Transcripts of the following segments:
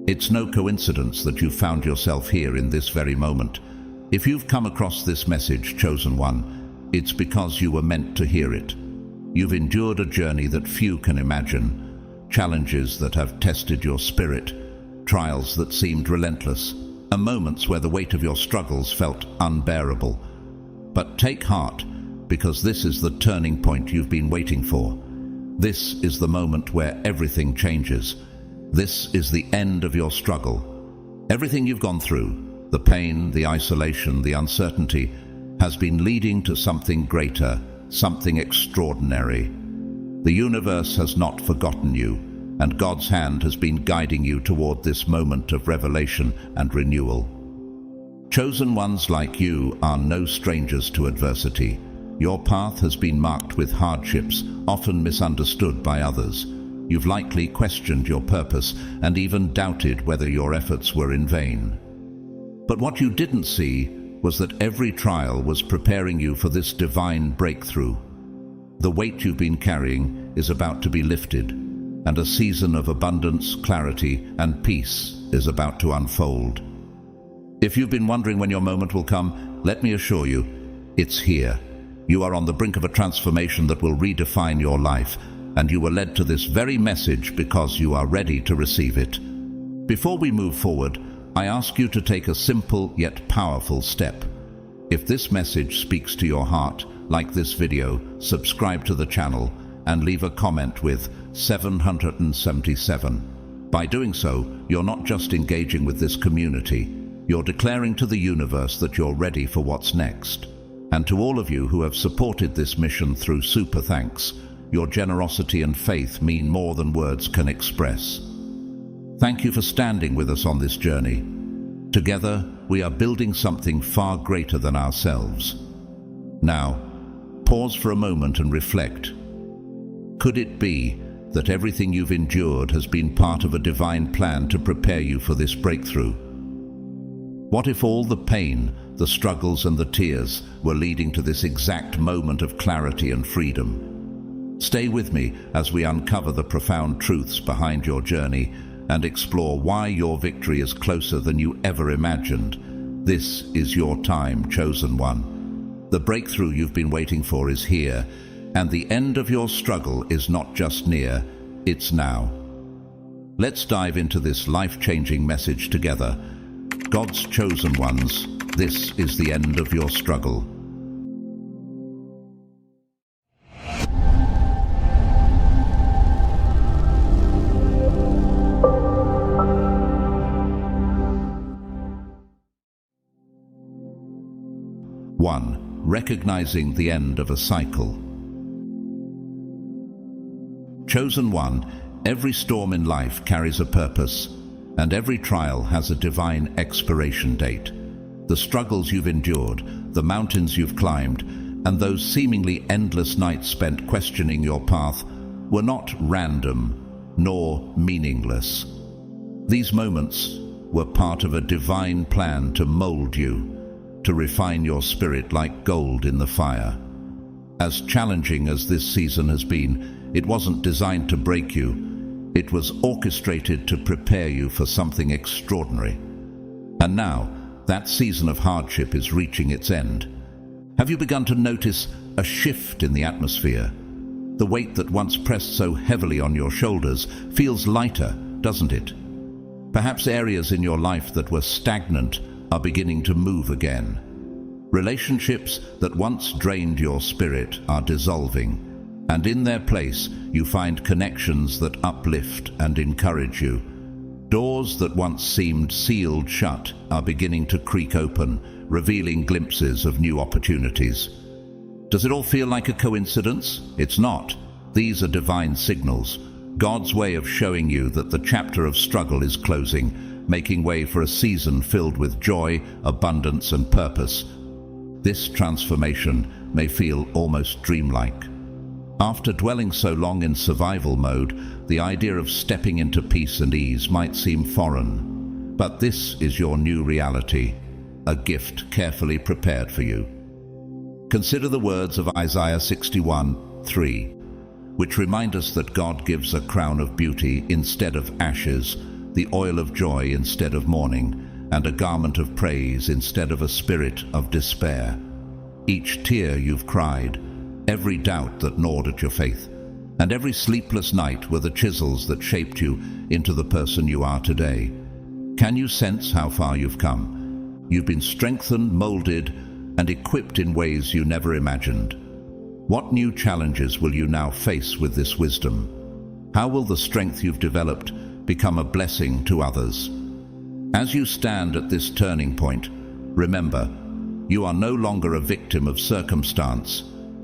It's no coincidence that you've found yourself here in this very moment. If you've come across this message, chosen one, it's because you were meant to hear it. You've endured a journey that few can imagine, challenges that have tested your spirit, trials that seemed relentless, and moments where the weight of your struggles felt unbearable. But take heart, because this is the turning point you've been waiting for. This is the moment where everything changes. This is the end of your struggle. Everything you've gone through, the pain, the isolation, the uncertainty, has been leading to something greater, something extraordinary. The universe has not forgotten you, and God's hand has been guiding you toward this moment of revelation and renewal. Chosen ones like you are no strangers to adversity. Your path has been marked with hardships, often misunderstood by others. You've likely questioned your purpose and even doubted whether your efforts were in vain. But what you didn't see was that every trial was preparing you for this divine breakthrough. The weight you've been carrying is about to be lifted, and a season of abundance, clarity, and peace is about to unfold. If you've been wondering when your moment will come, let me assure you, it's here. You are on the brink of a transformation that will redefine your life, and you were led to this very message because you are ready to receive it. Before we move forward, I ask you to take a simple yet powerful step. If this message speaks to your heart, like this video, subscribe to the channel, and leave a comment with 777. By doing so, you're not just engaging with this community, you're declaring to the universe that you're ready for what's next. And to all of you who have supported this mission through super thanks, your generosity and faith mean more than words can express. Thank you for standing with us on this journey. Together, we are building something far greater than ourselves. Now, pause for a moment and reflect. Could it be that everything you've endured has been part of a divine plan to prepare you for this breakthrough? What if all the pain, the struggles and the tears were leading to this exact moment of clarity and freedom? Stay with me as we uncover the profound truths behind your journey and explore why your victory is closer than you ever imagined. This is your time, chosen one. The breakthrough you've been waiting for is here, and the end of your struggle is not just near, it's now. Let's dive into this life-changing message together. God's chosen ones, this is the end of your struggle. One, recognizing the end of a cycle. Chosen one, every storm in life carries a purpose, and every trial has a divine expiration date. The struggles you've endured, the mountains you've climbed, and those seemingly endless nights spent questioning your path were not random nor meaningless. These moments were part of a divine plan to mold you, to refine your spirit like gold in the fire. As challenging as this season has been, it wasn't designed to break you. It was orchestrated to prepare you for something extraordinary. And now, that season of hardship is reaching its end. Have you begun to notice a shift in the atmosphere? The weight that once pressed so heavily on your shoulders feels lighter, doesn't it? Perhaps areas in your life that were stagnant are beginning to move again. Relationships that once drained your spirit are dissolving, and in their place you find connections that uplift and encourage you. Doors that once seemed sealed shut are beginning to creak open, revealing glimpses of new opportunities. Does it all feel like a coincidence? It's not. These are divine signals, God's way of showing you that the chapter of struggle is closing, making way for a season filled with joy, abundance, and purpose. This transformation may feel almost dreamlike. After dwelling so long in survival mode, the idea of stepping into peace and ease might seem foreign. But this is your new reality, a gift carefully prepared for you. Consider the words of Isaiah 61:3, which remind us that God gives a crown of beauty instead of ashes, the oil of joy instead of mourning, and a garment of praise instead of a spirit of despair. Each tear you've cried, every doubt that gnawed at your faith, and every sleepless night were the chisels that shaped you into the person you are today. Can you sense how far you've come? You've been strengthened, molded, and equipped in ways you never imagined. What new challenges will you now face with this wisdom? How will the strength you've developed become a blessing to others? As you stand at this turning point, remember, you are no longer a victim of circumstance.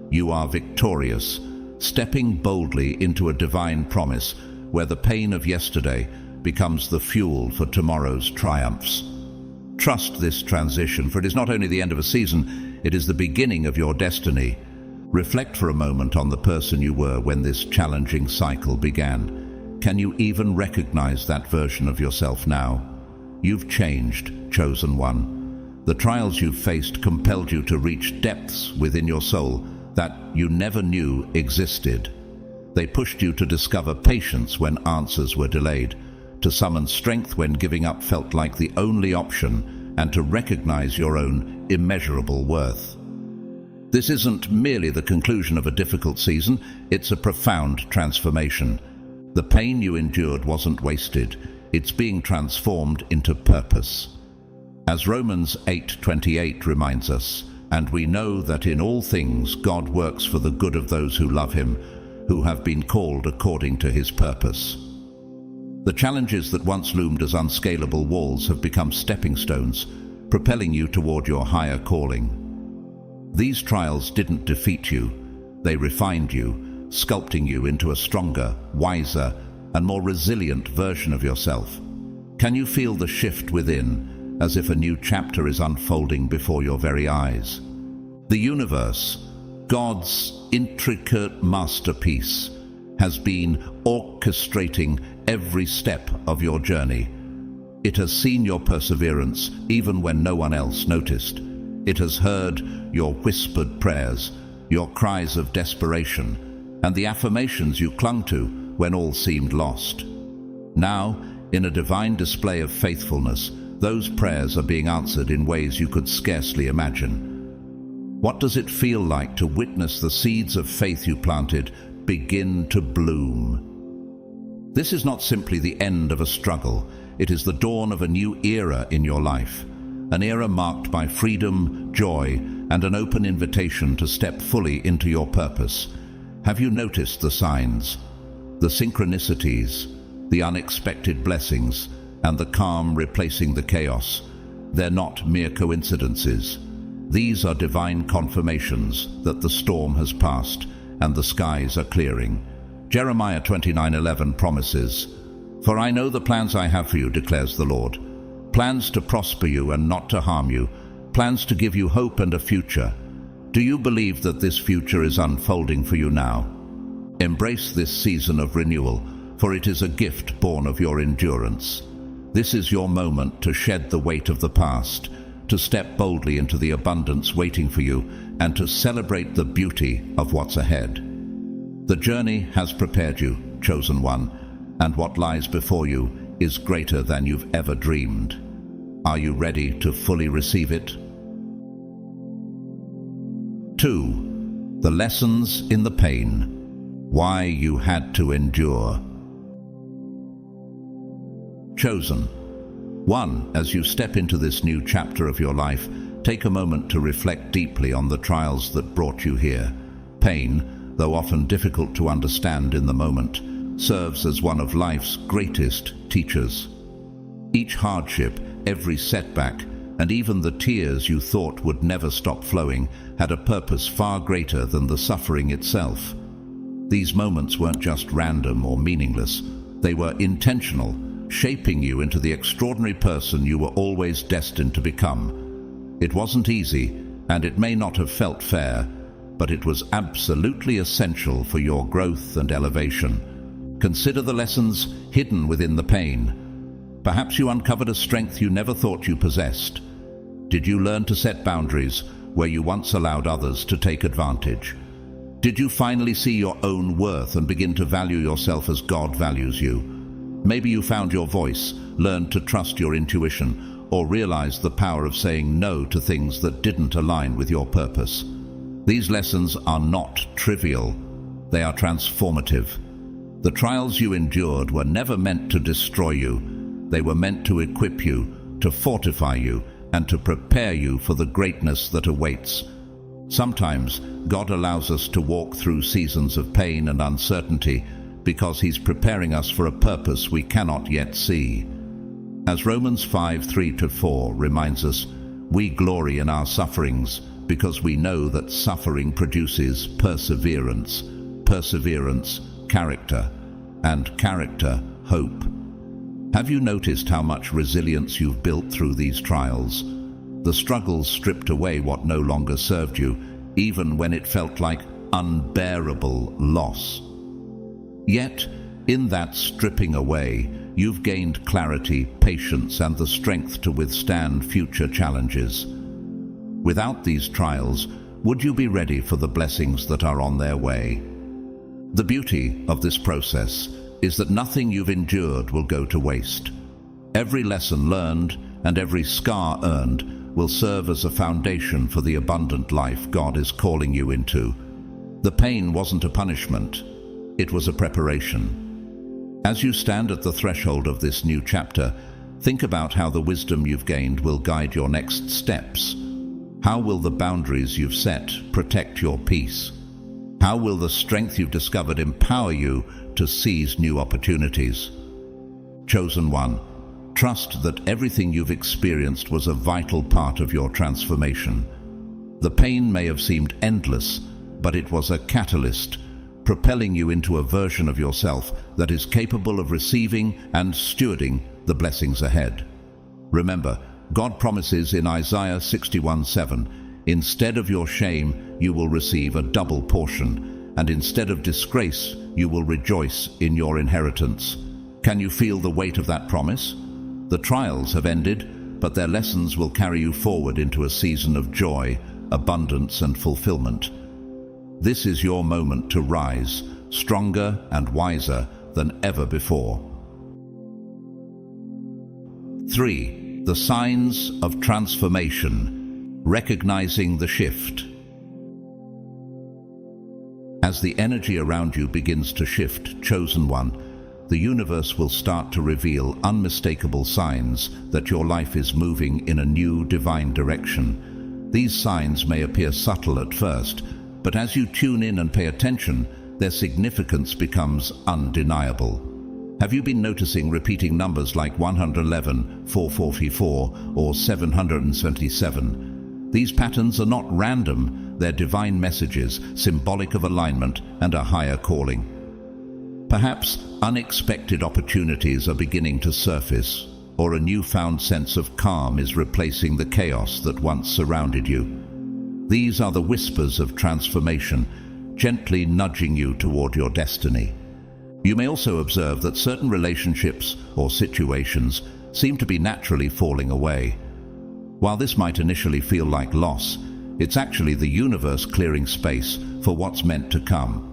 You are victorious, stepping boldly into a divine promise where the pain of yesterday becomes the fuel for tomorrow's triumphs. Trust this transition, for it is not only the end of a season, it is the beginning of your destiny. Reflect for a moment on the person you were when this challenging cycle began. Can you even recognize that version of yourself now? You've changed, chosen one. The trials you've faced compelled you to reach depths within your soul that you never knew existed. They pushed you to discover patience when answers were delayed, to summon strength when giving up felt like the only option, and to recognize your own immeasurable worth. This isn't merely the conclusion of a difficult season, it's a profound transformation. The pain you endured wasn't wasted, it's being transformed into purpose. As Romans 8:28 reminds us, and we know that in all things God works for the good of those who love him, who have been called according to his purpose. The challenges that once loomed as unscalable walls have become stepping stones, propelling you toward your higher calling. These trials didn't defeat you, they refined you, sculpting you into a stronger, wiser, and more resilient version of yourself. Can you feel the shift within, as if a new chapter is unfolding before your very eyes? The universe, God's intricate masterpiece, has been orchestrating every step of your journey. It has seen your perseverance even when no one else noticed. It has heard your whispered prayers, your cries of desperation, and the affirmations you clung to when all seemed lost. Now, in a divine display of faithfulness, those prayers are being answered in ways you could scarcely imagine. What does it feel like to witness the seeds of faith you planted begin to bloom? This is not simply the end of a struggle, it is the dawn of a new era in your life, an era marked by freedom, joy, and an open invitation to step fully into your purpose. Have you noticed the signs, the synchronicities, the unexpected blessings, and the calm replacing the chaos? They're not mere coincidences. These are divine confirmations that the storm has passed and the skies are clearing. Jeremiah 29:11 promises, "For I know the plans I have for you, declares the Lord, plans to prosper you and not to harm you, plans to give you hope and a future." Do you believe that this future is unfolding for you now? Embrace this season of renewal, for it is a gift born of your endurance. This is your moment to shed the weight of the past, to step boldly into the abundance waiting for you, and to celebrate the beauty of what's ahead. The journey has prepared you, chosen one, and what lies before you is greater than you've ever dreamed. Are you ready to fully receive it? 2. The lessons in the pain. Why you had to endure. Chosen. 1. As you step into this new chapter of your life, take a moment to reflect deeply on the trials that brought you here. Pain, though often difficult to understand in the moment, serves as one of life's greatest teachers. Each hardship, every setback, and even the tears you thought would never stop flowing had a purpose far greater than the suffering itself. These moments weren't just random or meaningless, they were intentional, shaping you into the extraordinary person you were always destined to become. It wasn't easy, and it may not have felt fair, but it was absolutely essential for your growth and elevation. Consider the lessons hidden within the pain. Perhaps you uncovered a strength you never thought you possessed. Did you learn to set boundaries where you once allowed others to take advantage? Did you finally see your own worth and begin to value yourself as God values you? Maybe you found your voice, learned to trust your intuition, or realized the power of saying no to things that didn't align with your purpose. These lessons are not trivial. They are transformative. The trials you endured were never meant to destroy you. They were meant to equip you, to fortify you, and to prepare you for the greatness that awaits. Sometimes God allows us to walk through seasons of pain and uncertainty because He's preparing us for a purpose we cannot yet see. As Romans 5:3-4 reminds us, we glory in our sufferings because we know that suffering produces perseverance, perseverance, character, and character, hope. Have you noticed how much resilience you've built through these trials? The struggles stripped away what no longer served you, even when it felt like unbearable loss. Yet, in that stripping away, you've gained clarity, patience, and the strength to withstand future challenges. Without these trials, would you be ready for the blessings that are on their way? The beauty of this process is that nothing you've endured will go to waste. Every lesson learned and every scar earned will serve as a foundation for the abundant life God is calling you into. The pain wasn't a punishment, it was a preparation. As you stand at the threshold of this new chapter, think about how the wisdom you've gained will guide your next steps. How will the boundaries you've set protect your peace? How will the strength you've discovered empower you to seize new opportunities? Chosen one, trust that everything you've experienced was a vital part of your transformation. The pain may have seemed endless, but it was a catalyst, propelling you into a version of yourself that is capable of receiving and stewarding the blessings ahead. Remember, God promises in Isaiah 61:7, instead of your shame, you will receive a double portion, and instead of disgrace, you will rejoice in your inheritance. Can you feel the weight of that promise? The trials have ended, but their lessons will carry you forward into a season of joy, abundance, and fulfillment. This is your moment to rise, stronger and wiser than ever before. 3. The signs of transformation. Recognizing the shift. As the energy around you begins to shift, chosen one, the universe will start to reveal unmistakable signs that your life is moving in a new divine direction. These signs may appear subtle at first, but as you tune in and pay attention, their significance becomes undeniable. Have you been noticing repeating numbers like 111, 444, or 777? These patterns are not random, they're divine messages, symbolic of alignment and a higher calling. Perhaps unexpected opportunities are beginning to surface, or a newfound sense of calm is replacing the chaos that once surrounded you. These are the whispers of transformation, gently nudging you toward your destiny. You may also observe that certain relationships or situations seem to be naturally falling away. While this might initially feel like loss, it's actually the universe clearing space for what's meant to come.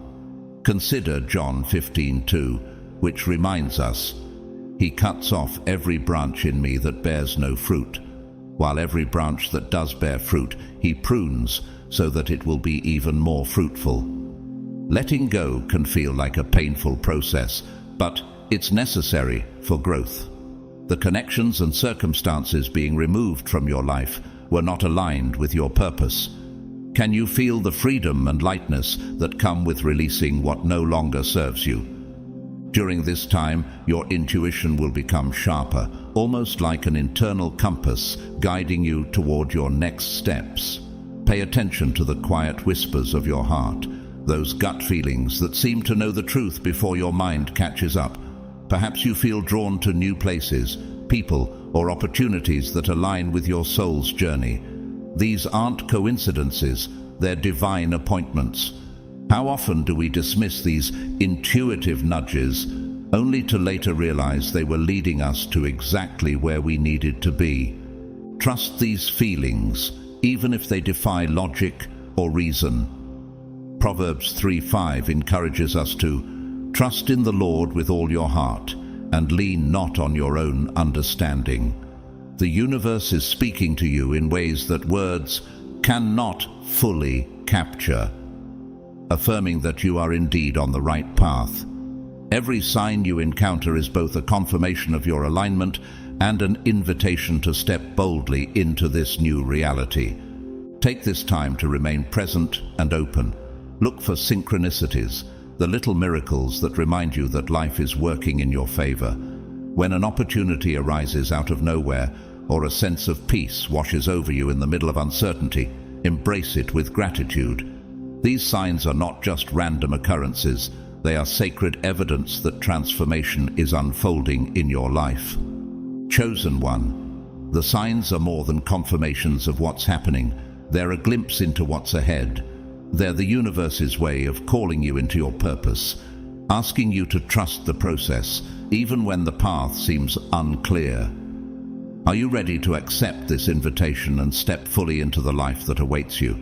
Consider John 15:2, which reminds us, "He cuts off every branch in me that bears no fruit, while every branch that does bear fruit, He prunes so that it will be even more fruitful." Letting go can feel like a painful process, but it's necessary for growth. The connections and circumstances being removed from your life were not aligned with your purpose. Can you feel the freedom and lightness that come with releasing what no longer serves you? During this time, your intuition will become sharper, almost like an internal compass guiding you toward your next steps. Pay attention to the quiet whispers of your heart, those gut feelings that seem to know the truth before your mind catches up. Perhaps you feel drawn to new places, people, or opportunities that align with your soul's journey. These aren't coincidences, they're divine appointments. How often do we dismiss these intuitive nudges, only to later realize they were leading us to exactly where we needed to be? Trust these feelings, even if they defy logic or reason. Proverbs 3:5 encourages us to trust in the Lord with all your heart, and lean not on your own understanding. The universe is speaking to you in ways that words cannot fully capture, affirming that you are indeed on the right path. Every sign you encounter is both a confirmation of your alignment and an invitation to step boldly into this new reality. Take this time to remain present and open. Look for synchronicities, the little miracles that remind you that life is working in your favor. When an opportunity arises out of nowhere, or a sense of peace washes over you in the middle of uncertainty, embrace it with gratitude. These signs are not just random occurrences, they are sacred evidence that transformation is unfolding in your life. Chosen one, the signs are more than confirmations of what's happening. They're a glimpse into what's ahead. They're the universe's way of calling you into your purpose, asking you to trust the process, even when the path seems unclear. Are you ready to accept this invitation and step fully into the life that awaits you?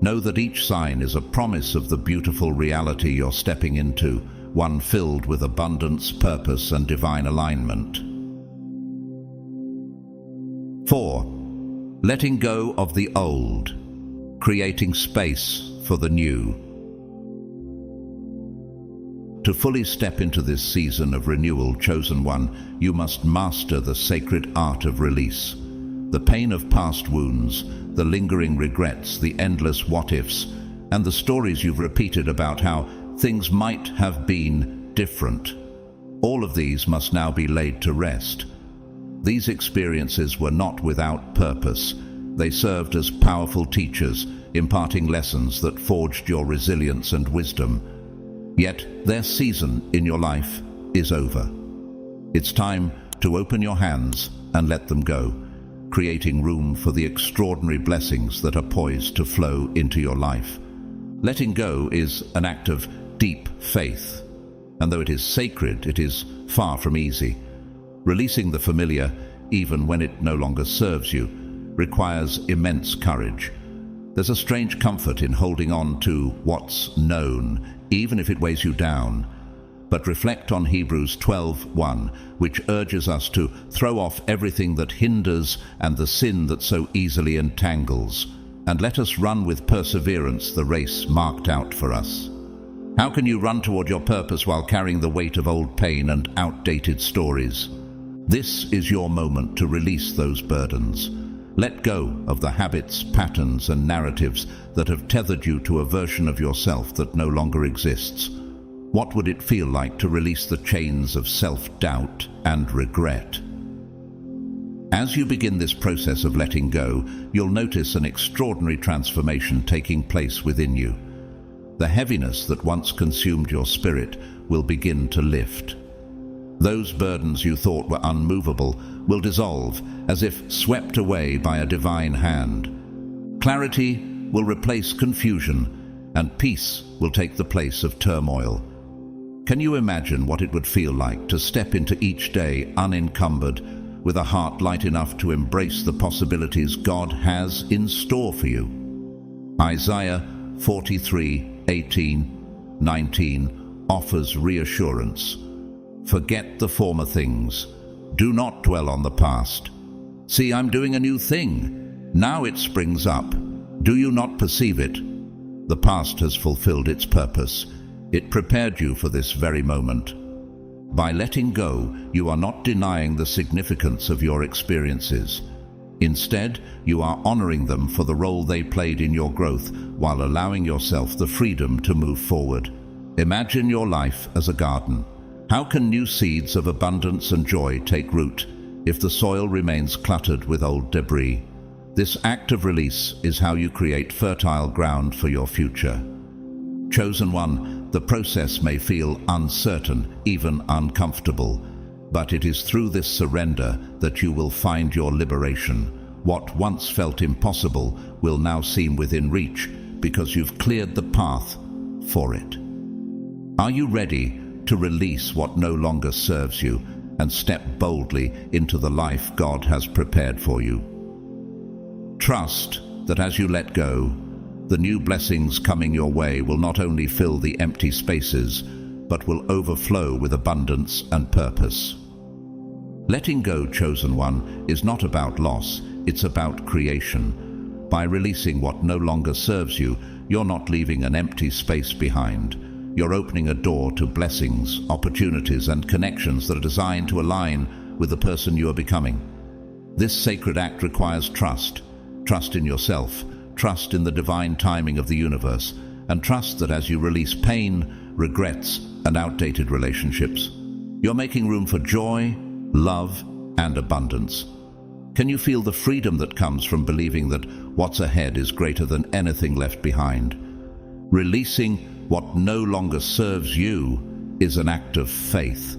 Know that each sign is a promise of the beautiful reality you're stepping into, one filled with abundance, purpose, and divine alignment. 4. Letting go of the old, creating space for the new. To fully step into this season of renewal, chosen one, you must master the sacred art of release. The pain of past wounds, the lingering regrets, the endless what-ifs, and the stories you've repeated about how things might have been different. All of these must now be laid to rest. These experiences were not without purpose. They served as powerful teachers, imparting lessons that forged your resilience and wisdom. Yet their season in your life is over. It's time to open your hands and let them go, creating room for the extraordinary blessings that are poised to flow into your life. Letting go is an act of deep faith, and though it is sacred, it is far from easy. Releasing the familiar, even when it no longer serves you, requires immense courage. There's a strange comfort in holding on to what's known, even if it weighs you down. But reflect on Hebrews 12:1, which urges us to throw off everything that hinders and the sin that so easily entangles, and let us run with perseverance the race marked out for us. How can you run toward your purpose while carrying the weight of old pain and outdated stories? This is your moment to release those burdens. Let go of the habits, patterns, and narratives that have tethered you to a version of yourself that no longer exists. What would it feel like to release the chains of self-doubt and regret? As you begin this process of letting go, you'll notice an extraordinary transformation taking place within you. The heaviness that once consumed your spirit will begin to lift. Those burdens you thought were unmovable will dissolve as if swept away by a divine hand. Clarity will replace confusion, and peace will take the place of turmoil. Can you imagine what it would feel like to step into each day unencumbered, with a heart light enough to embrace the possibilities God has in store for you? Isaiah 43:18-19 offers reassurance. Forget the former things. Do not dwell on the past. See, I'm doing a new thing. Now it springs up. Do you not perceive it? The past has fulfilled its purpose. It prepared you for this very moment. By letting go, you are not denying the significance of your experiences. Instead, you are honoring them for the role they played in your growth while allowing yourself the freedom to move forward. Imagine your life as a garden. How can new seeds of abundance and joy take root if the soil remains cluttered with old debris? This act of release is how you create fertile ground for your future. Chosen one, the process may feel uncertain, even uncomfortable, but it is through this surrender that you will find your liberation. What once felt impossible will now seem within reach because you've cleared the path for it. Are you ready to release what no longer serves you and step boldly into the life God has prepared for you? Trust that as you let go, the new blessings coming your way will not only fill the empty spaces, but will overflow with abundance and purpose. Letting go, chosen one, is not about loss, it's about creation. By releasing what no longer serves you, you're not leaving an empty space behind. You're opening a door to blessings, opportunities, and connections that are designed to align with the person you are becoming. This sacred act requires trust. Trust in yourself, trust in the divine timing of the universe, and trust that as you release pain, regrets, and outdated relationships, you're making room for joy, love, and abundance. Can you feel the freedom that comes from believing that what's ahead is greater than anything left behind? Releasing what no longer serves you is an act of faith.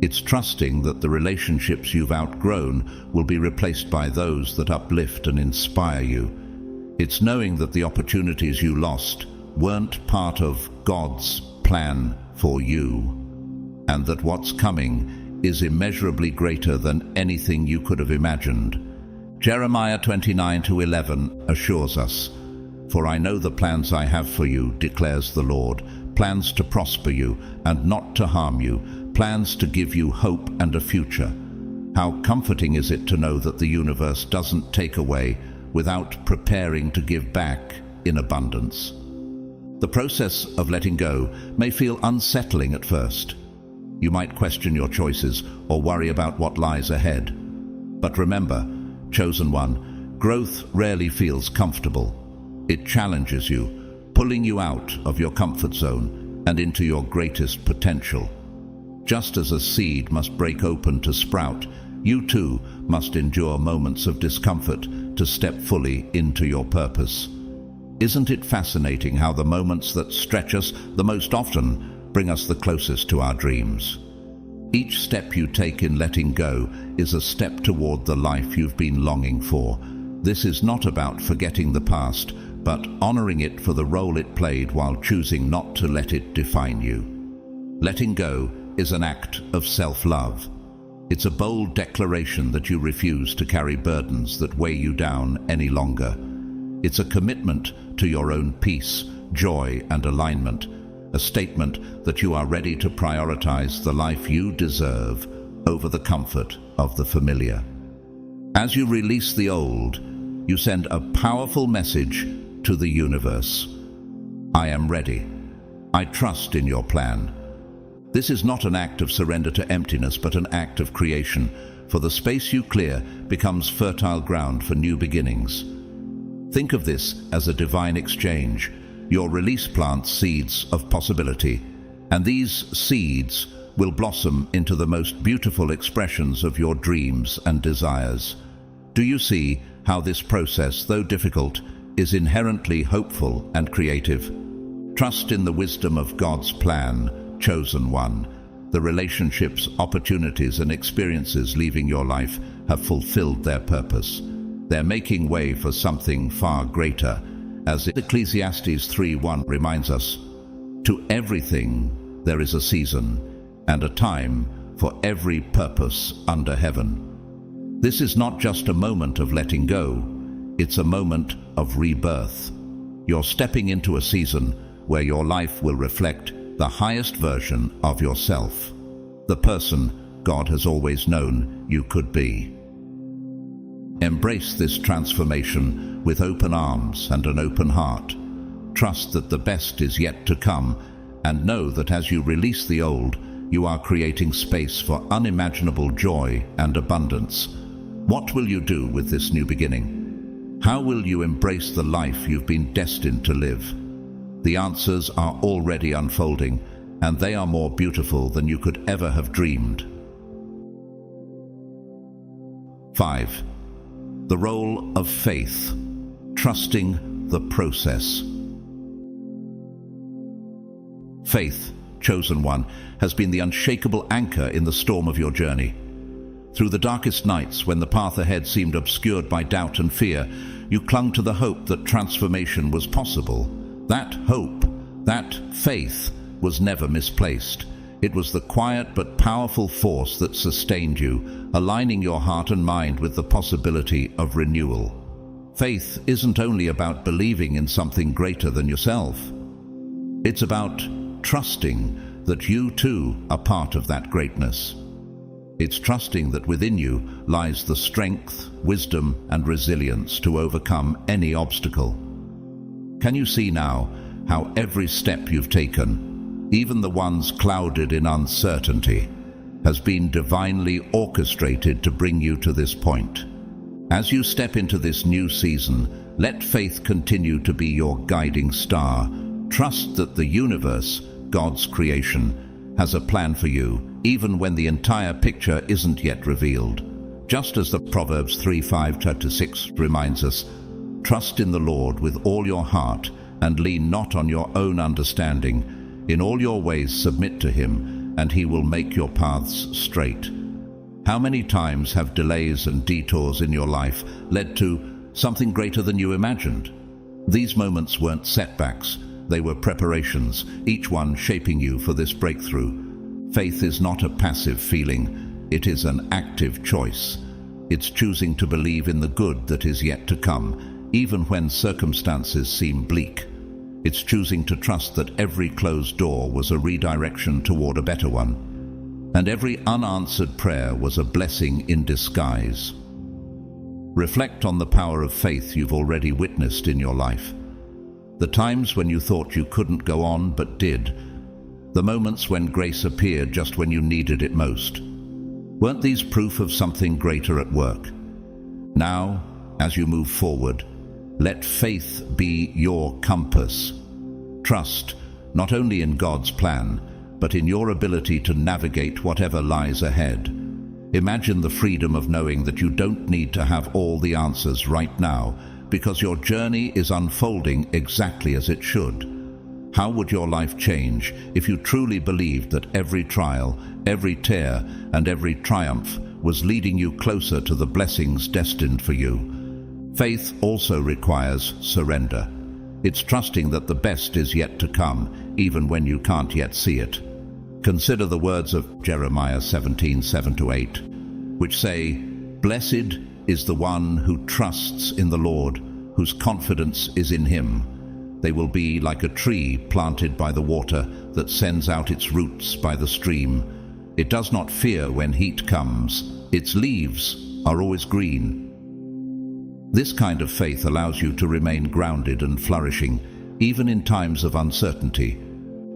It's trusting that the relationships you've outgrown will be replaced by those that uplift and inspire you. It's knowing that the opportunities you lost weren't part of God's plan for you, and that what's coming is immeasurably greater than anything you could have imagined. Jeremiah 29:11 assures us, "For I know the plans I have for you, declares the Lord, plans to prosper you and not to harm you, plans to give you hope and a future." How comforting is it to know that the universe doesn't take away without preparing to give back in abundance. The process of letting go may feel unsettling at first. You might question your choices or worry about what lies ahead. But remember, chosen one, growth rarely feels comfortable. It challenges you, pulling you out of your comfort zone and into your greatest potential. Just as a seed must break open to sprout, you too must endure moments of discomfort to step fully into your purpose. Isn't it fascinating how the moments that stretch us the most often bring us the closest to our dreams? Each step you take in letting go is a step toward the life you've been longing for. This is not about forgetting the past, but honoring it for the role it played while choosing not to let it define you. Letting go is an act of self-love. It's a bold declaration that you refuse to carry burdens that weigh you down any longer. It's a commitment to your own peace, joy, and alignment, a statement that you are ready to prioritize the life you deserve over the comfort of the familiar. As you release the old, you send a powerful message to the universe. I am ready. I trust in your plan. This is not an act of surrender to emptiness, but an act of creation, for the space you clear becomes fertile ground for new beginnings. Think of this as a divine exchange. Your release plants seeds of possibility, and these seeds will blossom into the most beautiful expressions of your dreams and desires. Do you see how this process, though difficult, is inherently hopeful and creative? Trust in the wisdom of God's plan, chosen one. The relationships, opportunities, and experiences leaving your life have fulfilled their purpose. They're making way for something far greater. As Ecclesiastes 3:1 reminds us, to everything there is a season and a time for every purpose under heaven. This is not just a moment of letting go, it's a moment of rebirth. You're stepping into a season where your life will reflect the highest version of yourself, the person God has always known you could be. Embrace this transformation with open arms and an open heart. Trust that the best is yet to come, and know that as you release the old, you are creating space for unimaginable joy and abundance. What will you do with this new beginning? How will you embrace the life you've been destined to live? The answers are already unfolding, and they are more beautiful than you could ever have dreamed. 5. The role of faith, trusting the process. Faith, chosen one, has been the unshakable anchor in the storm of your journey. Through the darkest nights, when the path ahead seemed obscured by doubt and fear, you clung to the hope that transformation was possible. That hope, that faith, was never misplaced. It was the quiet but powerful force that sustained you, aligning your heart and mind with the possibility of renewal. Faith isn't only about believing in something greater than yourself. It's about trusting that you too are part of that greatness. It's trusting that within you lies the strength, wisdom, and resilience to overcome any obstacle. Can you see now how every step you've taken, even the ones clouded in uncertainty, has been divinely orchestrated to bring you to this point? As you step into this new season, let faith continue to be your guiding star. Trust that the universe, God's creation, has a plan for you, even when the entire picture isn't yet revealed. Just as the Proverbs 3:5-6 reminds us, trust in the Lord with all your heart and lean not on your own understanding. In all your ways submit to him, and he will make your paths straight. How many times have delays and detours in your life led to something greater than you imagined? These moments weren't setbacks, they were preparations, each one shaping you for this breakthrough. Faith is not a passive feeling, it is an active choice. It's choosing to believe in the good that is yet to come, even when circumstances seem bleak. It's choosing to trust that every closed door was a redirection toward a better one, and every unanswered prayer was a blessing in disguise. Reflect on the power of faith you've already witnessed in your life. The times when you thought you couldn't go on but did. The moments when grace appeared just when you needed it most. Weren't these proof of something greater at work? Now, as you move forward, let faith be your compass. Trust not only in God's plan, but in your ability to navigate whatever lies ahead. Imagine the freedom of knowing that you don't need to have all the answers right now, because your journey is unfolding exactly as it should. How would your life change if you truly believed that every trial, every tear, and every triumph was leading you closer to the blessings destined for you? Faith also requires surrender. It's trusting that the best is yet to come, even when you can't yet see it. Consider the words of Jeremiah 17:7-8, which say, "Blessed is the one who trusts in the Lord, whose confidence is in him. They will be like a tree planted by the water that sends out its roots by the stream. It does not fear when heat comes. Its leaves are always green." This kind of faith allows you to remain grounded and flourishing, even in times of uncertainty.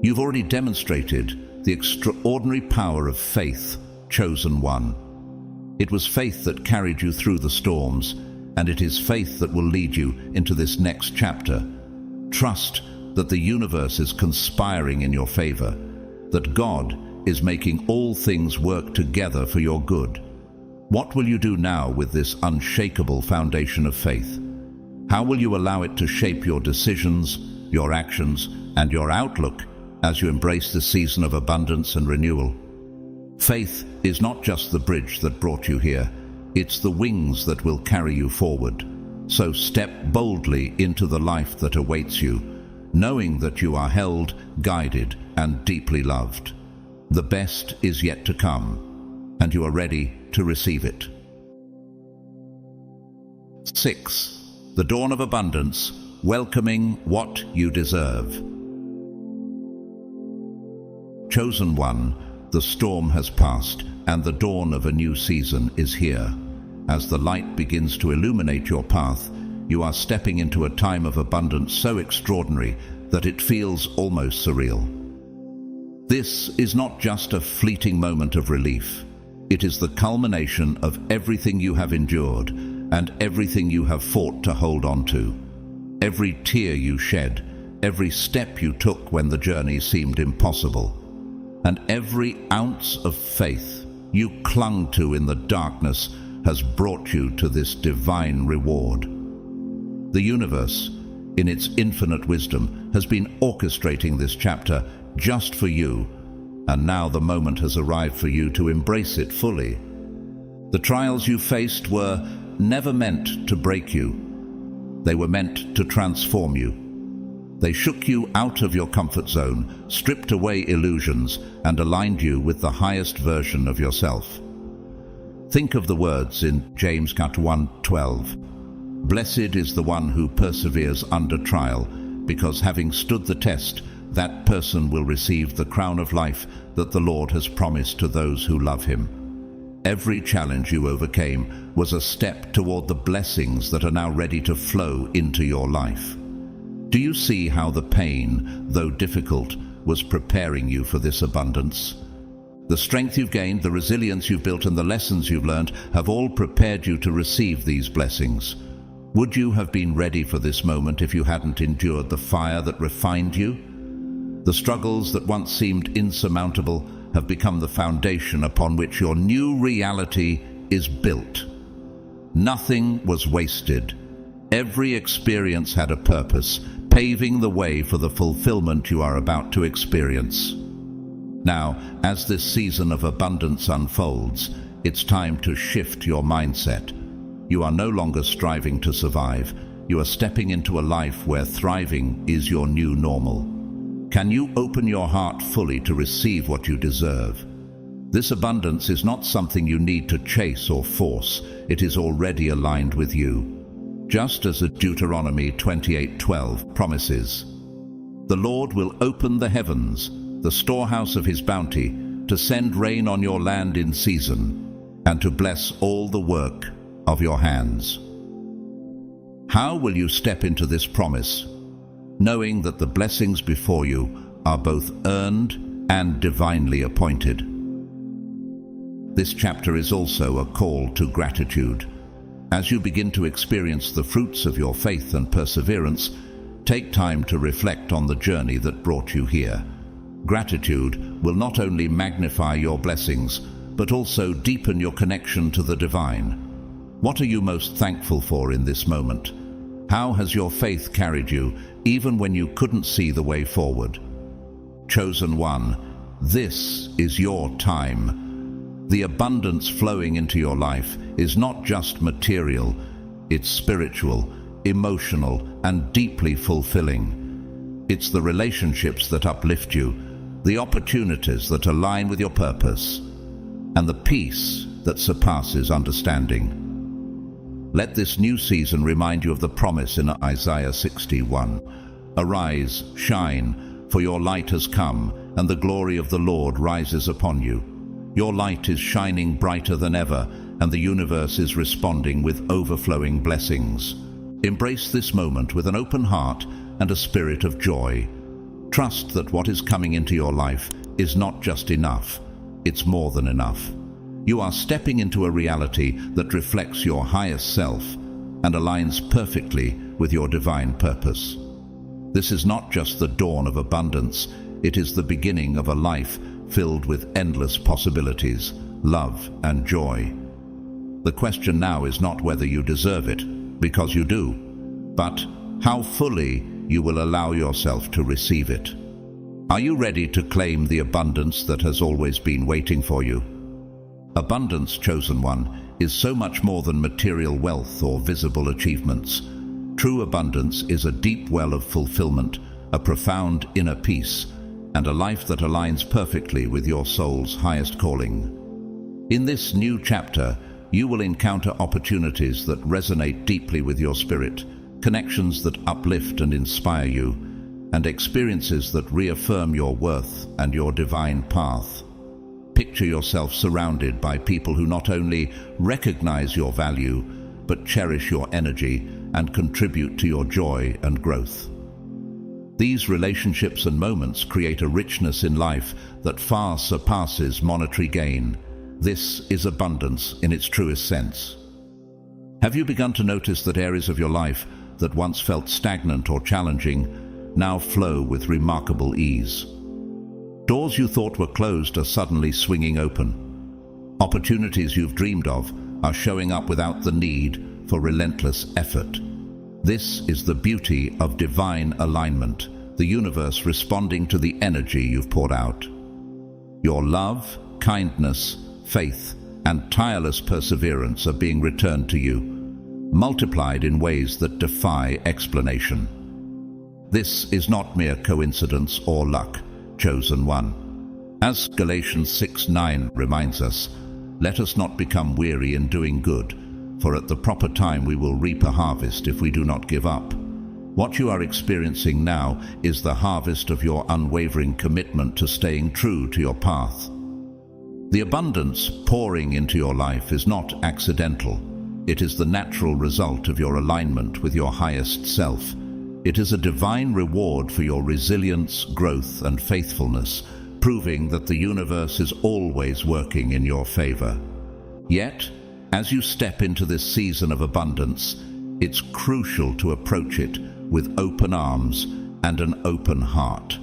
You've already demonstrated the extraordinary power of faith, chosen one. It was faith that carried you through the storms, and it is faith that will lead you into this next chapter. Trust that the universe is conspiring in your favor, that God is making all things work together for your good. What will you do now with this unshakable foundation of faith? How will you allow it to shape your decisions, your actions, and your outlook as you embrace the season of abundance and renewal? Faith is not just the bridge that brought you here, it's the wings that will carry you forward. So step boldly into the life that awaits you, knowing that you are held, guided, and deeply loved. The best is yet to come, and you are ready to receive it. 6. The dawn of abundance, welcoming what you deserve. Chosen one, the storm has passed, and the dawn of a new season is here. As the light begins to illuminate your path, you are stepping into a time of abundance so extraordinary that it feels almost surreal. This is not just a fleeting moment of relief. It is the culmination of everything you have endured and everything you have fought to hold on to. Every tear you shed, every step you took when the journey seemed impossible, and every ounce of faith you clung to in the darkness has brought you to this divine reward. The universe, in its infinite wisdom, has been orchestrating this chapter just for you, and now the moment has arrived for you to embrace it fully. The trials you faced were never meant to break you. They were meant to transform you. They shook you out of your comfort zone, stripped away illusions, and aligned you with the highest version of yourself. Think of the words in James 1:12. "Blessed is the one who perseveres under trial, because having stood the test, that person will receive the crown of life that the Lord has promised to those who love him. Every challenge you overcame was a step toward the blessings that are now ready to flow into your life. Do you see how the pain, though difficult, was preparing you for this abundance? The strength you've gained, the resilience you've built, and the lessons you've learned have all prepared you to receive these blessings. Would you have been ready for this moment if you hadn't endured the fire that refined you? The struggles that once seemed insurmountable have become the foundation upon which your new reality is built. Nothing was wasted. Every experience had a purpose, paving the way for the fulfillment you are about to experience. Now, as this season of abundance unfolds, it's time to shift your mindset. You are no longer striving to survive. You are stepping into a life where thriving is your new normal. Can you open your heart fully to receive what you deserve? This abundance is not something you need to chase or force. It is already aligned with you. Just as Deuteronomy 28:12 promises, "The Lord will open the heavens, the storehouse of his bounty, to send rain on your land in season, and to bless all the work of your hands." How will you step into this promise, knowing that the blessings before you are both earned and divinely appointed? This chapter is also a call to gratitude. As you begin to experience the fruits of your faith and perseverance, take time to reflect on the journey that brought you here. Gratitude will not only magnify your blessings, but also deepen your connection to the divine. What are you most thankful for in this moment? How has your faith carried you, even when you couldn't see the way forward? Chosen one, this is your time. The abundance flowing into your life is not just material, it's spiritual, emotional, and deeply fulfilling. It's the relationships that uplift you, the opportunities that align with your purpose, and the peace that surpasses understanding. Let this new season remind you of the promise in Isaiah 61. "Arise, shine, for your light has come, and the glory of the Lord rises upon you." Your light is shining brighter than ever, and the universe is responding with overflowing blessings. Embrace this moment with an open heart and a spirit of joy. Trust that what is coming into your life is not just enough, it's more than enough. You are stepping into a reality that reflects your highest self and aligns perfectly with your divine purpose. This is not just the dawn of abundance, it is the beginning of a life filled with endless possibilities, love, and joy. The question now is not whether you deserve it, because you do, but how fully you will allow yourself to receive it. Are you ready to claim the abundance that has always been waiting for you? Abundance, chosen one, is so much more than material wealth or visible achievements. True abundance is a deep well of fulfillment, a profound inner peace, and a life that aligns perfectly with your soul's highest calling. In this new chapter, you will encounter opportunities that resonate deeply with your spirit, connections that uplift and inspire you, and experiences that reaffirm your worth and your divine path. Picture yourself surrounded by people who not only recognize your value, but cherish your energy and contribute to your joy and growth. These relationships and moments create a richness in life that far surpasses monetary gain. This is abundance in its truest sense. Have you begun to notice that areas of your life that once felt stagnant or challenging now flow with remarkable ease? Doors you thought were closed are suddenly swinging open. Opportunities you've dreamed of are showing up without the need for relentless effort. This is the beauty of divine alignment, the universe responding to the energy you've poured out. Your love, kindness, faith, and tireless perseverance are being returned to you, multiplied in ways that defy explanation. This is not mere coincidence or luck, chosen one. As Galatians 6:9 reminds us, "Let us not become weary in doing good, for at the proper time we will reap a harvest if we do not give up." What you are experiencing now is the harvest of your unwavering commitment to staying true to your path. The abundance pouring into your life is not accidental. It is the natural result of your alignment with your highest self. It is a divine reward for your resilience, growth, and faithfulness, proving that the universe is always working in your favor. Yet, as you step into this season of abundance, it's crucial to approach it with open arms and an open heart.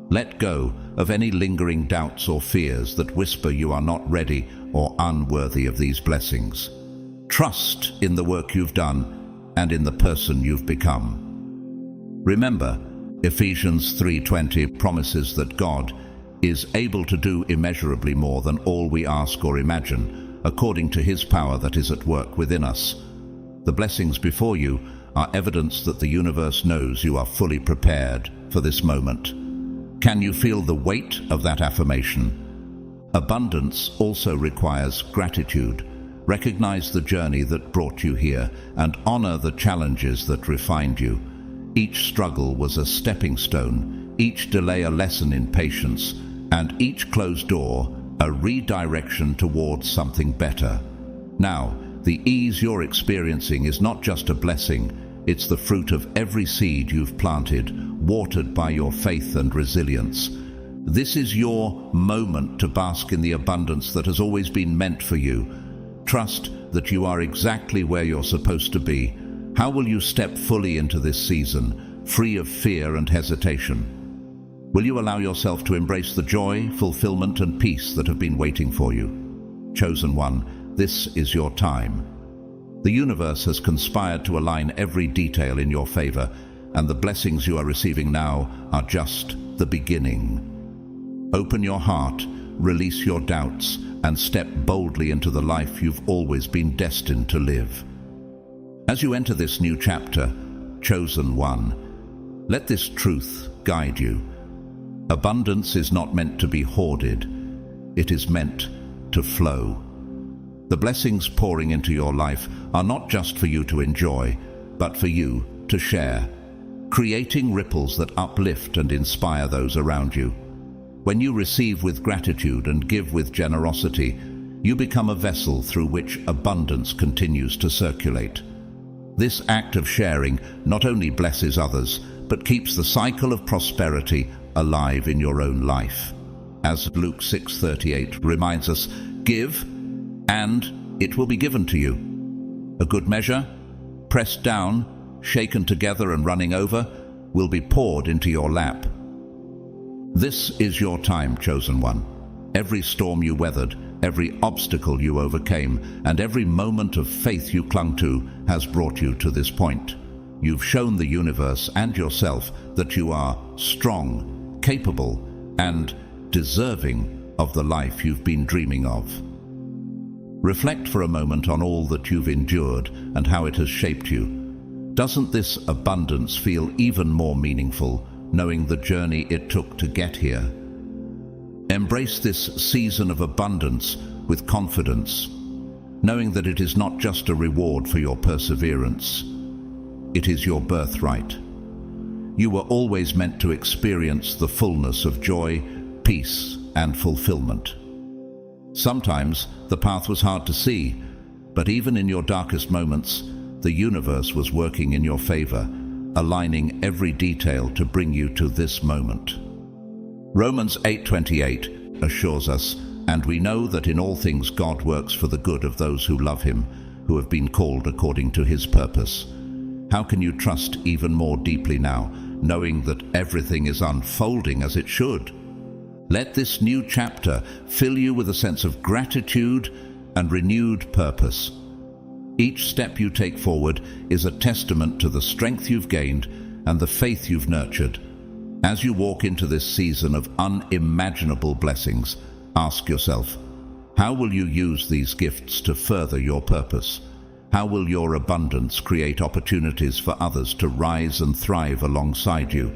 Let go of any lingering doubts or fears that whisper you are not ready or unworthy of these blessings. Trust in the work you've done and in the person you've become. Remember, Ephesians 3:20 promises that God is able to do immeasurably more than all we ask or imagine, according to His power that is at work within us. The blessings before you are evidence that the universe knows you are fully prepared for this moment. Can you feel the weight of that affirmation? Abundance also requires gratitude. Recognize the journey that brought you here and honor the challenges that refined you. Each struggle was a stepping stone, each delay a lesson in patience, and each closed door a redirection towards something better. Now, the ease you're experiencing is not just a blessing, it's the fruit of every seed you've planted, watered by your faith and resilience. This is your moment to bask in the abundance that has always been meant for you. Trust that you are exactly where you're supposed to be. How will you step fully into this season, free of fear and hesitation? Will you allow yourself to embrace the joy, fulfillment, and peace that have been waiting for you? Chosen one, this is your time. The universe has conspired to align every detail in your favor, and the blessings you are receiving now are just the beginning. Open your heart, release your doubts, and step boldly into the life you've always been destined to live. As you enter this new chapter, chosen one, let this truth guide you. Abundance is not meant to be hoarded. It is meant to flow. The blessings pouring into your life are not just for you to enjoy, but for you to share, creating ripples that uplift and inspire those around you. When you receive with gratitude and give with generosity, you become a vessel through which abundance continues to circulate. This act of sharing not only blesses others, but keeps the cycle of prosperity alive in your own life. As Luke 6:38 reminds us, give, and it will be given to you. A good measure, pressed down, shaken together and running over, will be poured into your lap. This is your time, chosen one. Every storm you weathered, every obstacle you overcame, and every moment of faith you clung to has brought you to this point. You've shown the universe and yourself that you are strong, capable, and deserving of the life you've been dreaming of. Reflect for a moment on all that you've endured and how it has shaped you. Doesn't this abundance feel even more meaningful, knowing the journey it took to get here? Embrace this season of abundance with confidence, knowing that it is not just a reward for your perseverance. It is your birthright. You were always meant to experience the fullness of joy, peace, and fulfillment. Sometimes the path was hard to see, but even in your darkest moments, the universe was working in your favor, aligning every detail to bring you to this moment. Romans 8:28 assures us, "And we know that in all things God works for the good of those who love Him, who have been called according to His purpose." How can you trust even more deeply now, knowing that everything is unfolding as it should? Let this new chapter fill you with a sense of gratitude and renewed purpose. Each step you take forward is a testament to the strength you've gained and the faith you've nurtured. As you walk into this season of unimaginable blessings, ask yourself, how will you use these gifts to further your purpose? How will your abundance create opportunities for others to rise and thrive alongside you?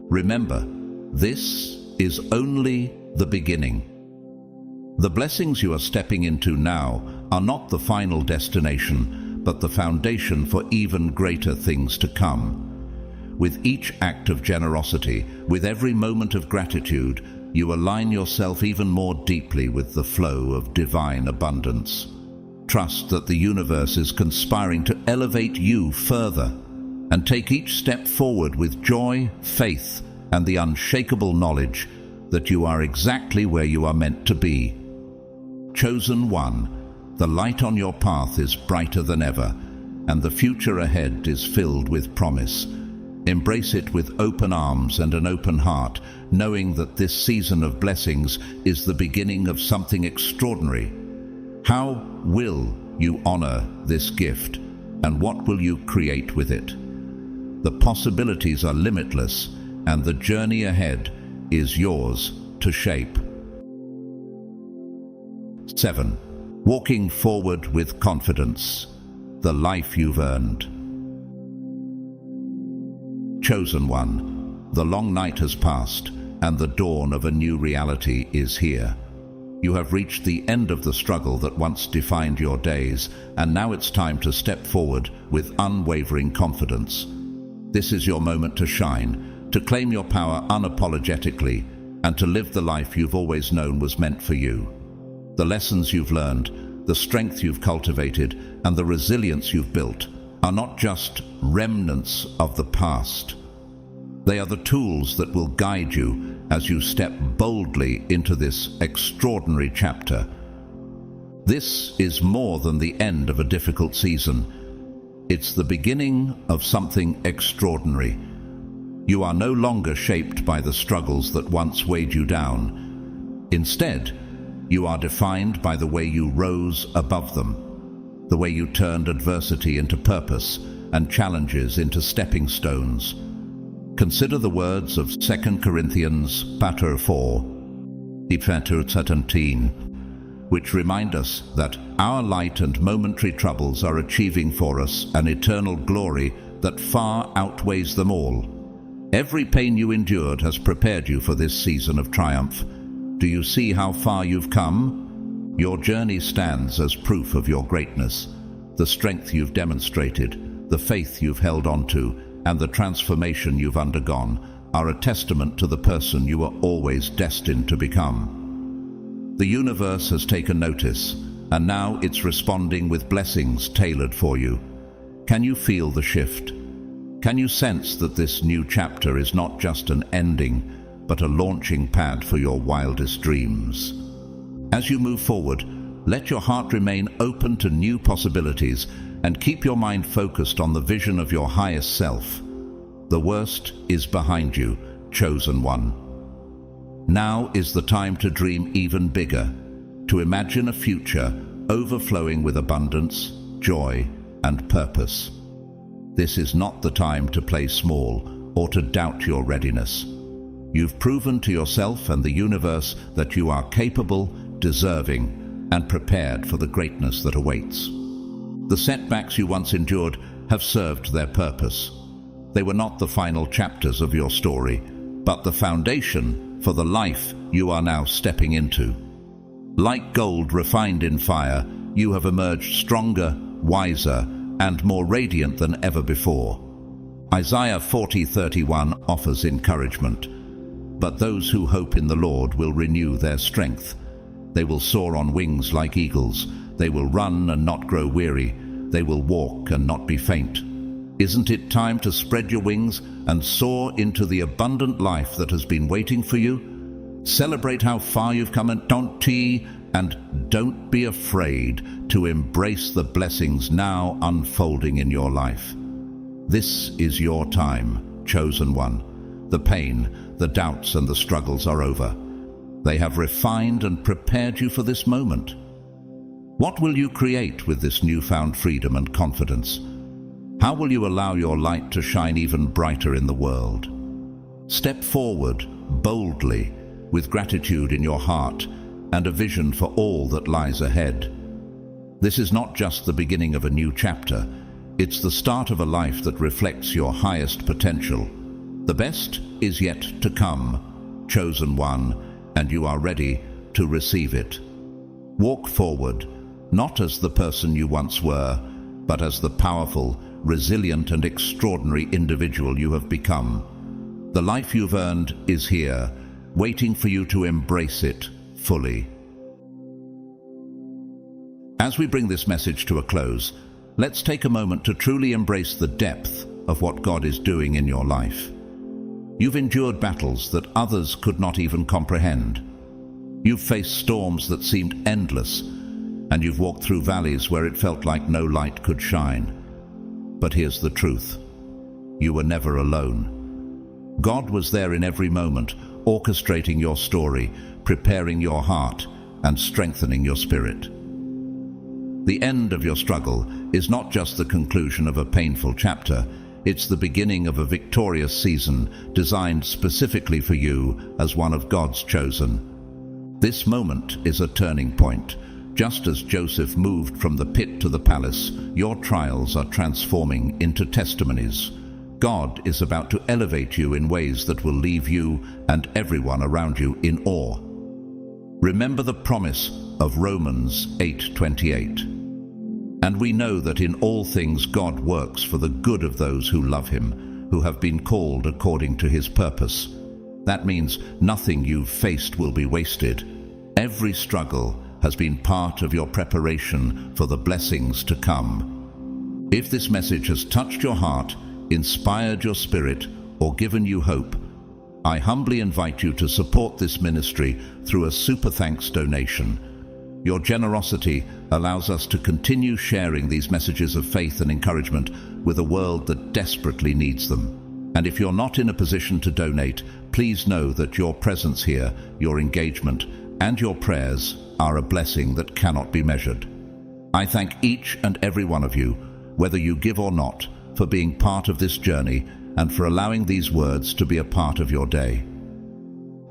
Remember, this is only the beginning. The blessings you are stepping into now are not the final destination, but the foundation for even greater things to come. With each act of generosity, with every moment of gratitude, you align yourself even more deeply with the flow of divine abundance. Trust that the universe is conspiring to elevate you further, and take each step forward with joy, faith, and the unshakable knowledge that you are exactly where you are meant to be. Chosen one, the light on your path is brighter than ever, and the future ahead is filled with promise. Embrace it with open arms and an open heart, knowing that this season of blessings is the beginning of something extraordinary. How will you honor this gift, and what will you create with it? The possibilities are limitless, and the journey ahead is yours to shape. 7. Walking forward with confidence, the life you've earned. Chosen one, the long night has passed, and the dawn of a new reality is here. You have reached the end of the struggle that once defined your days, and now it's time to step forward with unwavering confidence. This is your moment to shine, to claim your power unapologetically, and to live the life you've always known was meant for you. The lessons you've learned, the strength you've cultivated, and the resilience you've built are not just remnants of the past. They are the tools that will guide you as you step boldly into this extraordinary chapter. This is more than the end of a difficult season. It's the beginning of something extraordinary. You are no longer shaped by the struggles that once weighed you down. Instead, you are defined by the way you rose above them, the way you turned adversity into purpose and challenges into stepping stones. Consider the words of 2 Corinthians 4:17, which remind us that our light and momentary troubles are achieving for us an eternal glory that far outweighs them all. Every pain you endured has prepared you for this season of triumph. Do you see how far you've come? Your journey stands as proof of your greatness. The strength you've demonstrated, the faith you've held on to, and the transformation you've undergone are a testament to the person you are always destined to become. The universe has taken notice, and now it's responding with blessings tailored for you. Can you feel the shift? Can you sense that this new chapter is not just an ending, but a launching pad for your wildest dreams? As you move forward, let your heart remain open to new possibilities and keep your mind focused on the vision of your highest self. The worst is behind you, chosen one. Now is the time to dream even bigger, to imagine a future overflowing with abundance, joy, and purpose. This is not the time to play small or to doubt your readiness. You've proven to yourself and the universe that you are capable, deserving, and prepared for the greatness that awaits. The setbacks you once endured have served their purpose. They were not the final chapters of your story, but the foundation for the life you are now stepping into. Like gold refined in fire, you have emerged stronger, wiser, and more radiant than ever before. Isaiah 40:31 offers encouragement. But those who hope in the Lord will renew their strength. They will soar on wings like eagles. They will run and not grow weary. They will walk and not be faint. Isn't it time to spread your wings and soar into the abundant life that has been waiting for you? Celebrate how far you've come and don't be afraid to embrace the blessings now unfolding in your life. This is your time, chosen one. The pain, the doubts, and the struggles are over. They have refined and prepared you for this moment. What will you create with this newfound freedom and confidence? How will you allow your light to shine even brighter in the world? Step forward boldly, with gratitude in your heart and a vision for all that lies ahead. This is not just the beginning of a new chapter. It's the start of a life that reflects your highest potential. The best is yet to come, chosen one, and you are ready to receive it. Walk forward, not as the person you once were, but as the powerful, resilient, and extraordinary individual you have become. The life you've earned is here, waiting for you to embrace it fully. As we bring this message to a close, let's take a moment to truly embrace the depth of what God is doing in your life. You've endured battles that others could not even comprehend. You've faced storms that seemed endless, and you've walked through valleys where it felt like no light could shine. But here's the truth: you were never alone. God was there in every moment, orchestrating your story, preparing your heart, and strengthening your spirit. The end of your struggle is not just the conclusion of a painful chapter, it's the beginning of a victorious season designed specifically for you as one of God's chosen. This moment is a turning point. Just as Joseph moved from the pit to the palace, your trials are transforming into testimonies. God is about to elevate you in ways that will leave you and everyone around you in awe. Remember the promise of Romans 8:28. And we know that in all things God works for the good of those who love him, who have been called according to his purpose. That means nothing you've faced will be wasted. Every struggle has been part of your preparation for the blessings to come. If this message has touched your heart, inspired your spirit, or given you hope, I humbly invite you to support this ministry through a super thanks donation. Your generosity allows us to continue sharing these messages of faith and encouragement with a world that desperately needs them. And if you're not in a position to donate, please know that your presence here, your engagement, and your prayers are a blessing that cannot be measured. I thank each and every one of you, whether you give or not, for being part of this journey and for allowing these words to be a part of your day.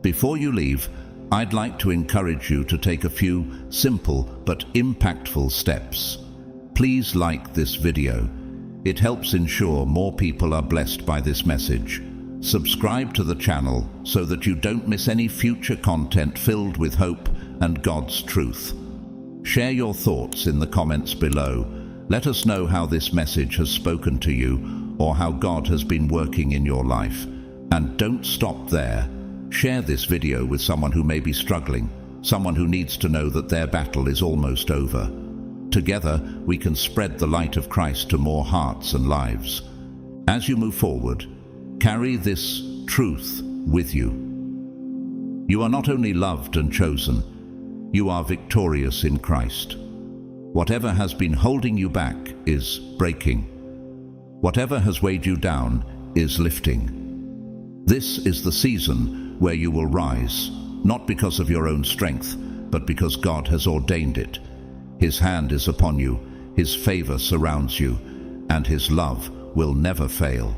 Before you leave, I'd like to encourage you to take a few simple but impactful steps. Please like this video. It helps ensure more people are blessed by this message. Subscribe to the channel so that you don't miss any future content filled with hope and God's truth. Share your thoughts in the comments below. Let us know how this message has spoken to you or how God has been working in your life. And don't stop there. Share this video with someone who may be struggling, someone who needs to know that their battle is almost over. Together, we can spread the light of Christ to more hearts and lives. As you move forward, carry this truth with you. You are not only loved and chosen, you are victorious in Christ. Whatever has been holding you back is breaking. Whatever has weighed you down is lifting. This is the season where you will rise, not because of your own strength, but because God has ordained it. His hand is upon you, his favor surrounds you, and his love will never fail.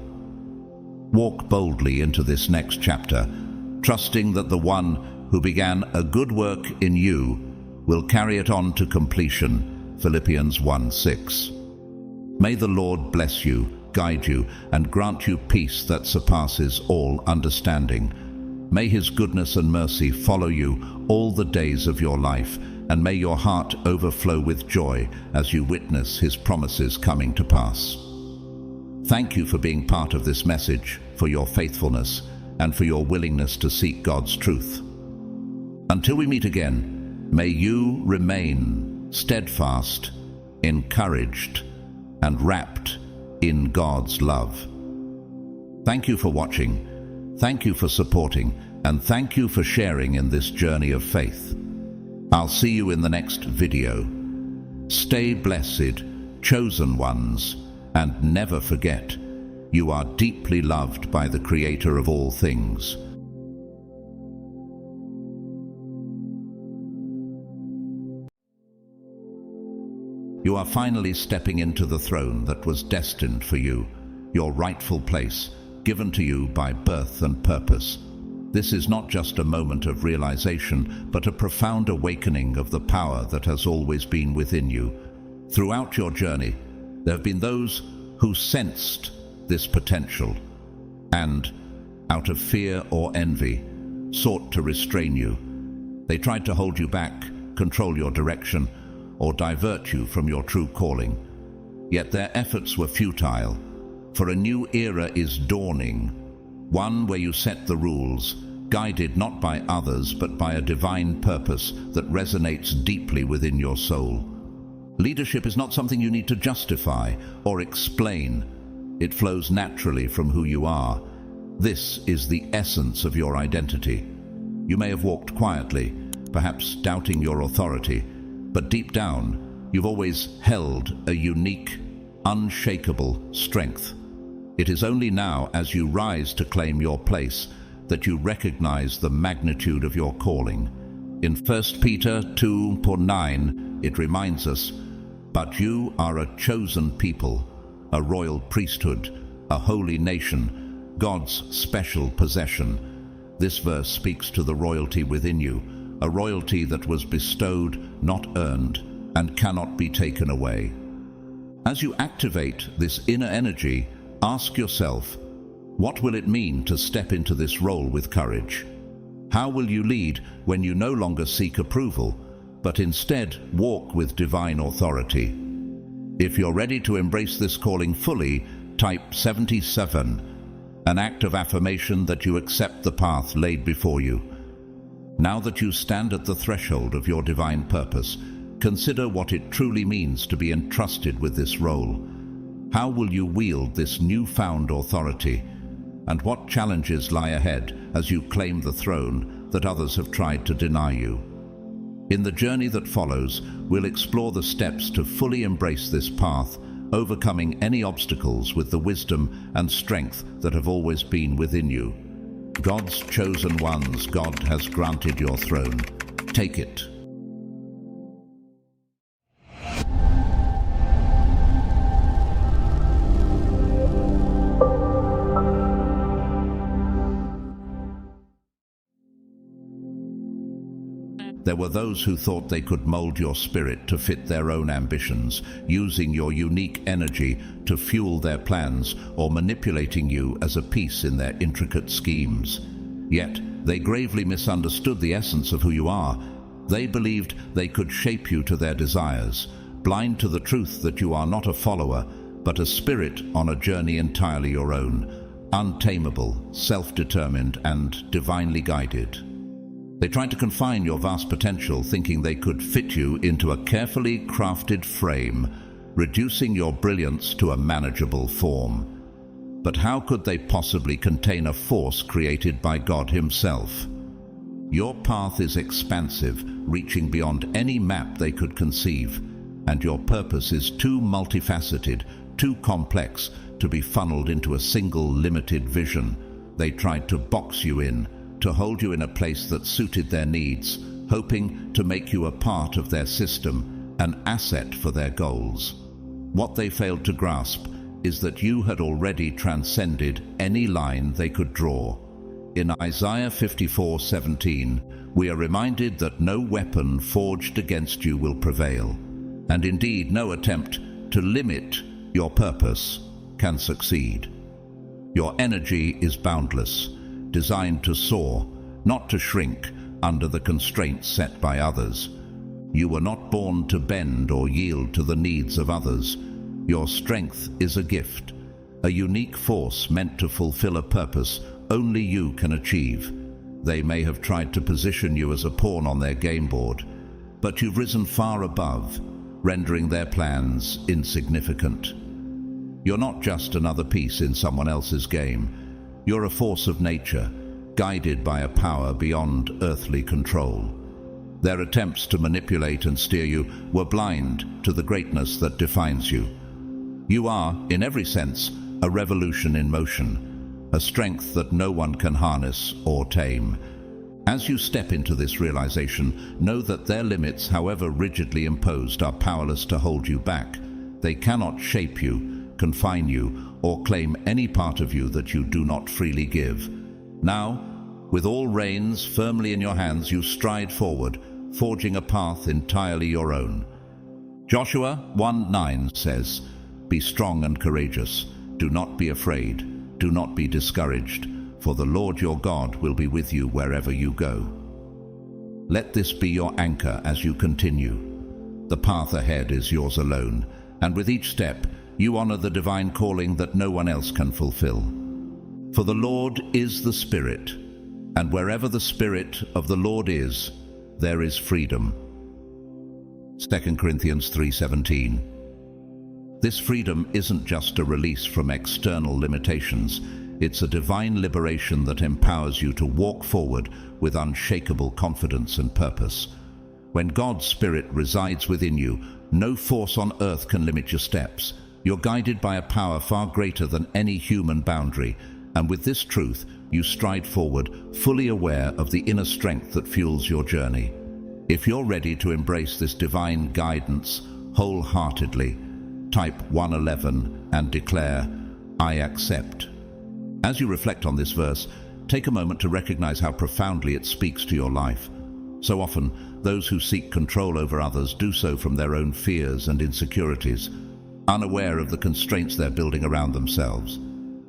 Walk boldly into this next chapter, trusting that the one who began a good work in you will carry it on to completion. Philippians 1:6. May the Lord bless you, guide you, and grant you peace that surpasses all understanding. May his goodness and mercy follow you all the days of your life, and may your heart overflow with joy as you witness his promises coming to pass. Thank you for being part of this message, for your faithfulness, and for your willingness to seek God's truth. Until we meet again, may you remain steadfast, encouraged, and wrapped in God's love. Thank you for watching. Thank you for supporting, and thank you for sharing in this journey of faith. I'll see you in the next video. Stay blessed, chosen ones, and never forget, you are deeply loved by the Creator of all things. You are finally stepping into the throne that was destined for you, your rightful place, given to you by birth and purpose. This is not just a moment of realization, but a profound awakening of the power that has always been within you. Throughout your journey, there have been those who sensed this potential and, out of fear or envy, sought to restrain you. They tried to hold you back, control your direction, or divert you from your true calling. Yet their efforts were futile, for a new era is dawning, one where you set the rules, guided not by others but by a divine purpose that resonates deeply within your soul. Leadership is not something you need to justify or explain. It flows naturally from who you are. This is the essence of your identity. You may have walked quietly, perhaps doubting your authority, but deep down, you've always held a unique, unshakable strength. It is only now, as you rise to claim your place, that you recognize the magnitude of your calling. In 1 Peter 2:9, it reminds us, "But you are a chosen people, a royal priesthood, a holy nation, God's special possession." This verse speaks to the royalty within you, a royalty that was bestowed, not earned, and cannot be taken away. As you activate this inner energy, ask yourself, what will it mean to step into this role with courage? How will you lead when you no longer seek approval, but instead walk with divine authority? If you're ready to embrace this calling fully, type 77, an act of affirmation that you accept the path laid before you. Now that you stand at the threshold of your divine purpose, consider what it truly means to be entrusted with this role. How will you wield this newfound authority? And what challenges lie ahead as you claim the throne that others have tried to deny you? In the journey that follows, we'll explore the steps to fully embrace this path, overcoming any obstacles with the wisdom and strength that have always been within you. God's chosen ones, God has granted your throne. Take it. There were those who thought they could mold your spirit to fit their own ambitions, using your unique energy to fuel their plans or manipulating you as a piece in their intricate schemes. Yet, they gravely misunderstood the essence of who you are. They believed they could shape you to their desires, blind to the truth that you are not a follower, but a spirit on a journey entirely your own, untamable, self-determined, and divinely guided. They tried to confine your vast potential, thinking they could fit you into a carefully crafted frame, reducing your brilliance to a manageable form. But how could they possibly contain a force created by God Himself? Your path is expansive, reaching beyond any map they could conceive, and your purpose is too multifaceted, too complex to be funneled into a single limited vision. They tried to box you in, to hold you in a place that suited their needs, hoping to make you a part of their system, an asset for their goals. What they failed to grasp is that you had already transcended any line they could draw. In Isaiah 54:17, we are reminded that no weapon forged against you will prevail, and indeed no attempt to limit your purpose can succeed. Your energy is boundless, designed to soar, not to shrink under the constraints set by others. You were not born to bend or yield to the needs of others. Your strength is a gift, a unique force meant to fulfill a purpose only you can achieve. They may have tried to position you as a pawn on their game board, but you've risen far above, rendering their plans insignificant. You're not just another piece in someone else's game. You're a force of nature, guided by a power beyond earthly control. Their attempts to manipulate and steer you were blind to the greatness that defines you. You are, in every sense, a revolution in motion, a strength that no one can harness or tame. As you step into this realization, know that their limits, however rigidly imposed, are powerless to hold you back. They cannot shape you, confine you, or claim any part of you that you do not freely give. Now, with all reins firmly in your hands, you stride forward, forging a path entirely your own. Joshua 1:9 says, "Be strong and courageous. Do not be afraid. Do not be discouraged, for the Lord your God will be with you wherever you go." Let this be your anchor as you continue. The path ahead is yours alone, and with each step, You honor the divine calling that no one else can fulfill. For the Lord is the Spirit, and wherever the Spirit of the Lord is, there is freedom. 2 Corinthians 3:17. This freedom isn't just a release from external limitations. It's a divine liberation that empowers you to walk forward with unshakable confidence and purpose. When God's Spirit resides within you, no force on earth can limit your steps. You're guided by a power far greater than any human boundary, and with this truth, you stride forward, fully aware of the inner strength that fuels your journey. If you're ready to embrace this divine guidance wholeheartedly, type 111 and declare, "I accept." As you reflect on this verse, take a moment to recognize how profoundly it speaks to your life. So often, those who seek control over others do so from their own fears and insecurities, unaware of the constraints they're building around themselves.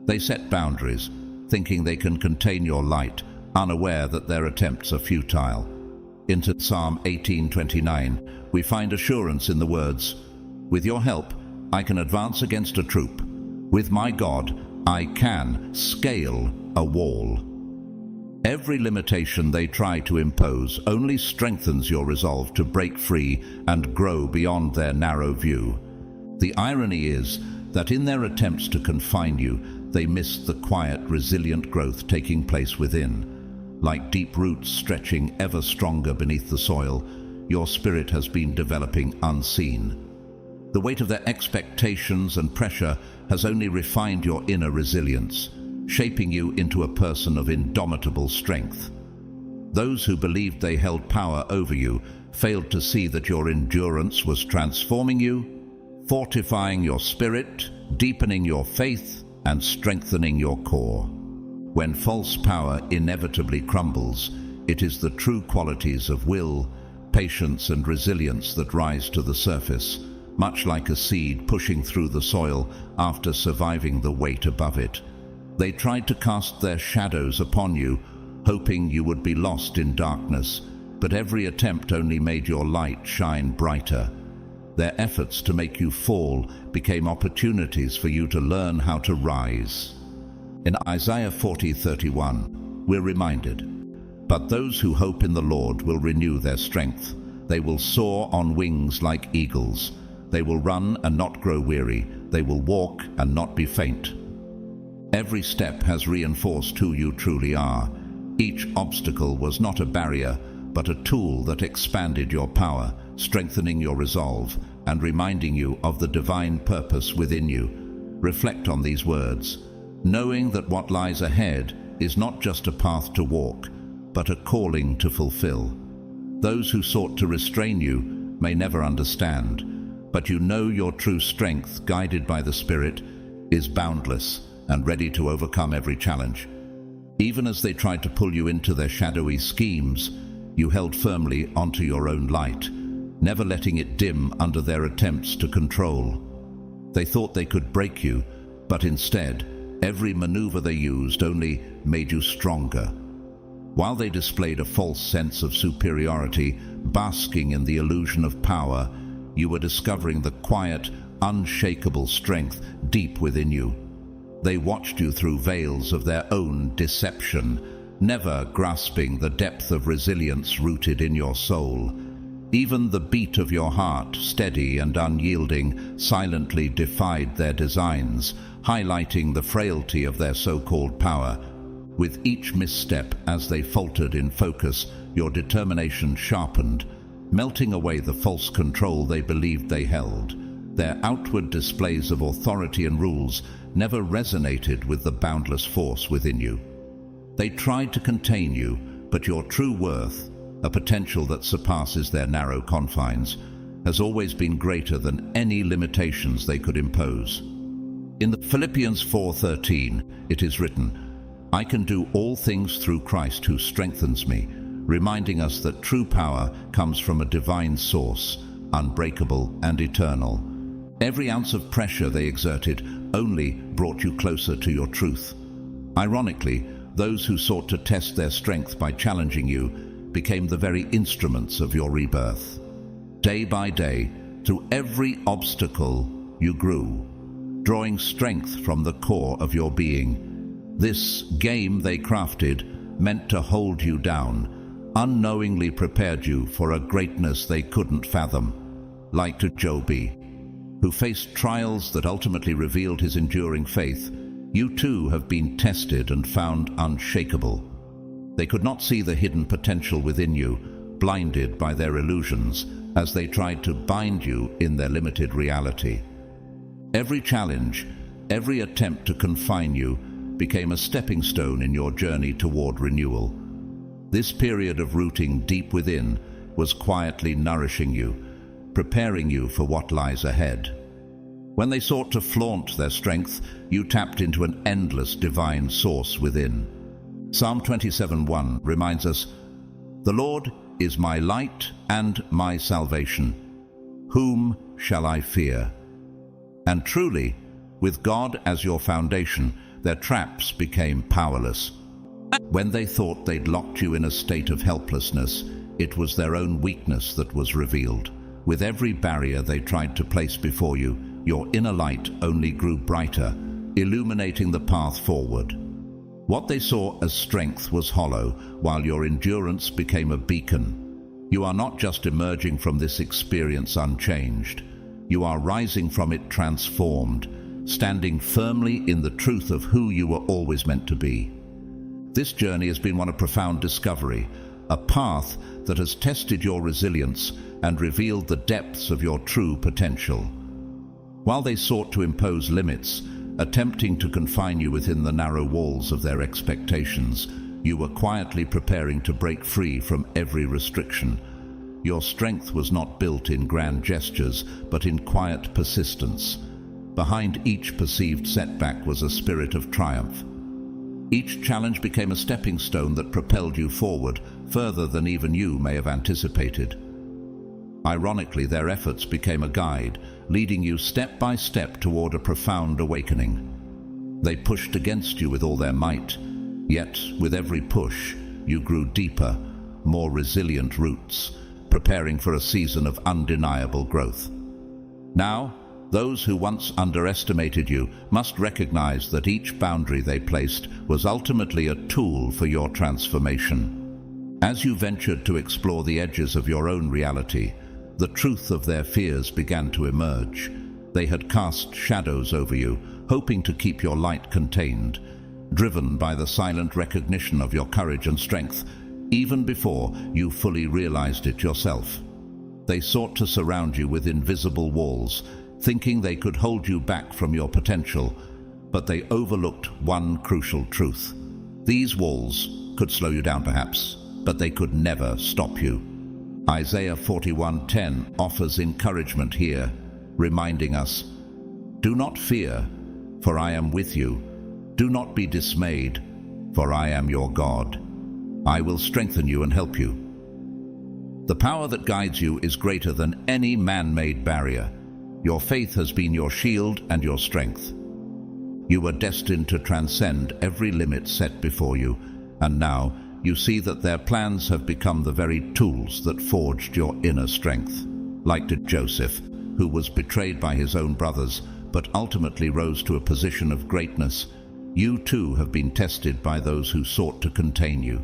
They set boundaries, thinking they can contain your light, unaware that their attempts are futile. In Psalm 18:29, we find assurance in the words, "With your help, I can advance against a troop. With my God, I can scale a wall." Every limitation they try to impose only strengthens your resolve to break free and grow beyond their narrow view. The irony is that in their attempts to confine you, they miss the quiet, resilient growth taking place within. Like deep roots stretching ever stronger beneath the soil, your spirit has been developing unseen. The weight of their expectations and pressure has only refined your inner resilience, shaping you into a person of indomitable strength. Those who believed they held power over you failed to see that your endurance was transforming you, fortifying your spirit, deepening your faith, and strengthening your core. When false power inevitably crumbles, it is the true qualities of will, patience, and resilience that rise to the surface, much like a seed pushing through the soil after surviving the weight above it. They tried to cast their shadows upon you, hoping you would be lost in darkness, but every attempt only made your light shine brighter. Their efforts to make you fall became opportunities for you to learn how to rise. In Isaiah 40:31, we're reminded, "But those who hope in the Lord will renew their strength. They will soar on wings like eagles. They will run and not grow weary. They will walk and not be faint." Every step has reinforced who you truly are. Each obstacle was not a barrier, but a tool that expanded your power, strengthening your resolve, and reminding you of the divine purpose within you. Reflect on these words, knowing that what lies ahead is not just a path to walk, but a calling to fulfill. Those who sought to restrain you may never understand, but you know your true strength, guided by the Spirit, is boundless and ready to overcome every challenge. Even as they tried to pull you into their shadowy schemes, you held firmly onto your own light, never letting it dim under their attempts to control. They thought they could break you, but instead, every maneuver they used only made you stronger. While they displayed a false sense of superiority, basking in the illusion of power, you were discovering the quiet, unshakable strength deep within you. They watched you through veils of their own deception, never grasping the depth of resilience rooted in your soul. Even the beat of your heart, steady and unyielding, silently defied their designs, highlighting the frailty of their so-called power. With each misstep as they faltered in focus, your determination sharpened, melting away the false control they believed they held. Their outward displays of authority and rules never resonated with the boundless force within you. They tried to contain you, but your true worth, a potential that surpasses their narrow confines, has always been greater than any limitations they could impose. In the Philippians 4:13, it is written, "I can do all things through Christ who strengthens me," reminding us that true power comes from a divine source, unbreakable and eternal. Every ounce of pressure they exerted only brought you closer to your truth. Ironically, those who sought to test their strength by challenging you became the very instruments of your rebirth. Day by day, through every obstacle, you grew. drawing strength from the core of your being. This game they crafted, meant to hold you down, unknowingly prepared you for a greatness they couldn't fathom. Like to Joby, who faced trials that ultimately revealed his enduring faith, you too have been tested and found unshakable. They could not see the hidden potential within you, blinded by their illusions, as they tried to bind you in their limited reality. Every challenge, every attempt to confine you, became a stepping stone in your journey toward renewal. This period of rooting deep within was quietly nourishing you, preparing you for what lies ahead. When they sought to flaunt their strength, you tapped into an endless divine source within. Psalm 27:1 reminds us, "The Lord is my light and my salvation. Whom shall I fear?" And truly, with God as your foundation, their traps became powerless. When they thought they'd locked you in a state of helplessness, it was their own weakness that was revealed. With every barrier they tried to place before you, your inner light only grew brighter, illuminating the path forward. What they saw as strength was hollow, while your endurance became a beacon. You are not just emerging from this experience unchanged. You are rising from it transformed, standing firmly in the truth of who you were always meant to be. This journey has been one of profound discovery, a path that has tested your resilience and revealed the depths of your true potential. While they sought to impose limits, attempting to confine you within the narrow walls of their expectations, you were quietly preparing to break free from every restriction. Your strength was not built in grand gestures, but in quiet persistence. Behind each perceived setback was a spirit of triumph. Each challenge became a stepping stone that propelled you forward, further than even you may have anticipated. Ironically, their efforts became a guide, leading you step by step toward a profound awakening. They pushed against you with all their might, yet with every push, you grew deeper, more resilient roots, preparing for a season of undeniable growth. Now, those who once underestimated you must recognize that each boundary they placed was ultimately a tool for your transformation. As you ventured to explore the edges of your own reality, the truth of their fears began to emerge. They had cast shadows over you, hoping to keep your light contained, driven by the silent recognition of your courage and strength, even before you fully realized it yourself. They sought to surround you with invisible walls, thinking they could hold you back from your potential, but they overlooked one crucial truth. These walls could slow you down perhaps, but they could never stop you. Isaiah 41:10 offers encouragement here, reminding us, "Do not fear, for I am with you. Do not be dismayed, for I am your God. I will strengthen you and help you." The power that guides you is greater than any man-made barrier. Your faith has been your shield and your strength. You were destined to transcend every limit set before you, and now you see that their plans have become the very tools that forged your inner strength. Like to Joseph, who was betrayed by his own brothers, but ultimately rose to a position of greatness, you too have been tested by those who sought to contain you.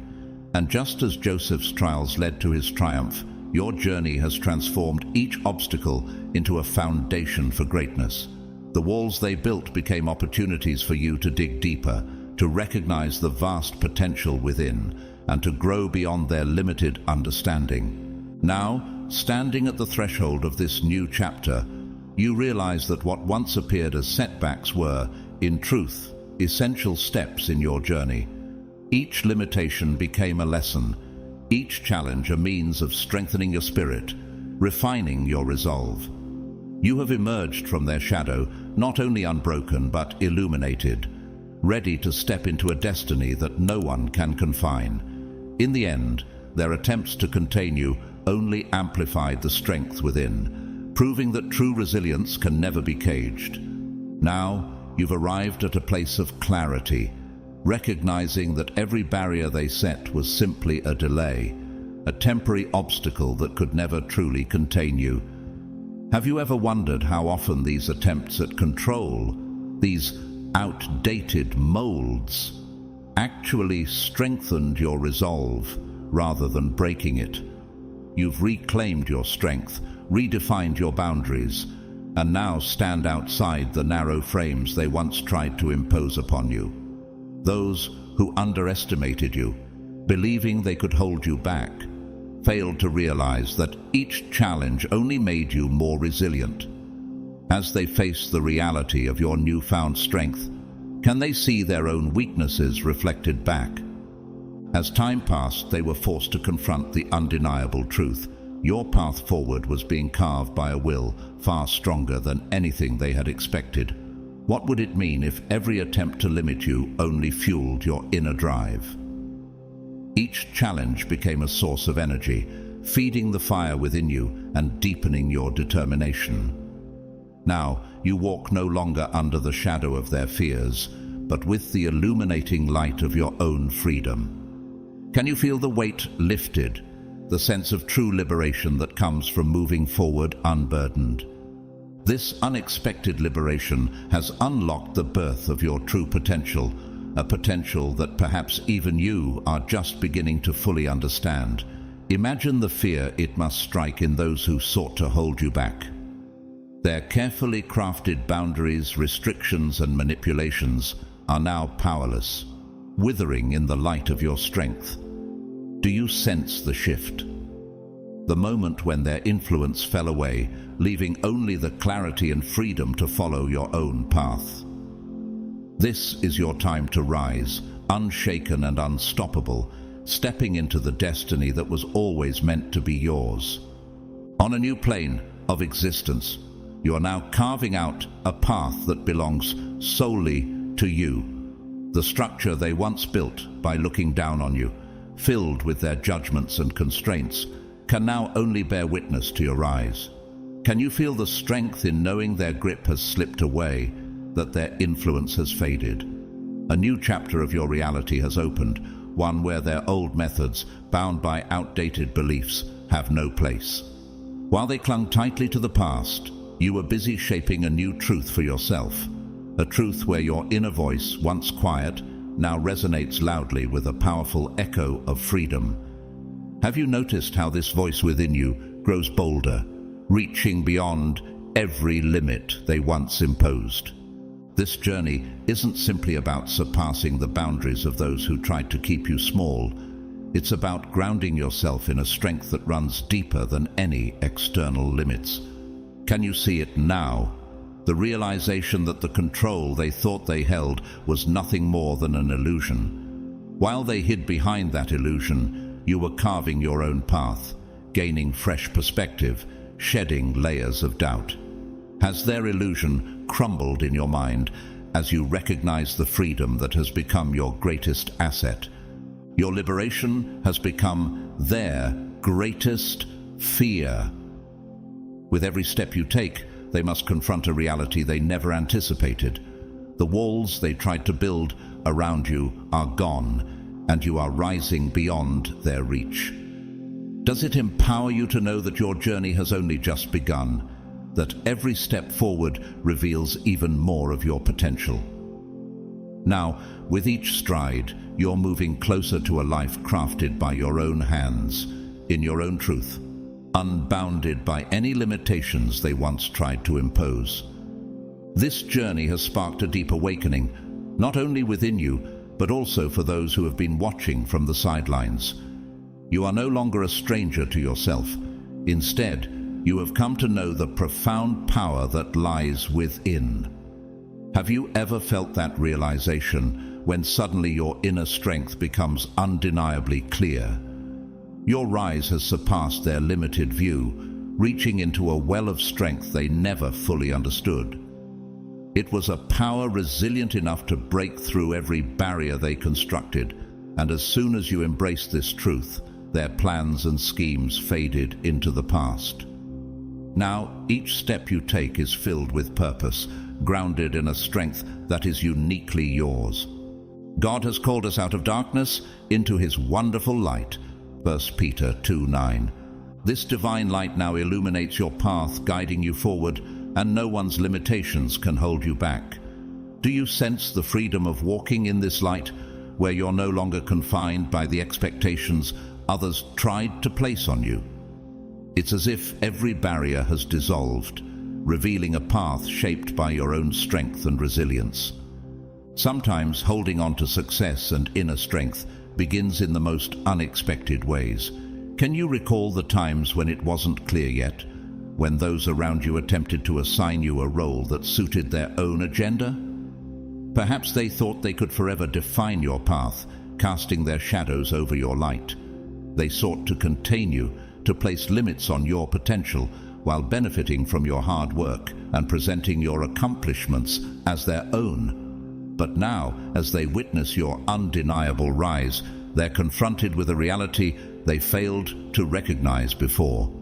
And just as Joseph's trials led to his triumph, your journey has transformed each obstacle into a foundation for greatness. The walls they built became opportunities for you to dig deeper, to recognize the vast potential within, and to grow beyond their limited understanding. Now, standing at the threshold of this new chapter, you realize that what once appeared as setbacks were, in truth, essential steps in your journey. Each limitation became a lesson, each challenge a means of strengthening your spirit, refining your resolve. You have emerged from their shadow, not only unbroken but illuminated, ready to step into a destiny that no one can confine. In the end, their attempts to contain you only amplified the strength within, proving that true resilience can never be caged. Now, you've arrived at a place of clarity, recognizing that every barrier they set was simply a delay, a temporary obstacle that could never truly contain you. Have you ever wondered how often these attempts at control These outdated molds actually strengthened your resolve rather than breaking it. You've reclaimed your strength, redefined your boundaries, and now stand outside the narrow frames they once tried to impose upon you. Those who underestimated you, believing they could hold you back, failed to realize that each challenge only made you more resilient. As they face the reality of your newfound strength, can they see their own weaknesses reflected back? As time passed, they were forced to confront the undeniable truth. Your path forward was being carved by a will far stronger than anything they had expected. What would it mean if every attempt to limit you only fueled your inner drive? Each challenge became a source of energy, feeding the fire within you and deepening your determination. Now, you walk no longer under the shadow of their fears, but with the illuminating light of your own freedom. Can you feel the weight lifted, the sense of true liberation that comes from moving forward unburdened? This unexpected liberation has unlocked the birth of your true potential, a potential that perhaps even you are just beginning to fully understand. Imagine the fear it must strike in those who sought to hold you back. Their carefully crafted boundaries, restrictions, and manipulations are now powerless, withering in the light of your strength. Do you sense the shift? The moment when their influence fell away, leaving only the clarity and freedom to follow your own path. This is your time to rise, unshaken and unstoppable, stepping into the destiny that was always meant to be yours. On a new plane of existence, you are now carving out a path that belongs solely to you. The structure they once built by looking down on you, filled with their judgments and constraints, can now only bear witness to your rise. Can you feel the strength in knowing their grip has slipped away, that their influence has faded? A new chapter of your reality has opened, one where their old methods, bound by outdated beliefs, have no place. While they clung tightly to the past, you were busy shaping a new truth for yourself, a truth where your inner voice, once quiet, now resonates loudly with a powerful echo of freedom. Have you noticed how this voice within you grows bolder, reaching beyond every limit they once imposed? This journey isn't simply about surpassing the boundaries of those who tried to keep you small. It's about grounding yourself in a strength that runs deeper than any external limits. Can you see it now? The realization that the control they thought they held was nothing more than an illusion. While they hid behind that illusion, you were carving your own path, gaining fresh perspective, shedding layers of doubt. Has their illusion crumbled in your mind as you recognize the freedom that has become your greatest asset? Your liberation has become their greatest fear. With every step you take, they must confront a reality they never anticipated. The walls they tried to build around you are gone, and you are rising beyond their reach. Does it empower you to know that your journey has only just begun, that every step forward reveals even more of your potential? Now, with each stride, you're moving closer to a life crafted by your own hands, in your own truth, unbounded by any limitations they once tried to impose. This journey has sparked a deep awakening, not only within you, but also for those who have been watching from the sidelines. You are no longer a stranger to yourself. Instead, you have come to know the profound power that lies within. Have you ever felt that realization when suddenly your inner strength becomes undeniably clear? Your rise has surpassed their limited view, reaching into a well of strength they never fully understood. It was a power resilient enough to break through every barrier they constructed, and as soon as you embraced this truth, their plans and schemes faded into the past. Now, each step you take is filled with purpose, grounded in a strength that is uniquely yours. God has called us out of darkness into His wonderful light. 1 Peter 2:9. This divine light now illuminates your path, guiding you forward, and no one's limitations can hold you back. Do you sense the freedom of walking in this light, where you're no longer confined by the expectations others tried to place on you? It's as if every barrier has dissolved, revealing a path shaped by your own strength and resilience. Sometimes holding on to success and inner strength begins in the most unexpected ways. Can you recall the times when it wasn't clear yet, when those around you attempted to assign you a role that suited their own agenda? Perhaps they thought they could forever define your path, casting their shadows over your light. They sought to contain you, to place limits on your potential, while benefiting from your hard work and presenting your accomplishments as their own. But now, as they witness your undeniable rise, they're confronted with a reality they failed to recognize before.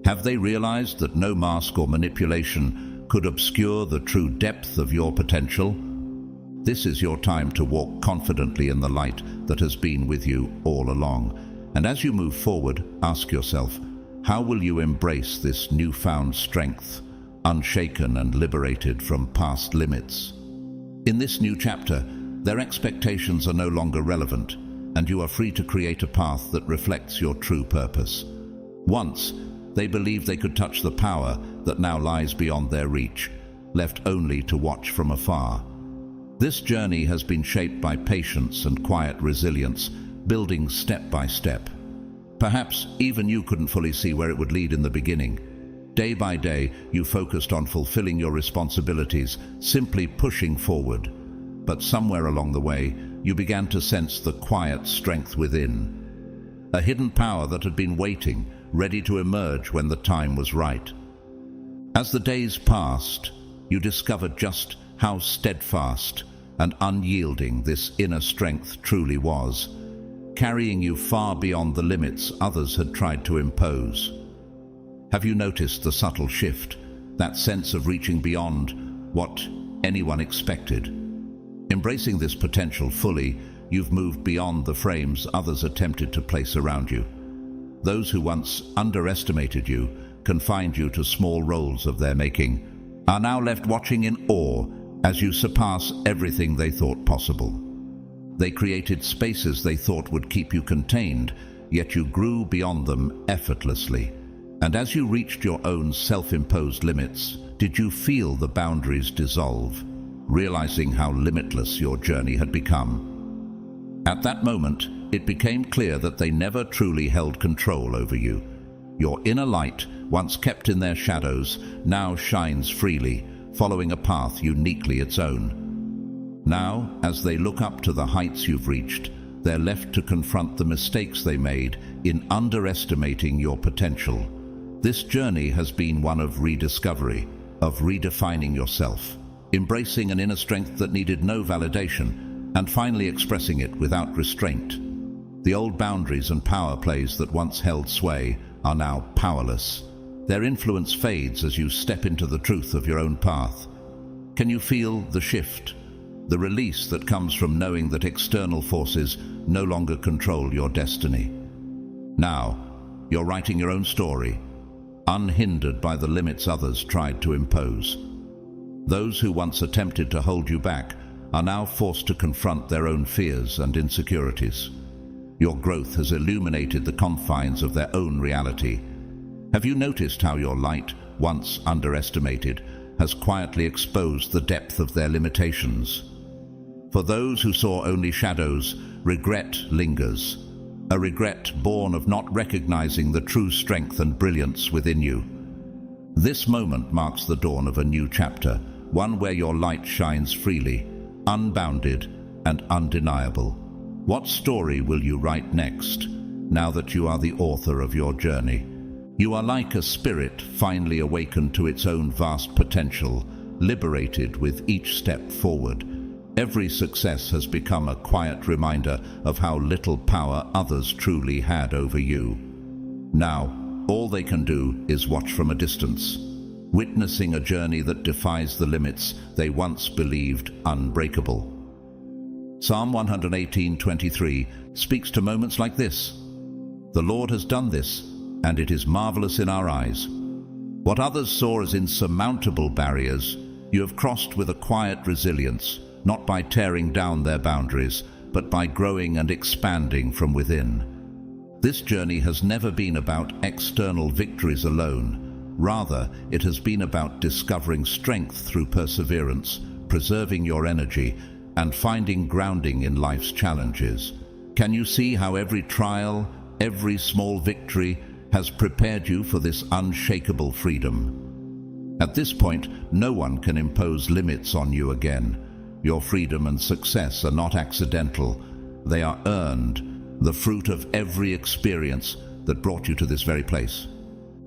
Have they realized that no mask or manipulation could obscure the true depth of your potential? This is your time to walk confidently in the light that has been with you all along. And as you move forward, ask yourself, how will you embrace this newfound strength, unshaken and liberated from past limits? In this new chapter, their expectations are no longer relevant, and you are free to create a path that reflects your true purpose. Once, they believed they could touch the power that now lies beyond their reach, left only to watch from afar. This journey has been shaped by patience and quiet resilience, building step by step. Perhaps even you couldn't fully see where it would lead in the beginning. Day by day, you focused on fulfilling your responsibilities, simply pushing forward. But somewhere along the way, you began to sense the quiet strength within. A hidden power that had been waiting, ready to emerge when the time was right. As the days passed, you discovered just how steadfast and unyielding this inner strength truly was, carrying you far beyond the limits others had tried to impose. Have you noticed the subtle shift, that sense of reaching beyond what anyone expected? Embracing this potential fully, you've moved beyond the frames others attempted to place around you. Those who once underestimated you, confined you to small roles of their making, are now left watching in awe as you surpass everything they thought possible. They created spaces they thought would keep you contained, yet you grew beyond them effortlessly. And as you reached your own self-imposed limits, did you feel the boundaries dissolve, realizing how limitless your journey had become? At that moment, it became clear that they never truly held control over you. Your inner light, once kept in their shadows, now shines freely, following a path uniquely its own. Now, as they look up to the heights you've reached, they're left to confront the mistakes they made in underestimating your potential. This journey has been one of rediscovery, of redefining yourself, embracing an inner strength that needed no validation, and finally expressing it without restraint. The old boundaries and power plays that once held sway are now powerless. Their influence fades as you step into the truth of your own path. Can you feel the shift, the release that comes from knowing that external forces no longer control your destiny? Now, you're writing your own story, unhindered by the limits others tried to impose. Those who once attempted to hold you back are now forced to confront their own fears and insecurities. Your growth has illuminated the confines of their own reality. Have you noticed how your light, once underestimated, has quietly exposed the depth of their limitations? For those who saw only shadows, regret lingers. A regret born of not recognizing the true strength and brilliance within you. This moment marks the dawn of a new chapter, one where your light shines freely, unbounded and undeniable. What story will you write next, now that you are the author of your journey? You are like a spirit finally awakened to its own vast potential, liberated with each step forward. Every success has become a quiet reminder of how little power others truly had over you. Now, all they can do is watch from a distance, witnessing a journey that defies the limits they once believed unbreakable. Psalm 118:23 speaks to moments like this. The Lord has done this, and it is marvelous in our eyes. What others saw as insurmountable barriers, You have crossed with a quiet resilience, not by tearing down their boundaries, but by growing and expanding from within. This journey has never been about external victories alone. Rather, it has been about discovering strength through perseverance, preserving your energy, and finding grounding in life's challenges. Can you see how every trial, every small victory has prepared you for this unshakable freedom? At this point, no one can impose limits on you again. Your freedom and success are not accidental. They are earned, the fruit of every experience that brought you to this very place.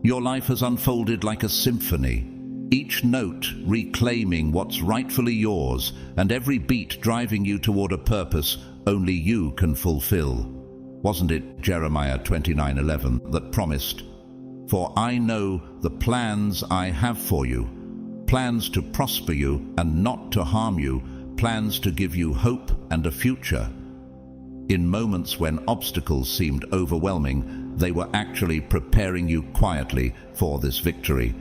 Your life has unfolded like a symphony, each note reclaiming what's rightfully yours, and every beat driving you toward a purpose only you can fulfill. Wasn't it Jeremiah 29:11 that promised, "For I know the plans I have for you, plans to prosper you and not to harm you, plans to give you hope and a future"? In moments when obstacles seemed overwhelming, they were actually preparing you quietly for this victory.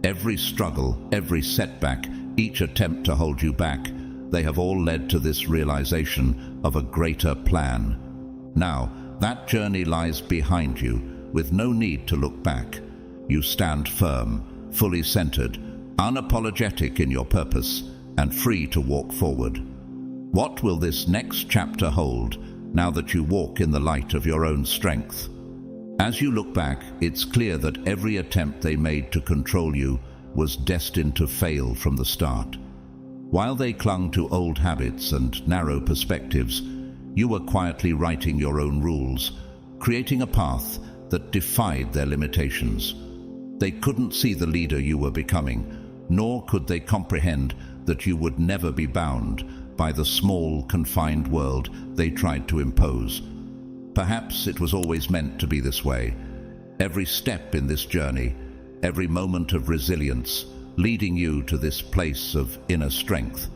Every struggle, every setback, each attempt to hold you back, they have all led to this realization of a greater plan. Now, that journey lies behind you, with no need to look back. You stand firm, fully centered, unapologetic in your purpose, and free to walk forward. What will this next chapter hold, now that you walk in the light of your own strength? As you look back, it's clear that every attempt they made to control you was destined to fail from the start. While they clung to old habits and narrow perspectives, you were quietly writing your own rules, creating a path that defied their limitations. They couldn't see the leader you were becoming, nor could they comprehend that you would never be bound by the small, confined world they tried to impose. Perhaps it was always meant to be this way. Every step in this journey, every moment of resilience, leading you to this place of inner strength.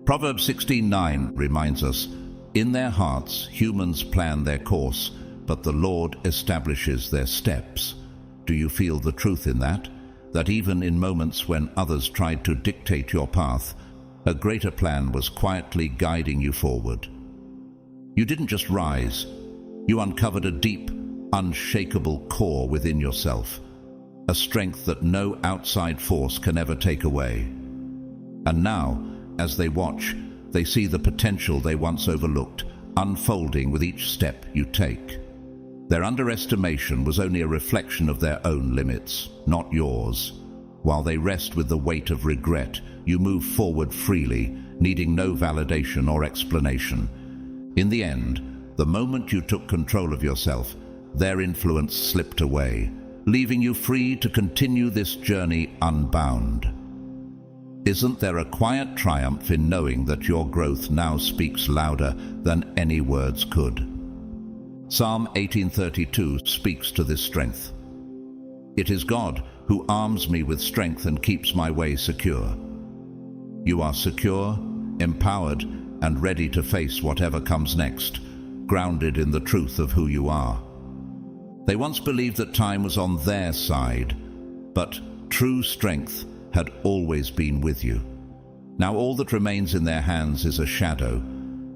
Proverbs 16:9 reminds us, "In their hearts humans plan their course, but the Lord establishes their steps." Do you feel the truth in that? That even in moments when others tried to dictate your path, a greater plan was quietly guiding you forward. You didn't just rise. You uncovered a deep, unshakable core within yourself, a strength that no outside force can ever take away. And now, as they watch, they see the potential they once overlooked unfolding with each step you take. Their underestimation was only a reflection of their own limits, not yours. While they rest with the weight of regret, you move forward freely, needing no validation or explanation. In the end, the moment you took control of yourself, their influence slipped away, leaving you free to continue this journey unbound. Isn't there a quiet triumph in knowing that your growth now speaks louder than any words could? Psalm 18:32 speaks to this strength. "It is God who arms me with strength and keeps my way secure." You are secure, empowered, and ready to face whatever comes next, grounded in the truth of who you are. They once believed that time was on their side, but true strength had always been with you. Now all that remains in their hands is a shadow,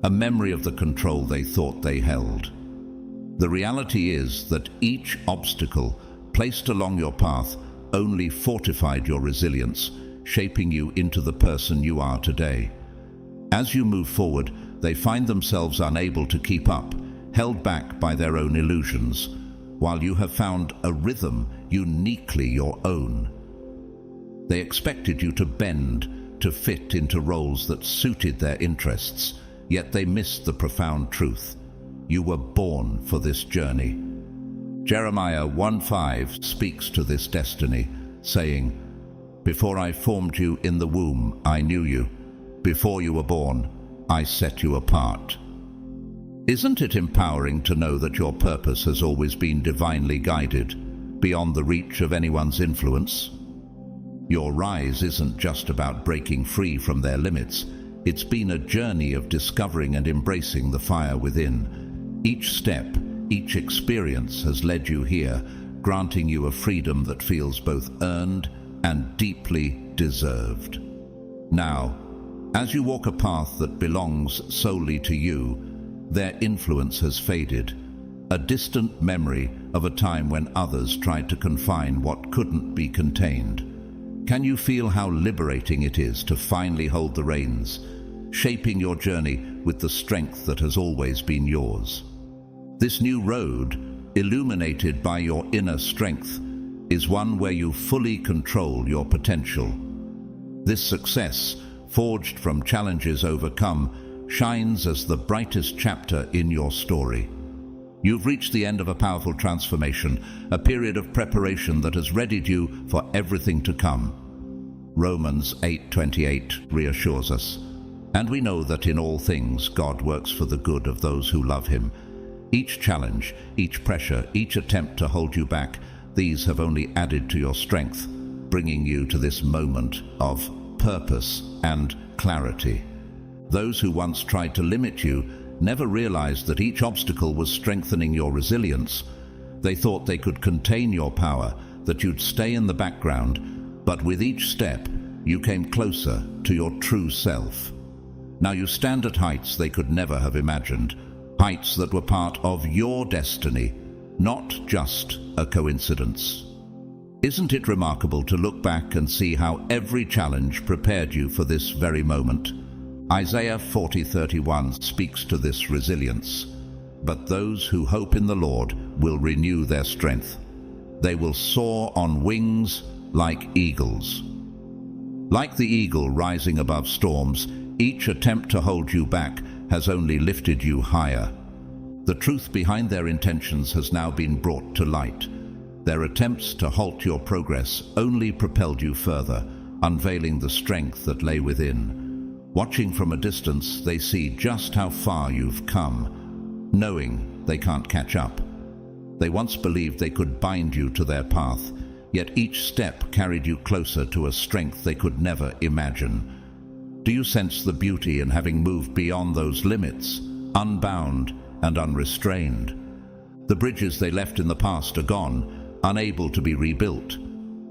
a memory of the control they thought they held. The reality is that each obstacle placed along your path only fortified your resilience, shaping you into the person you are today. As you move forward, they find themselves unable to keep up, held back by their own illusions, while you have found a rhythm uniquely your own. They expected you to bend, to fit into roles that suited their interests, yet they missed the profound truth. You were born for this journey. Jeremiah 1:5 speaks to this destiny, saying, "Before I formed you in the womb, I knew you. Before you were born, I set you apart." Isn't it empowering to know that your purpose has always been divinely guided, beyond the reach of anyone's influence? Your rise isn't just about breaking free from their limits. It's been a journey of discovering and embracing the fire within. Each step, each experience has led you here, granting you a freedom that feels both earned and deeply deserved. Now, as you walk a path that belongs solely to you, their influence has faded, a distant memory of a time when others tried to confine what couldn't be contained. Can you feel how liberating it is to finally hold the reins, shaping your journey with the strength that has always been yours? This new road, illuminated by your inner strength, is one where you fully control your potential. This success, forged from challenges overcome, shines as the brightest chapter in your story. You've reached the end of a powerful transformation, a period of preparation that has readied you for everything to come. Romans 8:28 reassures us, and we know that in all things God works for the good of those who love him. Each challenge, each pressure, each attempt to hold you back, these have only added to your strength, bringing you to this moment of purpose and clarity. Those who once tried to limit you never realized that each obstacle was strengthening your resilience. They thought they could contain your power, that you'd stay in the background, but with each step, you came closer to your true self. Now you stand at heights they could never have imagined, heights that were part of your destiny, not just a coincidence. Isn't it remarkable to look back and see how every challenge prepared you for this very moment? Isaiah 40:31 speaks to this resilience. But those who hope in the Lord will renew their strength. They will soar on wings like eagles. Like the eagle rising above storms, each attempt to hold you back has only lifted you higher. The truth behind their intentions has now been brought to light. Their attempts to halt your progress only propelled you further, unveiling the strength that lay within. Watching from a distance, they see just how far you've come, knowing they can't catch up. They once believed they could bind you to their path, yet each step carried you closer to a strength they could never imagine. Do you sense the beauty in having moved beyond those limits, unbound and unrestrained? The bridges they left in the past are gone, unable to be rebuilt.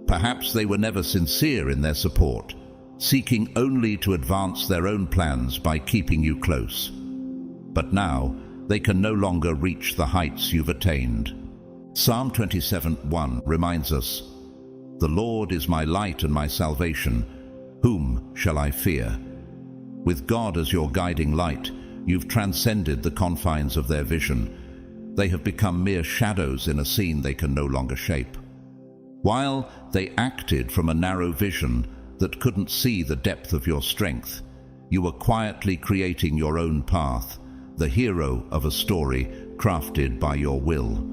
Perhaps they were never sincere in their support, seeking only to advance their own plans by keeping you close. But now, they can no longer reach the heights you've attained. Psalm 27:1 reminds us, "The Lord is my light and my salvation. Whom shall I fear?" With God as your guiding light, you've transcended the confines of their vision. They have become mere shadows in a scene they can no longer shape. While they acted from a narrow vision that couldn't see the depth of your strength, you were quietly creating your own path, the hero of a story crafted by your will.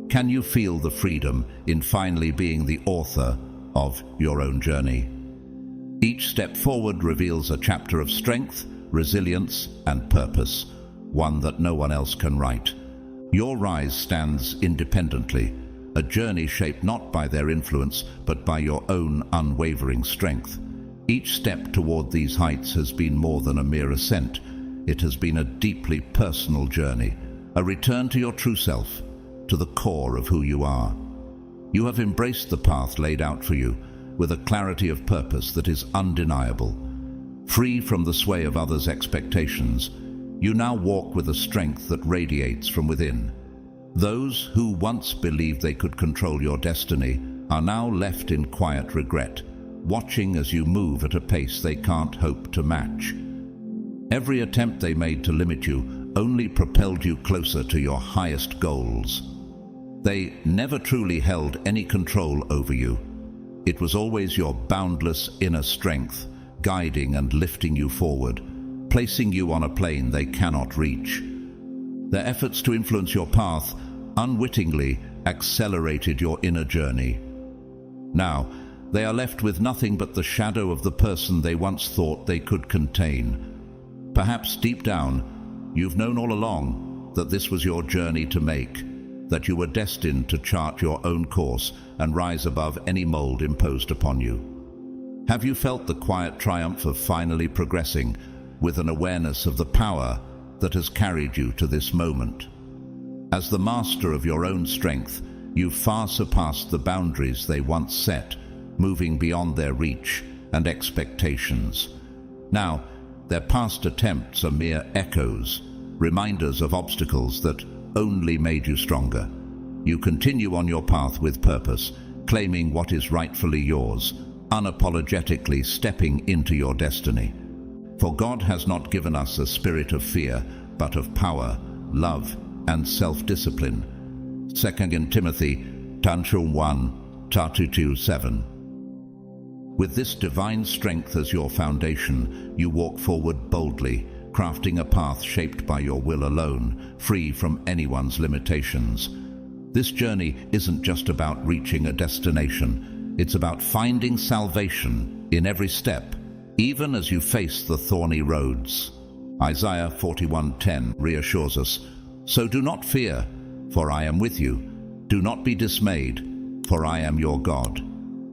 Can you feel the freedom in finally being the author of your own journey? Each step forward reveals a chapter of strength, resilience, and purpose, one that no one else can write. Your rise stands independently, a journey shaped not by their influence, but by your own unwavering strength. Each step toward these heights has been more than a mere ascent. It has been a deeply personal journey, a return to your true self, to the core of who you are. You have embraced the path laid out for you, with a clarity of purpose that is undeniable. Free from the sway of others' expectations, you now walk with a strength that radiates from within. Those who once believed they could control your destiny are now left in quiet regret, watching as you move at a pace they can't hope to match. Every attempt they made to limit you only propelled you closer to your highest goals. They never truly held any control over you. It was always your boundless inner strength, guiding and lifting you forward, placing you on a plane they cannot reach. Their efforts to influence your path unwittingly accelerated your inner journey. Now, they are left with nothing but the shadow of the person they once thought they could contain. Perhaps deep down, you've known all along that this was your journey to make, that you were destined to chart your own course and rise above any mold imposed upon you. Have you felt the quiet triumph of finally progressing, with an awareness of the power that has carried you to this moment? As the master of your own strength, you've far surpassed the boundaries they once set, moving beyond their reach, and expectations. Now, their past attempts are mere echoes, reminders of obstacles that only made you stronger. You continue on your path with purpose, claiming what is rightfully yours, unapologetically stepping into your destiny. For God has not given us a spirit of fear, but of power, love, and self-discipline. 2 Timothy 1:7. With this divine strength as your foundation, you walk forward boldly, crafting a path shaped by your will alone, free from anyone's limitations. This journey isn't just about reaching a destination. It's about finding salvation in every step, even as you face the thorny roads. Isaiah 41:10 reassures us, "So do not fear, for I am with you. Do not be dismayed, for I am your God."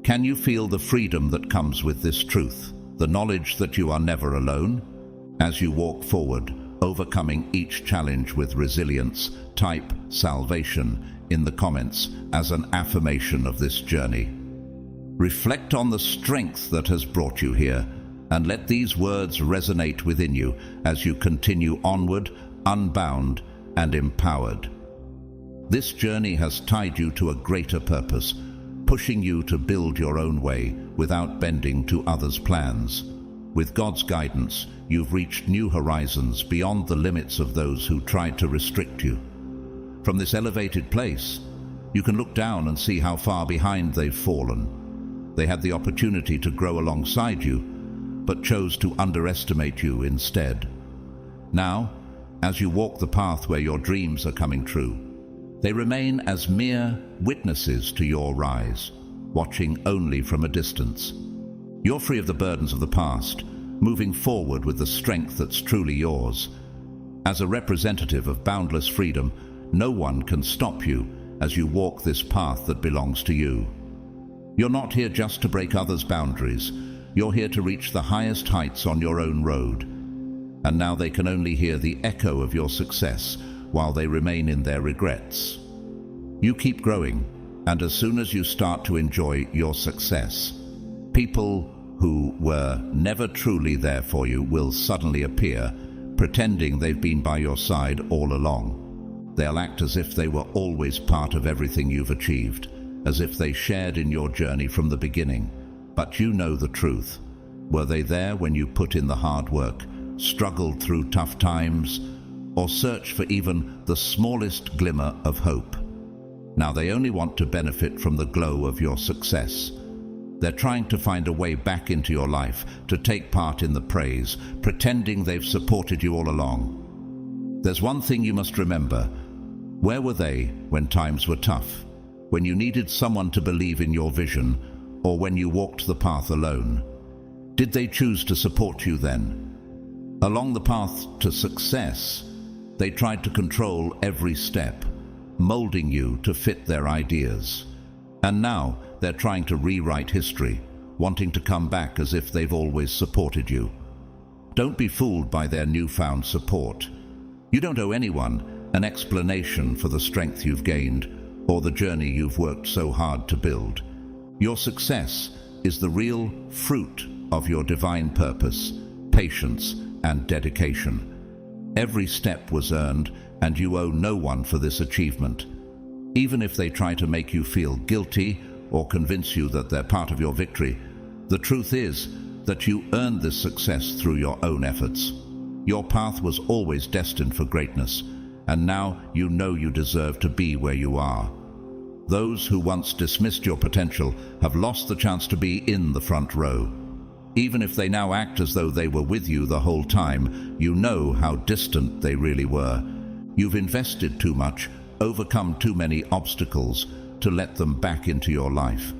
Can you feel the freedom that comes with this truth, the knowledge that you are never alone? As you walk forward, overcoming each challenge with resilience, type "salvation" in the comments as an affirmation of this journey. Reflect on the strength that has brought you here, and let these words resonate within you as you continue onward, unbound and empowered. This journey has tied you to a greater purpose, pushing you to build your own way without bending to others' plans. With God's guidance, you've reached new horizons beyond the limits of those who tried to restrict you. From this elevated place, you can look down and see how far behind they've fallen. They had the opportunity to grow alongside you, but chose to underestimate you instead. Now, as you walk the path where your dreams are coming true, they remain as mere witnesses to your rise, watching only from a distance. You're free of the burdens of the past, moving forward with the strength that's truly yours. As a representative of boundless freedom, no one can stop you as you walk this path that belongs to you. You're not here just to break others' boundaries. You're here to reach the highest heights on your own road. And now they can only hear the echo of your success while they remain in their regrets. You keep growing, and as soon as you start to enjoy your success, people who were never truly there for you will suddenly appear, pretending they've been by your side all along. They'll act as if they were always part of everything you've achieved, as if they shared in your journey from the beginning. But you know the truth. Were they there when you put in the hard work, struggled through tough times, or searched for even the smallest glimmer of hope? Now they only want to benefit from the glow of your success. They're trying to find a way back into your life, to take part in the praise, pretending they've supported you all along. There's one thing you must remember. Where were they when times were tough? When you needed someone to believe in your vision, or when you walked the path alone? Did they choose to support you then? Along the path to success, they tried to control every step, molding you to fit their ideas. And now they're trying to rewrite history, wanting to come back as if they've always supported you. Don't be fooled by their newfound support. You don't owe anyone an explanation for the strength you've gained or the journey you've worked so hard to build. Your success is the real fruit of your divine purpose, patience, and dedication. Every step was earned, and you owe no one for this achievement. Even if they try to make you feel guilty or convince you that they're part of your victory, the truth is that you earned this success through your own efforts. Your path was always destined for greatness, and now you know you deserve to be where you are. Those who once dismissed your potential have lost the chance to be in the front row. Even if they now act as though they were with you the whole time, you know how distant they really were. You've invested too much, overcome too many obstacles to let them back into your life.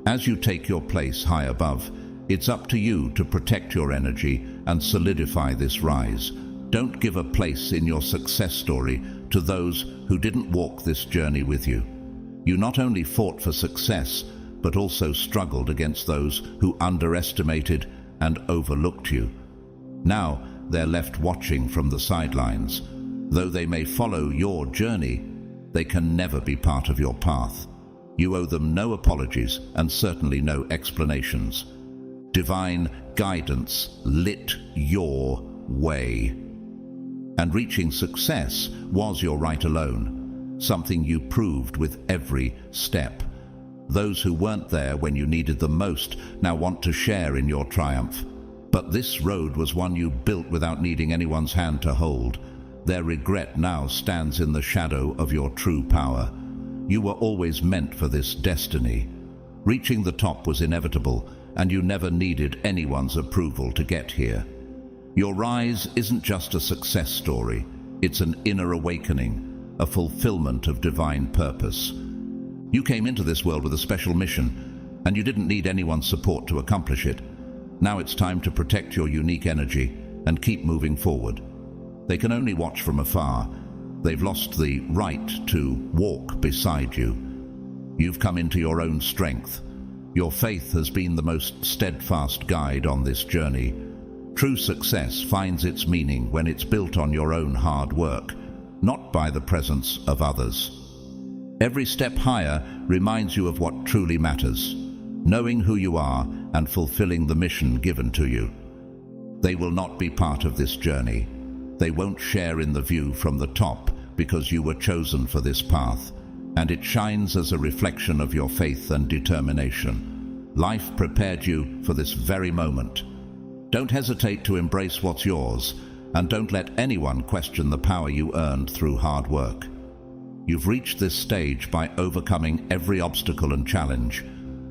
As you take your place high above, it's up to you to protect your energy and solidify this rise. Don't give a place in your success story to those who didn't walk this journey with you. You not only fought for success, but also struggled against those who underestimated and overlooked you. Now they're left watching from the sidelines. Though they may follow your journey, they can never be part of your path. You owe them no apologies and certainly no explanations. Divine guidance lit your way. And reaching success was your right alone, something you proved with every step. Those who weren't there when you needed them most now want to share in your triumph. But this road was one you built without needing anyone's hand to hold. Their regret now stands in the shadow of your true power. You were always meant for this destiny. Reaching the top was inevitable, and you never needed anyone's approval to get here. Your rise isn't just a success story, it's an inner awakening, a fulfillment of divine purpose. You came into this world with a special mission, and you didn't need anyone's support to accomplish it. Now it's time to protect your unique energy and keep moving forward. They can only watch from afar. They've lost the right to walk beside you. You've come into your own strength. Your faith has been the most steadfast guide on this journey. True success finds its meaning when it's built on your own hard work, not by the presence of others. Every step higher reminds you of what truly matters, knowing who you are and fulfilling the mission given to you. They will not be part of this journey. They won't share in the view from the top because you were chosen for this path, and it shines as a reflection of your faith and determination. Life prepared you for this very moment. Don't hesitate to embrace what's yours, and don't let anyone question the power you earned through hard work. You've reached this stage by overcoming every obstacle and challenge.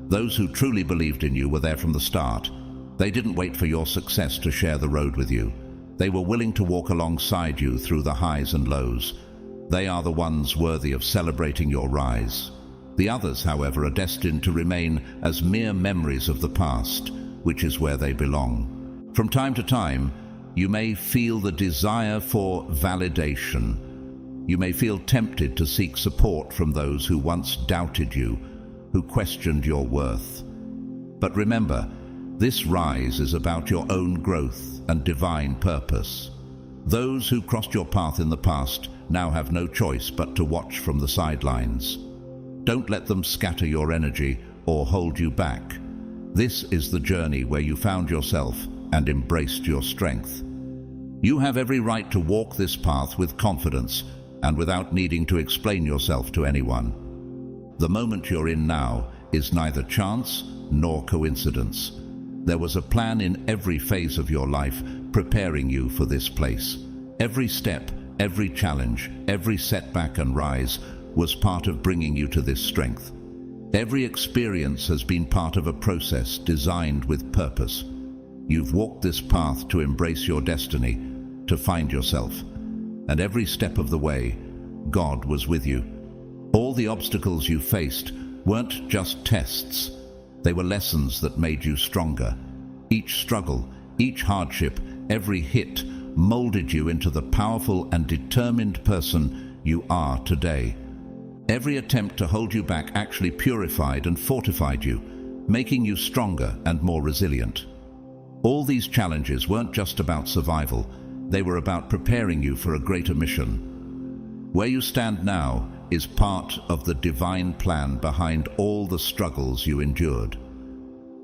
Those who truly believed in you were there from the start. They didn't wait for your success to share the road with you. They were willing to walk alongside you through the highs and lows. They are the ones worthy of celebrating your rise. The others, however, are destined to remain as mere memories of the past, which is where they belong. From time to time, you may feel the desire for validation. You may feel tempted to seek support from those who once doubted you, who questioned your worth. But remember, this rise is about your own growth and divine purpose. Those who crossed your path in the past now have no choice but to watch from the sidelines. Don't let them scatter your energy or hold you back. This is the journey where you found yourself and embraced your strength. You have every right to walk this path with confidence and without needing to explain yourself to anyone. The moment you're in now is neither chance nor coincidence. There was a plan in every phase of your life preparing you for this place. Every step, every challenge, every setback and rise was part of bringing you to this strength. Every experience has been part of a process designed with purpose. You've walked this path to embrace your destiny, to find yourself. And every step of the way, God was with you. All the obstacles you faced weren't just tests. They were lessons that made you stronger. Each struggle, each hardship, every hit molded you into the powerful and determined person you are today. Every attempt to hold you back actually purified and fortified you, making you stronger and more resilient. All these challenges weren't just about survival. They were about preparing you for a greater mission. Where you stand now is part of the divine plan behind all the struggles you endured.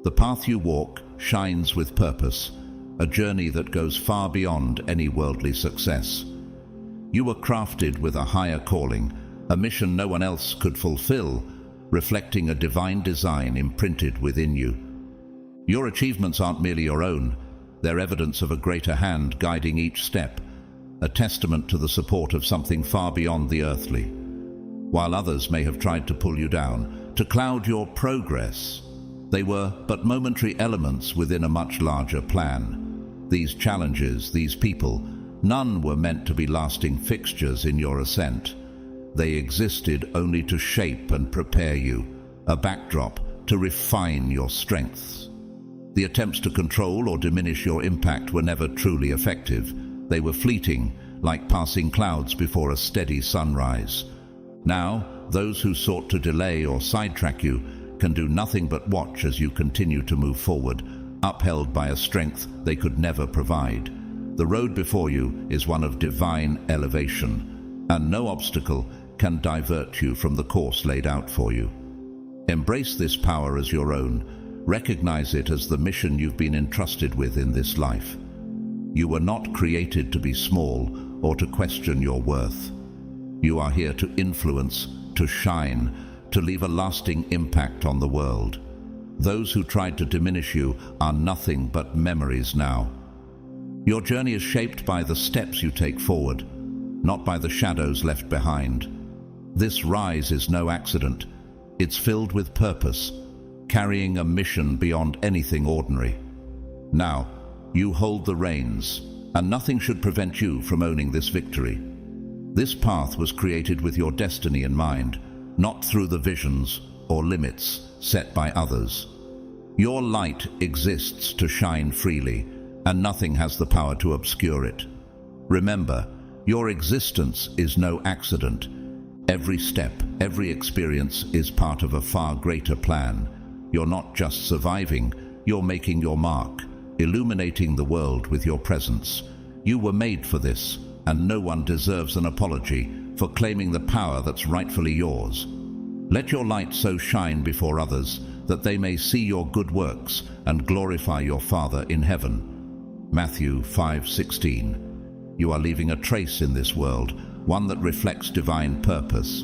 The path you walk shines with purpose, a journey that goes far beyond any worldly success. You were crafted with a higher calling, a mission no one else could fulfill, reflecting a divine design imprinted within you. Your achievements aren't merely your own. They're evidence of a greater hand guiding each step, a testament to the support of something far beyond the earthly. While others may have tried to pull you down, to cloud your progress, they were but momentary elements within a much larger plan. These challenges, these people, none were meant to be lasting fixtures in your ascent. They existed only to shape and prepare you, a backdrop to refine your strengths. The attempts to control or diminish your impact were never truly effective. They were fleeting, like passing clouds before a steady sunrise. Now, those who sought to delay or sidetrack you can do nothing but watch as you continue to move forward, upheld by a strength they could never provide. The road before you is one of divine elevation, and no obstacle can divert you from the course laid out for you. Embrace this power as your own. Recognize it as the mission you've been entrusted with in this life. You were not created to be small or to question your worth. You are here to influence, to shine, to leave a lasting impact on the world. Those who tried to diminish you are nothing but memories now. Your journey is shaped by the steps you take forward, not by the shadows left behind. This rise is no accident. It's filled with purpose, carrying a mission beyond anything ordinary. Now, you hold the reins, and nothing should prevent you from owning this victory. This path was created with your destiny in mind, not through the visions or limits set by others. Your light exists to shine freely, and nothing has the power to obscure it. Remember, your existence is no accident. Every step, every experience is part of a far greater plan. You're not just surviving, you're making your mark, illuminating the world with your presence. You were made for this, and no one deserves an apology for claiming the power that's rightfully yours. Let your light so shine before others that they may see your good works and glorify your Father in heaven. Matthew 5:16. You are leaving a trace in this world, one that reflects divine purpose.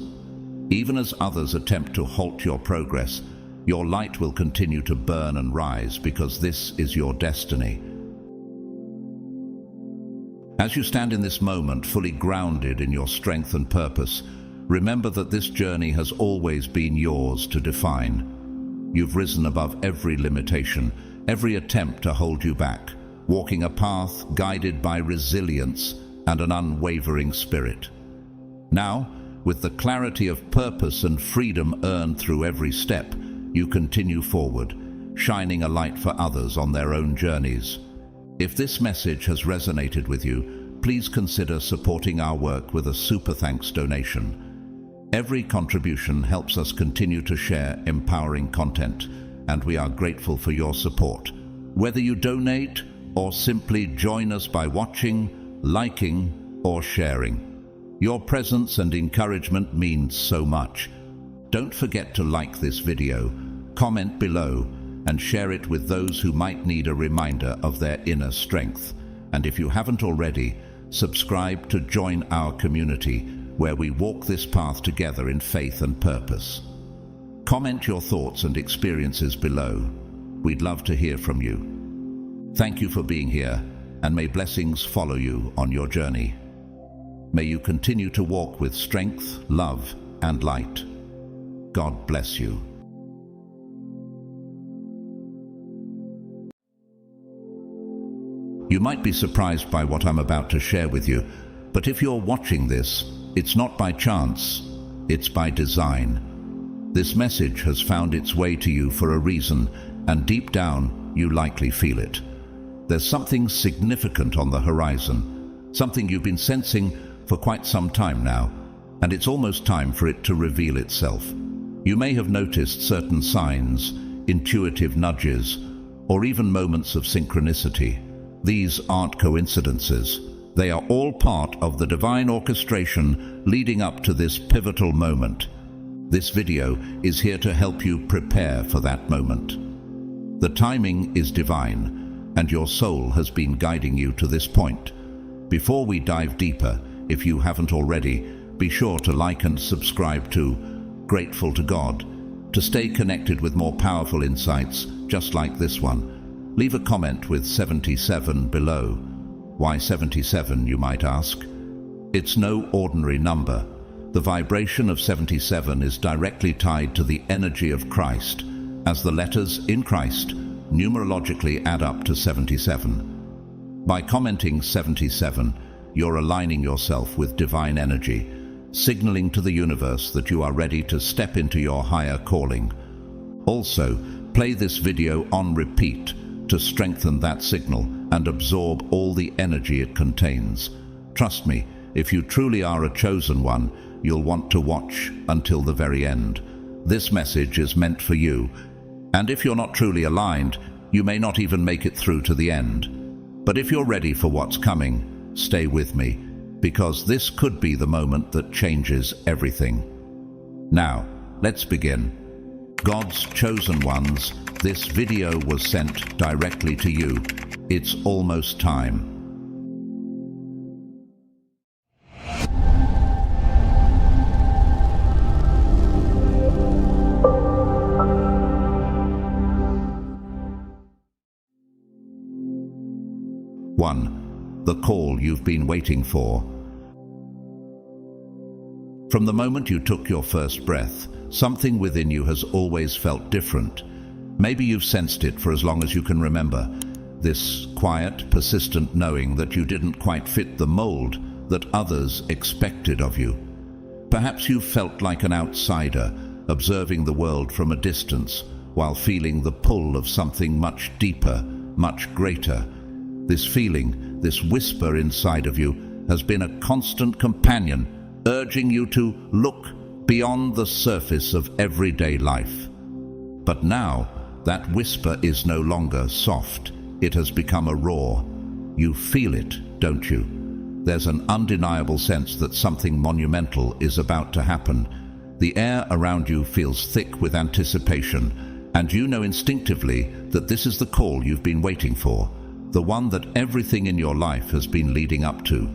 Even as others attempt to halt your progress, your light will continue to burn and rise because this is your destiny. As you stand in this moment, fully grounded in your strength and purpose, remember that this journey has always been yours to define. You've risen above every limitation, every attempt to hold you back, walking a path guided by resilience and an unwavering spirit. Now, with the clarity of purpose and freedom earned through every step, you continue forward, shining a light for others on their own journeys. If this message has resonated with you, please consider supporting our work with a super thanks donation. Every contribution helps us continue to share empowering content, and we are grateful for your support. Whether you donate or simply join us by watching, liking, or sharing, your presence and encouragement means so much. Don't forget to like this video, comment below, and share it with those who might need a reminder of their inner strength. And if you haven't already, subscribe to join our community where we walk this path together in faith and purpose. Comment your thoughts and experiences below. We'd love to hear from you. Thank you for being here, and may blessings follow you on your journey. May you continue to walk with strength, love, and light. God bless you. You might be surprised by what I'm about to share with you, but if you're watching this, it's not by chance, it's by design. This message has found its way to you for a reason, and deep down, you likely feel it. There's something significant on the horizon, something you've been sensing for quite some time now, and it's almost time for it to reveal itself. You may have noticed certain signs, intuitive nudges, or even moments of synchronicity. These aren't coincidences. They are all part of the divine orchestration leading up to this pivotal moment. This video is here to help you prepare for that moment. The timing is divine, and your soul has been guiding you to this point. Before we dive deeper, if you haven't already, be sure to like and subscribe to Grateful to God to stay connected with more powerful insights just like this one. Leave a comment with 77 below. Why 77, you might ask? It's no ordinary number. The vibration of 77 is directly tied to the energy of Christ, as the letters in Christ numerologically add up to 77. By commenting 77, you're aligning yourself with divine energy, signaling to the universe that you are ready to step into your higher calling. Also, play this video on repeat to strengthen that signal and absorb all the energy it contains. Trust me, if you truly are a chosen one, you'll want to watch until the very end. This message is meant for you, and if you're not truly aligned, you may not even make it through to the end. But if you're ready for what's coming, stay with me, because this could be the moment that changes everything. Now, let's begin. God's chosen ones, this video was sent directly to you. It's almost time. One, the call you've been waiting for. From the moment you took your first breath, something within you has always felt different. Maybe you've sensed it for as long as you can remember. This quiet, persistent knowing that you didn't quite fit the mold that others expected of you. Perhaps you felt like an outsider, observing the world from a distance, while feeling the pull of something much deeper, much greater. This feeling, this whisper inside of you, has been a constant companion, urging you to look beyond the surface of everyday life. But now, that whisper is no longer soft. It has become a roar. You feel it, don't you? There's an undeniable sense that something monumental is about to happen. The air around you feels thick with anticipation, and you know instinctively that this is the call you've been waiting for, the one that everything in your life has been leading up to.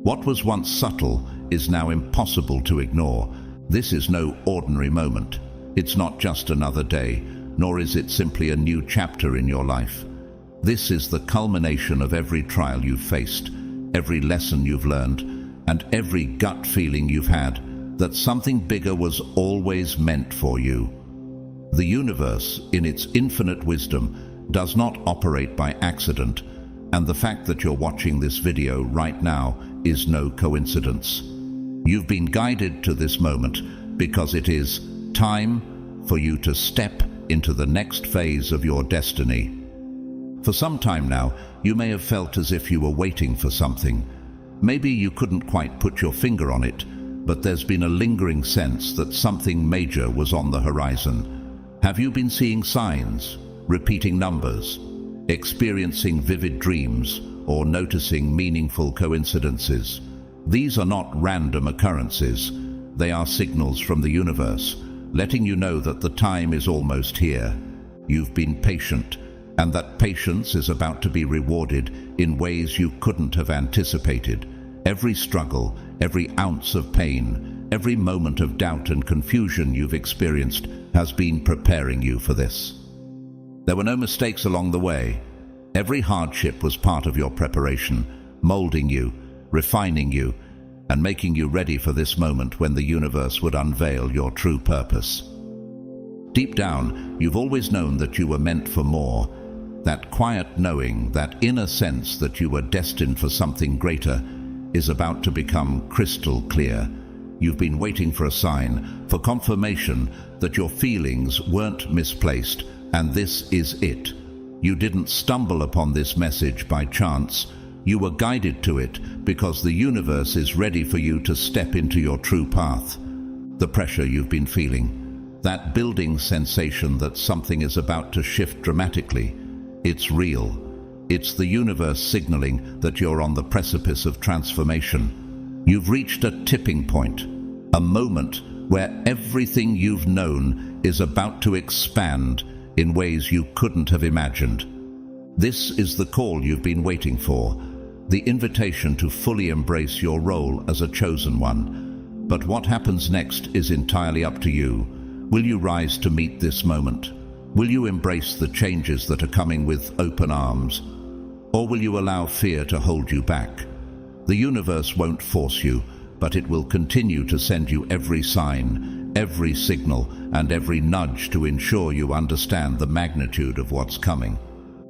What was once subtle is now impossible to ignore. This is no ordinary moment. It's not just another day, nor is it simply a new chapter in your life. This is the culmination of every trial you've faced, every lesson you've learned, and every gut feeling you've had that something bigger was always meant for you. The universe, in its infinite wisdom, does not operate by accident, and the fact that you're watching this video right now is no coincidence. You've been guided to this moment because it is time for you to step into the next phase of your destiny. For some time now, you may have felt as if you were waiting for something. Maybe you couldn't quite put your finger on it, but there's been a lingering sense that something major was on the horizon. Have you been seeing signs, repeating numbers, experiencing vivid dreams, or noticing meaningful coincidences? These are not random occurrences. They are signals from the universe, letting you know that the time is almost here. You've been patient, and that patience is about to be rewarded in ways you couldn't have anticipated. Every struggle, every ounce of pain, every moment of doubt and confusion you've experienced has been preparing you for this. There were no mistakes along the way. Every hardship was part of your preparation, molding you, refining you, and making you ready for this moment when the universe would unveil your true purpose. Deep down, you've always known that you were meant for more. That quiet knowing, that inner sense that you were destined for something greater, is about to become crystal clear. You've been waiting for a sign, for confirmation that your feelings weren't misplaced, and this is it. You didn't stumble upon this message by chance. You were guided to it because the universe is ready for you to step into your true path. The pressure you've been feeling, that building sensation that something is about to shift dramatically, it's real. It's the universe signaling that you're on the precipice of transformation. You've reached a tipping point, a moment where everything you've known is about to expand in ways you couldn't have imagined. This is the call you've been waiting for, the invitation to fully embrace your role as a chosen one. But what happens next is entirely up to you. Will you rise to meet this moment? Will you embrace the changes that are coming with open arms? Or will you allow fear to hold you back? The universe won't force you, but it will continue to send you every sign, every signal, and every nudge to ensure you understand the magnitude of what's coming.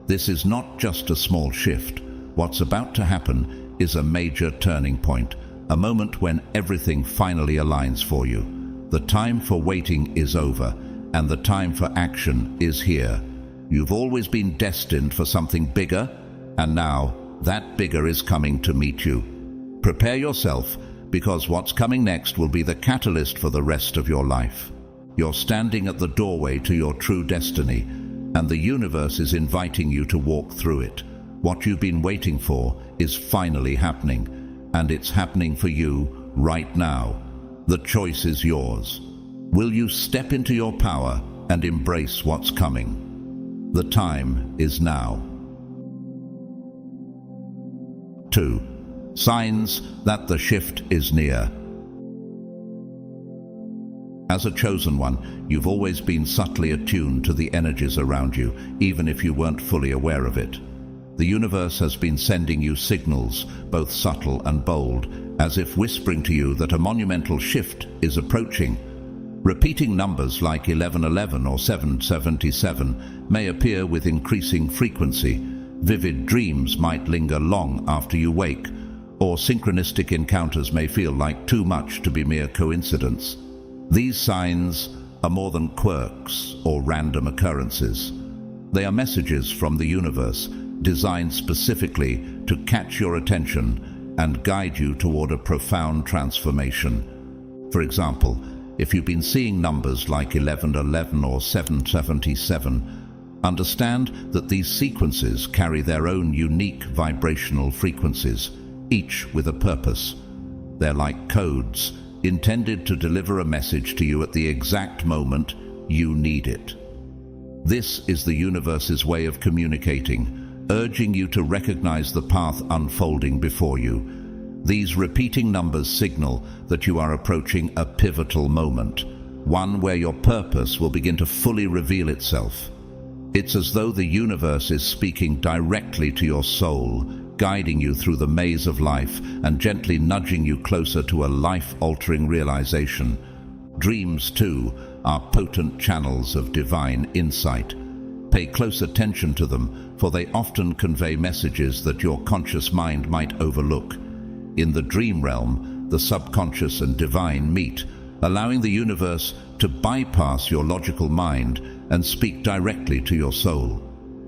This is not just a small shift. What's about to happen is a major turning point, a moment when everything finally aligns for you. The time for waiting is over, and the time for action is here. You've always been destined for something bigger, and now that bigger is coming to meet you. Prepare yourself, because what's coming next will be the catalyst for the rest of your life. You're standing at the doorway to your true destiny, and the universe is inviting you to walk through it. What you've been waiting for is finally happening, and it's happening for you right now. The choice is yours. Will you step into your power and embrace what's coming. The time is now. 2. Signs that the shift is near. As a chosen one, you've always been subtly attuned to the energies around you, even if you weren't fully aware of it. The universe has been sending you signals, both subtle and bold, as if whispering to you that a monumental shift is approaching. Repeating numbers like 1111 or 777 may appear with increasing frequency. Vivid dreams might linger long after you wake, or synchronistic encounters may feel like too much to be mere coincidence. These signs are more than quirks or random occurrences. They are messages from the universe, designed specifically to catch your attention and guide you toward a profound transformation. For example, if you've been seeing numbers like 1111 or 777, understand that these sequences carry their own unique vibrational frequencies, each with a purpose. They're like codes, intended to deliver a message to you at the exact moment you need it. This is the universe's way of communicating, urging you to recognize the path unfolding before you. These repeating numbers signal that you are approaching a pivotal moment, one where your purpose will begin to fully reveal itself. It's as though the universe is speaking directly to your soul, guiding you through the maze of life and gently nudging you closer to a life-altering realization. Dreams, too, are potent channels of divine insight. Pay close attention to them, for they often convey messages that your conscious mind might overlook. In the dream realm, the subconscious and divine meet, allowing the universe to bypass your logical mind and speak directly to your soul.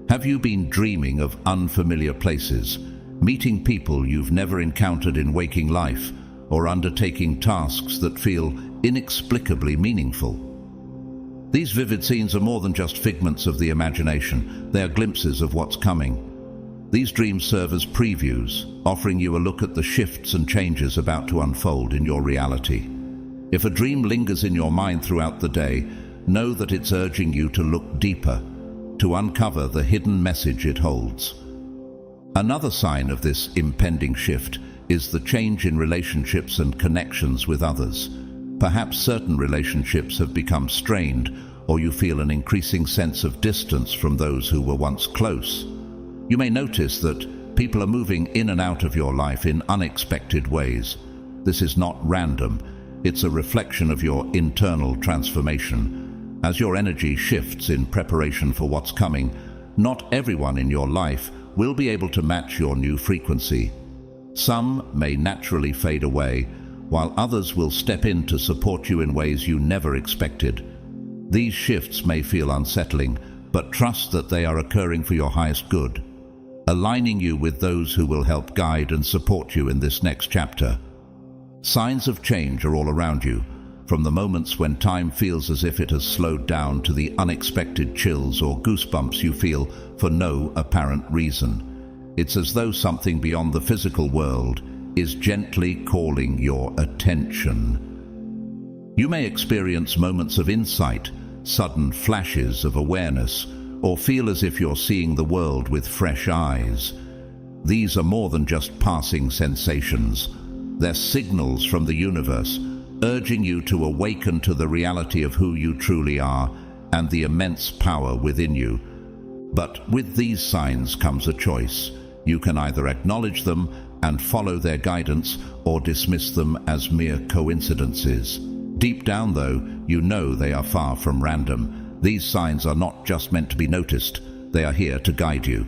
Have you been dreaming of unfamiliar places, meeting people you've never encountered in waking life, or undertaking tasks that feel inexplicably meaningful? These vivid scenes are more than just figments of the imagination. They are glimpses of what's coming. These dreams serve as previews, offering you a look at the shifts and changes about to unfold in your reality. If a dream lingers in your mind throughout the day, know that it's urging you to look deeper, to uncover the hidden message it holds. Another sign of this impending shift is the change in relationships and connections with others. Perhaps certain relationships have become strained, or you feel an increasing sense of distance from those who were once close. You may notice that people are moving in and out of your life in unexpected ways. This is not random. It's a reflection of your internal transformation. As your energy shifts in preparation for what's coming, not everyone in your life will be able to match your new frequency. Some may naturally fade away, while others will step in to support you in ways you never expected. These shifts may feel unsettling, but trust that they are occurring for your highest good, aligning you with those who will help guide and support you in this next chapter. Signs of change are all around you, from the moments when time feels as if it has slowed down to the unexpected chills or goosebumps you feel for no apparent reason. It's as though something beyond the physical world is gently calling your attention. You may experience moments of insight, sudden flashes of awareness, or feel as if you're seeing the world with fresh eyes. These are more than just passing sensations. They're signals from the universe, urging you to awaken to the reality of who you truly are and the immense power within you. But with these signs comes a choice. You can either acknowledge them and follow their guidance, or dismiss them as mere coincidences. Deep down, though, you know they are far from random. These signs are not just meant to be noticed, they are here to guide you.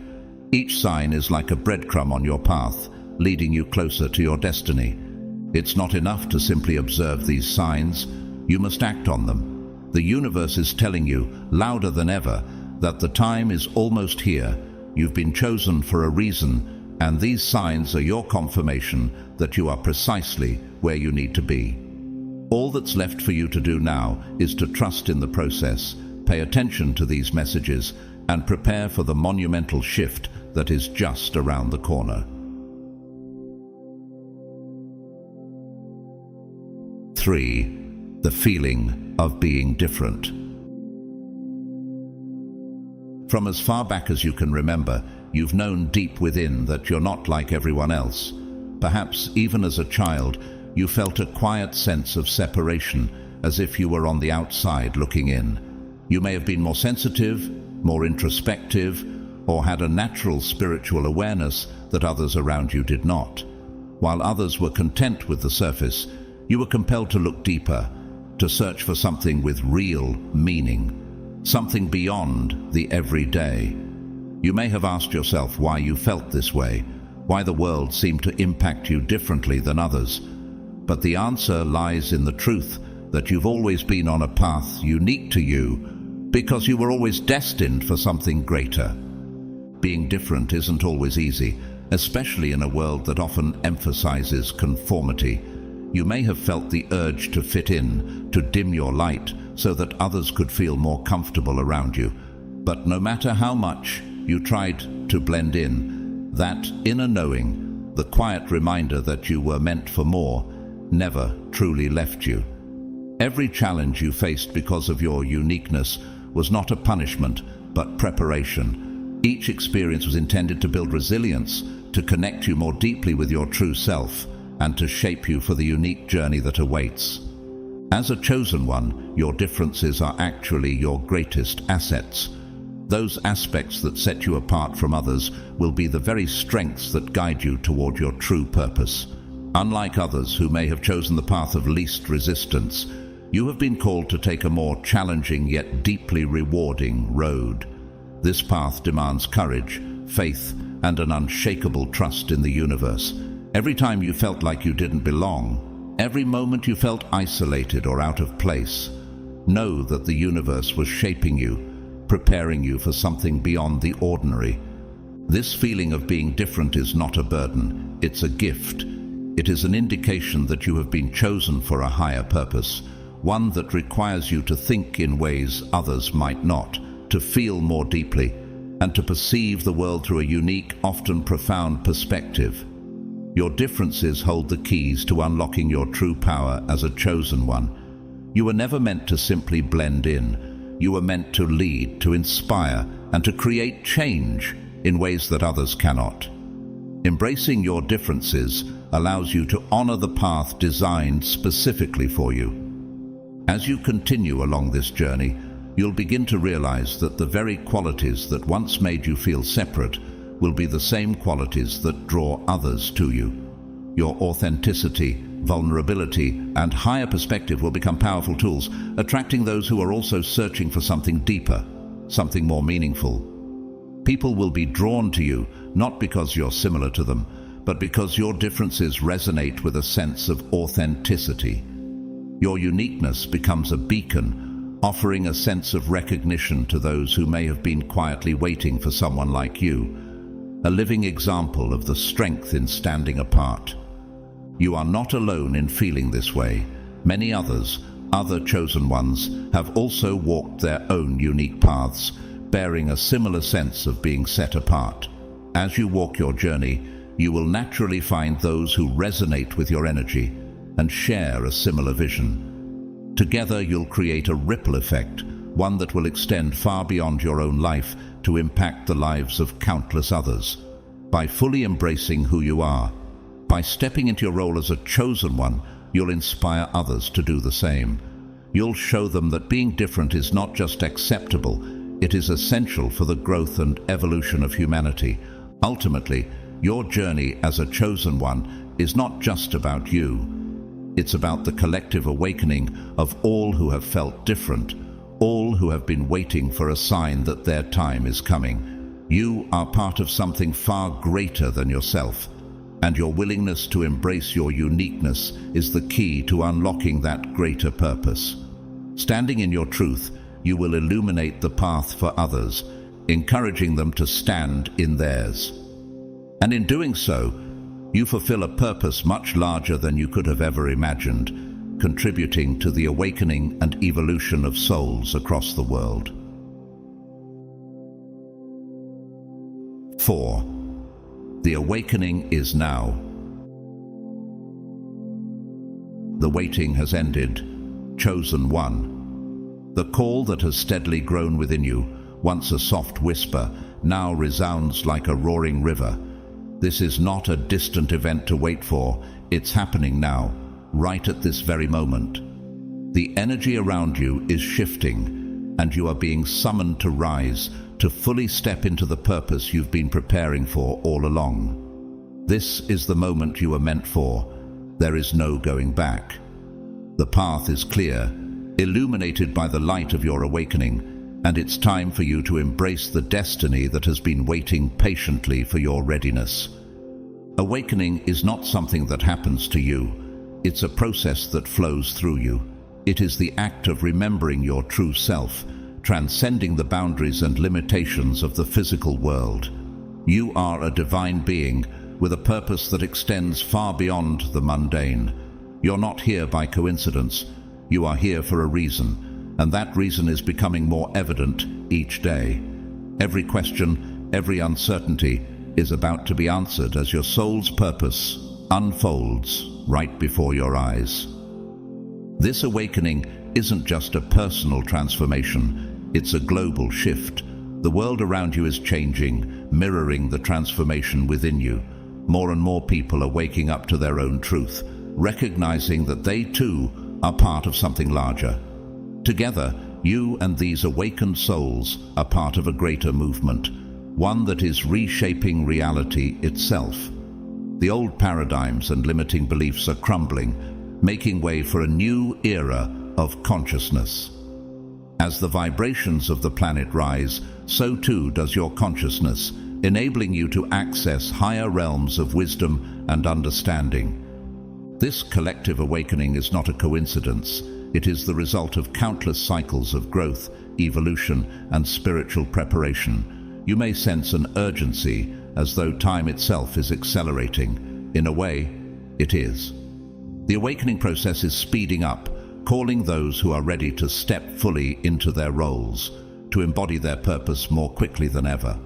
Each sign is like a breadcrumb on your path, leading you closer to your destiny. It's not enough to simply observe these signs, you must act on them. The universe is telling you, louder than ever, that the time is almost here. You've been chosen for a reason, and these signs are your confirmation that you are precisely where you need to be. All that's left for you to do now is to trust in the process, pay attention to these messages, and prepare for the monumental shift that is just around the corner. 3. The feeling of being different. From as far back as you can remember, you've known deep within that you're not like everyone else. Perhaps even as a child, you felt a quiet sense of separation, as if you were on the outside looking in. You may have been more sensitive, more introspective, or had a natural spiritual awareness that others around you did not. While others were content with the surface, you were compelled to look deeper, to search for something with real meaning, something beyond the everyday. You may have asked yourself why you felt this way, why the world seemed to impact you differently than others. But the answer lies in the truth that you've always been on a path unique to you because you were always destined for something greater. Being different isn't always easy, especially in a world that often emphasizes conformity. You may have felt the urge to fit in, to dim your light so that others could feel more comfortable around you. But no matter how much you tried to blend in, that inner knowing, the quiet reminder that you were meant for more, never truly left you. Every challenge you faced because of your uniqueness was not a punishment, but preparation. Each experience was intended to build resilience, to connect you more deeply with your true self, and to shape you for the unique journey that awaits. As a chosen one, your differences are actually your greatest assets. Those aspects that set you apart from others will be the very strengths that guide you toward your true purpose. Unlike others who may have chosen the path of least resistance, you have been called to take a more challenging yet deeply rewarding road. This path demands courage, faith, and an unshakable trust in the universe. Every time you felt like you didn't belong, every moment you felt isolated or out of place, know that the universe was shaping you, preparing you for something beyond the ordinary. This feeling of being different is not a burden, it's a gift. It is an indication that you have been chosen for a higher purpose, one that requires you to think in ways others might not, to feel more deeply, and to perceive the world through a unique, often profound perspective. Your differences hold the keys to unlocking your true power as a chosen one. You were never meant to simply blend in. You were meant to lead, to inspire, and to create change in ways that others cannot. Embracing your differences allows you to honor the path designed specifically for you. As you continue along this journey, you'll begin to realize that the very qualities that once made you feel separate will be the same qualities that draw others to you. Your authenticity, vulnerability, and higher perspective will become powerful tools, attracting those who are also searching for something deeper, something more meaningful. People will be drawn to you, not because you're similar to them, but because your differences resonate with a sense of authenticity. Your uniqueness becomes a beacon, offering a sense of recognition to those who may have been quietly waiting for someone like you, a living example of the strength in standing apart. You are not alone in feeling this way. Many others, other chosen ones, have also walked their own unique paths, bearing a similar sense of being set apart. As you walk your journey, you will naturally find those who resonate with your energy and share a similar vision. Together you'll create a ripple effect, one that will extend far beyond your own life to impact the lives of countless others. By fully embracing who you are, by stepping into your role as a chosen one, you'll inspire others to do the same. You'll show them that being different is not just acceptable, it is essential for the growth and evolution of humanity. Ultimately, your journey as a chosen one is not just about you. It's about the collective awakening of all who have felt different, all who have been waiting for a sign that their time is coming. You are part of something far greater than yourself, and your willingness to embrace your uniqueness is the key to unlocking that greater purpose. Standing in your truth, you will illuminate the path for others, encouraging them to stand in theirs. And in doing so, you fulfill a purpose much larger than you could have ever imagined, contributing to the awakening and evolution of souls across the world. 4. The awakening is now. The waiting has ended. Chosen one. The call that has steadily grown within you, once a soft whisper, now resounds like a roaring river. This is not a distant event to wait for. It's happening now, right at this very moment. The energy around you is shifting, and you are being summoned to rise, to fully step into the purpose you've been preparing for all along. This is the moment you were meant for. There is no going back. The path is clear, illuminated by the light of your awakening, and it's time for you to embrace the destiny that has been waiting patiently for your readiness. Awakening is not something that happens to you. It's a process that flows through you. It is the act of remembering your true self, transcending the boundaries and limitations of the physical world. You are a divine being with a purpose that extends far beyond the mundane. You're not here by coincidence. You are here for a reason, and that reason is becoming more evident each day. Every question, every uncertainty is about to be answered as your soul's purpose unfolds right before your eyes. This awakening isn't just a personal transformation, it's a global shift. The world around you is changing, mirroring the transformation within you. More and more people are waking up to their own truth, recognizing that they too are part of something larger. Together, you and these awakened souls are part of a greater movement, one that is reshaping reality itself. The old paradigms and limiting beliefs are crumbling, making way for a new era of consciousness. As the vibrations of the planet rise, so too does your consciousness, enabling you to access higher realms of wisdom and understanding. This collective awakening is not a coincidence. It is the result of countless cycles of growth, evolution, and spiritual preparation. You may sense an urgency, as though time itself is accelerating. In a way, it is. The awakening process is speeding up, calling those who are ready to step fully into their roles, to embody their purpose more quickly than ever.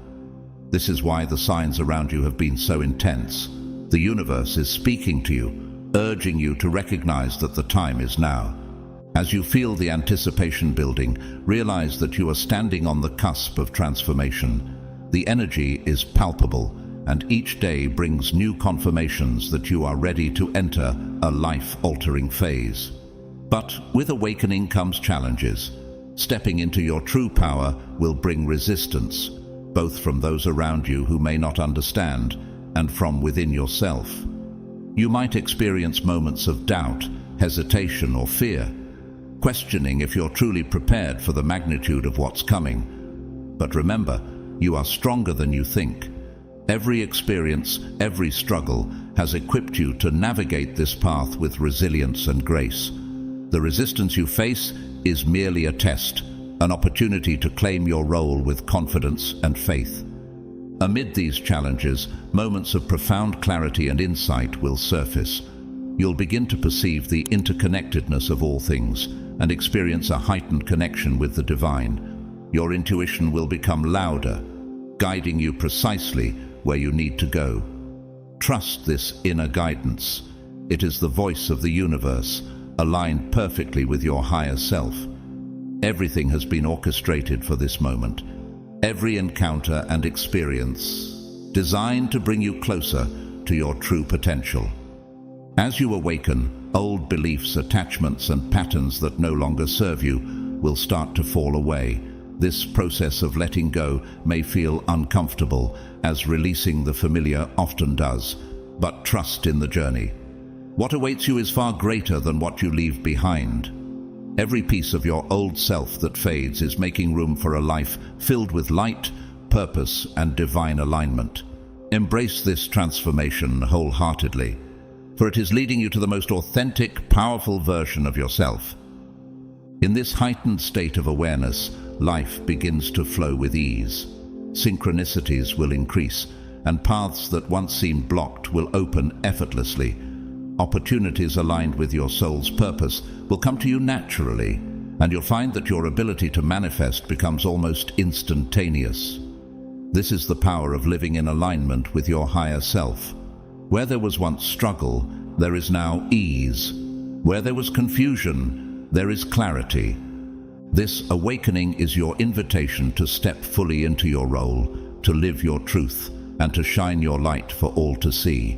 This is why the signs around you have been so intense. The universe is speaking to you, urging you to recognize that the time is now. As you feel the anticipation building, realize that you are standing on the cusp of transformation. The energy is palpable, and each day brings new confirmations that you are ready to enter a life-altering phase. But with awakening comes challenges. Stepping into your true power will bring resistance, both from those around you who may not understand, and from within yourself. You might experience moments of doubt, hesitation, or fear, questioning if you're truly prepared for the magnitude of what's coming. But remember, you are stronger than you think. Every experience, every struggle has equipped you to navigate this path with resilience and grace. The resistance you face is merely a test, an opportunity to claim your role with confidence and faith. Amid these challenges, moments of profound clarity and insight will surface. You'll begin to perceive the interconnectedness of all things and experience a heightened connection with the divine. Your intuition will become louder, guiding you precisely where you need to go. Trust this inner guidance. It is the voice of the universe, aligned perfectly with your higher self. Everything has been orchestrated for this moment. Every encounter and experience designed to bring you closer to your true potential. As you awaken, old beliefs, attachments, and patterns that no longer serve you will start to fall away. This process of letting go may feel uncomfortable, as releasing the familiar often does, but trust in the journey. What awaits you is far greater than what you leave behind. Every piece of your old self that fades is making room for a life filled with light, purpose, and divine alignment. Embrace this transformation wholeheartedly, for it is leading you to the most authentic, powerful version of yourself. In this heightened state of awareness, life begins to flow with ease. Synchronicities will increase, and paths that once seemed blocked will open effortlessly. Opportunities aligned with your soul's purpose will come to you naturally, and you'll find that your ability to manifest becomes almost instantaneous. This is the power of living in alignment with your higher self. Where there was once struggle, there is now ease. Where there was confusion, there is clarity. This awakening is your invitation to step fully into your role, to live your truth, and to shine your light for all to see.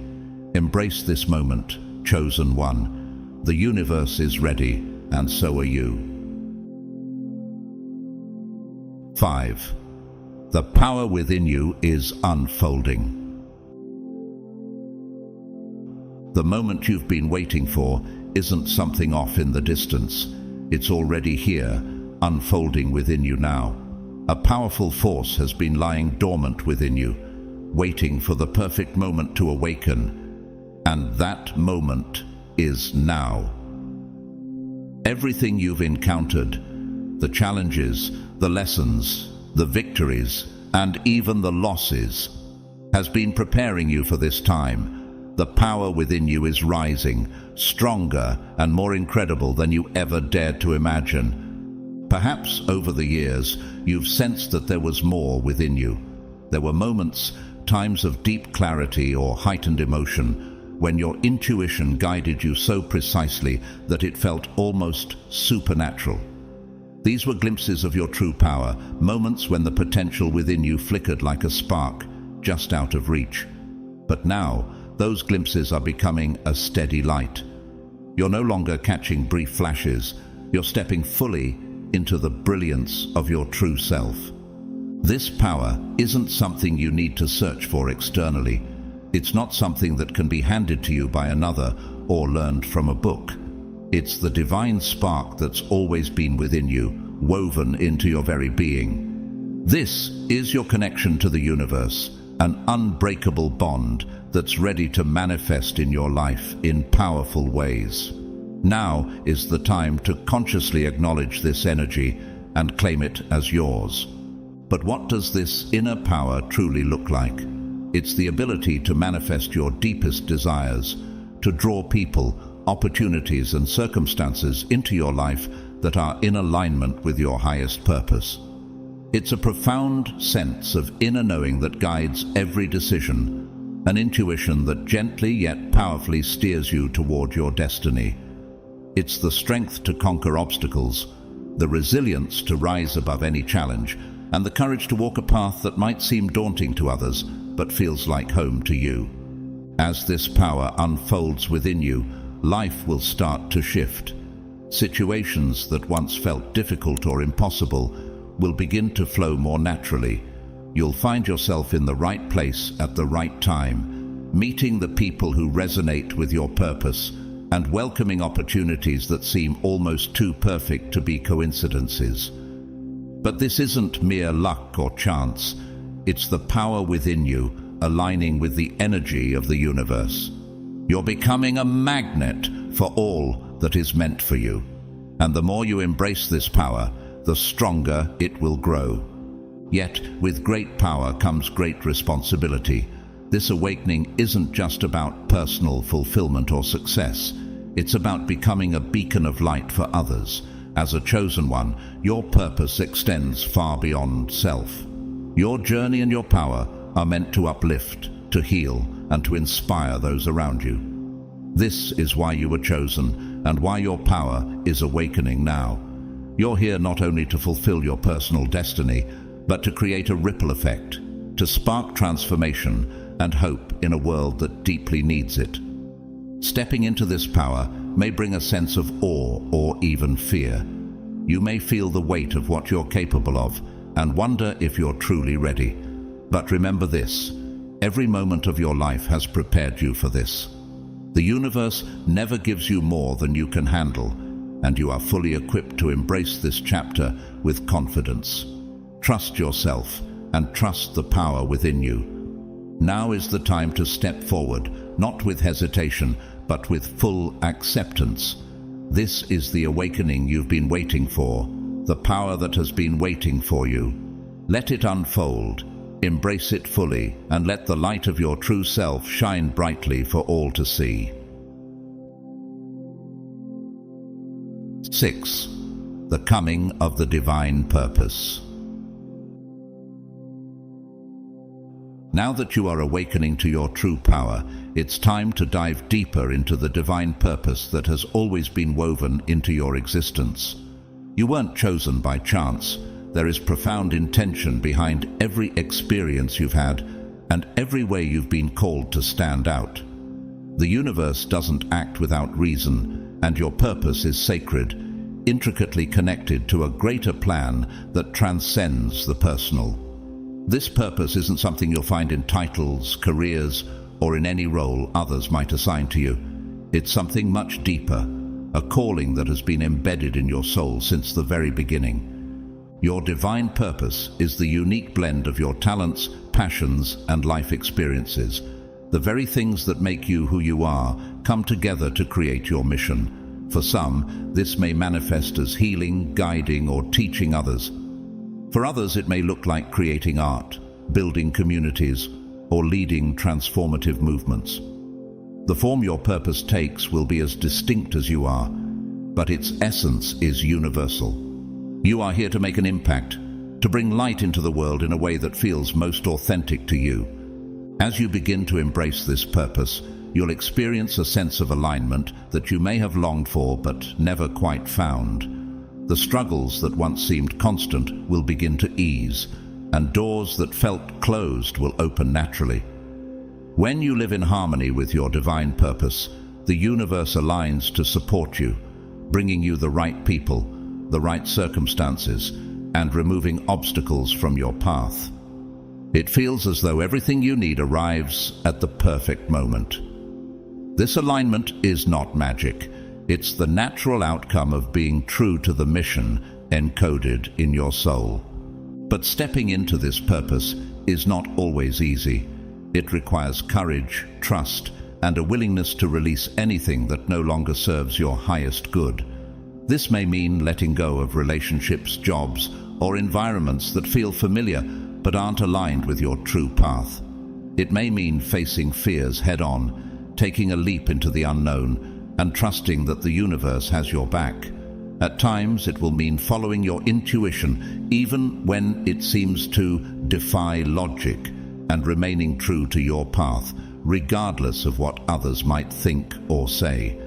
Embrace this moment, chosen one. The universe is ready, and so are you. 5. The power within you is unfolding. The moment you've been waiting for isn't something off in the distance. It's already here, unfolding within you now. A powerful force has been lying dormant within you, waiting for the perfect moment to awaken. And that moment is now. Everything you've encountered, the challenges, the lessons, the victories, and even the losses, has been preparing you for this time. The power within you is rising, stronger and more incredible than you ever dared to imagine. Perhaps over the years, you've sensed that there was more within you. There were moments, times of deep clarity or heightened emotion, when your intuition guided you so precisely that it felt almost supernatural. These were glimpses of your true power, moments when the potential within you flickered like a spark, just out of reach. But now, those glimpses are becoming a steady light. You're no longer catching brief flashes. You're stepping fully into the brilliance of your true self. This power isn't something you need to search for externally. It's not something that can be handed to you by another or learned from a book. It's the divine spark that's always been within you, woven into your very being. This is your connection to the universe, an unbreakable bond that's ready to manifest in your life in powerful ways. Now is the time to consciously acknowledge this energy and claim it as yours. But what does this inner power truly look like? It's the ability to manifest your deepest desires, to draw people, opportunities, and circumstances into your life that are in alignment with your highest purpose. It's a profound sense of inner knowing that guides every decision, an intuition that gently yet powerfully steers you toward your destiny. It's the strength to conquer obstacles, the resilience to rise above any challenge, and the courage to walk a path that might seem daunting to others, but feels like home to you. As this power unfolds within you, life will start to shift. Situations that once felt difficult or impossible will begin to flow more naturally. You'll find yourself in the right place at the right time, meeting the people who resonate with your purpose and welcoming opportunities that seem almost too perfect to be coincidences. But this isn't mere luck or chance. It's the power within you aligning with the energy of the universe. You're becoming a magnet for all that is meant for you. And the more you embrace this power, the stronger it will grow. Yet, with great power comes great responsibility. This awakening isn't just about personal fulfillment or success. It's about becoming a beacon of light for others. As a chosen one, your purpose extends far beyond self. Your journey and your power are meant to uplift, to heal, and to inspire those around you. This is why you were chosen, and why your power is awakening now. You're here not only to fulfill your personal destiny, but to create a ripple effect, to spark transformation and hope in a world that deeply needs it. Stepping into this power may bring a sense of awe or even fear. You may feel the weight of what you're capable of and wonder if you're truly ready. But remember this, every moment of your life has prepared you for this. The universe never gives you more than you can handle, and you are fully equipped to embrace this chapter with confidence. Trust yourself and trust the power within you. Now is the time to step forward, not with hesitation, but with full acceptance. This is the awakening you've been waiting for, the power that has been waiting for you. Let it unfold, embrace it fully, and let the light of your true self shine brightly for all to see. 6. The coming of the divine purpose. Now that you are awakening to your true power, it's time to dive deeper into the divine purpose that has always been woven into your existence. You weren't chosen by chance. There is profound intention behind every experience you've had and every way you've been called to stand out. The universe doesn't act without reason, and your purpose is sacred, intricately connected to a greater plan that transcends the personal. This purpose isn't something you'll find in titles, careers, or in any role others might assign to you. It's something much deeper, a calling that has been embedded in your soul since the very beginning. Your divine purpose is the unique blend of your talents, passions, and life experiences. The very things that make you who you are come together to create your mission. For some, this may manifest as healing, guiding, or teaching others. For others, it may look like creating art, building communities, or leading transformative movements. The form your purpose takes will be as distinct as you are, but its essence is universal. You are here to make an impact, to bring light into the world in a way that feels most authentic to you. As you begin to embrace this purpose, you'll experience a sense of alignment that you may have longed for but never quite found. The struggles that once seemed constant will begin to ease, and doors that felt closed will open naturally. When you live in harmony with your divine purpose, the universe aligns to support you, bringing you the right people, the right circumstances, and removing obstacles from your path. It feels as though everything you need arrives at the perfect moment. This alignment is not magic. It's the natural outcome of being true to the mission encoded in your soul. But stepping into this purpose is not always easy. It requires courage, trust, and a willingness to release anything that no longer serves your highest good. This may mean letting go of relationships, jobs, or environments that feel familiar but aren't aligned with your true path. It may mean facing fears head-on, taking a leap into the unknown, and trusting that the universe has your back. At times, it will mean following your intuition, even when it seems to defy logic, and remaining true to your path, regardless of what others might think or say.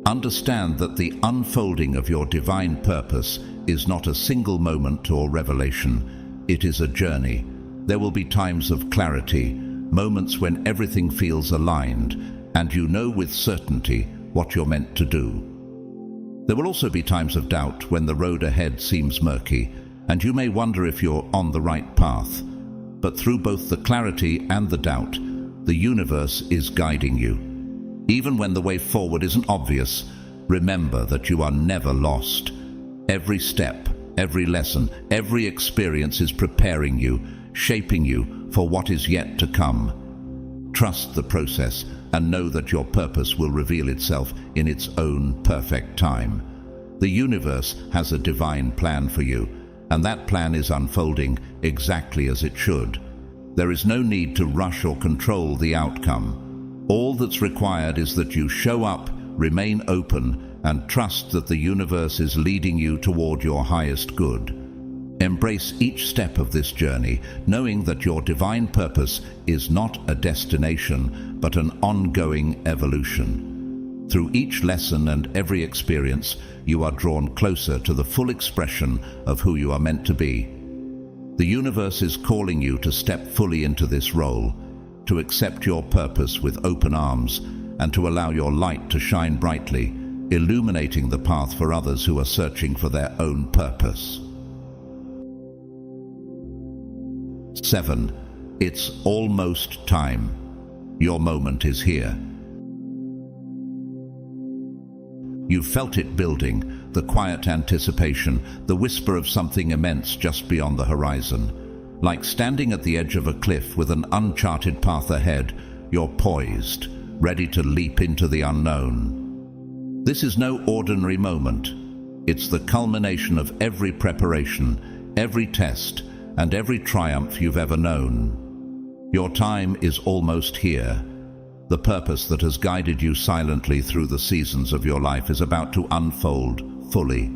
Understand that the unfolding of your divine purpose is not a single moment or revelation. It is a journey. There will be times of clarity, moments when everything feels aligned, and you know with certainty what you're meant to do. There will also be times of doubt when the road ahead seems murky, and you may wonder if you're on the right path. But through both the clarity and the doubt, the universe is guiding you. Even when the way forward isn't obvious, remember that you are never lost. Every step, every lesson, every experience is preparing you, shaping you for what is yet to come. Trust the process and know that your purpose will reveal itself in its own perfect time. The universe has a divine plan for you, and that plan is unfolding exactly as it should. There is no need to rush or control the outcome. All that's required is that you show up, remain open, and trust that the universe is leading you toward your highest good. Embrace each step of this journey, knowing that your divine purpose is not a destination, but an ongoing evolution. Through each lesson and every experience, you are drawn closer to the full expression of who you are meant to be. The universe is calling you to step fully into this role, to accept your purpose with open arms, and to allow your light to shine brightly, illuminating the path for others who are searching for their own purpose. 7. It's almost time. Your moment is here. You've felt it building, the quiet anticipation, the whisper of something immense just beyond the horizon. Like standing at the edge of a cliff with an uncharted path ahead, you're poised, ready to leap into the unknown. This is no ordinary moment. It's the culmination of every preparation, every test, and every triumph you've ever known. Your time is almost here. The purpose that has guided you silently through the seasons of your life is about to unfold fully.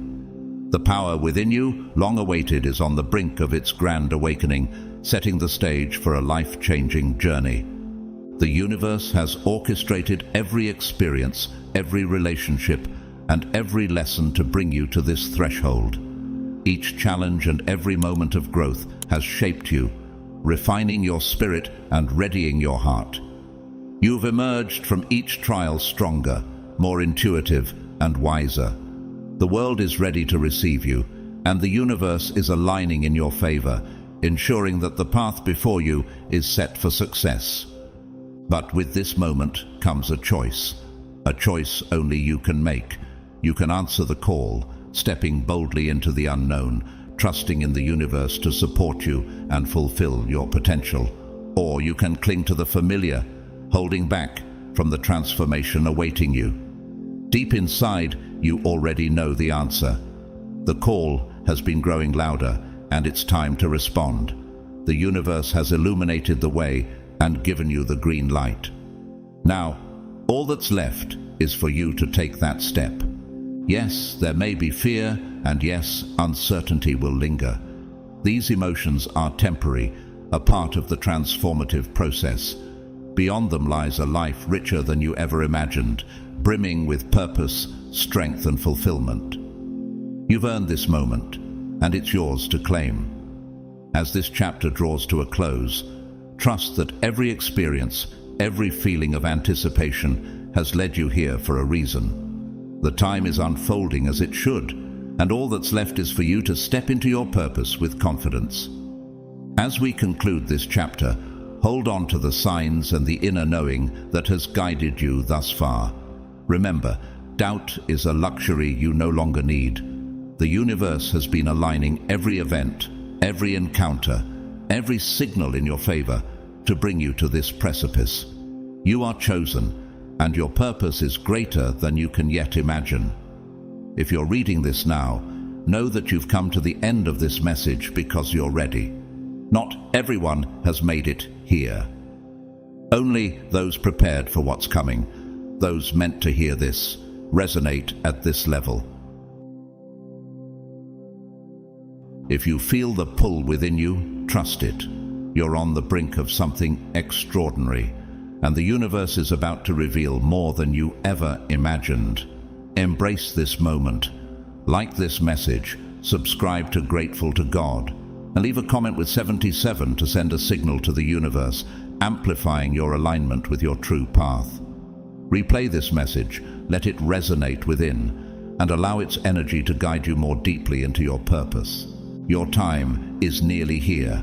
The power within you, long awaited, is on the brink of its grand awakening, setting the stage for a life-changing journey. The universe has orchestrated every experience, every relationship, and every lesson to bring you to this threshold. Each challenge and every moment of growth has shaped you, refining your spirit and readying your heart. You've emerged from each trial stronger, more intuitive and wiser. The world is ready to receive you, and the universe is aligning in your favor, ensuring that the path before you is set for success. But with this moment comes a choice only you can make. You can answer the call, stepping boldly into the unknown, trusting in the universe to support you and fulfill your potential. Or you can cling to the familiar, holding back from the transformation awaiting you. Deep inside, you already know the answer. The call has been growing louder, and it's time to respond. The universe has illuminated the way and given you the green light. Now, all that's left is for you to take that step. Yes, there may be fear, and yes, uncertainty will linger. These emotions are temporary, a part of the transformative process. Beyond them lies a life richer than you ever imagined, brimming with purpose, strength, and fulfillment. You've earned this moment, and it's yours to claim. As this chapter draws to a close, trust that every experience, every feeling of anticipation has led you here for a reason. The time is unfolding as it should, and all that's left is for you to step into your purpose with confidence. As we conclude this chapter, hold on to the signs and the inner knowing that has guided you thus far. Remember, doubt is a luxury you no longer need. The universe has been aligning every event, every encounter, every signal in your favor to bring you to this precipice. You are chosen, and your purpose is greater than you can yet imagine. If you're reading this now, know that you've come to the end of this message because you're ready. Not everyone has made it here. Only those prepared for what's coming, those meant to hear this, resonate at this level. If you feel the pull within you, trust it. You're on the brink of something extraordinary, and the universe is about to reveal more than you ever imagined. Embrace this moment. Like this message, subscribe to Grateful to God, and leave a comment with 77 to send a signal to the universe, amplifying your alignment with your true path. Replay this message, let it resonate within, and allow its energy to guide you more deeply into your purpose. Your time is nearly here.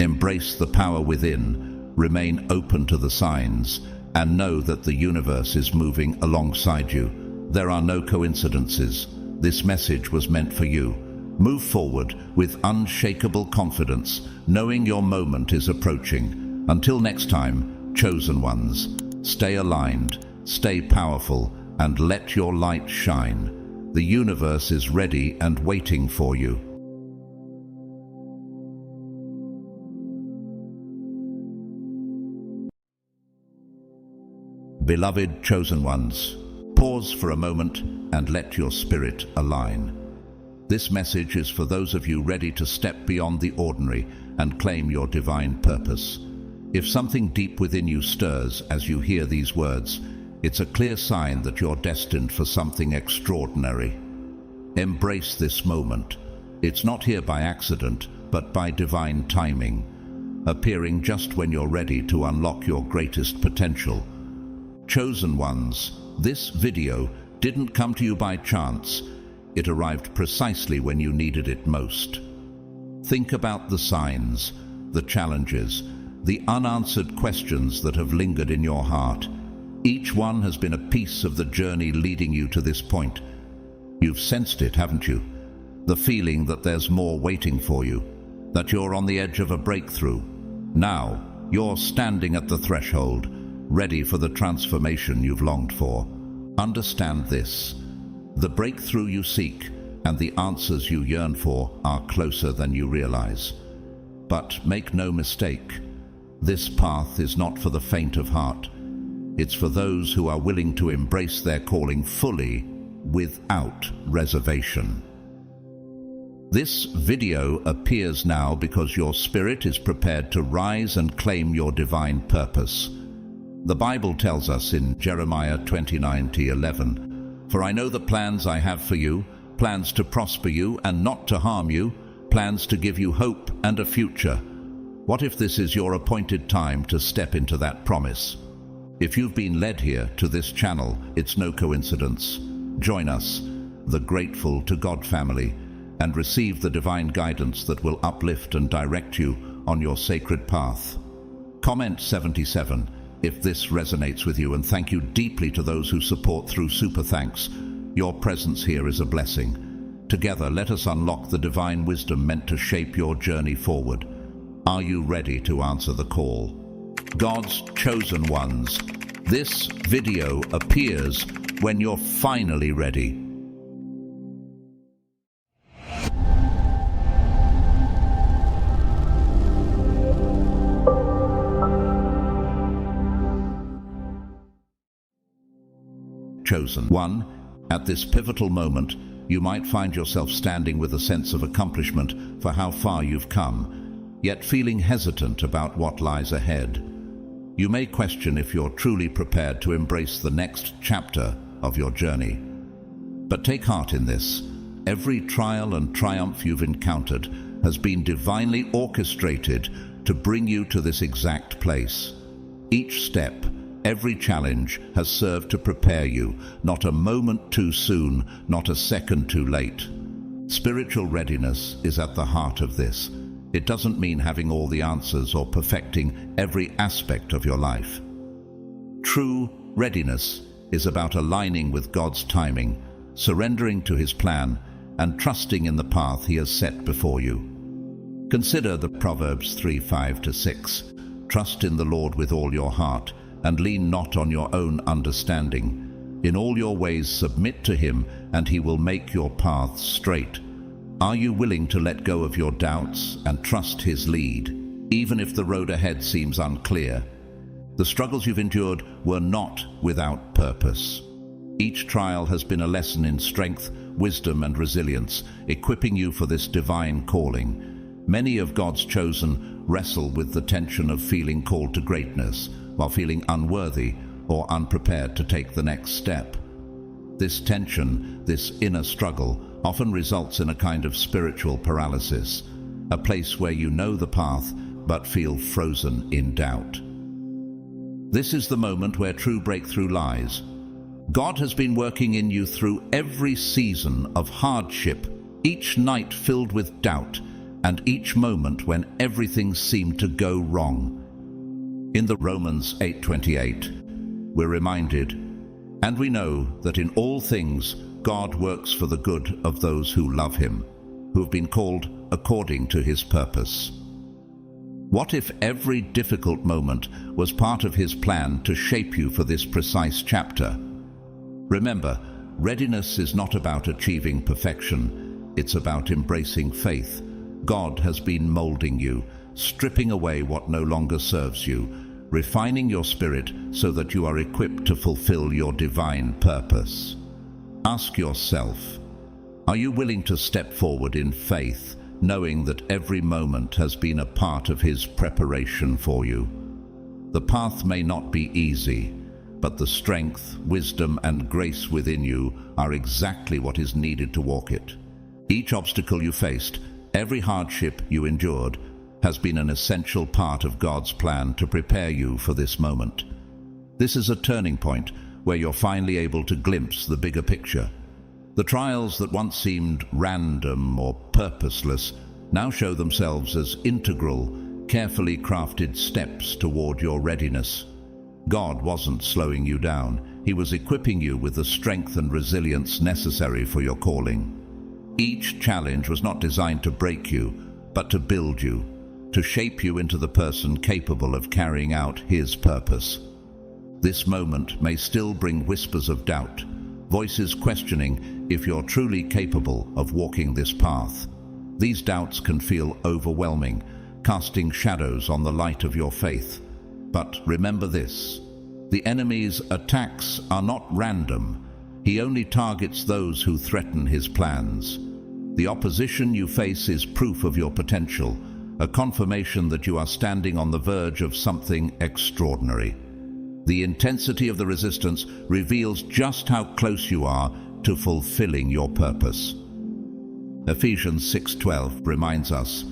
Embrace the power within, remain open to the signs, and know that the universe is moving alongside you. There are no coincidences. This message was meant for you. Move forward with unshakable confidence, knowing your moment is approaching. Until next time, chosen ones, stay aligned, stay powerful, and let your light shine. The universe is ready and waiting for you. Beloved chosen ones, pause for a moment and let your spirit align. This message is for those of you ready to step beyond the ordinary and claim your divine purpose. If something deep within you stirs as you hear these words, it's a clear sign that you're destined for something extraordinary. Embrace this moment. It's not here by accident, but by divine timing, appearing just when you're ready to unlock your greatest potential. Chosen ones, this video didn't come to you by chance. It arrived precisely when you needed it most. Think about the signs, the challenges, the unanswered questions that have lingered in your heart. Each one has been a piece of the journey leading you to this point. You've sensed it, haven't you? The feeling that there's more waiting for you, that you're on the edge of a breakthrough. Now, you're standing at the threshold, ready for the transformation you've longed for. Understand this: the breakthrough you seek and the answers you yearn for are closer than you realize. But make no mistake, this path is not for the faint of heart. It's for those who are willing to embrace their calling fully, without reservation. This video appears now because your spirit is prepared to rise and claim your divine purpose. The Bible tells us in Jeremiah 29:11, For I know the plans I have for you, plans to prosper you and not to harm you, plans to give you hope and a future. What if this is your appointed time to step into that promise? If you've been led here to this channel, it's no coincidence. Join us, the Grateful to God family, and receive the divine guidance that will uplift and direct you on your sacred path. Comment 77 if this resonates with you, and thank you deeply to those who support through super thanks. Your presence here is a blessing. Together, let us unlock the divine wisdom meant to shape your journey forward. Are you ready to answer the call? God's chosen ones. This video appears when you're finally ready. Chosen one. At this pivotal moment, you might find yourself standing with a sense of accomplishment for how far you've come, yet feeling hesitant about what lies ahead. You may question if you're truly prepared to embrace the next chapter of your journey. But take heart in this. Every trial and triumph you've encountered has been divinely orchestrated to bring you to this exact place. Each step, every challenge has served to prepare you, not a moment too soon, not a second too late. Spiritual readiness is at the heart of this. It doesn't mean having all the answers or perfecting every aspect of your life. True readiness is about aligning with God's timing, surrendering to His plan, and trusting in the path He has set before you. Consider the Proverbs 3:5-6. Trust in the Lord with all your heart, and lean not on your own understanding. In all your ways submit to Him, and He will make your paths straight. Are you willing to let go of your doubts and trust His lead, even if the road ahead seems unclear? The struggles you've endured were not without purpose. Each trial has been a lesson in strength, wisdom, and resilience, equipping you for this divine calling. Many of God's chosen wrestle with the tension of feeling called to greatness, while feeling unworthy or unprepared to take the next step. This tension, this inner struggle, often results in a kind of spiritual paralysis, a place where you know the path but feel frozen in doubt. This is the moment where true breakthrough lies. God has been working in you through every season of hardship, each night filled with doubt, and each moment when everything seemed to go wrong. In the Romans 8:28, we're reminded, and we know that in all things God works for the good of those who love Him, who have been called according to His purpose. What if every difficult moment was part of His plan to shape you for this precise chapter? Remember, readiness is not about achieving perfection, it's about embracing faith. God has been molding you, stripping away what no longer serves you, refining your spirit so that you are equipped to fulfill your divine purpose. Ask yourself, are you willing to step forward in faith, knowing that every moment has been a part of His preparation for you? The path may not be easy, but the strength, wisdom, and grace within you are exactly what is needed to walk it. Each obstacle you faced, every hardship you endured, has been an essential part of God's plan to prepare you for this moment. This is a turning point where you're finally able to glimpse the bigger picture. The trials that once seemed random or purposeless now show themselves as integral, carefully crafted steps toward your readiness. God wasn't slowing you down. He was equipping you with the strength and resilience necessary for your calling. Each challenge was not designed to break you, but to build you, to shape you into the person capable of carrying out His purpose. This moment may still bring whispers of doubt, voices questioning if you're truly capable of walking this path. These doubts can feel overwhelming, casting shadows on the light of your faith. But remember this: the enemy's attacks are not random. He only targets those who threaten his plans. The opposition you face is proof of your potential, a confirmation that you are standing on the verge of something extraordinary. The intensity of the resistance reveals just how close you are to fulfilling your purpose. Ephesians 6:12 reminds us,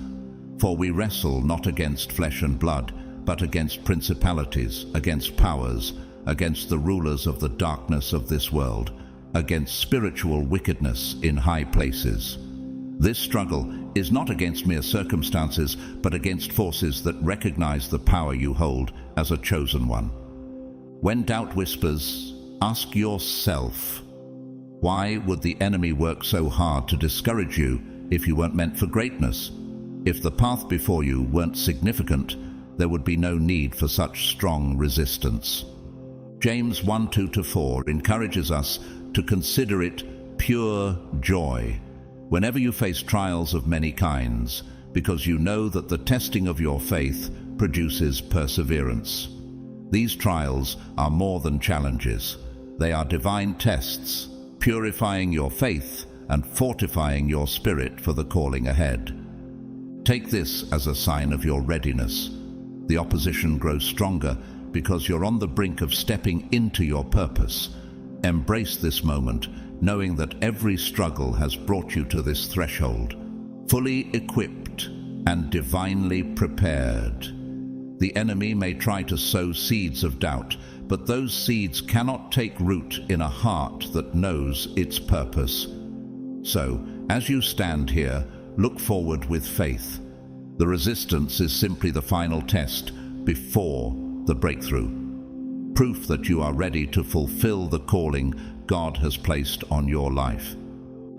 "For we wrestle not against flesh and blood, but against principalities, against powers, against the rulers of the darkness of this world, against spiritual wickedness in high places." This struggle is not against mere circumstances, but against forces that recognize the power you hold as a chosen one. When doubt whispers, ask yourself, why would the enemy work so hard to discourage you if you weren't meant for greatness? If the path before you weren't significant, there would be no need for such strong resistance. James 1:2-4 encourages us to consider it pure joy whenever you face trials of many kinds, because you know that the testing of your faith produces perseverance. These trials are more than challenges. They are divine tests, purifying your faith and fortifying your spirit for the calling ahead. Take this as a sign of your readiness. The opposition grows stronger because you're on the brink of stepping into your purpose. Embrace this moment, knowing that every struggle has brought you to this threshold, fully equipped and divinely prepared. The enemy may try to sow seeds of doubt, but those seeds cannot take root in a heart that knows its purpose. So, as you stand here, look forward with faith. The resistance is simply the final test before the breakthrough. Proof that you are ready to fulfill the calling God has placed on your life.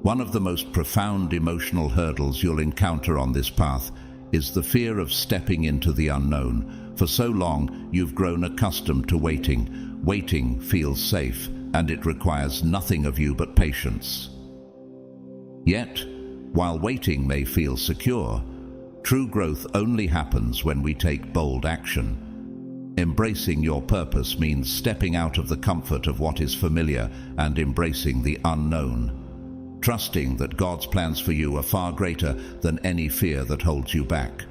One of the most profound emotional hurdles you'll encounter on this path is the fear of stepping into the unknown. For so long, you've grown accustomed to waiting. Waiting feels safe, and it requires nothing of you but patience. Yet, while waiting may feel secure, true growth only happens when we take bold action. Embracing your purpose means stepping out of the comfort of what is familiar and embracing the unknown, trusting that God's plans for you are far greater than any fear that holds you back.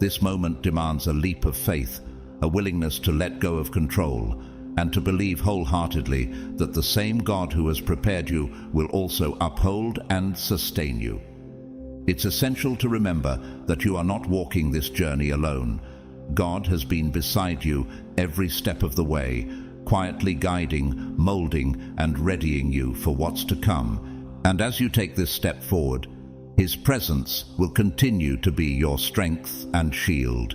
This moment demands a leap of faith, a willingness to let go of control, and to believe wholeheartedly that the same God who has prepared you will also uphold and sustain you. It's essential to remember that you are not walking this journey alone. God has been beside you every step of the way, quietly guiding, molding, and readying you for what's to come. And as you take this step forward, His presence will continue to be your strength and shield.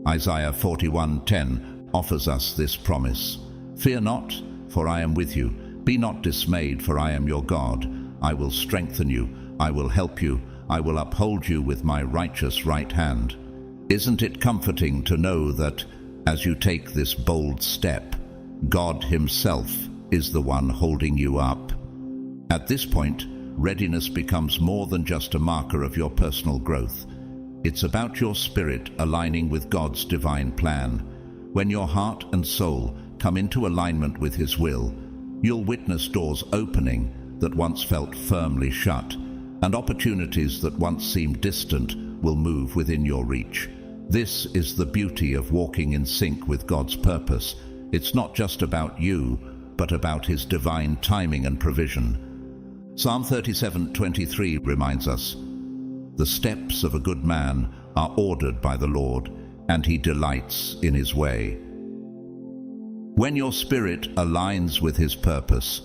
Isaiah 41:10 offers us this promise. "Fear not, for I am with you. Be not dismayed, for I am your God. I will strengthen you. I will help you. I will uphold you with my righteous right hand." Isn't it comforting to know that as you take this bold step, God Himself is the one holding you up? At this point, readiness becomes more than just a marker of your personal growth. It's about your spirit aligning with God's divine plan. When your heart and soul come into alignment with His will, you'll witness doors opening that once felt firmly shut, and opportunities that once seemed distant will move within your reach. This is the beauty of walking in sync with God's purpose. It's not just about you, but about His divine timing and provision. Psalm 37:23 reminds us, "The steps of a good man are ordered by the Lord, and He delights in His way." When your spirit aligns with His purpose,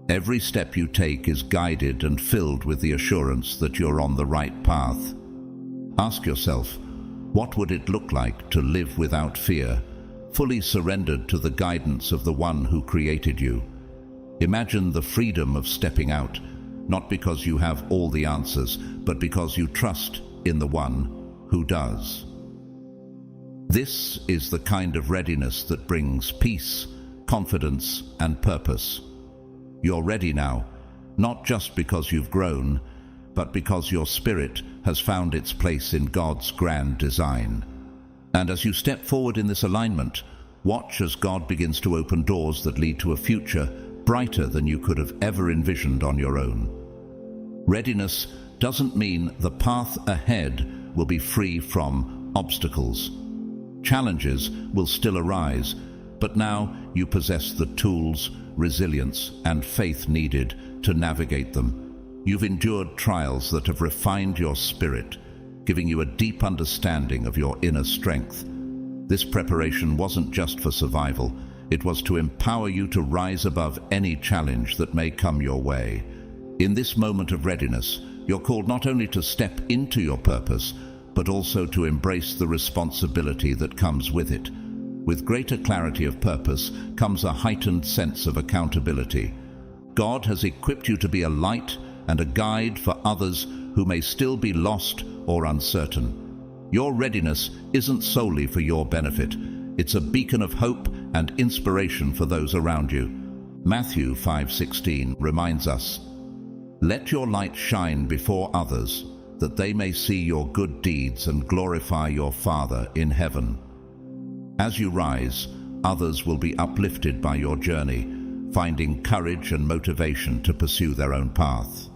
every step you take is guided and filled with the assurance that you're on the right path. Ask yourself, what would it look like to live without fear, fully surrendered to the guidance of the one who created you? Imagine the freedom of stepping out, not because you have all the answers, but because you trust in the one who does. This is the kind of readiness that brings peace, confidence, and purpose. You're ready now, not just because you've grown, but because your spirit has found its place in God's grand design. And as you step forward in this alignment, watch as God begins to open doors that lead to a future brighter than you could have ever envisioned on your own. Readiness doesn't mean the path ahead will be free from obstacles. Challenges will still arise, But now you possess the tools, resilience, and faith needed to navigate them. You've endured trials that have refined your spirit, giving you a deep understanding of your inner strength. This preparation wasn't just for survival, it was to empower you to rise above any challenge that may come your way. In this moment of readiness, you're called not only to step into your purpose, but also to embrace the responsibility that comes with it. With greater clarity of purpose comes a heightened sense of accountability. God has equipped you to be a light and a guide for others who may still be lost or uncertain. Your readiness isn't solely for your benefit. It's a beacon of hope and inspiration for those around you. Matthew 5:16 reminds us, "Let your light shine before others, that they may see your good deeds and glorify your Father in heaven." As you rise, others will be uplifted by your journey, finding courage and motivation to pursue their own path.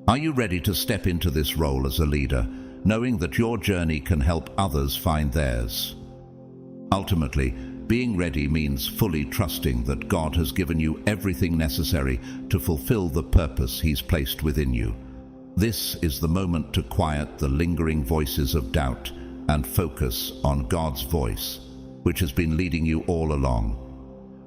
Are you ready to step into this role as a leader, knowing that your journey can help others find theirs? Ultimately, being ready means fully trusting that God has given you everything necessary to fulfill the purpose He's placed within you. This is the moment to quiet the lingering voices of doubt and focus on God's voice, which has been leading you all along.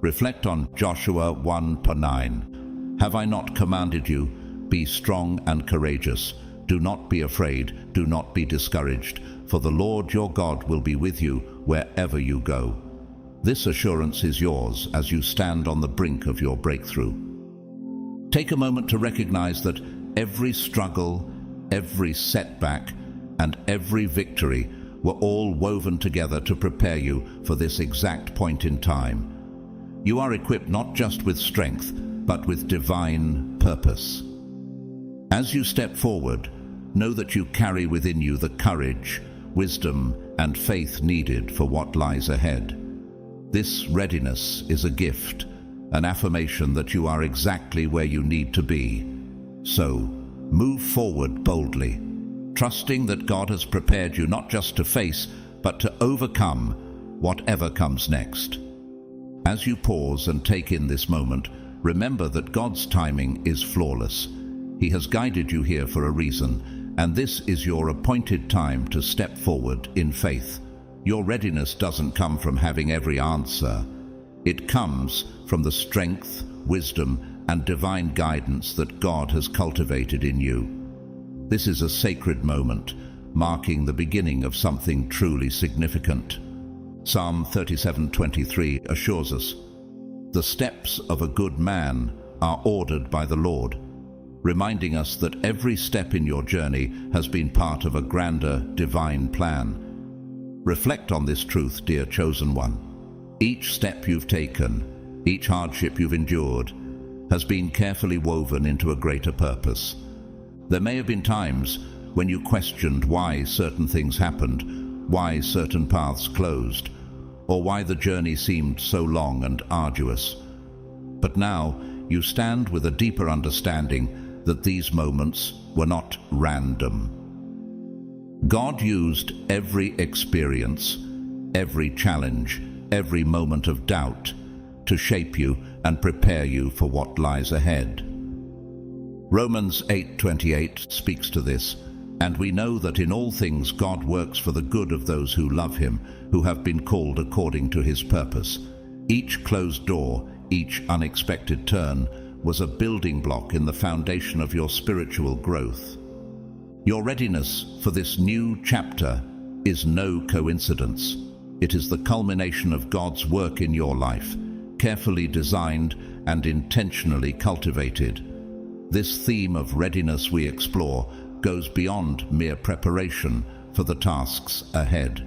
Reflect on Joshua 1:9. "Have I not commanded you? Be strong and courageous. Do not be afraid, do not be discouraged, for the Lord your God will be with you wherever you go." This assurance is yours as you stand on the brink of your breakthrough. Take a moment to recognize that every struggle, every setback, and every victory were all woven together to prepare you for this exact point in time. You are equipped not just with strength, but with divine purpose. As you step forward, know that you carry within you the courage, wisdom, and faith needed for what lies ahead. This readiness is a gift, an affirmation that you are exactly where you need to be. So, move forward boldly, trusting that God has prepared you not just to face, but to overcome whatever comes next. As you pause and take in this moment, remember that God's timing is flawless. He has guided you here for a reason, and this is your appointed time to step forward in faith. Your readiness doesn't come from having every answer. It comes from the strength, wisdom, and divine guidance that God has cultivated in you. This is a sacred moment, marking the beginning of something truly significant. Psalm 37:23 assures us, "The steps of a good man are ordered by the Lord," reminding us that every step in your journey has been part of a grander divine plan. Reflect on this truth, dear chosen one. Each step you've taken, each hardship you've endured, has been carefully woven into a greater purpose. There may have been times when you questioned why certain things happened, why certain paths closed, or why the journey seemed so long and arduous. But now you stand with a deeper understanding that these moments were not random. God used every experience, every challenge, every moment of doubt to shape you and prepare you for what lies ahead. Romans 8:28 speaks to this, and we know that in all things God works for the good of those who love Him, who have been called according to His purpose. Each closed door, each unexpected turn, was a building block in the foundation of your spiritual growth. Your readiness for this new chapter is no coincidence. It is the culmination of God's work in your life, carefully designed and intentionally cultivated. This theme of readiness we explore goes beyond mere preparation for the tasks ahead.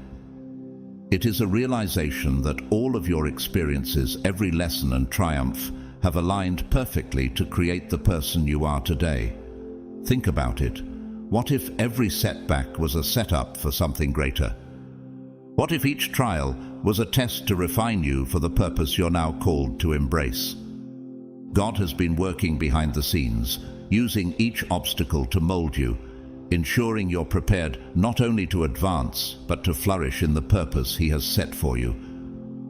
It is a realization that all of your experiences, every lesson and triumph, have aligned perfectly to create the person you are today. Think about it. What if every setback was a setup for something greater? What if each trial was a test to refine you for the purpose you're now called to embrace? God has been working behind the scenes, using each obstacle to mold you, ensuring you're prepared not only to advance, but to flourish in the purpose He has set for you.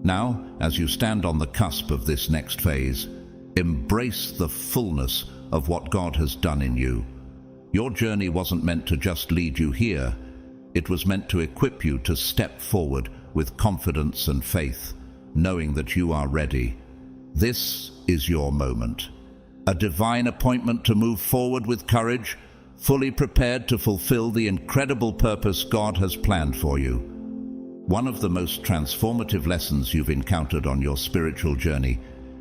Now, as you stand on the cusp of this next phase, embrace the fullness of what God has done in you. Your journey wasn't meant to just lead you here. It was meant to equip you to step forward with confidence and faith, knowing that you are ready. This is your moment. A divine appointment to move forward with courage, fully prepared to fulfill the incredible purpose God has planned for you. One of the most transformative lessons you've encountered on your spiritual journey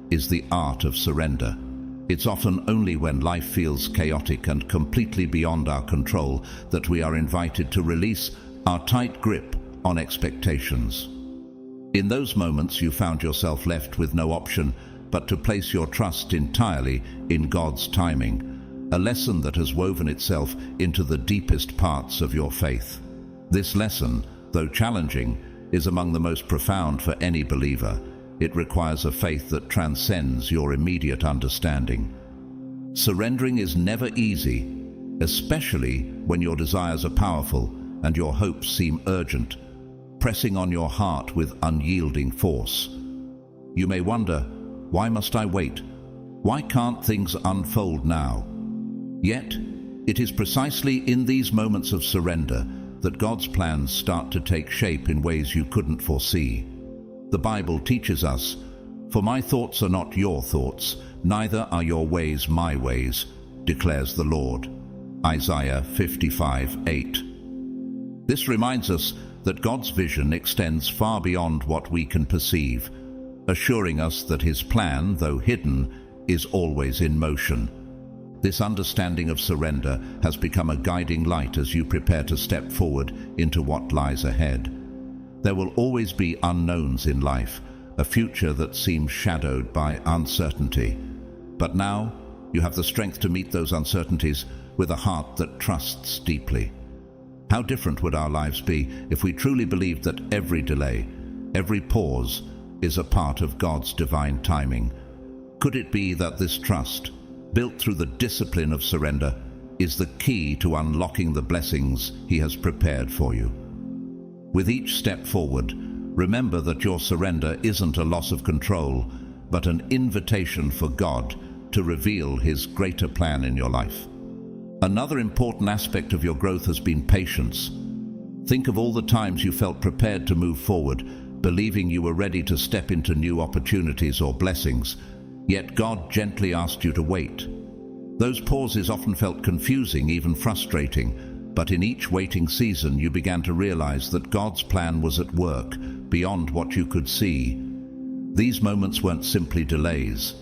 is the art of surrender. It's often only when life feels chaotic and completely beyond our control that we are invited to release our tight grip on expectations. In those moments, you found yourself left with no option but to place your trust entirely in God's timing, a lesson that has woven itself into the deepest parts of your faith. This lesson, though challenging, is among the most profound for any believer. It requires a faith that transcends your immediate understanding. Surrendering is never easy, especially when your desires are powerful and your hopes seem urgent, pressing on your heart with unyielding force. You may wonder, why must I wait? Why can't things unfold now? Yet, it is precisely in these moments of surrender that God's plans start to take shape in ways you couldn't foresee. The Bible teaches us, "For my thoughts are not your thoughts, neither are your ways my ways, declares the Lord." Isaiah 55:8. This reminds us that God's vision extends far beyond what we can perceive, assuring us that His plan, though hidden, is always in motion. This understanding of surrender has become a guiding light as you prepare to step forward into what lies ahead. There will always be unknowns in life, a future that seems shadowed by uncertainty. But now, you have the strength to meet those uncertainties with a heart that trusts deeply. How different would our lives be if we truly believed that every delay, every pause, is a part of God's divine timing? Could it be that this trust, built through the discipline of surrender, is the key to unlocking the blessings He has prepared for you? With each step forward, remember that your surrender isn't a loss of control, but an invitation for God to reveal His greater plan in your life. Another important aspect of your growth has been patience. Think of all the times you felt prepared to move forward, believing you were ready to step into new opportunities or blessings, yet God gently asked you to wait. Those pauses often felt confusing, even frustrating, but in each waiting season you began to realize that God's plan was at work beyond what you could see. These moments weren't simply delays.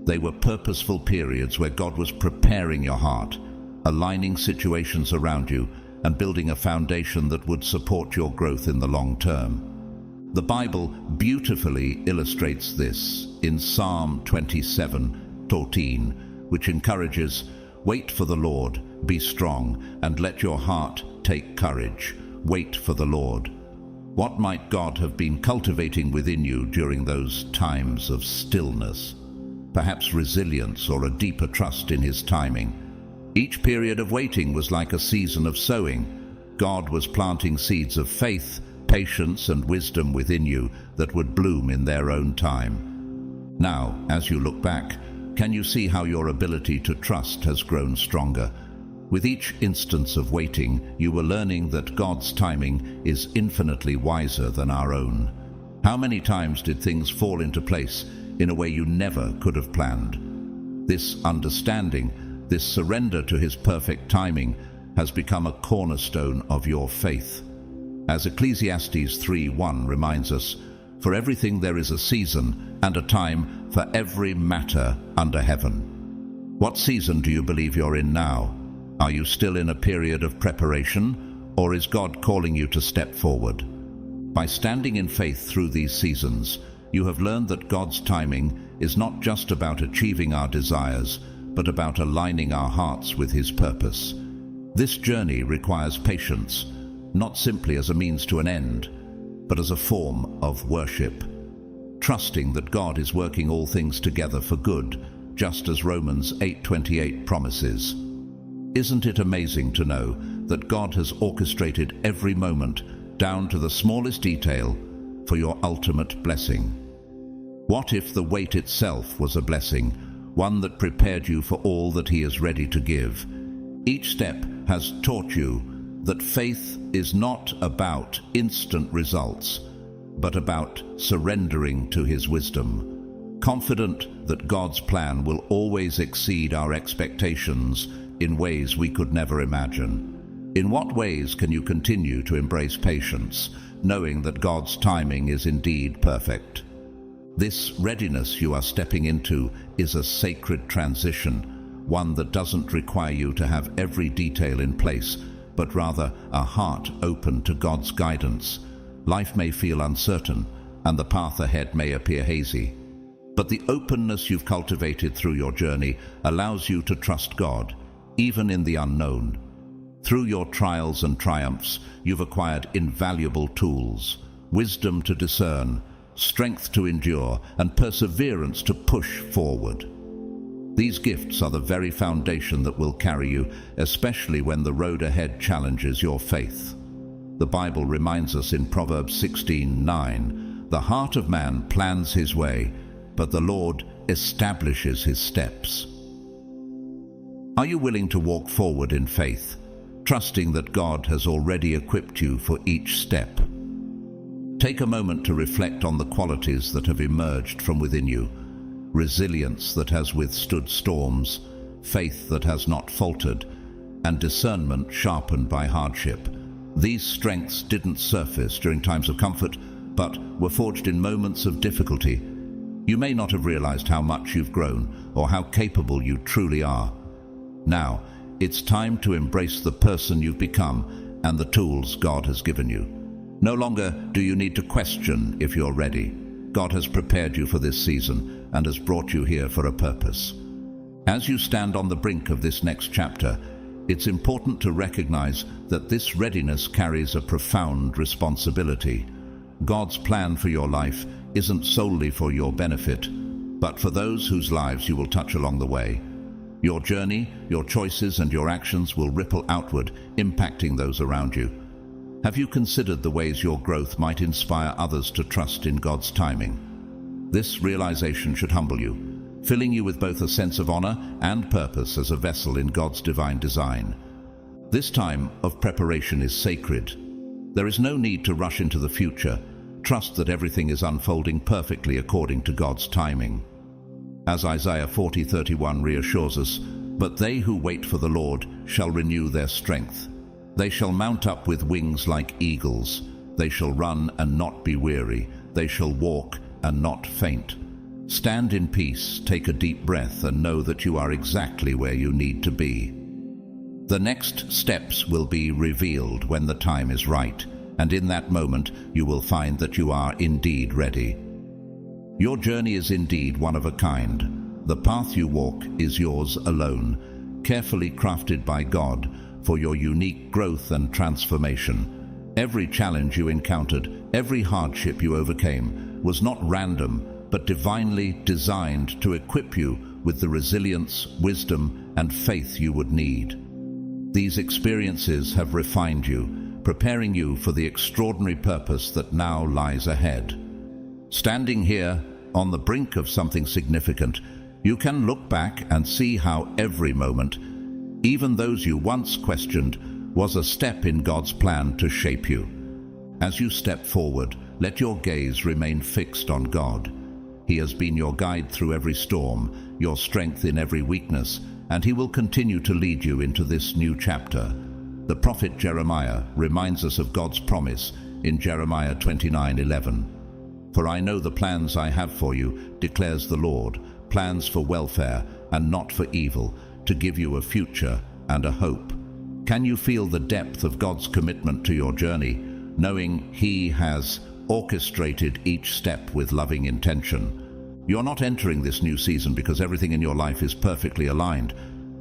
They were purposeful periods where God was preparing your heart, aligning situations around you, and building a foundation that would support your growth in the long term. The Bible beautifully illustrates this in Psalm 27:14, which encourages, "Wait for the Lord, be strong, and let your heart take courage. Wait for the Lord." What might God have been cultivating within you during those times of stillness? Perhaps resilience or a deeper trust in His timing. Each period of waiting was like a season of sowing. God was planting seeds of faith, patience, and wisdom within you that would bloom in their own time. Now, as you look back, can you see how your ability to trust has grown stronger? With each instance of waiting, you were learning that God's timing is infinitely wiser than our own. How many times did things fall into place in a way you never could have planned? This understanding, this surrender to His perfect timing, has become a cornerstone of your faith. As Ecclesiastes 3:1 reminds us, "For everything there is a season and a time for every matter under heaven." What season do you believe you're in now? Are you still in a period of preparation, or is God calling you to step forward? By standing in faith through these seasons, you have learned that God's timing is not just about achieving our desires, but about aligning our hearts with His purpose. This journey requires patience, not simply as a means to an end, but as a form of worship, trusting that God is working all things together for good, just as Romans 8:28 promises. Isn't it amazing to know that God has orchestrated every moment, down to the smallest detail, for your ultimate blessing? What if the wait itself was a blessing, one that prepared you for all that He is ready to give? Each step has taught you that faith is not about instant results, but about surrendering to His wisdom, confident that God's plan will always exceed our expectations in ways we could never imagine. In what ways can you continue to embrace patience, knowing that God's timing is indeed perfect? This readiness you are stepping into is a sacred transition, one that doesn't require you to have every detail in place, but rather a heart open to God's guidance. Life may feel uncertain, and the path ahead may appear hazy, but the openness you've cultivated through your journey allows you to trust God, even in the unknown. Through your trials and triumphs, you've acquired invaluable tools: wisdom to discern, strength to endure, and perseverance to push forward. These gifts are the very foundation that will carry you, especially when the road ahead challenges your faith. The Bible reminds us in Proverbs 16:9, "The heart of man plans his way, but the Lord establishes his steps." Are you willing to walk forward in faith, trusting that God has already equipped you for each step? Take a moment to reflect on the qualities that have emerged from within you: resilience that has withstood storms, faith that has not faltered, and discernment sharpened by hardship. These strengths didn't surface during times of comfort, but were forged in moments of difficulty. You may not have realized how much you've grown or how capable you truly are. Now, it's time to embrace the person you've become and the tools God has given you. No longer do you need to question if you're ready. God has prepared you for this season and has brought you here for a purpose. As you stand on the brink of this next chapter, it's important to recognize that this readiness carries a profound responsibility. God's plan for your life isn't solely for your benefit, but for those whose lives you will touch along the way. Your journey, your choices, and your actions will ripple outward, impacting those around you. Have you considered the ways your growth might inspire others to trust in God's timing? This realization should humble you, filling you with both a sense of honor and purpose as a vessel in God's divine design. This time of preparation is sacred. There is no need to rush into the future. Trust that everything is unfolding perfectly according to God's timing. As Isaiah 40:31 reassures us, "But they who wait for the Lord shall renew their strength. They shall mount up with wings like eagles. They shall run and not be weary. They shall walk and not faint." Stand in peace, take a deep breath, and know that you are exactly where you need to be. The next steps will be revealed when the time is right, and in that moment you will find that you are indeed ready. Your journey is indeed one of a kind. The path you walk is yours alone, carefully crafted by God for your unique growth and transformation. Every challenge you encountered, every hardship you overcame, was not random, but divinely designed to equip you with the resilience, wisdom, and faith you would need. These experiences have refined you, preparing you for the extraordinary purpose that now lies ahead. Standing here, on the brink of something significant, you can look back and see how every moment, even those you once questioned, was a step in God's plan to shape you. As you step forward, let your gaze remain fixed on God. He has been your guide through every storm, your strength in every weakness, and He will continue to lead you into this new chapter. The prophet Jeremiah reminds us of God's promise in Jeremiah 29:11. "For I know the plans I have for you, declares the Lord, plans for welfare and not for evil, to give you a future and a hope." Can you feel the depth of God's commitment to your journey, knowing He has orchestrated each step with loving intention? You're not entering this new season because everything in your life is perfectly aligned,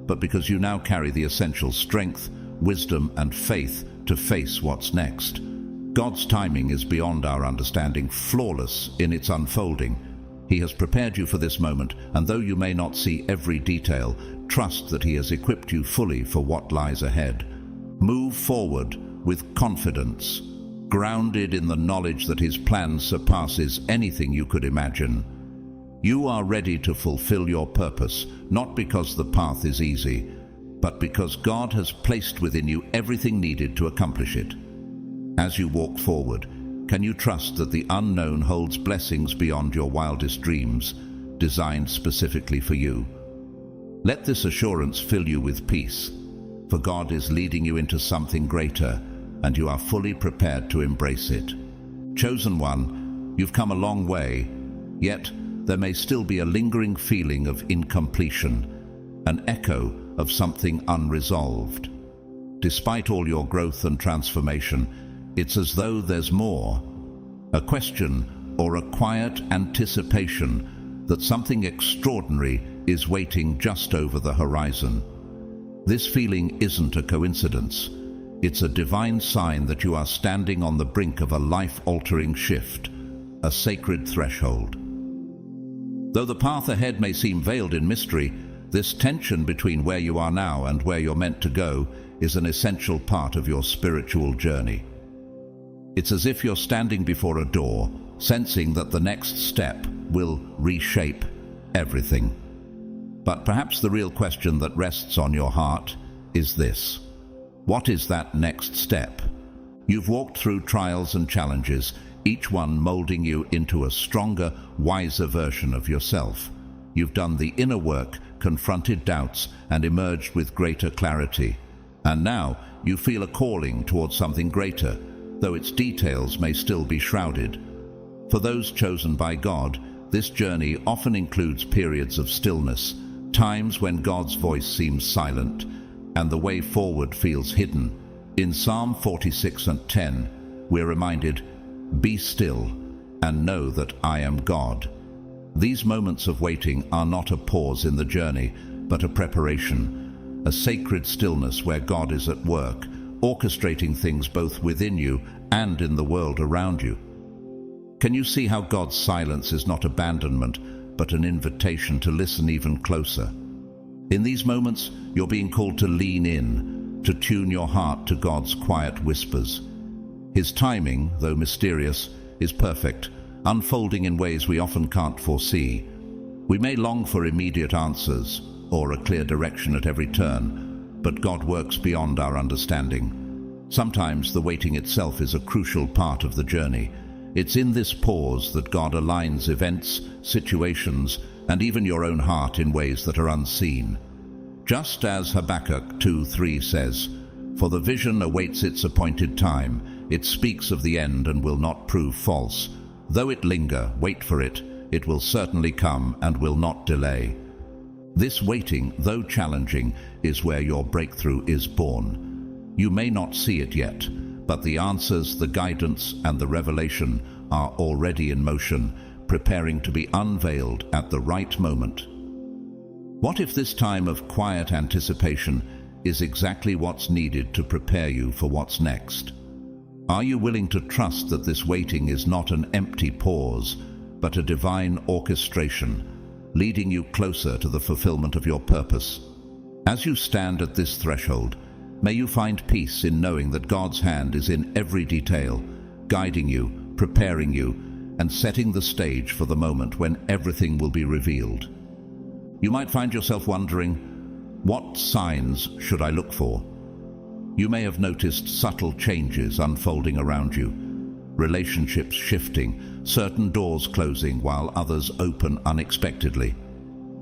but because you now carry the essential strength, wisdom, and faith to face what's next. God's timing is beyond our understanding, flawless in its unfolding. He has prepared you for this moment, and though you may not see every detail, trust that He has equipped you fully for what lies ahead. Move forward with confidence, grounded in the knowledge that His plan surpasses anything you could imagine. You are ready to fulfill your purpose, not because the path is easy, but because God has placed within you everything needed to accomplish it. As you walk forward, can you trust that the unknown holds blessings beyond your wildest dreams, designed specifically for you? Let this assurance fill you with peace, for God is leading you into something greater, and you are fully prepared to embrace it. Chosen one, you've come a long way, yet there may still be a lingering feeling of incompletion, an echo of something unresolved. Despite all your growth and transformation, it's as though there's more, a question or a quiet anticipation that something extraordinary is waiting just over the horizon. This feeling isn't a coincidence. It's a divine sign that you are standing on the brink of a life-altering shift, a sacred threshold. Though the path ahead may seem veiled in mystery, this tension between where you are now and where you're meant to go is an essential part of your spiritual journey. It's as if you're standing before a door, sensing that the next step will reshape everything. But perhaps the real question that rests on your heart is this: what is that next step? You've walked through trials and challenges, each one molding you into a stronger, wiser version of yourself. You've done the inner work, confronted doubts, and emerged with greater clarity. And now you feel a calling towards something greater, though its details may still be shrouded. For those chosen by God, this journey often includes periods of stillness, times when God's voice seems silent, and the way forward feels hidden. In Psalm 46:10, we're reminded, "Be still and know that I am God." These moments of waiting are not a pause in the journey, but a preparation, a sacred stillness where God is at work, orchestrating things both within you and in the world around you. Can you see how God's silence is not abandonment, but an invitation to listen even closer? In these moments, you're being called to lean in, to tune your heart to God's quiet whispers. His timing, though mysterious, is perfect, unfolding in ways we often can't foresee. We may long for immediate answers or a clear direction at every turn, but God works beyond our understanding. Sometimes the waiting itself is a crucial part of the journey. It's in this pause that God aligns events, situations, and even your own heart in ways that are unseen. Just as Habakkuk 2:3 says, "For the vision awaits its appointed time. It speaks of the end and will not prove false. Though it linger, wait for it. It will certainly come and will not delay." This waiting, though challenging, is where your breakthrough is born. You may not see it yet, but the answers, the guidance, and the revelation are already in motion, preparing to be unveiled at the right moment. What if this time of quiet anticipation is exactly what's needed to prepare you for what's next? Are you willing to trust that this waiting is not an empty pause, but a divine orchestration, leading you closer to the fulfillment of your purpose? As you stand at this threshold, may you find peace in knowing that God's hand is in every detail, guiding you, preparing you, and setting the stage for the moment when everything will be revealed. You might find yourself wondering, what signs should I look for? You may have noticed subtle changes unfolding around you, relationships shifting, certain doors closing while others open unexpectedly.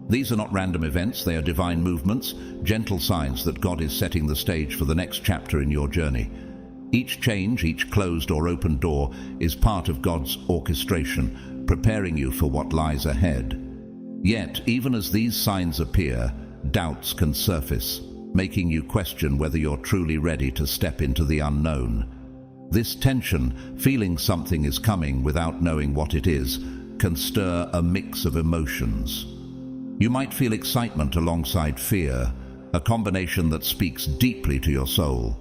These are not random events, they are divine movements, gentle signs that God is setting the stage for the next chapter in your journey. Each change, each closed or opened door is part of God's orchestration, preparing you for what lies ahead. Yet, even as these signs appear, doubts can surface, making you question whether you're truly ready to step into the unknown. This tension, feeling something is coming without knowing what it is, can stir a mix of emotions. You might feel excitement alongside fear, a combination that speaks deeply to your soul.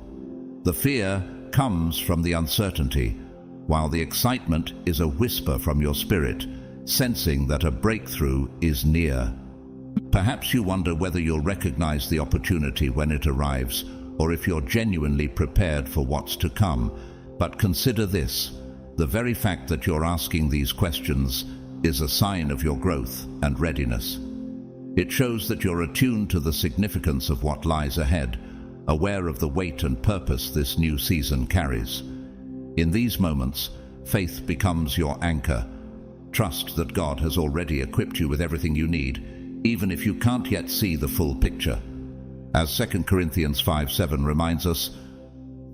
The fear comes from the uncertainty, while the excitement is a whisper from your spirit, sensing that a breakthrough is near. Perhaps you wonder whether you'll recognize the opportunity when it arrives, or if you're genuinely prepared for what's to come. But consider this: the very fact that you're asking these questions is a sign of your growth and readiness. It shows that you're attuned to the significance of what lies ahead, aware of the weight and purpose this new season carries. In these moments, faith becomes your anchor. Trust that God has already equipped you with everything you need, even if you can't yet see the full picture. As 2 Corinthians 5:7 reminds us,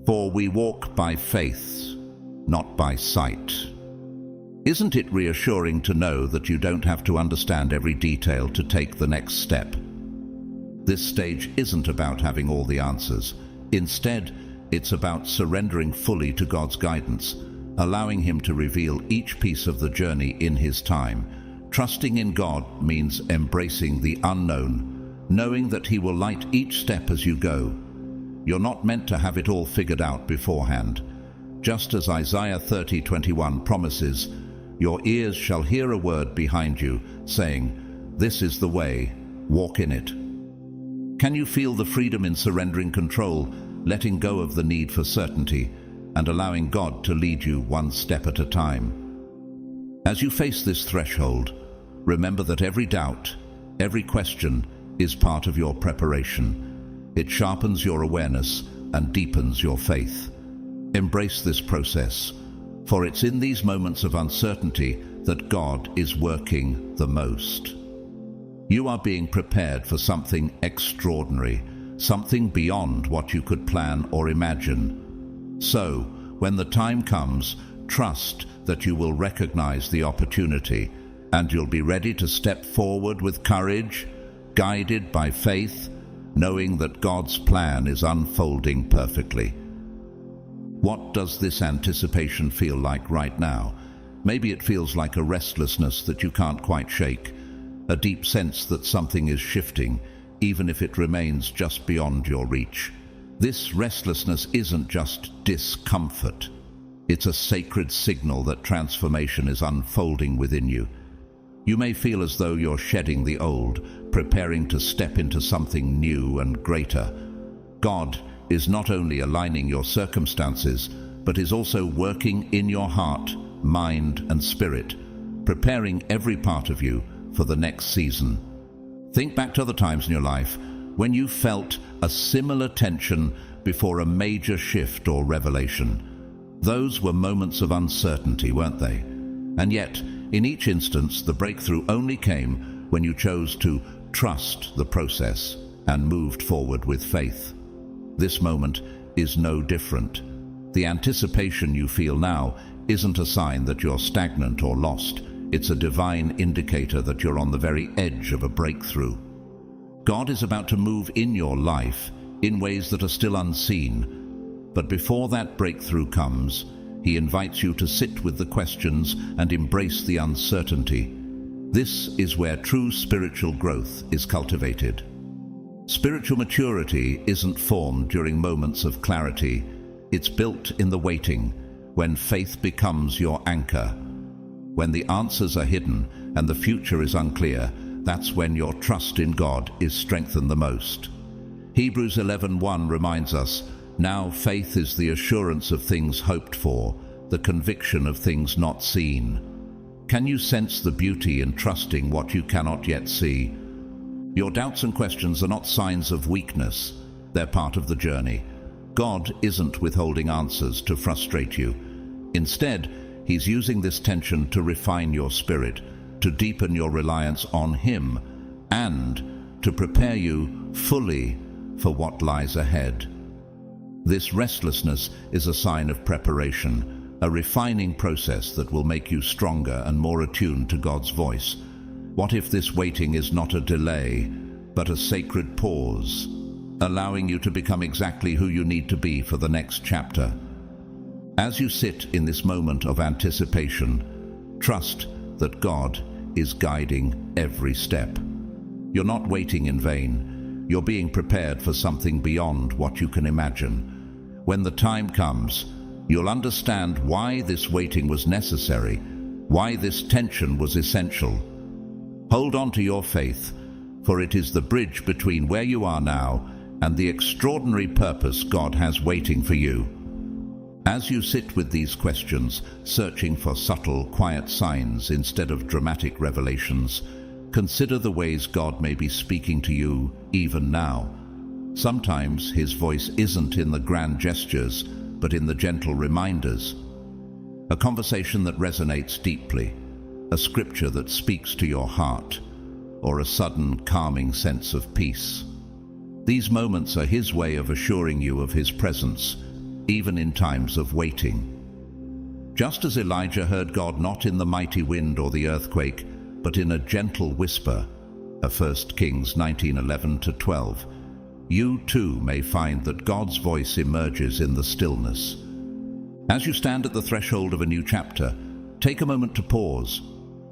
"For we walk by faith, not by sight." Isn't it reassuring to know that you don't have to understand every detail to take the next step? This stage isn't about having all the answers. Instead, it's about surrendering fully to God's guidance, allowing Him to reveal each piece of the journey in His time. Trusting in God means embracing the unknown, knowing that He will light each step as you go. You're not meant to have it all figured out beforehand. Just as Isaiah 30:21 promises, "Your ears shall hear a word behind you, saying, 'This is the way, walk in it.'" Can you feel the freedom in surrendering control, letting go of the need for certainty, and allowing God to lead you one step at a time? As you face this threshold, remember that every doubt, every question is part of your preparation. It sharpens your awareness and deepens your faith. Embrace this process, for it's in these moments of uncertainty that God is working the most. You are being prepared for something extraordinary, something beyond what you could plan or imagine. So, when the time comes, trust that you will recognize the opportunity, and you'll be ready to step forward with courage, guided by faith, knowing that God's plan is unfolding perfectly. What does this anticipation feel like right now? Maybe it feels like a restlessness that you can't quite shake, a deep sense that something is shifting, even if it remains just beyond your reach. This restlessness isn't just discomfort. It's a sacred signal that transformation is unfolding within you. You may feel as though you're shedding the old, preparing to step into something new and greater. God is not only aligning your circumstances, but is also working in your heart, mind, and spirit, preparing every part of you for the next season. Think back to other times in your life when you felt a similar tension before a major shift or revelation. Those were moments of uncertainty, weren't they? And yet, in each instance, the breakthrough only came when you chose to trust the process and moved forward with faith. This moment is no different. The anticipation you feel now isn't a sign that you're stagnant or lost. It's a divine indicator that you're on the very edge of a breakthrough. God is about to move in your life in ways that are still unseen. But before that breakthrough comes, He invites you to sit with the questions and embrace the uncertainty. This is where true spiritual growth is cultivated. Spiritual maturity isn't formed during moments of clarity. It's built in the waiting, when faith becomes your anchor. When the answers are hidden and the future is unclear, that's when your trust in God is strengthened the most. Hebrews 11:1 reminds us, "Now faith is the assurance of things hoped for, the conviction of things not seen." Can you sense the beauty in trusting what you cannot yet see? Your doubts and questions are not signs of weakness. They're part of the journey. God isn't withholding answers to frustrate you. Instead, He's using this tension to refine your spirit, to deepen your reliance on Him, and to prepare you fully for what lies ahead. This restlessness is a sign of preparation, a refining process that will make you stronger and more attuned to God's voice. What if this waiting is not a delay, but a sacred pause, allowing you to become exactly who you need to be for the next chapter? As you sit in this moment of anticipation, trust that God is guiding every step. You're not waiting in vain. You're being prepared for something beyond what you can imagine. When the time comes, you'll understand why this waiting was necessary, why this tension was essential. Hold on to your faith, for it is the bridge between where you are now and the extraordinary purpose God has waiting for you. As you sit with these questions, searching for subtle, quiet signs instead of dramatic revelations, consider the ways God may be speaking to you even now. Sometimes His voice isn't in the grand gestures, but in the gentle reminders. A conversation that resonates deeply, a scripture that speaks to your heart, or a sudden calming sense of peace. These moments are His way of assuring you of His presence, even in times of waiting. Just as Elijah heard God not in the mighty wind or the earthquake, but in a gentle whisper, 1 Kings 19:11-12, you too may find that God's voice emerges in the stillness. As you stand at the threshold of a new chapter, take a moment to pause.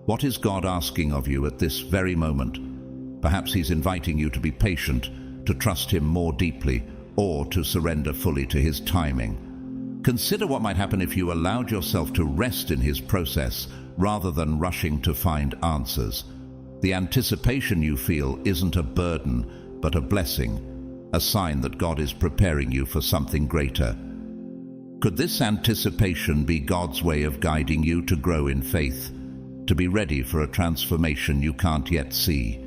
What is God asking of you at this very moment? Perhaps He's inviting you to be patient, to trust Him more deeply, or to surrender fully to His timing. Consider what might happen if you allowed yourself to rest in His process rather than rushing to find answers. The anticipation you feel isn't a burden, but a blessing, a sign that God is preparing you for something greater. Could this anticipation be God's way of guiding you to grow in faith, to be ready for a transformation you can't yet see?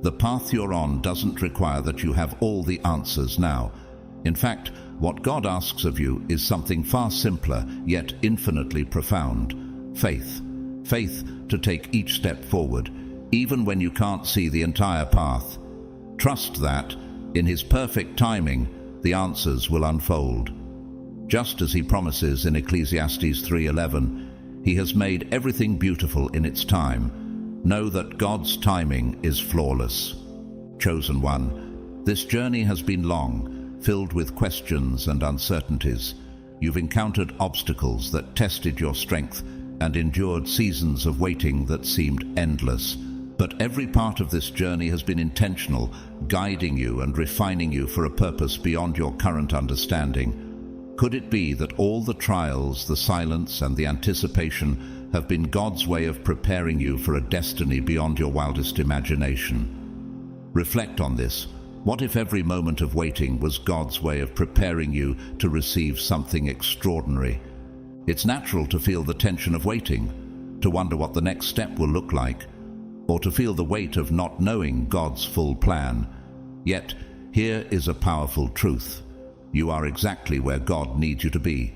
The path you're on doesn't require that you have all the answers now. In fact, what God asks of you is something far simpler, yet infinitely profound. Faith. Faith to take each step forward, even when you can't see the entire path. Trust that, in His perfect timing, the answers will unfold. Just as He promises in Ecclesiastes 3:11, He has made everything beautiful in its time. Know that God's timing is flawless. Chosen one, this journey has been long, filled with questions and uncertainties. You've encountered obstacles that tested your strength and endured seasons of waiting that seemed endless. But every part of this journey has been intentional, guiding you and refining you for a purpose beyond your current understanding. Could it be that all the trials, the silence, and the anticipation have been God's way of preparing you for a destiny beyond your wildest imagination? Reflect on this. What if every moment of waiting was God's way of preparing you to receive something extraordinary? It's natural to feel the tension of waiting, to wonder what the next step will look like, or to feel the weight of not knowing God's full plan. Yet, here is a powerful truth. You are exactly where God needs you to be.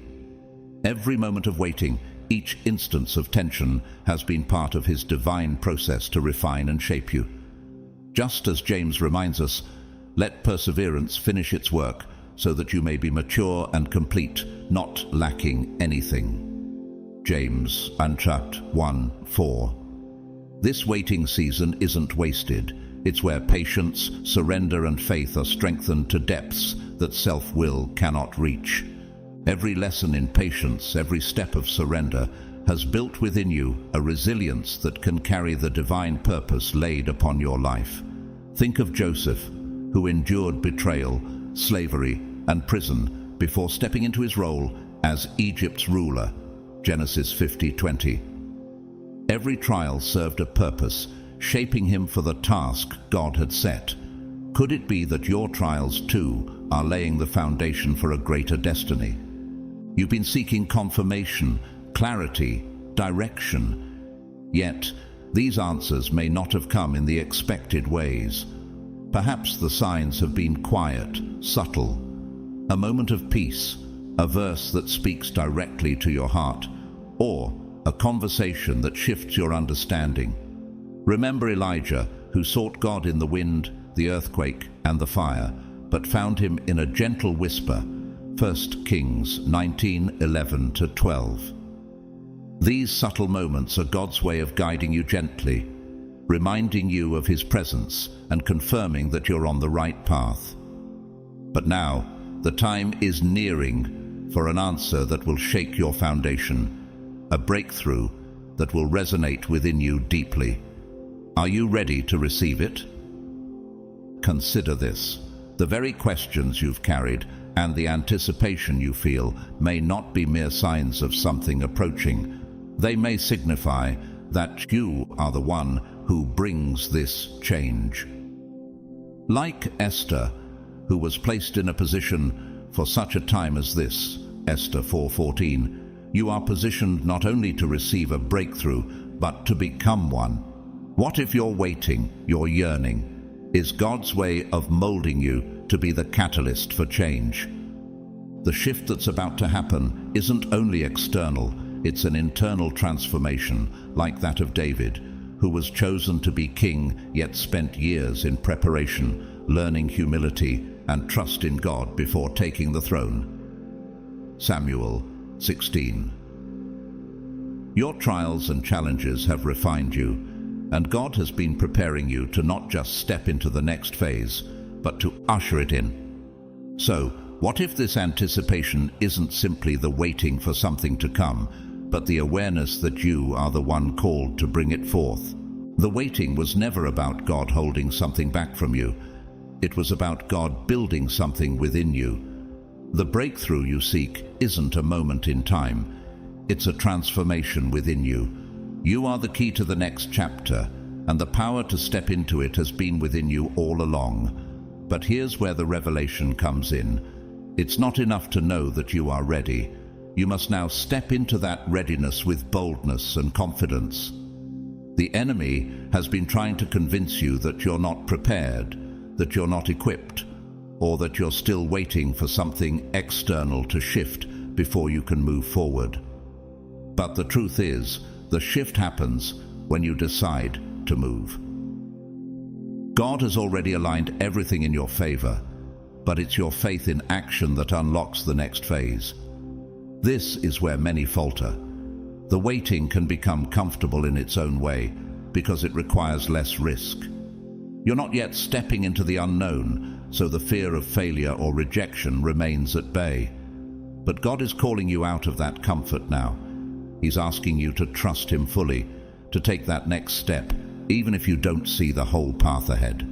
Every moment of waiting, each instance of tension has been part of His divine process to refine and shape you. Just as James reminds us, let perseverance finish its work so that you may be mature and complete, not lacking anything. James 1:4. This waiting season isn't wasted. It's where patience, surrender, and faith are strengthened to depths that self-will cannot reach. Every lesson in patience, every step of surrender, has built within you a resilience that can carry the divine purpose laid upon your life. Think of Joseph, who endured betrayal, slavery, and prison before stepping into his role as Egypt's ruler, Genesis 50:20. Every trial served a purpose, shaping him for the task God had set. Could it be that your trials too are laying the foundation for a greater destiny? You've been seeking confirmation, clarity, direction. Yet, these answers may not have come in the expected ways. Perhaps the signs have been quiet, subtle. A moment of peace, a verse that speaks directly to your heart, or a conversation that shifts your understanding. Remember Elijah, who sought God in the wind, the earthquake, and the fire, but found Him in a gentle whisper, 1 Kings 19:11-12. These subtle moments are God's way of guiding you gently, reminding you of His presence and confirming that you're on the right path. But now, the time is nearing for an answer that will shake your foundation, a breakthrough that will resonate within you deeply. Are you ready to receive it? Consider this. The very questions you've carried and the anticipation you feel may not be mere signs of something approaching. They may signify that you are the one who brings this change. Like Esther, who was placed in a position for such a time as this, Esther 4:14, you are positioned not only to receive a breakthrough, but to become one. What if your waiting, your yearning, is God's way of molding you to be the catalyst for change? The shift that's about to happen isn't only external, it's an internal transformation, like that of David, who was chosen to be king, yet spent years in preparation, learning humility and trust in God before taking the throne. Samuel 16. Your trials and challenges have refined you, and God has been preparing you to not just step into the next phase, but to usher it in. So, what if this anticipation isn't simply the waiting for something to come, but the awareness that you are the one called to bring it forth? The waiting was never about God holding something back from you. It was about God building something within you. The breakthrough you seek isn't a moment in time. It's a transformation within you. You are the key to the next chapter, and the power to step into it has been within you all along. But here's where the revelation comes in. It's not enough to know that you are ready. You must now step into that readiness with boldness and confidence. The enemy has been trying to convince you that you're not prepared, that you're not equipped, or that you're still waiting for something external to shift before you can move forward. But the truth is, the shift happens when you decide to move. God has already aligned everything in your favor, but it's your faith in action that unlocks the next phase. This is where many falter. The waiting can become comfortable in its own way because it requires less risk. You're not yet stepping into the unknown, so the fear of failure or rejection remains at bay. But God is calling you out of that comfort now. He's asking you to trust Him fully, to take that next step, even if you don't see the whole path ahead.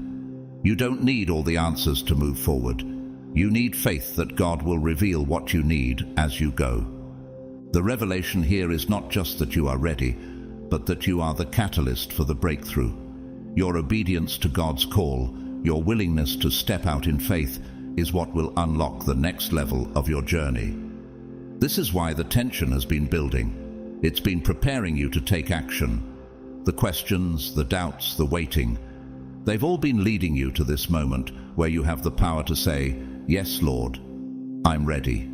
You don't need all the answers to move forward. You need faith that God will reveal what you need as you go. The revelation here is not just that you are ready, but that you are the catalyst for the breakthrough. Your obedience to God's call, your willingness to step out in faith, is what will unlock the next level of your journey. This is why the tension has been building. It's been preparing you to take action. The questions, the doubts, the waiting, they've all been leading you to this moment where you have the power to say, "Yes, Lord, I'm ready."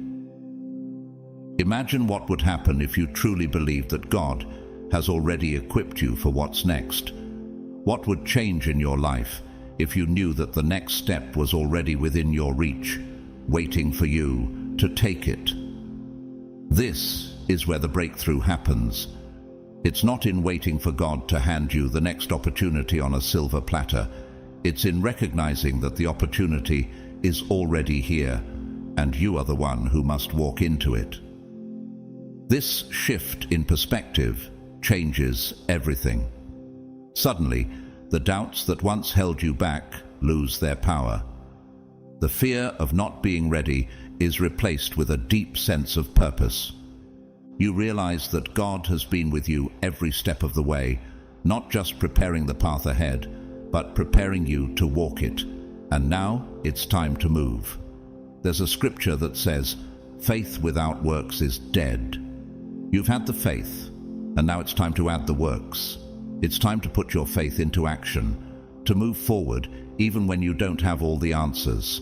Imagine what would happen if you truly believed that God has already equipped you for what's next. What would change in your life if you knew that the next step was already within your reach, waiting for you to take it? This is where the breakthrough happens. It's not in waiting for God to hand you the next opportunity on a silver platter. It's in recognizing that the opportunity is already here, and you are the one who must walk into it. This shift in perspective changes everything. Suddenly, the doubts that once held you back lose their power. The fear of not being ready is replaced with a deep sense of purpose. You realize that God has been with you every step of the way, not just preparing the path ahead, but preparing you to walk it. And now it's time to move. There's a scripture that says, "Faith without works is dead." You've had the faith, and now it's time to add the works. It's time to put your faith into action, to move forward even when you don't have all the answers,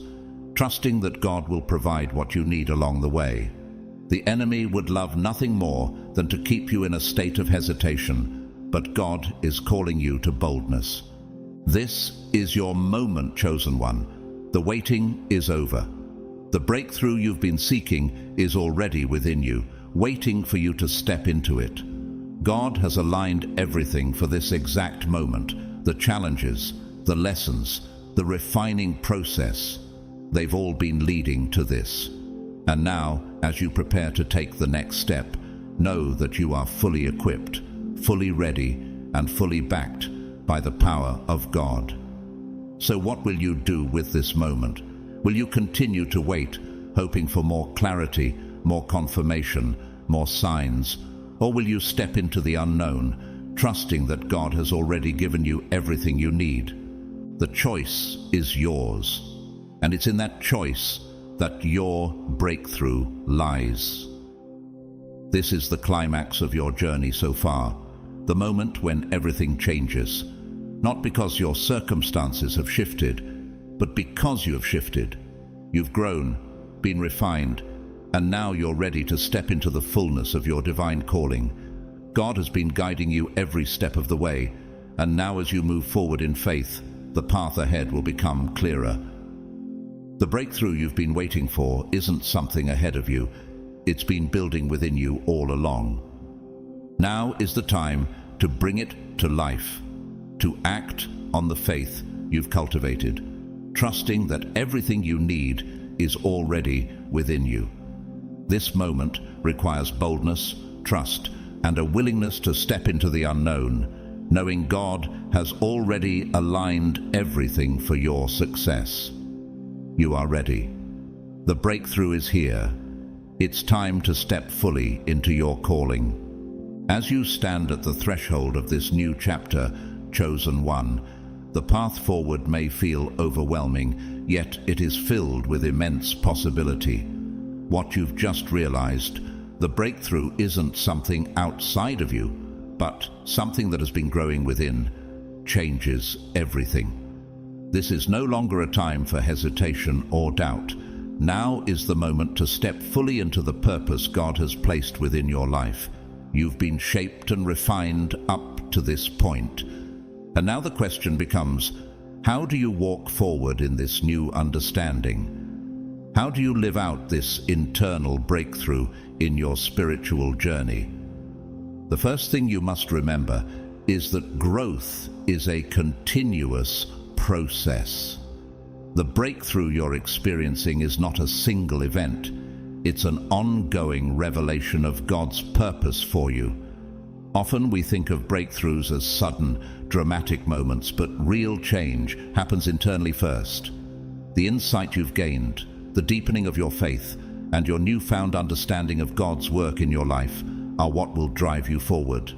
trusting that God will provide what you need along the way. The enemy would love nothing more than to keep you in a state of hesitation, but God is calling you to boldness. This is your moment, chosen one. The waiting is over. The breakthrough you've been seeking is already within you, waiting for you to step into it. God has aligned everything for this exact moment, the challenges, the lessons, the refining process. They've all been leading to this. And now, as you prepare to take the next step, know that you are fully equipped, fully ready, and fully backed by the power of God. So what will you do with this moment? Will you continue to wait, hoping for more clarity, more confirmation, more signs? Or will you step into the unknown, trusting that God has already given you everything you need? The choice is yours. And it's in that choice that your breakthrough lies. This is the climax of your journey so far, the moment when everything changes, not because your circumstances have shifted, but because you have shifted. You've grown, been refined, and now you're ready to step into the fullness of your divine calling. God has been guiding you every step of the way, and now as you move forward in faith, the path ahead will become clearer. The breakthrough you've been waiting for isn't something ahead of you. It's been building within you all along. Now is the time to bring it to life, to act on the faith you've cultivated, trusting that everything you need is already within you. This moment requires boldness, trust, and a willingness to step into the unknown, knowing God has already aligned everything for your success. You are ready. The breakthrough is here. It's time to step fully into your calling. As you stand at the threshold of this new chapter, Chosen One, the path forward may feel overwhelming, yet it is filled with immense possibility. What you've just realized, the breakthrough isn't something outside of you, but something that has been growing within, changes everything. This is no longer a time for hesitation or doubt. Now is the moment to step fully into the purpose God has placed within your life. You've been shaped and refined up to this point. And now the question becomes, how do you walk forward in this new understanding? How do you live out this internal breakthrough in your spiritual journey? The first thing you must remember is that growth is a continuous process. The breakthrough you're experiencing is not a single event. It's an ongoing revelation of God's purpose for you. Often we think of breakthroughs as sudden, dramatic moments, but real change happens internally first. The insight you've gained, the deepening of your faith, and your newfound understanding of God's work in your life are what will drive you forward.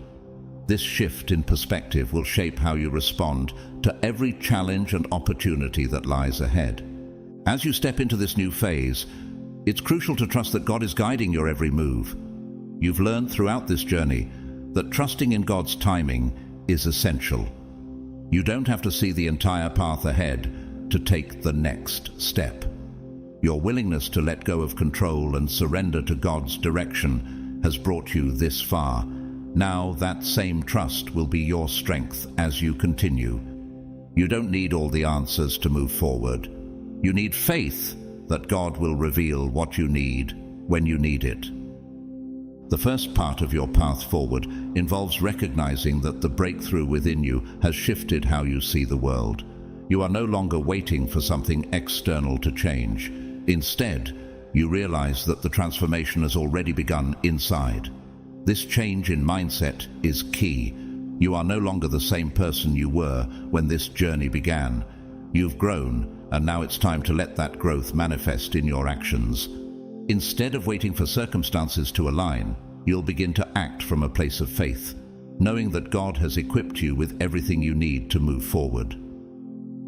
This shift in perspective will shape how you respond to every challenge and opportunity that lies ahead. As you step into this new phase, it's crucial to trust that God is guiding your every move. You've learned throughout this journey that trusting in God's timing is essential. You don't have to see the entire path ahead to take the next step. Your willingness to let go of control and surrender to God's direction has brought you this far. Now that same trust will be your strength as you continue. You don't need all the answers to move forward. You need faith that God will reveal what you need when you need it. The first part of your path forward involves recognizing that the breakthrough within you has shifted how you see the world. You are no longer waiting for something external to change. Instead, you realize that the transformation has already begun inside. This change in mindset is key. You are no longer the same person you were when this journey began. You've grown, and now it's time to let that growth manifest in your actions. Instead of waiting for circumstances to align, you'll begin to act from a place of faith, knowing that God has equipped you with everything you need to move forward.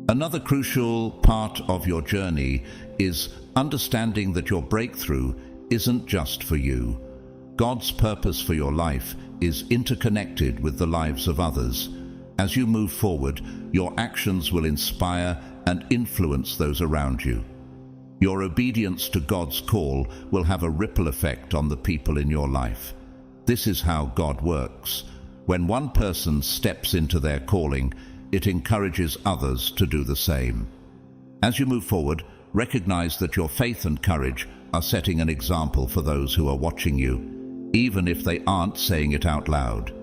Another crucial part of your journey is understanding that your breakthrough isn't just for you. God's purpose for your life is interconnected with the lives of others. As you move forward, your actions will inspire and influence those around you. Your obedience to God's call will have a ripple effect on the people in your life. This is how God works. When one person steps into their calling, it encourages others to do the same. As you move forward, recognize that your faith and courage are setting an example for those who are watching you, even if they aren't saying it out loud.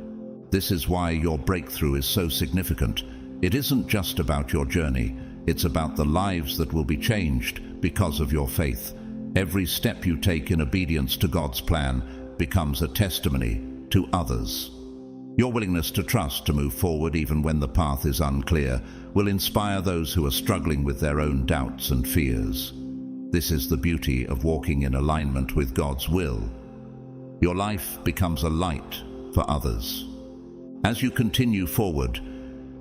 This is why your breakthrough is so significant. It isn't just about your journey. It's about the lives that will be changed because of your faith. Every step you take in obedience to God's plan becomes a testimony to others. Your willingness to trust to move forward even when the path is unclear will inspire those who are struggling with their own doubts and fears. This is the beauty of walking in alignment with God's will. Your life becomes a light for others. As you continue forward,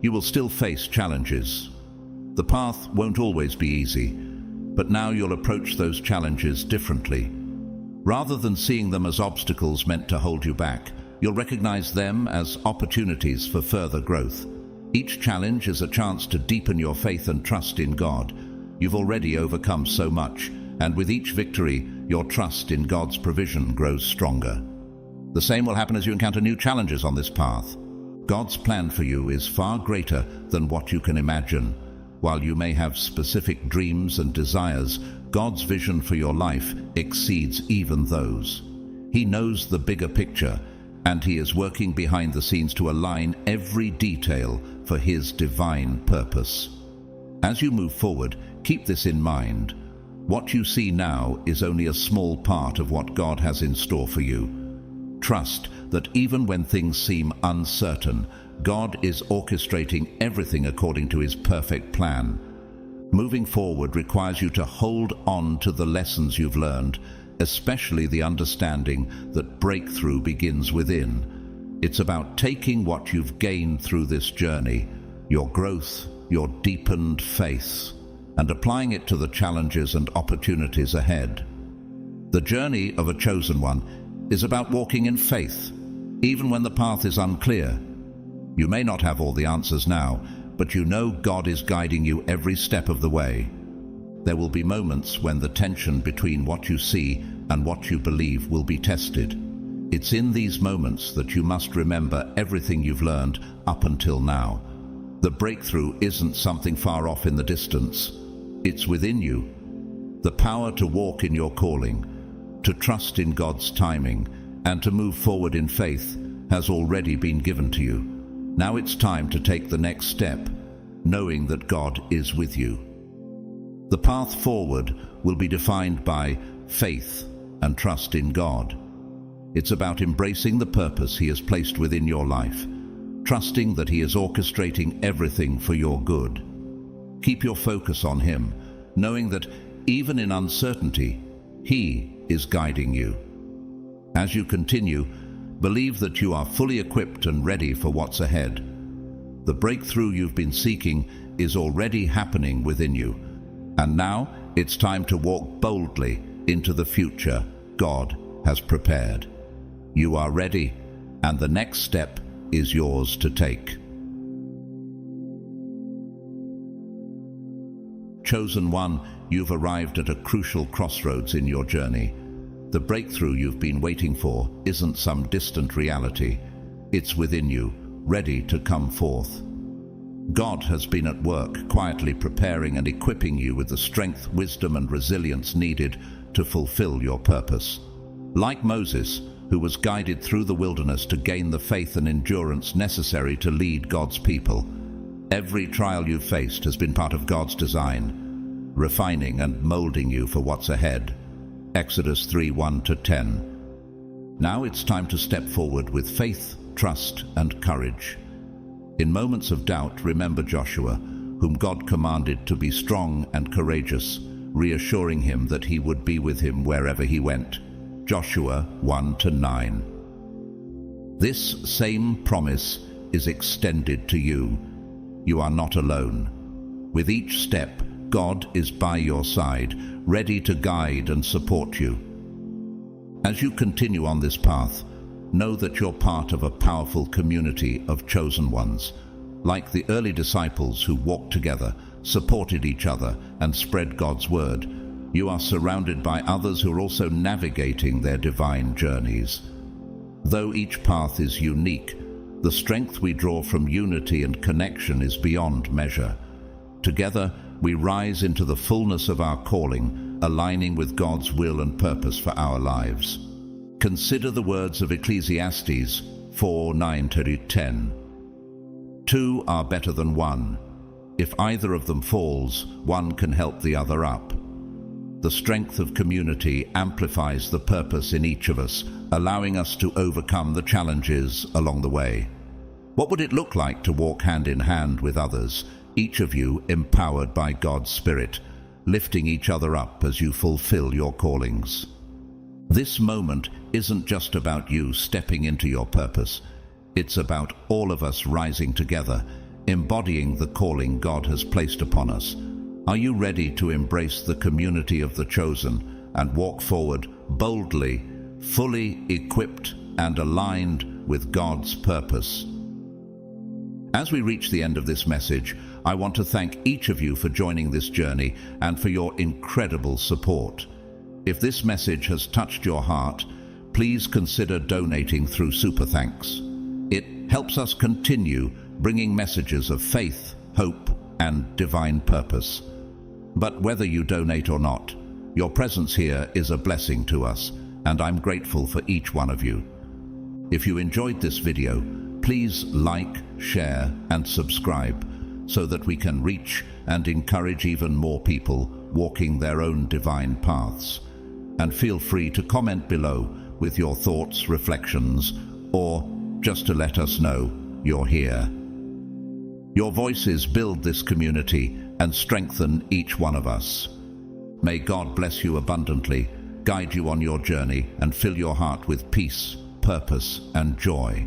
you will still face challenges. The path won't always be easy, But now you'll approach those challenges differently. Rather than seeing them as obstacles meant to hold you back, you'll recognize them as opportunities for further growth. Each challenge is a chance to deepen your faith and trust in God. You've already overcome so much, and with each victory, your trust in God's provision grows stronger. The same will happen as you encounter new challenges on this path. God's plan for you is far greater than what you can imagine. While you may have specific dreams and desires, God's vision for your life exceeds even those. He knows the bigger picture, and He is working behind the scenes to align every detail for His divine purpose. As you move forward, keep this in mind. What you see now is only a small part of what God has in store for you. Trust that even when things seem uncertain, God is orchestrating everything according to His perfect plan. Moving forward requires you to hold on to the lessons you've learned, especially the understanding that breakthrough begins within. It's about taking what you've gained through this journey, your growth, your deepened faith, and applying it to the challenges and opportunities ahead. The journey of a chosen one is about walking in faith, even when the path is unclear. You may not have all the answers now, but you know God is guiding you every step of the way. There will be moments when the tension between what you see and what you believe will be tested. It's in these moments that you must remember everything you've learned up until now. The breakthrough isn't something far off in the distance. It's within you. The power to walk in your calling, to trust in God's timing, and to move forward in faith has already been given to you. Now it's time to take the next step, knowing that God is with you. The path forward will be defined by faith and trust in God. It's about embracing the purpose He has placed within your life, trusting that He is orchestrating everything for your good. Keep your focus on Him, knowing that even in uncertainty, He is guiding you. As you continue, believe that you are fully equipped and ready for what's ahead. The breakthrough you've been seeking is already happening within you, and now it's time to walk boldly into the future God has prepared. You are ready, and the next step is yours to take. Chosen one, you've arrived at a crucial crossroads in your journey. The breakthrough you've been waiting for isn't some distant reality. It's within you, ready to come forth. God has been at work, quietly preparing and equipping you with the strength, wisdom, and resilience needed to fulfill your purpose. Like Moses, who was guided through the wilderness to gain the faith and endurance necessary to lead God's people, every trial you've faced has been part of God's design, refining and molding you for what's ahead. Exodus 3:1-10. Now it's time to step forward with faith, trust, and courage. In moments of doubt, remember Joshua, whom God commanded to be strong and courageous, reassuring him that He would be with him wherever he went. Joshua 1-9. This same promise is extended to you. You are not alone. With each step, God is by your side, ready to guide and support you. As you continue on this path, know that you're part of a powerful community of chosen ones. Like the early disciples who walked together, supported each other, and spread God's word, you are surrounded by others who are also navigating their divine journeys. Though each path is unique, the strength we draw from unity and connection is beyond measure. Together, we rise into the fullness of our calling, aligning with God's will and purpose for our lives. Consider the words of Ecclesiastes 4:9-10. Two are better than one. If either of them falls, one can help the other up. The strength of community amplifies the purpose in each of us, allowing us to overcome the challenges along the way. What would it look like to walk hand in hand with others, each of you empowered by God's Spirit, lifting each other up as you fulfill your callings? This moment isn't just about you stepping into your purpose. It's about all of us rising together, embodying the calling God has placed upon us. Are you ready to embrace the community of the chosen and walk forward boldly, fully equipped and aligned with God's purpose? As we reach the end of this message, I want to thank each of you for joining this journey and for your incredible support. If this message has touched your heart, please consider donating through Super Thanks. It helps us continue bringing messages of faith, hope, and divine purpose. But whether you donate or not, your presence here is a blessing to us, and I'm grateful for each one of you. If you enjoyed this video, please like, share, and subscribe so that we can reach and encourage even more people walking their own divine paths. And feel free to comment below with your thoughts, reflections, or just to let us know you're here. Your voices build this community and strengthen each one of us. May God bless you abundantly, guide you on your journey, and fill your heart with peace, purpose, and joy.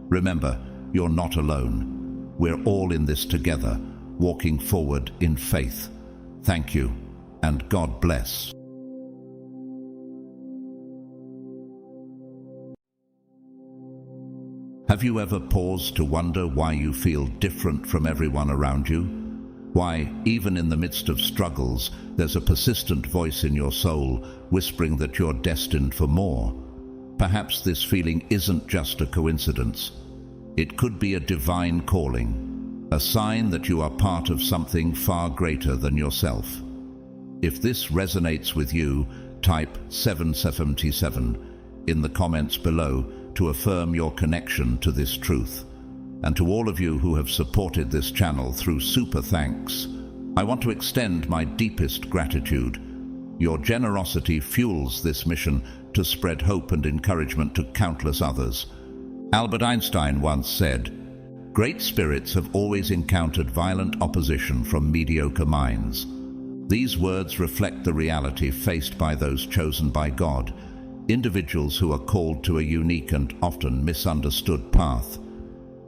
Remember, you're not alone. We're all in this together, walking forward in faith. Thank you, and God bless. Have you ever paused to wonder why you feel different from everyone around you? Why, even in the midst of struggles, there's a persistent voice in your soul whispering that you're destined for more? Perhaps this feeling isn't just a coincidence. It could be a divine calling, a sign that you are part of something far greater than yourself. If this resonates with you, type 777 in the comments below to affirm your connection to this truth. And to all of you who have supported this channel through Super Thanks, I want to extend my deepest gratitude. Your generosity fuels this mission to spread hope and encouragement to countless others. Albert Einstein once said, "Great spirits have always encountered violent opposition from mediocre minds." These words reflect the reality faced by those chosen by God, individuals who are called to a unique and often misunderstood path.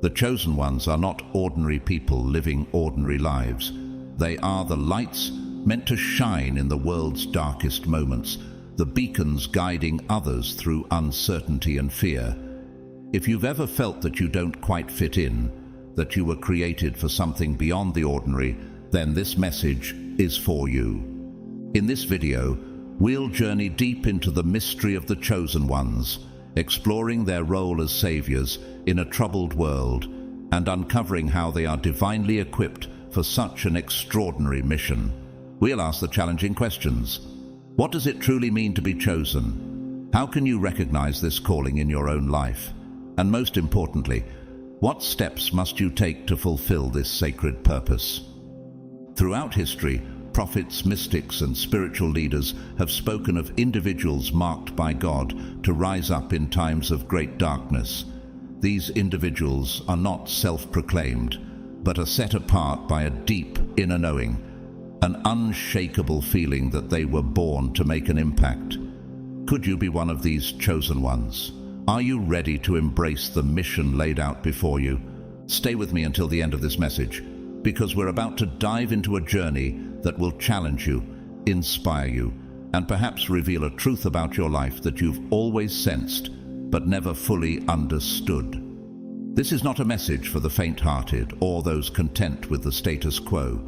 The chosen ones are not ordinary people living ordinary lives. They are the lights meant to shine in the world's darkest moments, the beacons guiding others through uncertainty and fear. If you've ever felt that you don't quite fit in, that you were created for something beyond the ordinary, then this message is for you. In this video, we'll journey deep into the mystery of the chosen ones, exploring their role as saviors in a troubled world and uncovering how they are divinely equipped for such an extraordinary mission. We'll ask the challenging questions. What does it truly mean to be chosen? How can you recognize this calling in your own life? And most importantly, what steps must you take to fulfill this sacred purpose? Throughout history, prophets, mystics, and spiritual leaders have spoken of individuals marked by God to rise up in times of great darkness. These individuals are not self-proclaimed, but are set apart by a deep inner knowing, an unshakable feeling that they were born to make an impact. Could you be one of these chosen ones? Are you ready to embrace the mission laid out before you? Stay with me until the end of this message, because we're about to dive into a journey that will challenge you, inspire you, and perhaps reveal a truth about your life that you've always sensed but never fully understood. This is not a message for the faint-hearted or those content with the status quo.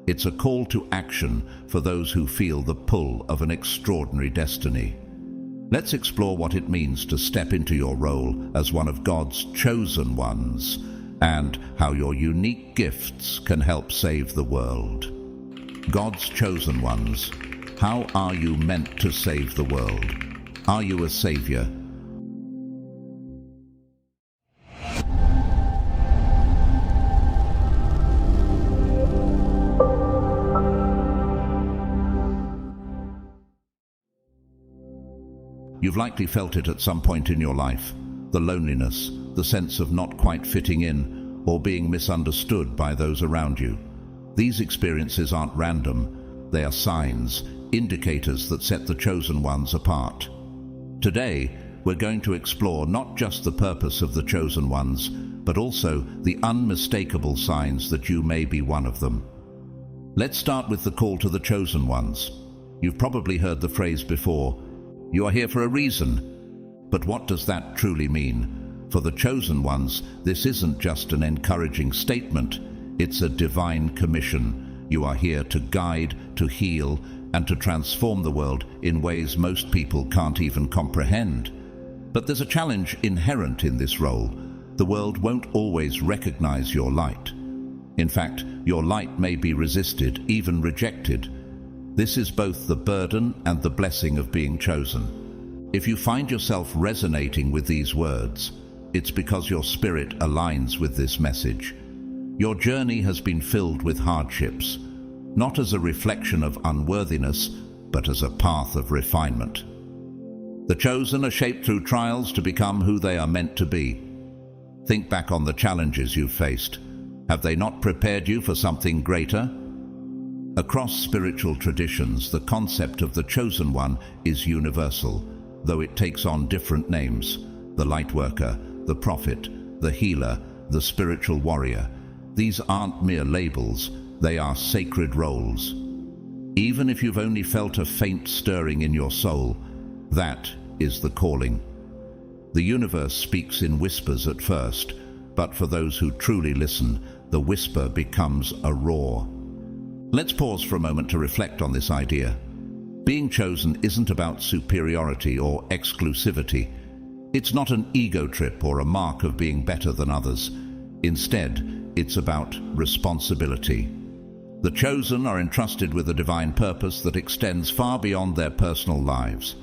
It's a call to action for those who feel the pull of an extraordinary destiny. Let's explore what it means to step into your role as one of God's chosen ones, and how your unique gifts can help save the world. God's chosen ones. How are you meant to save the world? Are you a savior? You've likely felt it at some point in your life, the loneliness, the sense of not quite fitting in or being misunderstood by those around you. These experiences aren't random. They are signs, indicators that set the chosen ones apart. Today, we're going to explore not just the purpose of the chosen ones, but also the unmistakable signs that you may be one of them. Let's start with the call to the chosen ones. You've probably heard the phrase before, "You are here for a reason." But what does that truly mean? For the chosen ones, this isn't just an encouraging statement, it's a divine commission. You are here to guide, to heal, and to transform the world in ways most people can't even comprehend. But there's a challenge inherent in this role. The world won't always recognize your light. In fact, your light may be resisted, even rejected. This is both the burden and the blessing of being chosen. If you find yourself resonating with these words, it's because your spirit aligns with this message. Your journey has been filled with hardships, not as a reflection of unworthiness, but as a path of refinement. The chosen are shaped through trials to become who they are meant to be. Think back on the challenges you've faced. Have they not prepared you for something greater? Across spiritual traditions, the concept of the chosen one is universal, though it takes on different names: the light worker, the prophet, the healer, the spiritual warrior. These aren't mere labels, they are sacred roles. Even if you've only felt a faint stirring in your soul, that is the calling. The universe speaks in whispers at first, but for those who truly listen, the whisper becomes a roar. Let's pause for a moment to reflect on this idea. Being chosen isn't about superiority or exclusivity. It's not an ego trip or a mark of being better than others. Instead, it's about responsibility. The chosen are entrusted with a divine purpose that extends far beyond their personal lives.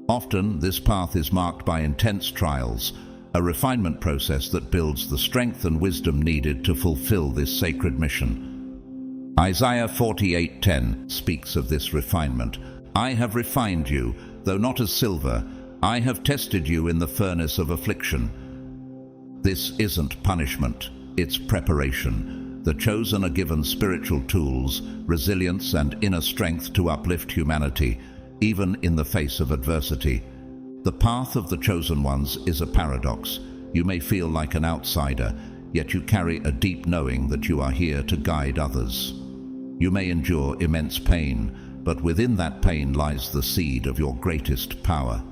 Often, this path is marked by intense trials, a refinement process that builds the strength and wisdom needed to fulfill this sacred mission. Isaiah 48:10 speaks of this refinement. "I have refined you, though not as silver. I have tested you in the furnace of affliction." This isn't punishment, it's preparation. The chosen are given spiritual tools, resilience, and inner strength to uplift humanity, even in the face of adversity. The path of the chosen ones is a paradox. You may feel like an outsider, yet you carry a deep knowing that you are here to guide others. You may endure immense pain, but within that pain lies the seed of your greatest power.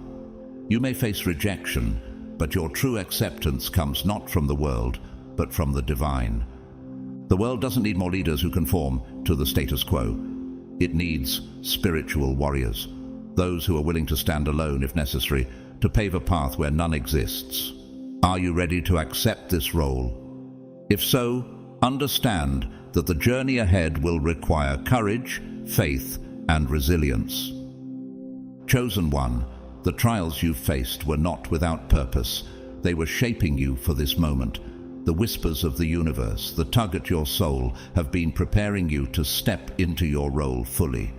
You may face rejection, but your true acceptance comes not from the world, but from the divine. The world doesn't need more leaders who conform to the status quo. It needs spiritual warriors, those who are willing to stand alone if necessary, to pave a path where none exists. Are you ready to accept this role? If so, understand that the journey ahead will require courage, faith, and resilience. Chosen one, the trials you've faced were not without purpose. They were shaping you for this moment. The whispers of the universe, the tug at your soul, have been preparing you to step into your role fully.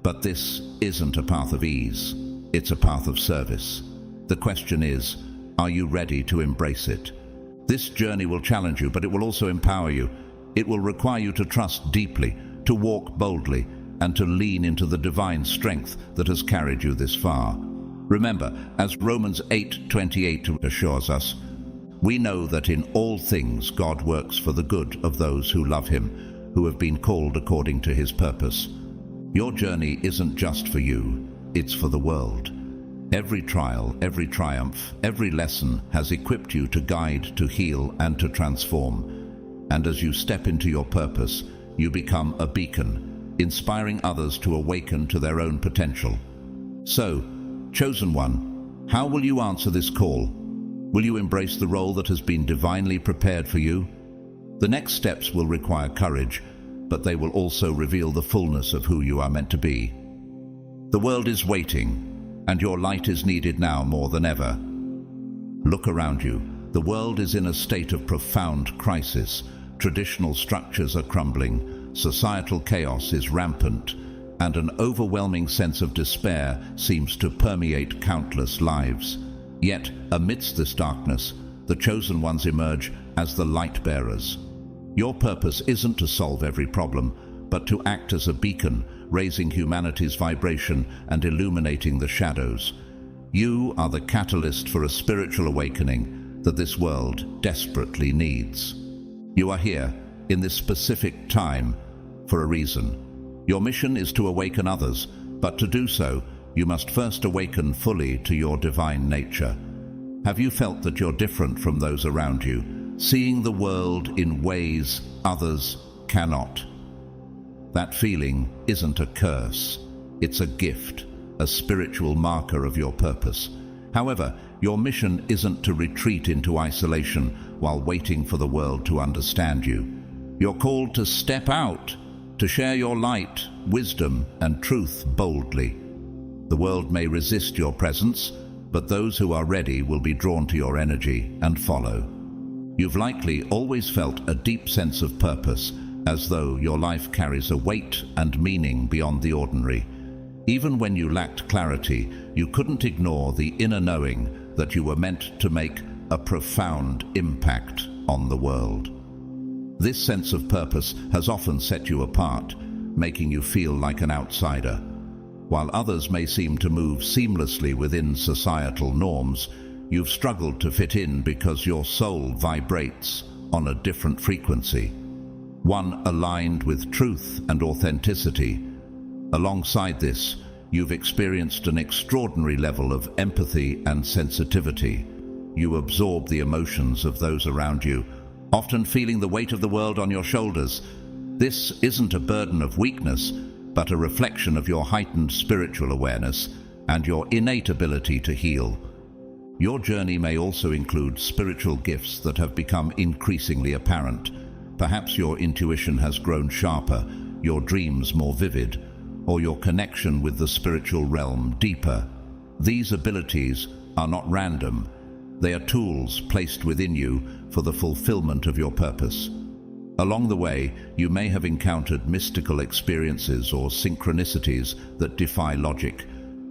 But this isn't a path of ease. It's a path of service. The question is, are you ready to embrace it? This journey will challenge you, but it will also empower you. It will require you to trust deeply, to walk boldly, and to lean into the divine strength that has carried you this far. Remember, as Romans 8:28 assures us, we know that in all things God works for the good of those who love him, who have been called according to his purpose. Your journey isn't just for you, it's for the world. Every trial, every triumph, every lesson has equipped you to guide, to heal, and to transform. And as you step into your purpose, you become a beacon, inspiring others to awaken to their own potential. So, chosen one, how will you answer this call? Will you embrace the role that has been divinely prepared for you? The next steps will require courage, but they will also reveal the fullness of who you are meant to be. The world is waiting, and your light is needed now more than ever. Look around you. The world is in a state of profound crisis. Traditional structures are crumbling, societal chaos is rampant, and an overwhelming sense of despair seems to permeate countless lives. Yet, amidst this darkness, the chosen ones emerge as the light bearers. Your purpose isn't to solve every problem, but to act as a beacon, raising humanity's vibration and illuminating the shadows. You are the catalyst for a spiritual awakening that this world desperately needs. You are here, in this specific time, for a reason. Your mission is to awaken others, but to do so, you must first awaken fully to your divine nature. Have you felt that you're different from those around you, seeing the world in ways others cannot? That feeling isn't a curse, it's a gift, a spiritual marker of your purpose. However, your mission isn't to retreat into isolation while waiting for the world to understand you. You're called to step out, to share your light, wisdom, and truth boldly. The world may resist your presence, but those who are ready will be drawn to your energy and follow. You've likely always felt a deep sense of purpose, as though your life carries a weight and meaning beyond the ordinary. Even when you lacked clarity, you couldn't ignore the inner knowing that you were meant to make a profound impact on the world. This sense of purpose has often set you apart, making you feel like an outsider. While others may seem to move seamlessly within societal norms, you've struggled to fit in because your soul vibrates on a different frequency, one aligned with truth and authenticity. Alongside this, you've experienced an extraordinary level of empathy and sensitivity. You absorb the emotions of those around you, often feeling the weight of the world on your shoulders. This isn't a burden of weakness, but a reflection of your heightened spiritual awareness and your innate ability to heal. Your journey may also include spiritual gifts that have become increasingly apparent. Perhaps your intuition has grown sharper, your dreams more vivid, or your connection with the spiritual realm deeper. These abilities are not random. They are tools placed within you for the fulfillment of your purpose. Along the way, you may have encountered mystical experiences or synchronicities that defy logic,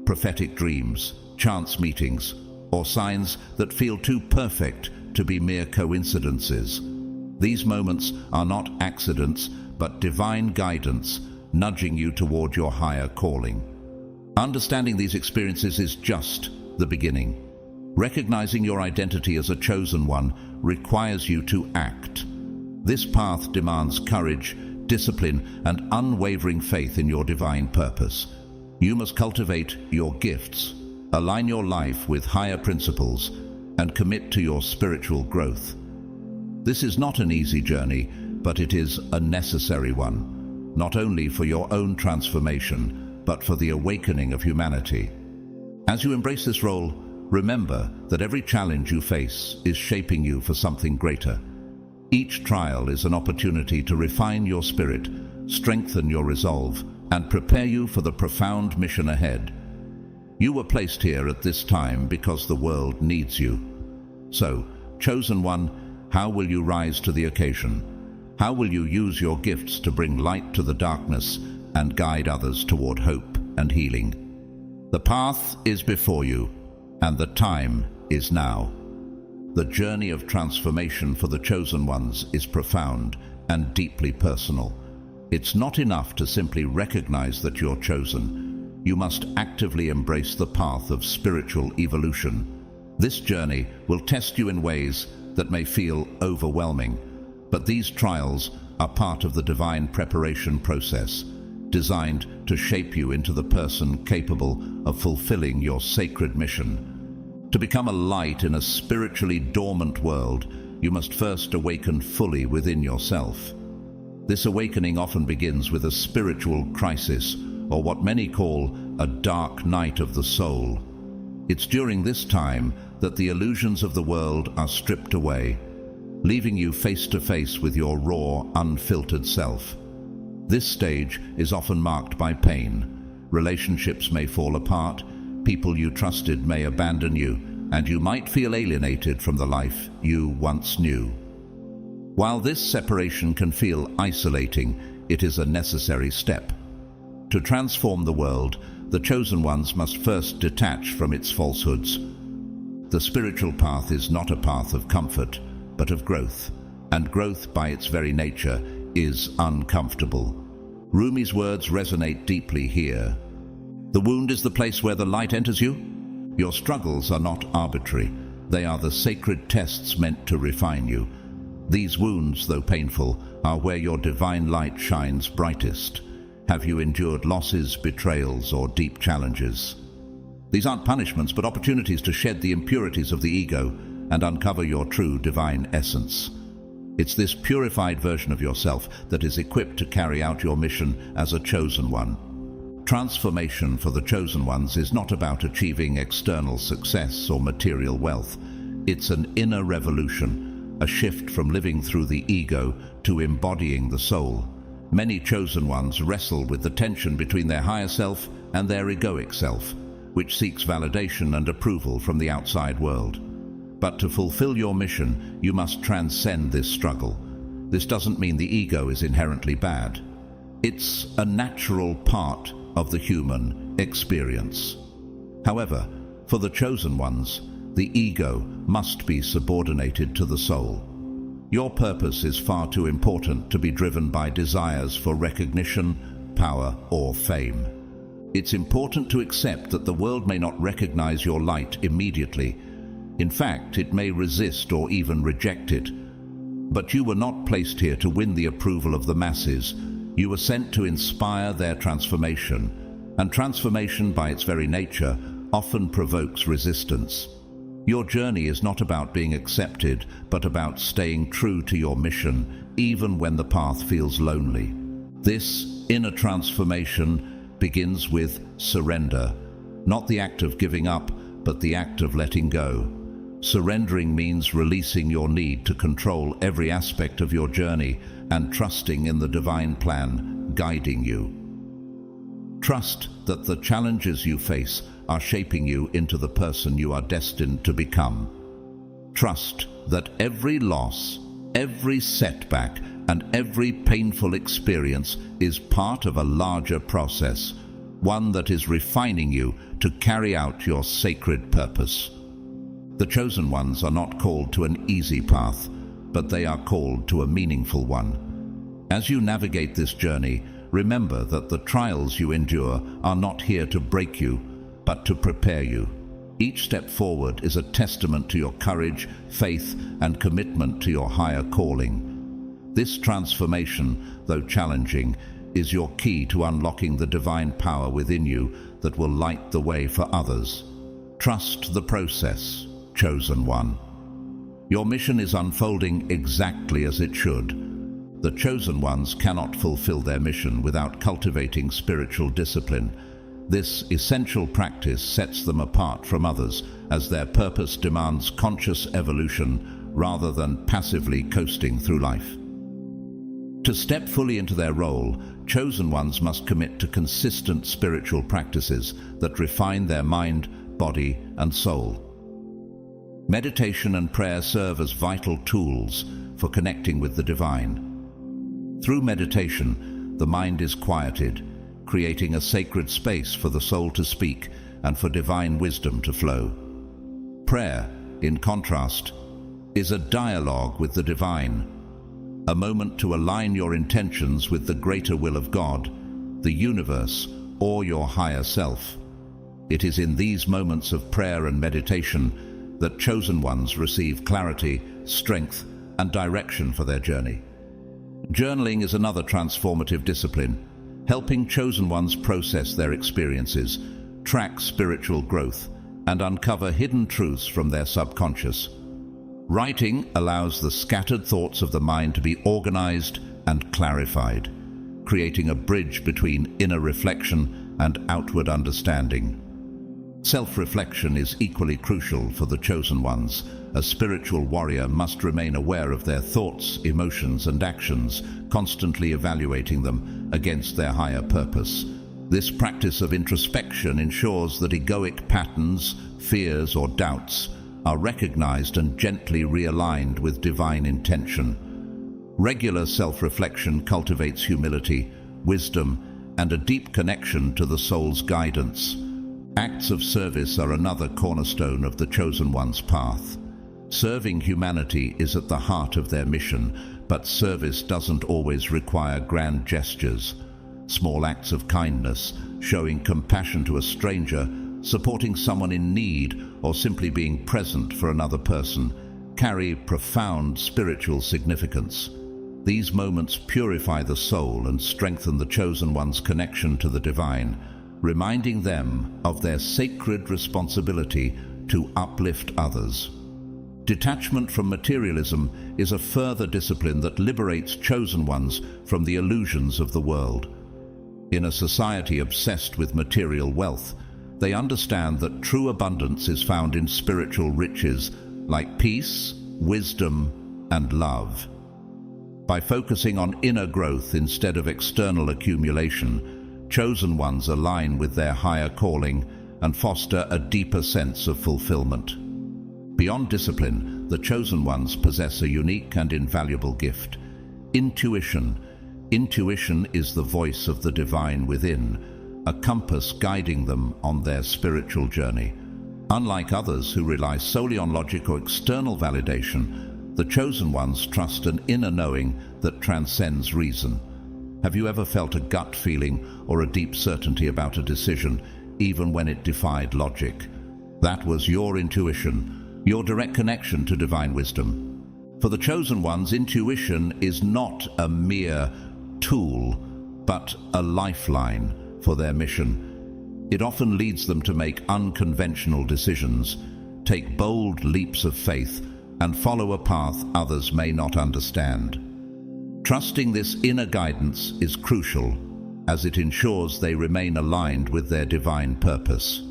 prophetic dreams, chance meetings, or signs that feel too perfect to be mere coincidences. These moments are not accidents, but divine guidance, nudging you toward your higher calling. Understanding these experiences is just the beginning. Recognizing your identity as a chosen one requires you to act. This path demands courage, discipline, and unwavering faith in your divine purpose. You must cultivate your gifts, align your life with higher principles, and commit to your spiritual growth. This is not an easy journey, but it is a necessary one, not only for your own transformation, but for the awakening of humanity. As you embrace this role, remember that every challenge you face is shaping you for something greater. Each trial is an opportunity to refine your spirit, strengthen your resolve, and prepare you for the profound mission ahead. You were placed here at this time because the world needs you. So, chosen one, how will you rise to the occasion? How will you use your gifts to bring light to the darkness and guide others toward hope and healing? The path is before you, and the time is now. The journey of transformation for the chosen ones is profound and deeply personal. It's not enough to simply recognize that you're chosen. You must actively embrace the path of spiritual evolution. This journey will test you in ways that may feel overwhelming, but these trials are part of the divine preparation process, designed to shape you into the person capable of fulfilling your sacred mission. To become a light in a spiritually dormant world, you must first awaken fully within yourself. This awakening often begins with a spiritual crisis, or what many call a dark night of the soul. It's during this time that the illusions of the world are stripped away, leaving you face to face with your raw, unfiltered self. This stage is often marked by pain. Relationships may fall apart, people you trusted may abandon you, and you might feel alienated from the life you once knew. While this separation can feel isolating, it is a necessary step. To transform the world, the chosen ones must first detach from its falsehoods. The spiritual path is not a path of comfort, but of growth, and growth by its very nature is uncomfortable. Rumi's words resonate deeply here. The wound is the place where the light enters you. Your struggles are not arbitrary. They are the sacred tests meant to refine you. These wounds, though painful, are where your divine light shines brightest. Have you endured losses, betrayals, or deep challenges? These aren't punishments, but opportunities to shed the impurities of the ego and uncover your true divine essence. It's this purified version of yourself that is equipped to carry out your mission as a chosen one. Transformation for the chosen ones is not about achieving external success or material wealth. It's an inner revolution, a shift from living through the ego to embodying the soul. Many chosen ones wrestle with the tension between their higher self and their egoic self, which seeks validation and approval from the outside world. But to fulfill your mission, you must transcend this struggle. This doesn't mean the ego is inherently bad. It's a natural part of the human experience. However, for the chosen ones, the ego must be subordinated to the soul. Your purpose is far too important to be driven by desires for recognition, power, or fame. It's important to accept that the world may not recognize your light immediately. In fact, it may resist or even reject it. But you were not placed here to win the approval of the masses. You were sent to inspire their transformation. And transformation, by its very nature, often provokes resistance. Your journey is not about being accepted, but about staying true to your mission, even when the path feels lonely. This inner transformation begins with surrender, not the act of giving up, but the act of letting go. Surrendering means releasing your need to control every aspect of your journey and trusting in the divine plan guiding you. Trust that the challenges you face are shaping you into the person you are destined to become. Trust that every loss, every setback, and every painful experience is part of a larger process, one that is refining you to carry out your sacred purpose. The chosen ones are not called to an easy path, but they are called to a meaningful one. As you navigate this journey, remember that the trials you endure are not here to break you, but to prepare you. Each step forward is a testament to your courage, faith, and commitment to your higher calling. This transformation, though challenging, is your key to unlocking the divine power within you that will light the way for others. Trust the process, chosen one. Your mission is unfolding exactly as it should. The chosen ones cannot fulfill their mission without cultivating spiritual discipline. This essential practice sets them apart from others, as their purpose demands conscious evolution rather than passively coasting through life. To step fully into their role, chosen ones must commit to consistent spiritual practices that refine their mind, body, and soul. Meditation and prayer serve as vital tools for connecting with the divine. Through meditation, the mind is quieted, creating a sacred space for the soul to speak and for divine wisdom to flow. Prayer, in contrast, is a dialogue with the divine, a moment to align your intentions with the greater will of God, the universe, or your higher self. It is in these moments of prayer and meditation that chosen ones receive clarity, strength, and direction for their journey. Journaling is another transformative discipline, helping chosen ones process their experiences, track spiritual growth, and uncover hidden truths from their subconscious. Writing allows the scattered thoughts of the mind to be organized and clarified, creating a bridge between inner reflection and outward understanding. Self-reflection is equally crucial for the chosen ones. A spiritual warrior must remain aware of their thoughts, emotions, and actions, constantly evaluating them against their higher purpose. This practice of introspection ensures that egoic patterns, fears, or doubts are recognized and gently realigned with divine intention. Regular self-reflection cultivates humility, wisdom, and a deep connection to the soul's guidance. Acts of service are another cornerstone of the chosen one's path. Serving humanity is at the heart of their mission, but service doesn't always require grand gestures. Small acts of kindness, showing compassion to a stranger, supporting someone in need, or simply being present for another person, carry profound spiritual significance. These moments purify the soul and strengthen the chosen one's connection to the divine, reminding them of their sacred responsibility to uplift others. Detachment from materialism is a further discipline that liberates chosen ones from the illusions of the world. In a society obsessed with material wealth, they understand that true abundance is found in spiritual riches like peace, wisdom, and love. By focusing on inner growth instead of external accumulation, chosen ones align with their higher calling and foster a deeper sense of fulfillment. Beyond discipline, the chosen ones possess a unique and invaluable gift: intuition. Intuition is the voice of the divine within, a compass guiding them on their spiritual journey. Unlike others who rely solely on logic or external validation, the chosen ones trust an inner knowing that transcends reason. Have you ever felt a gut feeling or a deep certainty about a decision, even when it defied logic? That was your intuition, your direct connection to divine wisdom. For the chosen ones, intuition is not a mere tool, but a lifeline for their mission. It often leads them to make unconventional decisions, take bold leaps of faith, and follow a path others may not understand. Trusting this inner guidance is crucial, as it ensures they remain aligned with their divine purpose.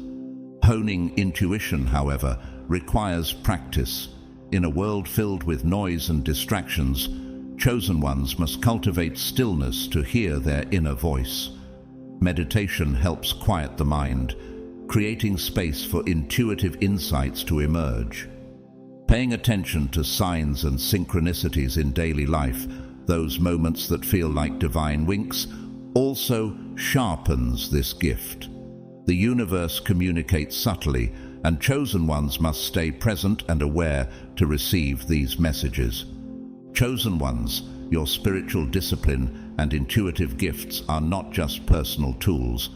Honing intuition, however, requires practice. In a world filled with noise and distractions, chosen ones must cultivate stillness to hear their inner voice. Meditation helps quiet the mind, creating space for intuitive insights to emerge. Paying attention to signs and synchronicities in daily life, those moments that feel like divine winks, also sharpens this gift. The universe communicates subtly, and chosen ones must stay present and aware to receive these messages. Chosen ones, your spiritual discipline and intuitive gifts are not just personal tools.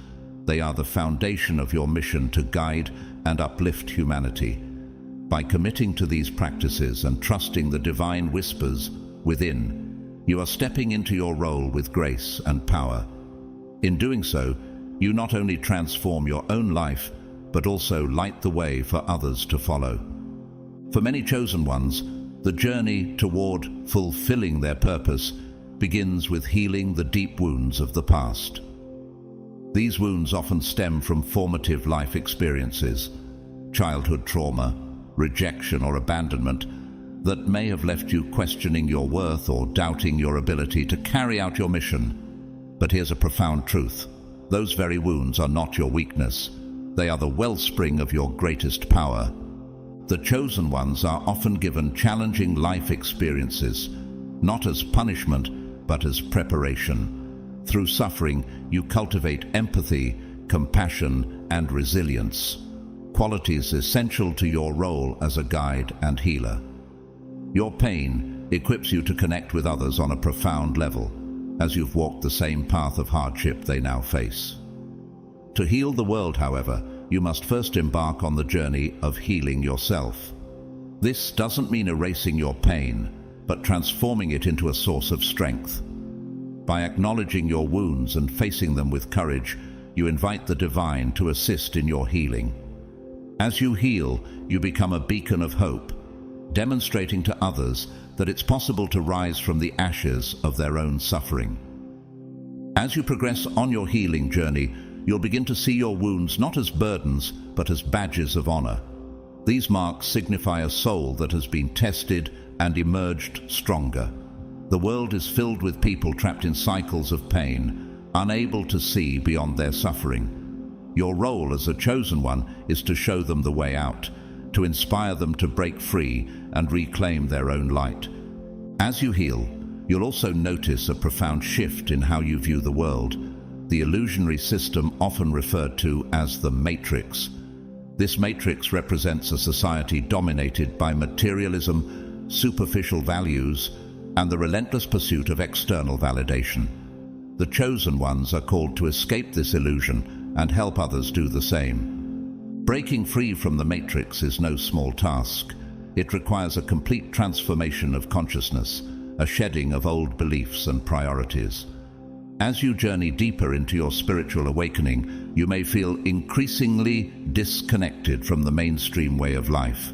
They are the foundation of your mission to guide and uplift humanity. By committing to these practices and trusting the divine whispers within, you are stepping into your role with grace and power. In doing so, you not only transform your own life, but also light the way for others to follow. For many chosen ones, the journey toward fulfilling their purpose begins with healing the deep wounds of the past. These wounds often stem from formative life experiences, childhood trauma, rejection or abandonment that may have left you questioning your worth or doubting your ability to carry out your mission. But here's a profound truth: those very wounds are not your weakness. They are the wellspring of your greatest power. The chosen ones are often given challenging life experiences, not as punishment, but as preparation. Through suffering, you cultivate empathy, compassion, and resilience, qualities essential to your role as a guide and healer. Your pain equips you to connect with others on a profound level, as you've walked the same path of hardship they now face. To heal the world, however, you must first embark on the journey of healing yourself. This doesn't mean erasing your pain, but transforming it into a source of strength. By acknowledging your wounds and facing them with courage, you invite the divine to assist in your healing. As you heal, you become a beacon of hope, demonstrating to others that it's possible to rise from the ashes of their own suffering. As you progress on your healing journey, you'll begin to see your wounds not as burdens, but as badges of honor. These marks signify a soul that has been tested and emerged stronger. The world is filled with people trapped in cycles of pain, unable to see beyond their suffering. Your role as a chosen one is to show them the way out, to inspire them to break free and reclaim their own light. As you heal, you'll also notice a profound shift in how you view the world, the illusionary system often referred to as the Matrix. This matrix represents a society dominated by materialism, superficial values, and the relentless pursuit of external validation. The chosen ones are called to escape this illusion and help others do the same. Breaking free from the matrix is no small task. It requires a complete transformation of consciousness, a shedding of old beliefs and priorities. As you journey deeper into your spiritual awakening, you may feel increasingly disconnected from the mainstream way of life.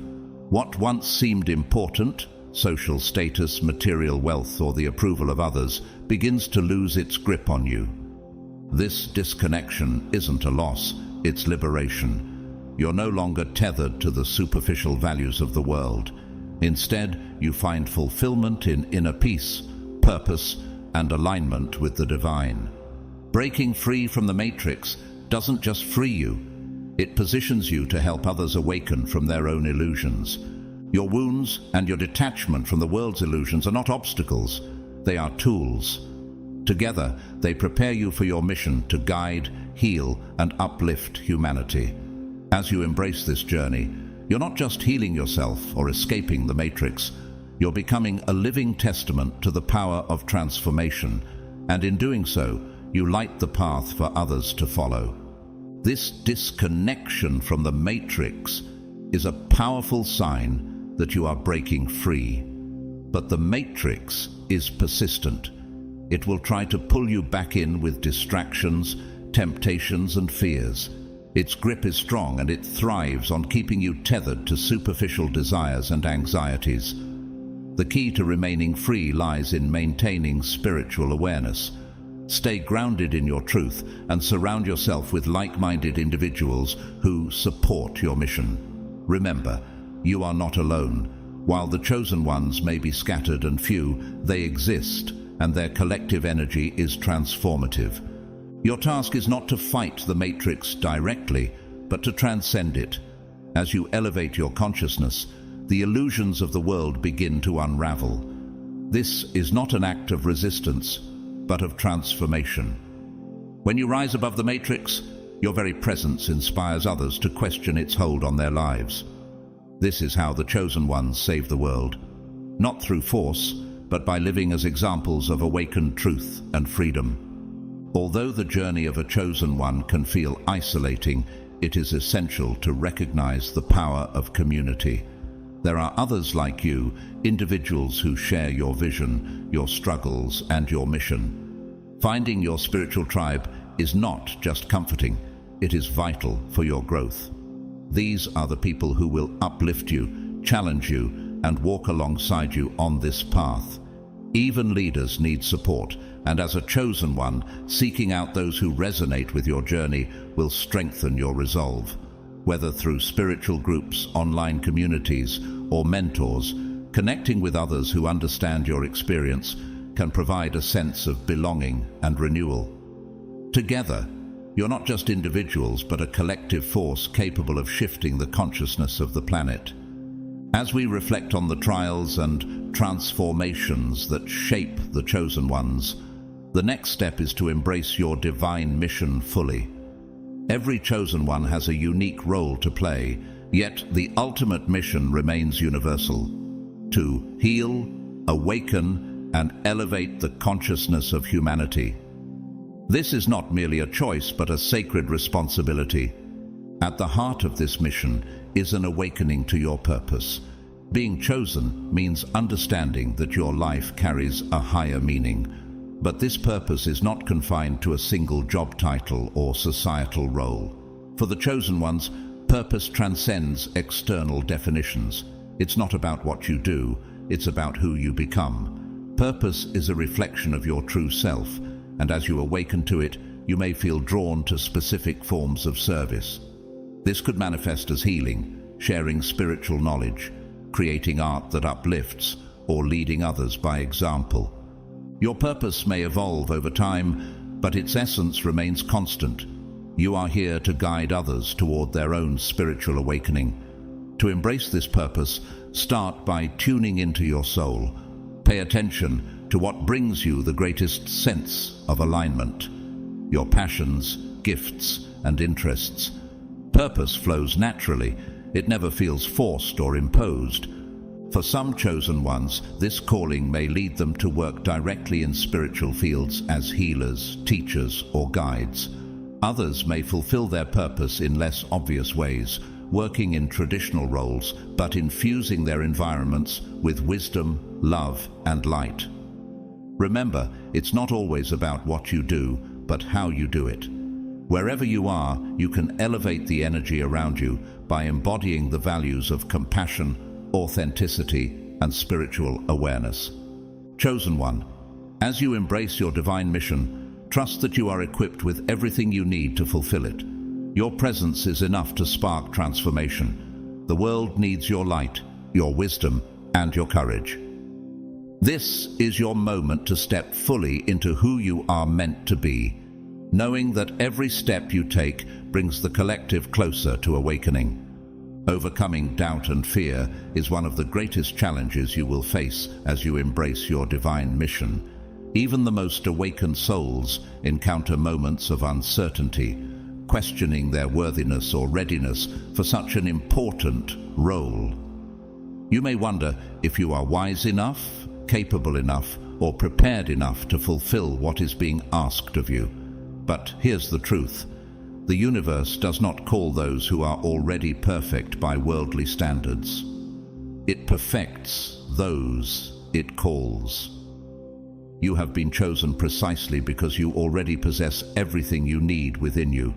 What once seemed important, social status, material wealth, or the approval of others, begins to lose its grip on you. This disconnection isn't a loss, it's liberation. You're no longer tethered to the superficial values of the world. Instead, you find fulfillment in inner peace, purpose, and alignment with the divine. Breaking free from the matrix doesn't just free you, it positions you to help others awaken from their own illusions. Your wounds and your detachment from the world's illusions are not obstacles, they are tools. Together, they prepare you for your mission to guide, heal, and uplift humanity. As you embrace this journey, you're not just healing yourself or escaping the matrix, you're becoming a living testament to the power of transformation, and in doing so, you light the path for others to follow. This disconnection from the matrix is a powerful sign that you are breaking free. But the matrix is persistent. It will try to pull you back in with distractions, temptations, and fears. Its grip is strong and it thrives on keeping you tethered to superficial desires and anxieties. The key to remaining free lies in maintaining spiritual awareness. Stay grounded in your truth and surround yourself with like-minded individuals who support your mission. Remember, you are not alone. While the chosen ones may be scattered and few, they exist, and their collective energy is transformative. Your task is not to fight the matrix directly, but to transcend it. As you elevate your consciousness, the illusions of the world begin to unravel. This is not an act of resistance, but of transformation. When you rise above the matrix, your very presence inspires others to question its hold on their lives. This is how the chosen ones save the world, not through force, but by living as examples of awakened truth and freedom. Although the journey of a chosen one can feel isolating, it is essential to recognize the power of community. There are others like you, individuals who share your vision, your struggles, and your mission. Finding your spiritual tribe is not just comforting, it is vital for your growth. These are the people who will uplift you, challenge you, and walk alongside you on this path. Even leaders need support, and as a chosen one, seeking out those who resonate with your journey will strengthen your resolve. Whether through spiritual groups, online communities, or mentors, connecting with others who understand your experience can provide a sense of belonging and renewal. Together, you're not just individuals, but a collective force capable of shifting the consciousness of the planet. As we reflect on the trials and transformations that shape the chosen ones, the next step is to embrace your divine mission fully. Every chosen one has a unique role to play, yet the ultimate mission remains universal: to heal, awaken, and elevate the consciousness of humanity. This is not merely a choice, but a sacred responsibility. At the heart of this mission is an awakening to your purpose. Being chosen means understanding that your life carries a higher meaning. But this purpose is not confined to a single job title or societal role. For the chosen ones, purpose transcends external definitions. It's not about what you do, it's about who you become. Purpose is a reflection of your true self, and as you awaken to it, you may feel drawn to specific forms of service. This could manifest as healing, sharing spiritual knowledge, creating art that uplifts, or leading others by example. Your purpose may evolve over time, but its essence remains constant. You are here to guide others toward their own spiritual awakening. To embrace this purpose, start by tuning into your soul. Pay attention to what brings you the greatest sense of alignment. Your passions, gifts, and interests. Purpose flows naturally. It never feels forced or imposed. For some chosen ones, this calling may lead them to work directly in spiritual fields as healers, teachers, or guides. Others may fulfill their purpose in less obvious ways, working in traditional roles, but infusing their environments with wisdom, love, and light. Remember, it's not always about what you do, but how you do it. Wherever you are, you can elevate the energy around you by embodying the values of compassion, authenticity, and spiritual awareness. Chosen one, as you embrace your divine mission, trust that you are equipped with everything you need to fulfill it. Your presence is enough to spark transformation. The world needs your light, your wisdom, and your courage. This is your moment to step fully into who you are meant to be, knowing that every step you take brings the collective closer to awakening. Overcoming doubt and fear is one of the greatest challenges you will face as you embrace your divine mission. Even the most awakened souls encounter moments of uncertainty, questioning their worthiness or readiness for such an important role. You may wonder if you are wise enough, capable enough, or prepared enough to fulfill what is being asked of you. But here's the truth. The universe does not call those who are already perfect by worldly standards. It perfects those it calls. You have been chosen precisely because you already possess everything you need within you.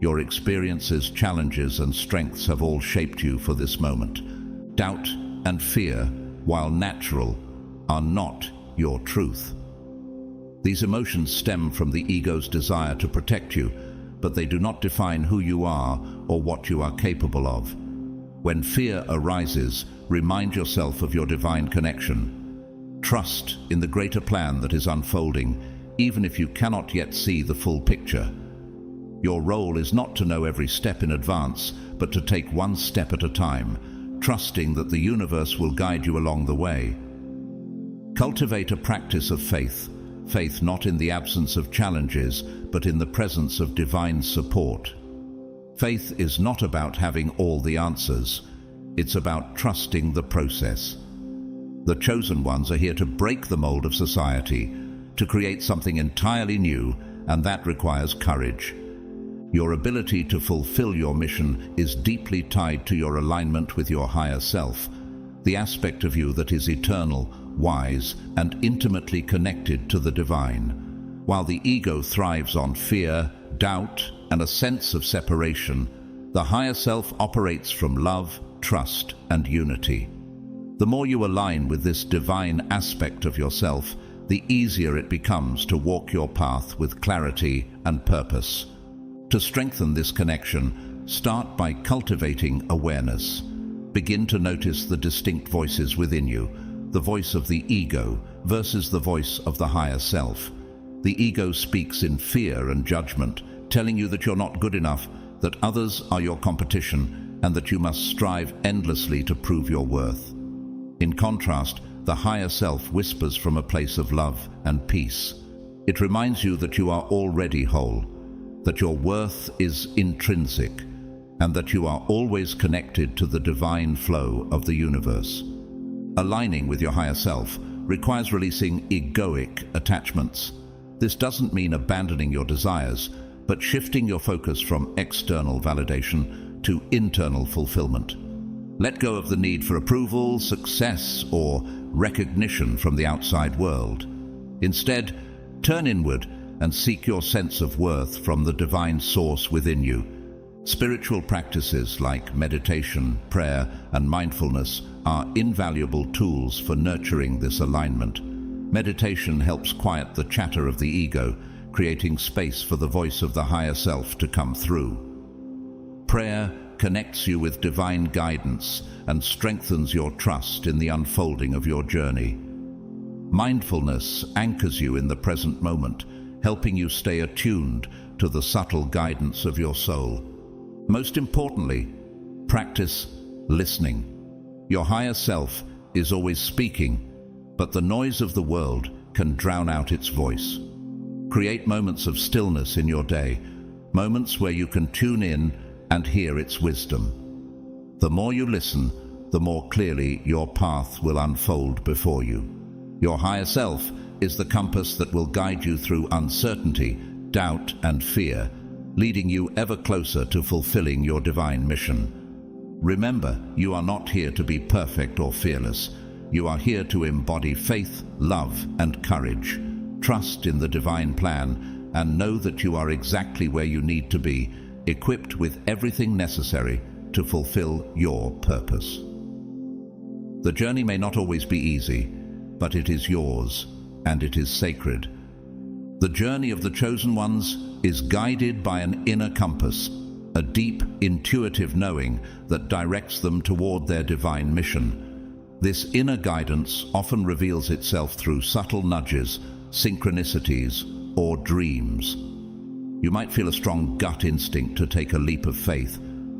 Your experiences, challenges, and strengths have all shaped you for this moment. Doubt and fear, while natural, are not your truth. These emotions stem from the ego's desire to protect you, but they do not define who you are or what you are capable of. When fear arises, remind yourself of your divine connection. Trust in the greater plan that is unfolding, even if you cannot yet see the full picture. Your role is not to know every step in advance, but to take one step at a time, trusting that the universe will guide you along the way. Cultivate a practice of faith. Faith not in the absence of challenges, but in the presence of divine support. Faith is not about having all the answers. It's about trusting the process. The chosen ones are here to break the mold of society, to create something entirely new, and that requires courage. Your ability to fulfill your mission is deeply tied to your alignment with your higher self, the aspect of you that is eternal, wise, and intimately connected to the divine. While the ego thrives on fear, doubt, and a sense of separation, the higher self operates from love, trust, and unity. The more you align with this divine aspect of yourself, the easier it becomes to walk your path with clarity and purpose. To strengthen this connection, start by cultivating awareness. Begin to notice the distinct voices within you, the voice of the ego versus the voice of the higher self. The ego speaks in fear and judgment, telling you that you're not good enough, that others are your competition, and that you must strive endlessly to prove your worth. In contrast, the higher self whispers from a place of love and peace. It reminds you that you are already whole, that your worth is intrinsic, and that you are always connected to the divine flow of the universe. Aligning with your higher self requires releasing egoic attachments. This doesn't mean abandoning your desires, but shifting your focus from external validation to internal fulfillment. Let go of the need for approval, success, or recognition from the outside world. Instead, turn inward and seek your sense of worth from the divine source within you. Spiritual practices like meditation, prayer, and mindfulness are invaluable tools for nurturing this alignment. Meditation helps quiet the chatter of the ego, creating space for the voice of the higher self to come through. Prayer connects you with divine guidance and strengthens your trust in the unfolding of your journey. Mindfulness anchors you in the present moment, helping you stay attuned to the subtle guidance of your soul. Most importantly, practice listening. Your higher self is always speaking, but the noise of the world can drown out its voice. Create moments of stillness in your day, moments where you can tune in and hear its wisdom. The more you listen, the more clearly your path will unfold before you. Your higher self is the compass that will guide you through uncertainty, doubt, and fear, leading you ever closer to fulfilling your divine mission. Remember, you are not here to be perfect or fearless. You are here to embody faith, love, and courage. Trust in the divine plan and know that you are exactly where you need to be, equipped with everything necessary to fulfill your purpose. The journey may not always be easy, but it is yours, and it is sacred. The journey of the chosen ones is guided by an inner compass, a deep, intuitive knowing that directs them toward their divine mission. This inner guidance often reveals itself through subtle nudges, synchronicities, or dreams. You might feel a strong gut instinct to take a leap of faith,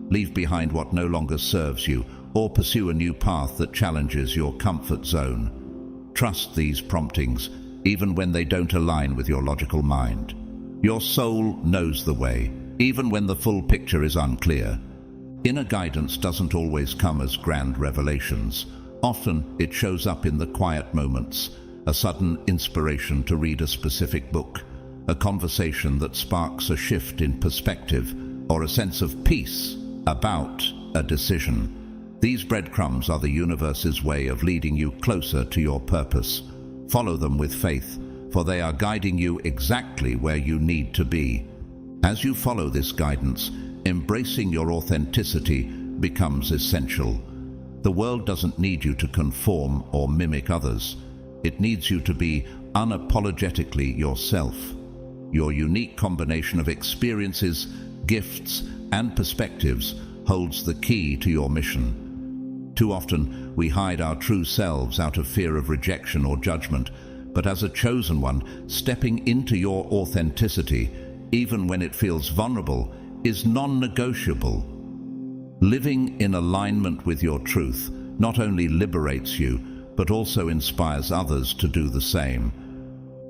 leave behind what no longer serves you, or pursue a new path that challenges your comfort zone. Trust these promptings, even when they don't align with your logical mind. Your soul knows the way, even when the full picture is unclear. Inner guidance doesn't always come as grand revelations. Often it shows up in the quiet moments, a sudden inspiration to read a specific book, a conversation that sparks a shift in perspective, or a sense of peace about a decision. These breadcrumbs are the universe's way of leading you closer to your purpose. Follow them with faith, for they are guiding you exactly where you need to be. As you follow this guidance, embracing your authenticity becomes essential. The world doesn't need you to conform or mimic others. It needs you to be unapologetically yourself. Your unique combination of experiences, gifts, and perspectives holds the key to your mission. Too often, we hide our true selves out of fear of rejection or judgment, but as a chosen one, stepping into your authenticity, even when it feels vulnerable, is non-negotiable. Living in alignment with your truth not only liberates you, but also inspires others to do the same.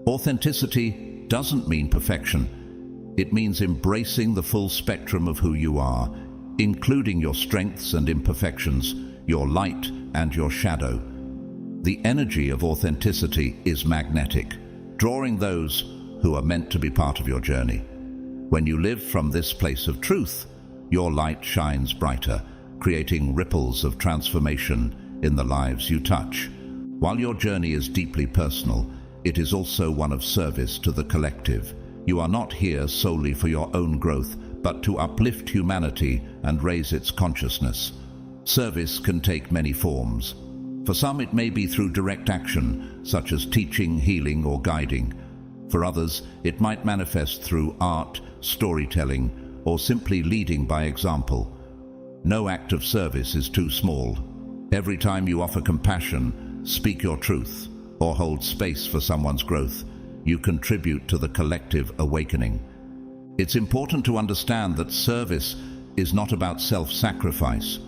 Authenticity doesn't mean perfection. It means embracing the full spectrum of who you are, including your strengths and imperfections, your light and your shadow. The energy of authenticity is magnetic, drawing those who are meant to be part of your journey. When you live from this place of truth, your light shines brighter, creating ripples of transformation in the lives you touch. While your journey is deeply personal, it is also one of service to the collective. You are not here solely for your own growth, but to uplift humanity and raise its consciousness. Service can take many forms. For some, it may be through direct action, such as teaching, healing, or guiding. For others, it might manifest through art, storytelling, or simply leading by example. No act of service is too small. Every time you offer compassion, speak your truth, or hold space for someone's growth, you contribute to the collective awakening. It's important to understand that service is not about self-sacrifice.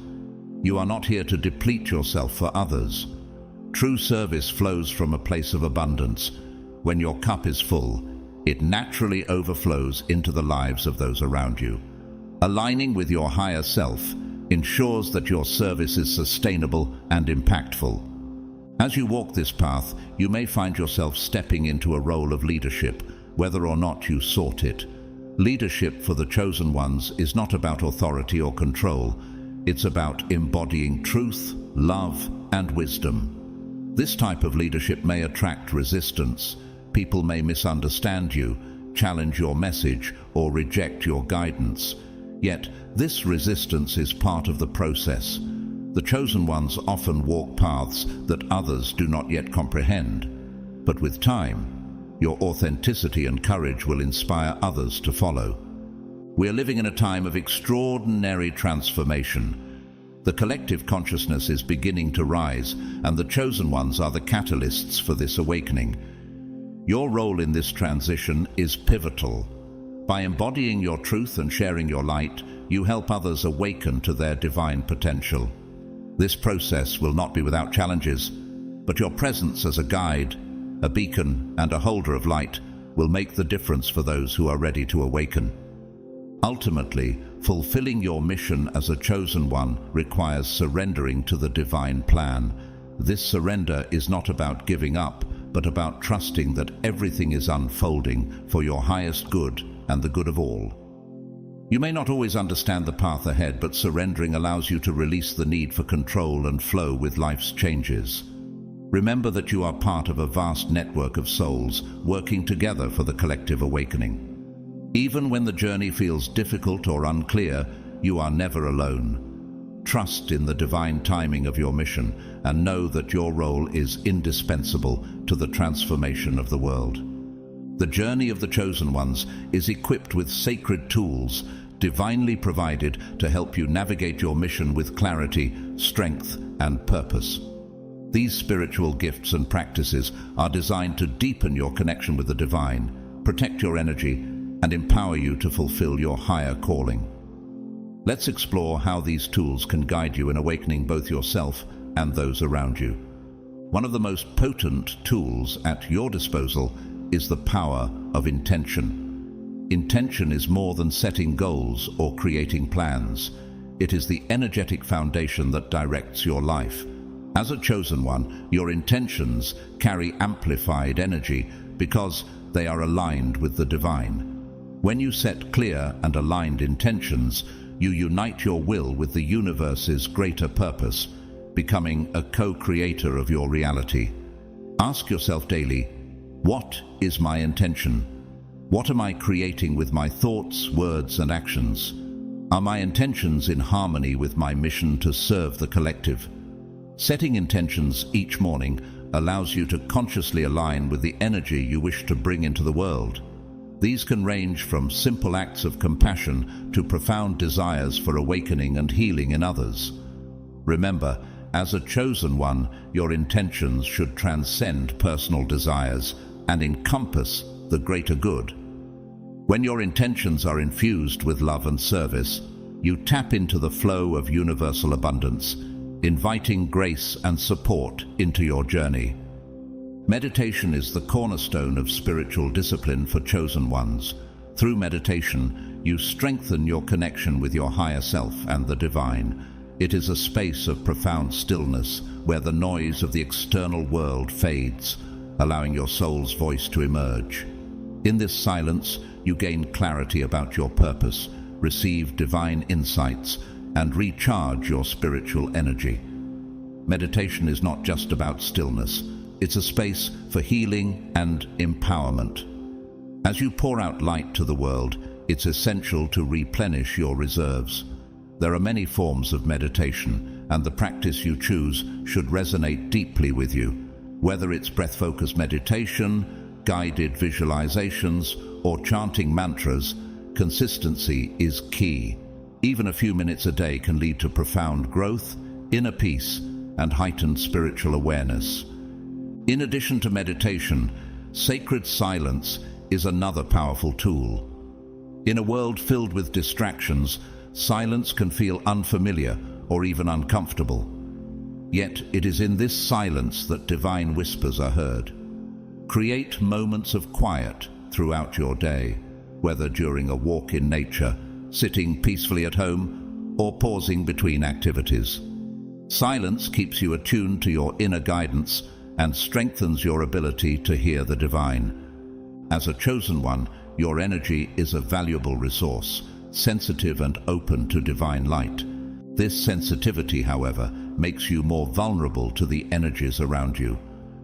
You are not here to deplete yourself for others. True service flows from a place of abundance. When your cup is full, it naturally overflows into the lives of those around you. Aligning with your higher self ensures that your service is sustainable and impactful. As you walk this path, you may find yourself stepping into a role of leadership, whether or not you sought it. Leadership for the chosen ones is not about authority or control. It's about embodying truth, love, and wisdom. This type of leadership may attract resistance. People may misunderstand you, challenge your message, or reject your guidance. Yet, this resistance is part of the process. The chosen ones often walk paths that others do not yet comprehend. But with time, your authenticity and courage will inspire others to follow. We are living in a time of extraordinary transformation. The collective consciousness is beginning to rise, and the chosen ones are the catalysts for this awakening. Your role in this transition is pivotal. By embodying your truth and sharing your light, you help others awaken to their divine potential. This process will not be without challenges, but your presence as a guide, a beacon, and a holder of light will make the difference for those who are ready to awaken. Ultimately, fulfilling your mission as a chosen one requires surrendering to the divine plan. This surrender is not about giving up, but about trusting that everything is unfolding for your highest good and the good of all. You may not always understand the path ahead, but surrendering allows you to release the need for control and flow with life's changes. Remember that you are part of a vast network of souls working together for the collective awakening. Even when the journey feels difficult or unclear, you are never alone. Trust in the divine timing of your mission and know that your role is indispensable to the transformation of the world. The journey of the chosen ones is equipped with sacred tools divinely provided to help you navigate your mission with clarity, strength, and purpose. These spiritual gifts and practices are designed to deepen your connection with the divine, protect your energy, and empower you to fulfill your higher calling. Let's explore how these tools can guide you in awakening both yourself and those around you. One of the most potent tools at your disposal is the power of intention. Intention is more than setting goals or creating plans. It is the energetic foundation that directs your life. As a chosen one, your intentions carry amplified energy because they are aligned with the divine. When you set clear and aligned intentions, you unite your will with the universe's greater purpose, becoming a co-creator of your reality. Ask yourself daily, what is my intention? What am I creating with my thoughts, words, and actions? Are my intentions in harmony with my mission to serve the collective? Setting intentions each morning allows you to consciously align with the energy you wish to bring into the world. These can range from simple acts of compassion to profound desires for awakening and healing in others. Remember, as a chosen one, your intentions should transcend personal desires and encompass the greater good. When your intentions are infused with love and service, you tap into the flow of universal abundance, inviting grace and support into your journey. Meditation is the cornerstone of spiritual discipline for chosen ones. Through meditation, you strengthen your connection with your higher self and the divine. It is a space of profound stillness where the noise of the external world fades, allowing your soul's voice to emerge. In this silence, you gain clarity about your purpose, receive divine insights, and recharge your spiritual energy. Meditation is not just about stillness. It's a space for healing and empowerment. As you pour out light to the world, it's essential to replenish your reserves. There are many forms of meditation, and the practice you choose should resonate deeply with you. Whether it's breath-focused meditation, guided visualizations, or chanting mantras, consistency is key. Even a few minutes a day can lead to profound growth, inner peace, and heightened spiritual awareness. In addition to meditation, sacred silence is another powerful tool. In a world filled with distractions, silence can feel unfamiliar or even uncomfortable. Yet it is in this silence that divine whispers are heard. Create moments of quiet throughout your day, whether during a walk in nature, sitting peacefully at home, or pausing between activities. Silence keeps you attuned to your inner guidance and strengthens your ability to hear the divine. As a chosen one, your energy is a valuable resource, sensitive and open to divine light. This sensitivity, however, makes you more vulnerable to the energies around you.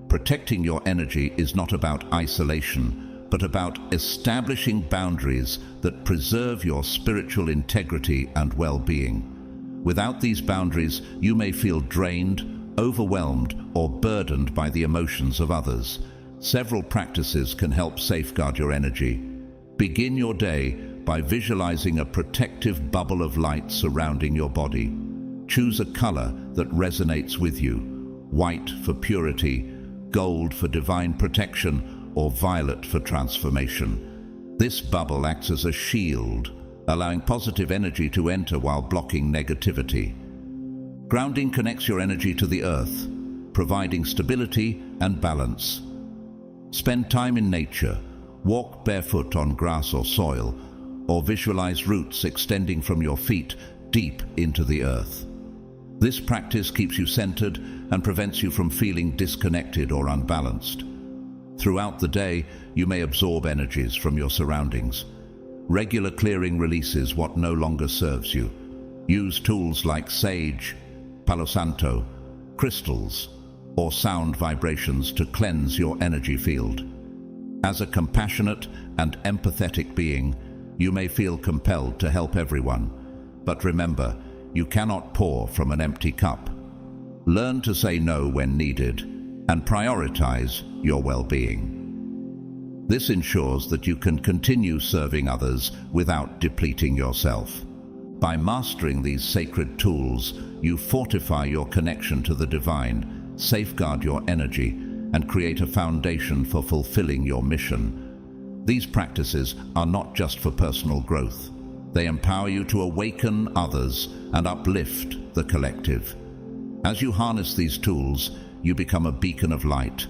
Protecting your energy is not about isolation, but about establishing boundaries that preserve your spiritual integrity and well-being. Without these boundaries, you may feel drained, overwhelmed, or burdened by the emotions of others. Several practices can help safeguard your energy. Begin your day by visualizing a protective bubble of light surrounding your body. Choose a color that resonates with you: white for purity, gold for divine protection, or violet for transformation. This bubble acts as a shield, allowing positive energy to enter while blocking negativity. Grounding connects your energy to the earth, providing stability and balance. Spend time in nature. Walk barefoot on grass or soil, or visualize roots extending from your feet deep into the earth. This practice keeps you centered and prevents you from feeling disconnected or unbalanced. Throughout the day, you may absorb energies from your surroundings. Regular clearing releases what no longer serves you. Use tools like sage, Palo Santo, crystals, or sound vibrations to cleanse your energy field. As a compassionate and empathetic being, you may feel compelled to help everyone, but remember, you cannot pour from an empty cup. Learn to say no when needed and prioritize your well-being. This ensures that you can continue serving others without depleting yourself. By mastering these sacred tools, you fortify your connection to the divine, safeguard your energy, and create a foundation for fulfilling your mission. These practices are not just for personal growth. They empower you to awaken others and uplift the collective. As you harness these tools, you become a beacon of light,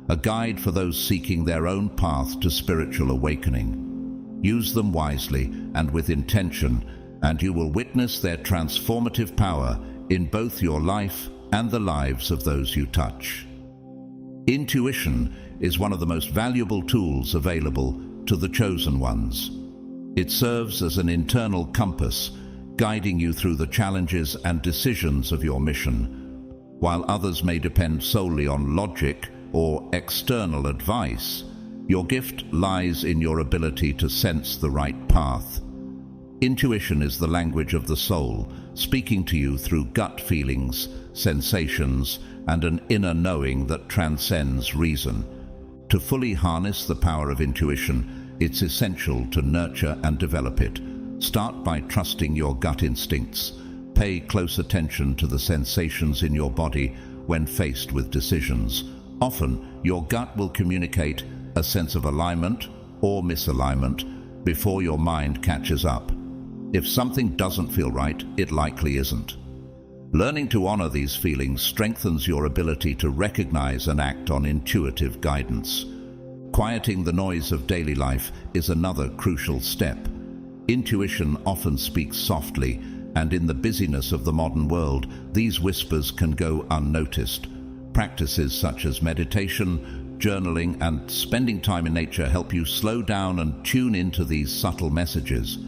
a guide for those seeking their own path to spiritual awakening. Use them wisely and with intention, and you will witness their transformative power in both your life and the lives of those you touch. Intuition is one of the most valuable tools available to the chosen ones. It serves as an internal compass, guiding you through the challenges and decisions of your mission. While others may depend solely on logic or external advice, your gift lies in your ability to sense the right path. Intuition is the language of the soul, speaking to you through gut feelings, sensations, and an inner knowing that transcends reason. To fully harness the power of intuition, it's essential to nurture and develop it. Start by trusting your gut instincts. Pay close attention to the sensations in your body when faced with decisions. Often, your gut will communicate a sense of alignment or misalignment before your mind catches up. If something doesn't feel right, it likely isn't. Learning to honor these feelings strengthens your ability to recognize and act on intuitive guidance. Quieting the noise of daily life is another crucial step. Intuition often speaks softly, and in the busyness of the modern world, these whispers can go unnoticed. Practices such as meditation, journaling, and spending time in nature help you slow down and tune into these subtle messages.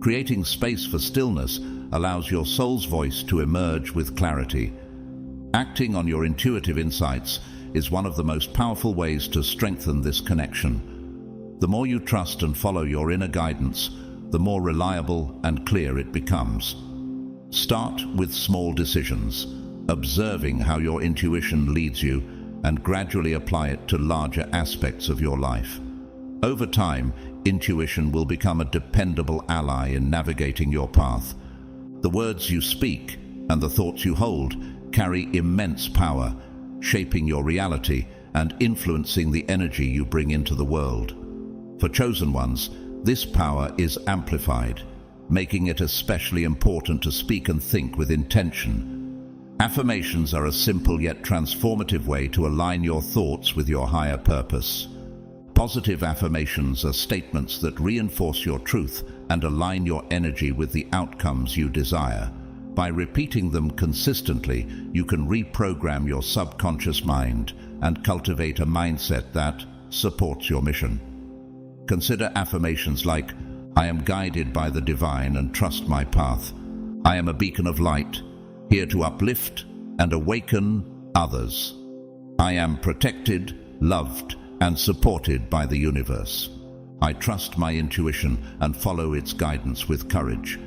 Creating space for stillness allows your soul's voice to emerge with clarity. Acting on your intuitive insights is one of the most powerful ways to strengthen this connection. The more you trust and follow your inner guidance, the more reliable and clear it becomes. Start with small decisions, observing how your intuition leads you, and gradually apply it to larger aspects of your life. Over time, intuition will become a dependable ally in navigating your path. The words you speak and the thoughts you hold carry immense power, shaping your reality and influencing the energy you bring into the world. For chosen ones, this power is amplified, making it especially important to speak and think with intention. Affirmations are a simple yet transformative way to align your thoughts with your higher purpose. Positive affirmations are statements that reinforce your truth and align your energy with the outcomes you desire. By repeating them consistently, you can reprogram your subconscious mind and cultivate a mindset that supports your mission. Consider affirmations like, "I am guided by the divine and trust my path. I am a beacon of light, here to uplift and awaken others. I am protected, loved, and supported by the universe. I trust my intuition and follow its guidance with courage.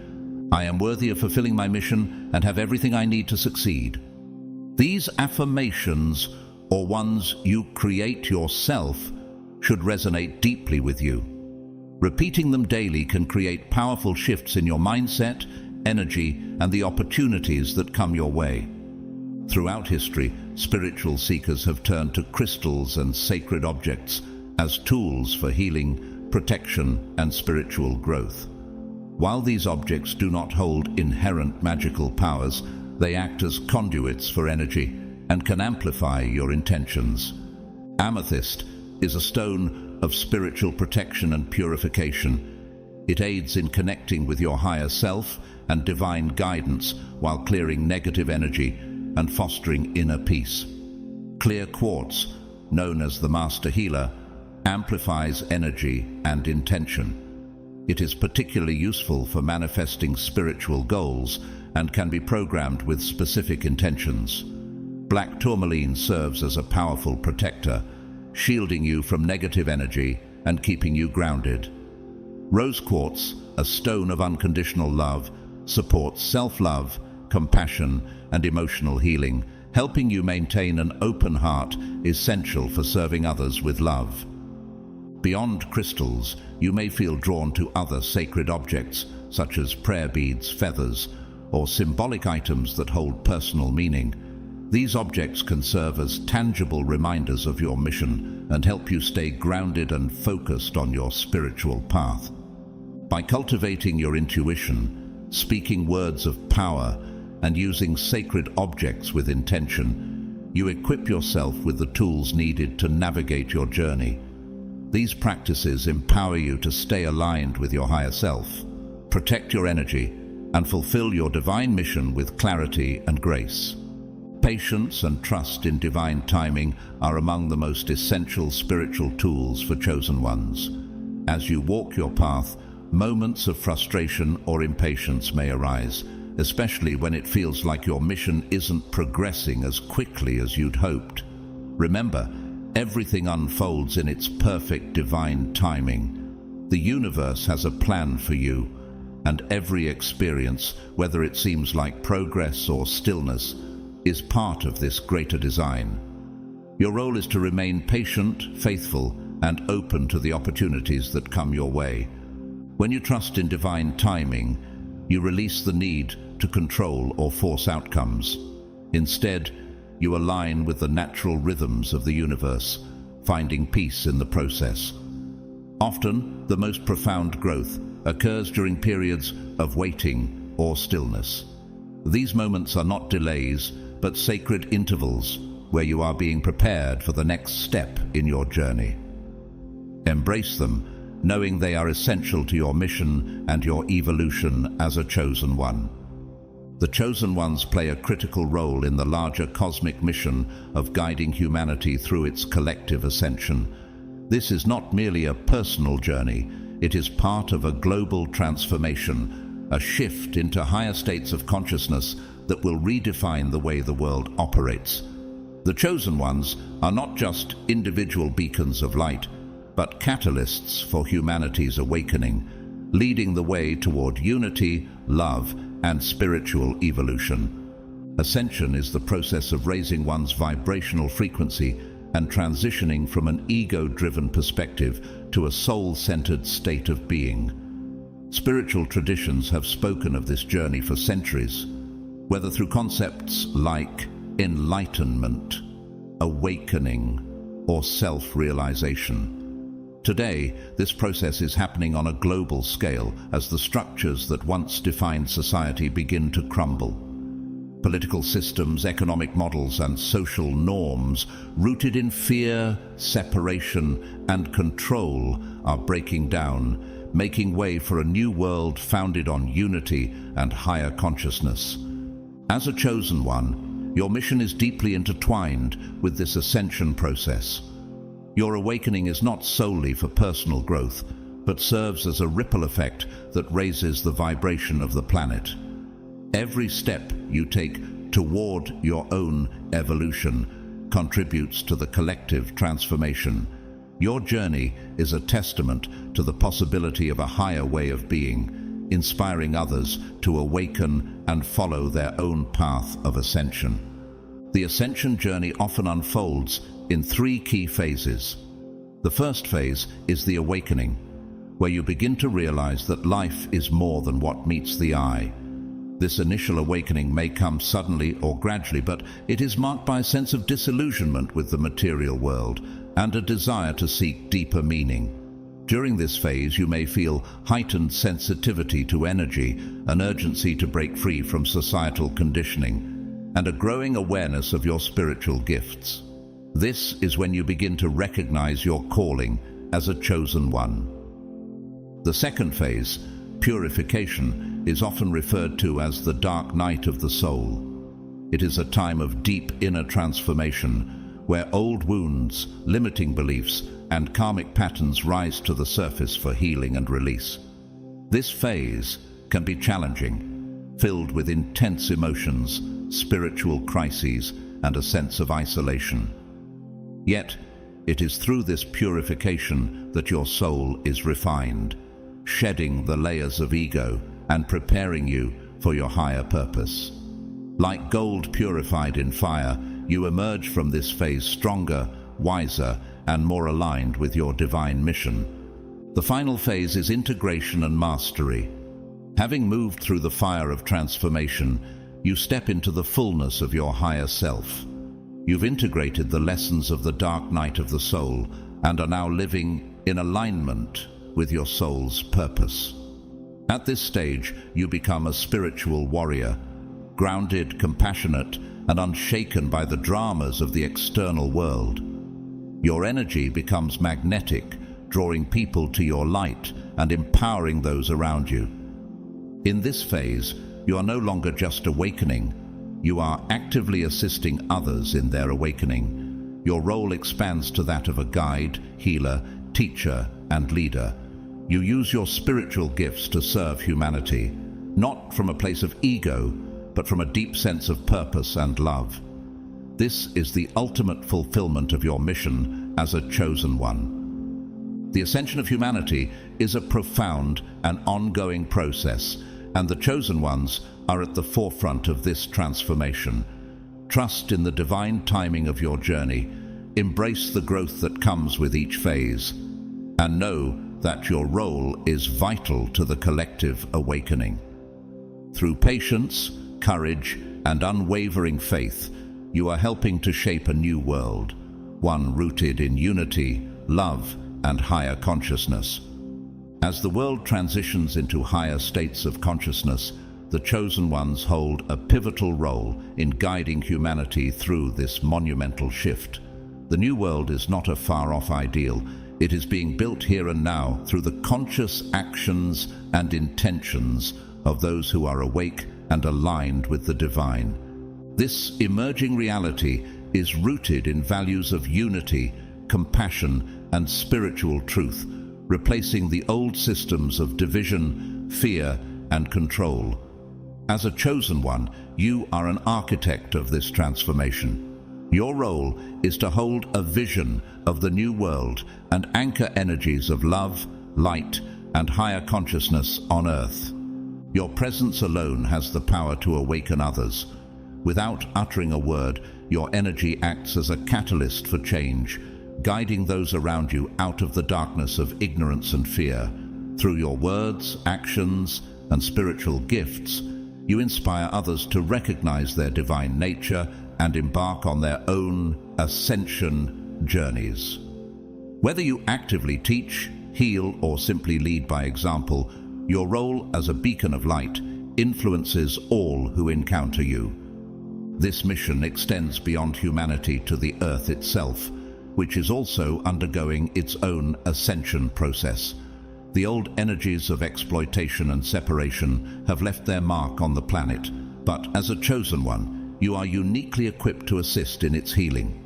I am worthy of fulfilling my mission and have everything I need to succeed." These affirmations, or ones you create yourself, should resonate deeply with you. Repeating them daily can create powerful shifts in your mindset, energy, and the opportunities that come your way. Throughout history, spiritual seekers have turned to crystals and sacred objects as tools for healing, protection, and spiritual growth. While these objects do not hold inherent magical powers, they act as conduits for energy and can amplify your intentions. Amethyst is a stone of spiritual protection and purification. It aids in connecting with your higher self and divine guidance while clearing negative energy and fostering inner peace. Clear quartz, known as the master healer, amplifies energy and intention. It is particularly useful for manifesting spiritual goals and can be programmed with specific intentions. Black tourmaline serves as a powerful protector, shielding you from negative energy and keeping you grounded. Rose quartz, a stone of unconditional love, supports self-love, compassion, and emotional healing, helping you maintain an open heart essential for serving others with love. Beyond crystals, you may feel drawn to other sacred objects, such as prayer beads, feathers, or symbolic items that hold personal meaning. These objects can serve as tangible reminders of your mission and help you stay grounded and focused on your spiritual path. By cultivating your intuition, speaking words of power, and using sacred objects with intention, you equip yourself with the tools needed to navigate your journey. These practices empower you to stay aligned with your higher self, protect your energy, and fulfill your divine mission with clarity and grace. Patience and trust in divine timing are among the most essential spiritual tools for chosen ones. As you walk your path, moments of frustration or impatience may arise, especially when it feels like your mission isn't progressing as quickly as you'd hoped. Remember, everything unfolds in its perfect divine timing. The universe has a plan for you, and every experience, whether it seems like progress or stillness, is part of this greater design. Your role is to remain patient, faithful, and open to the opportunities that come your way. When you trust in divine timing, you release the need to control or force outcomes. Instead, you align with the natural rhythms of the universe, finding peace in the process. Often, the most profound growth occurs during periods of waiting or stillness. These moments are not delays, but sacred intervals where you are being prepared for the next step in your journey. Embrace them, knowing they are essential to your mission and your evolution as a chosen one. The chosen ones play a critical role in the larger cosmic mission of guiding humanity through its collective ascension. This is not merely a personal journey, it is part of a global transformation, a shift into higher states of consciousness that will redefine the way the world operates. The chosen ones are not just individual beacons of light, but catalysts for humanity's awakening, leading the way toward unity, love, and spiritual evolution. Ascension is the process of raising one's vibrational frequency and transitioning from an ego-driven perspective to a soul-centered state of being. Spiritual traditions have spoken of this journey for centuries, whether through concepts like enlightenment, awakening, or self-realization. Today, this process is happening on a global scale as the structures that once defined society begin to crumble. Political systems, economic models, and social norms rooted in fear, separation, and control are breaking down, making way for a new world founded on unity and higher consciousness. As a chosen one, your mission is deeply intertwined with this ascension process. Your awakening is not solely for personal growth, but serves as a ripple effect that raises the vibration of the planet. Every step you take toward your own evolution contributes to the collective transformation. Your journey is a testament to the possibility of a higher way of being, inspiring others to awaken and follow their own path of ascension. The ascension journey often unfolds in three key phases. The first phase is the awakening, where you begin to realize that life is more than what meets the eye. This initial awakening may come suddenly or gradually, but it is marked by a sense of disillusionment with the material world and a desire to seek deeper meaning. During this phase, you may feel heightened sensitivity to energy, an urgency to break free from societal conditioning, and a growing awareness of your spiritual gifts. This is when you begin to recognize your calling as a chosen one. The second phase, purification, is often referred to as the dark night of the soul. It is a time of deep inner transformation, where old wounds, limiting beliefs, and karmic patterns rise to the surface for healing and release. This phase can be challenging, filled with intense emotions, spiritual crises, and a sense of isolation. Yet, it is through this purification that your soul is refined, shedding the layers of ego and preparing you for your higher purpose. Like gold purified in fire, you emerge from this phase stronger, wiser, and more aligned with your divine mission. The final phase is integration and mastery. Having moved through the fire of transformation, you step into the fullness of your higher self. You've integrated the lessons of the dark night of the soul and are now living in alignment with your soul's purpose. At this stage, you become a spiritual warrior, grounded, compassionate, and unshaken by the dramas of the external world. Your energy becomes magnetic, drawing people to your light and empowering those around you. In this phase, you are no longer just awakening, you are actively assisting others in their awakening. Your role expands to that of a guide, healer, teacher, and leader. You use your spiritual gifts to serve humanity, not from a place of ego, but from a deep sense of purpose and love. This is the ultimate fulfillment of your mission as a chosen one. The ascension of humanity is a profound and ongoing process, and the chosen ones are at the forefront of this transformation. Trust in the divine timing of your journey, embrace the growth that comes with each phase, and know that your role is vital to the collective awakening. Through patience, courage, and unwavering faith, you are helping to shape a new world, one rooted in unity, love, and higher consciousness. As the world transitions into higher states of consciousness, the chosen ones hold a pivotal role in guiding humanity through this monumental shift. The new world is not a far-off ideal. It is being built here and now through the conscious actions and intentions of those who are awake and aligned with the divine. This emerging reality is rooted in values of unity, compassion, and spiritual truth, replacing the old systems of division, fear, and control. As a chosen one, you are an architect of this transformation. Your role is to hold a vision of the new world and anchor energies of love, light, and higher consciousness on earth. Your presence alone has the power to awaken others. Without uttering a word, your energy acts as a catalyst for change, guiding those around you out of the darkness of ignorance and fear. Through your words, actions, and spiritual gifts, you inspire others to recognize their divine nature and embark on their own ascension journeys. Whether you actively teach, heal, or simply lead by example, your role as a beacon of light influences all who encounter you. This mission extends beyond humanity to the earth itself, which is also undergoing its own ascension process. The old energies of exploitation and separation have left their mark on the planet, but as a chosen one, you are uniquely equipped to assist in its healing.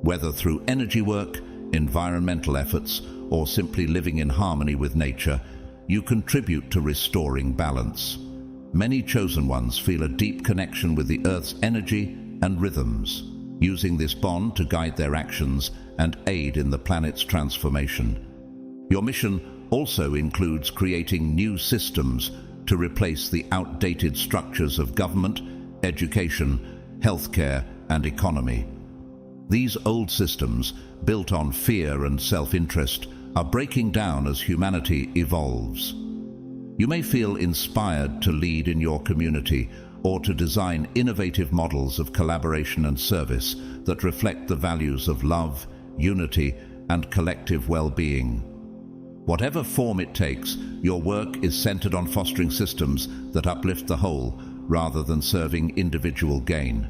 Whether through energy work, environmental efforts, or simply living in harmony with nature, you contribute to restoring balance. Many chosen ones feel a deep connection with the Earth's energy and rhythms, using this bond to guide their actions and aid in the planet's transformation. Your mission also includes creating new systems to replace the outdated structures of government, education, healthcare, and economy. These old systems, built on fear and self-interest, are breaking down as humanity evolves. You may feel inspired to lead in your community or to design innovative models of collaboration and service that reflect the values of love, unity, and collective well-being. Whatever form it takes, your work is centered on fostering systems that uplift the whole rather than serving individual gain.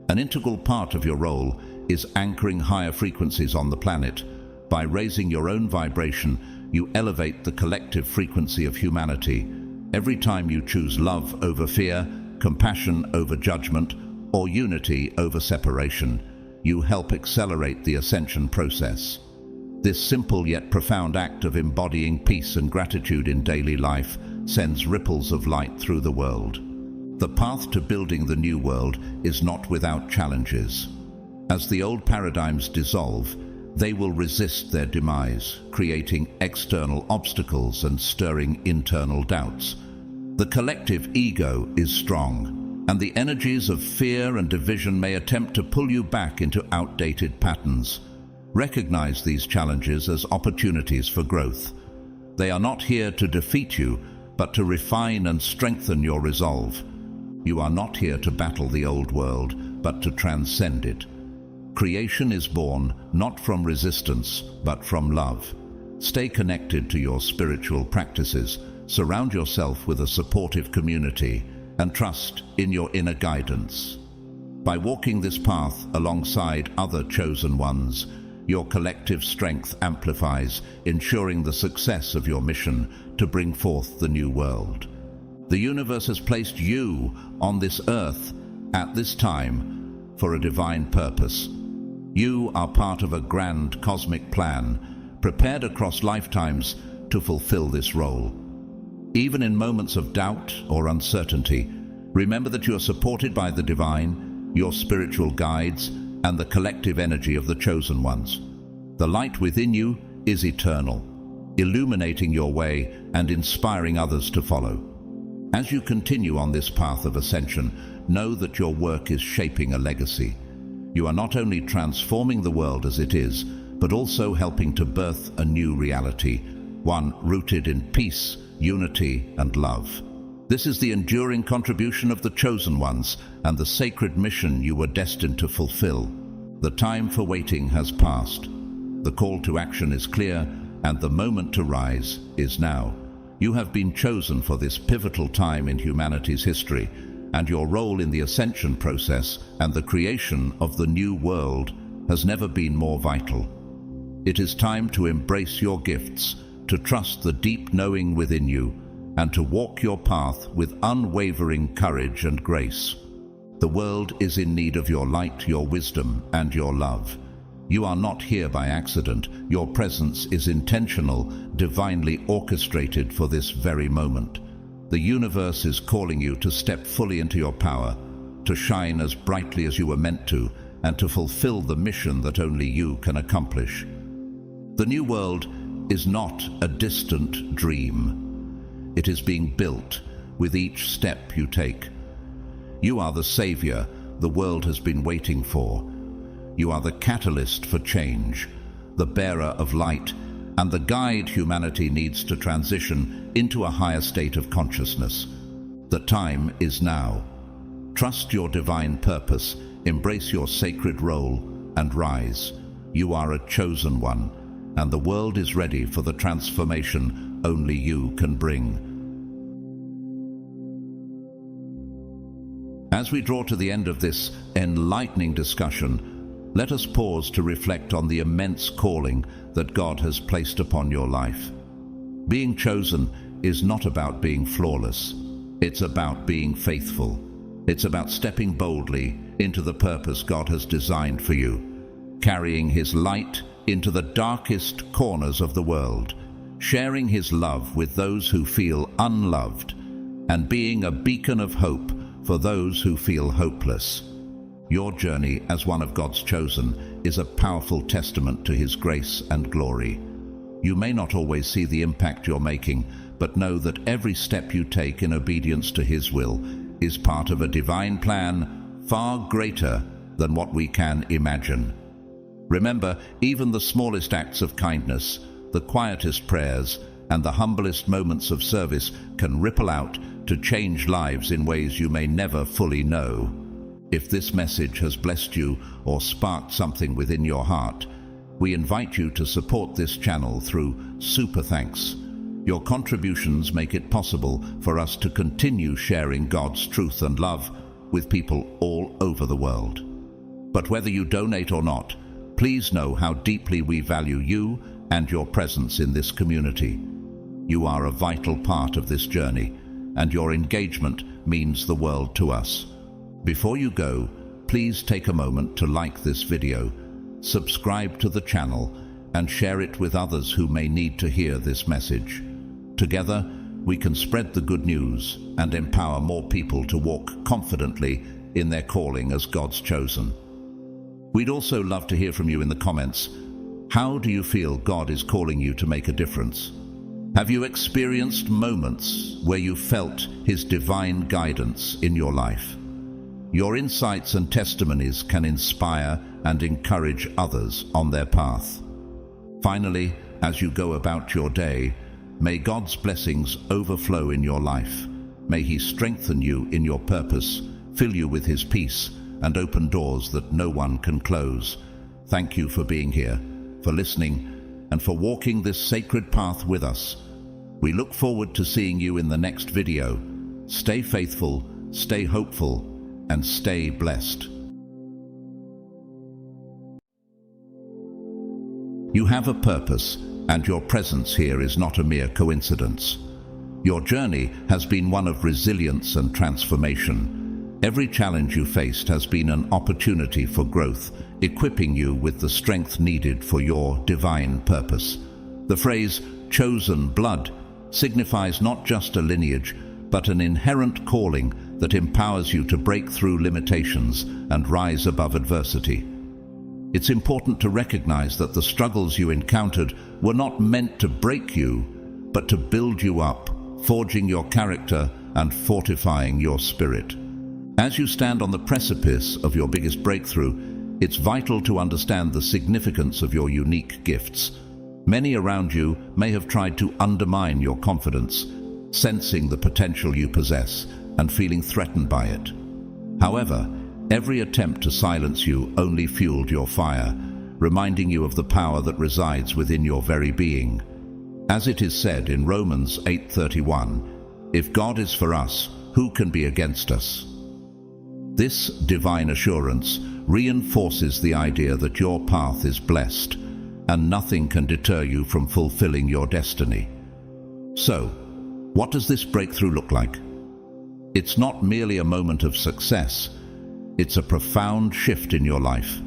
An integral part of your role is anchoring higher frequencies on the planet. By raising your own vibration, you elevate the collective frequency of humanity. Every time you choose love over fear, compassion over judgment, or unity over separation, you help accelerate the ascension process. This simple yet profound act of embodying peace and gratitude in daily life sends ripples of light through the world. The path to building the new world is not without challenges. As the old paradigms dissolve, they will resist their demise, creating external obstacles and stirring internal doubts. The collective ego is strong, and the energies of fear and division may attempt to pull you back into outdated patterns. Recognize these challenges as opportunities for growth. They are not here to defeat you, but to refine and strengthen your resolve. You are not here to battle the old world, but to transcend it. Creation is born not from resistance, but from love. Stay connected to your spiritual practices, surround yourself with a supportive community, and trust in your inner guidance. By walking this path alongside other chosen ones, your collective strength amplifies, ensuring the success of your mission to bring forth the new world. The universe has placed you on this earth at this time for a divine purpose. You are part of a grand cosmic plan, prepared across lifetimes to fulfill this role. Even in moments of doubt or uncertainty, remember that you are supported by the divine, your spiritual guides, and the collective energy of the chosen ones. The light within you is eternal, illuminating your way and inspiring others to follow. As you continue on this path of ascension, know that your work is shaping a legacy. You are not only transforming the world as it is, but also helping to birth a new reality, one rooted in peace, unity, and love. This is the enduring contribution of the chosen ones and the sacred mission you were destined to fulfill. The time for waiting has passed. The call to action is clear, and the moment to rise is now. You have been chosen for this pivotal time in humanity's history, and your role in the ascension process and the creation of the new world has never been more vital. It is time to embrace your gifts, to trust the deep knowing within you, and to walk your path with unwavering courage and grace. The world is in need of your light, your wisdom, and your love. You are not here by accident. Your presence is intentional, divinely orchestrated for this very moment. The universe is calling you to step fully into your power, to shine as brightly as you were meant to, and to fulfill the mission that only you can accomplish. The new world is not a distant dream. It is being built with each step you take. You are the savior the world has been waiting for. You are the catalyst for change, the bearer of light, and the guide humanity needs to transition into a higher state of consciousness. The time is now. Trust your divine purpose, embrace your sacred role, and rise. You are a chosen one, and the world is ready for the transformation only you can bring. As we draw to the end of this enlightening discussion, let us pause to reflect on the immense calling that God has placed upon your life. Being chosen is not about being flawless. It's about being faithful. It's about stepping boldly into the purpose God has designed for you, carrying His light into the darkest corners of the world, sharing His love with those who feel unloved, and being a beacon of hope for those who feel hopeless. Your journey as one of God's chosen is a powerful testament to His grace and glory. You may not always see the impact you're making, but know that every step you take in obedience to His will is part of a divine plan far greater than what we can imagine. Remember, even the smallest acts of kindness, the quietest prayers, and the humblest moments of service can ripple out to change lives in ways you may never fully know. If this message has blessed you or sparked something within your heart, we invite you to support this channel through Super Thanks. Your contributions make it possible for us to continue sharing God's truth and love with people all over the world. But whether you donate or not, please know how deeply we value you and your presence in this community. You are a vital part of this journey, and your engagement means the world to us. Before you go, please take a moment to like this video, subscribe to the channel, and share it with others who may need to hear this message. Together, we can spread the good news and empower more people to walk confidently in their calling as God's chosen. We'd also love to hear from you in the comments. How do you feel God is calling you to make a difference? Have you experienced moments where you felt His divine guidance in your life? Your insights and testimonies can inspire and encourage others on their path. Finally, as you go about your day, may God's blessings overflow in your life. May He strengthen you in your purpose, fill you with His peace, and open doors that no one can close. Thank you for being here, for listening, and for walking this sacred path with us. We look forward to seeing you in the next video. Stay faithful, stay hopeful, and stay blessed. You have a purpose, and your presence here is not a mere coincidence. Your journey has been one of resilience and transformation. Every challenge you faced has been an opportunity for growth, equipping you with the strength needed for your divine purpose. The phrase, chosen blood, signifies not just a lineage, but an inherent calling that empowers you to break through limitations and rise above adversity. It's important to recognize that the struggles you encountered were not meant to break you, but to build you up, forging your character and fortifying your spirit. As you stand on the precipice of your biggest breakthrough, it's vital to understand the significance of your unique gifts. Many around you may have tried to undermine your confidence, sensing the potential you possess and feeling threatened by it. However, every attempt to silence you only fueled your fire, reminding you of the power that resides within your very being. As it is said in Romans 8:31, "If God is for us, who can be against us?" This divine assurance reinforces the idea that your path is blessed, and nothing can deter you from fulfilling your destiny. So, what does this breakthrough look like? It's not merely a moment of success. It's a profound shift in your life,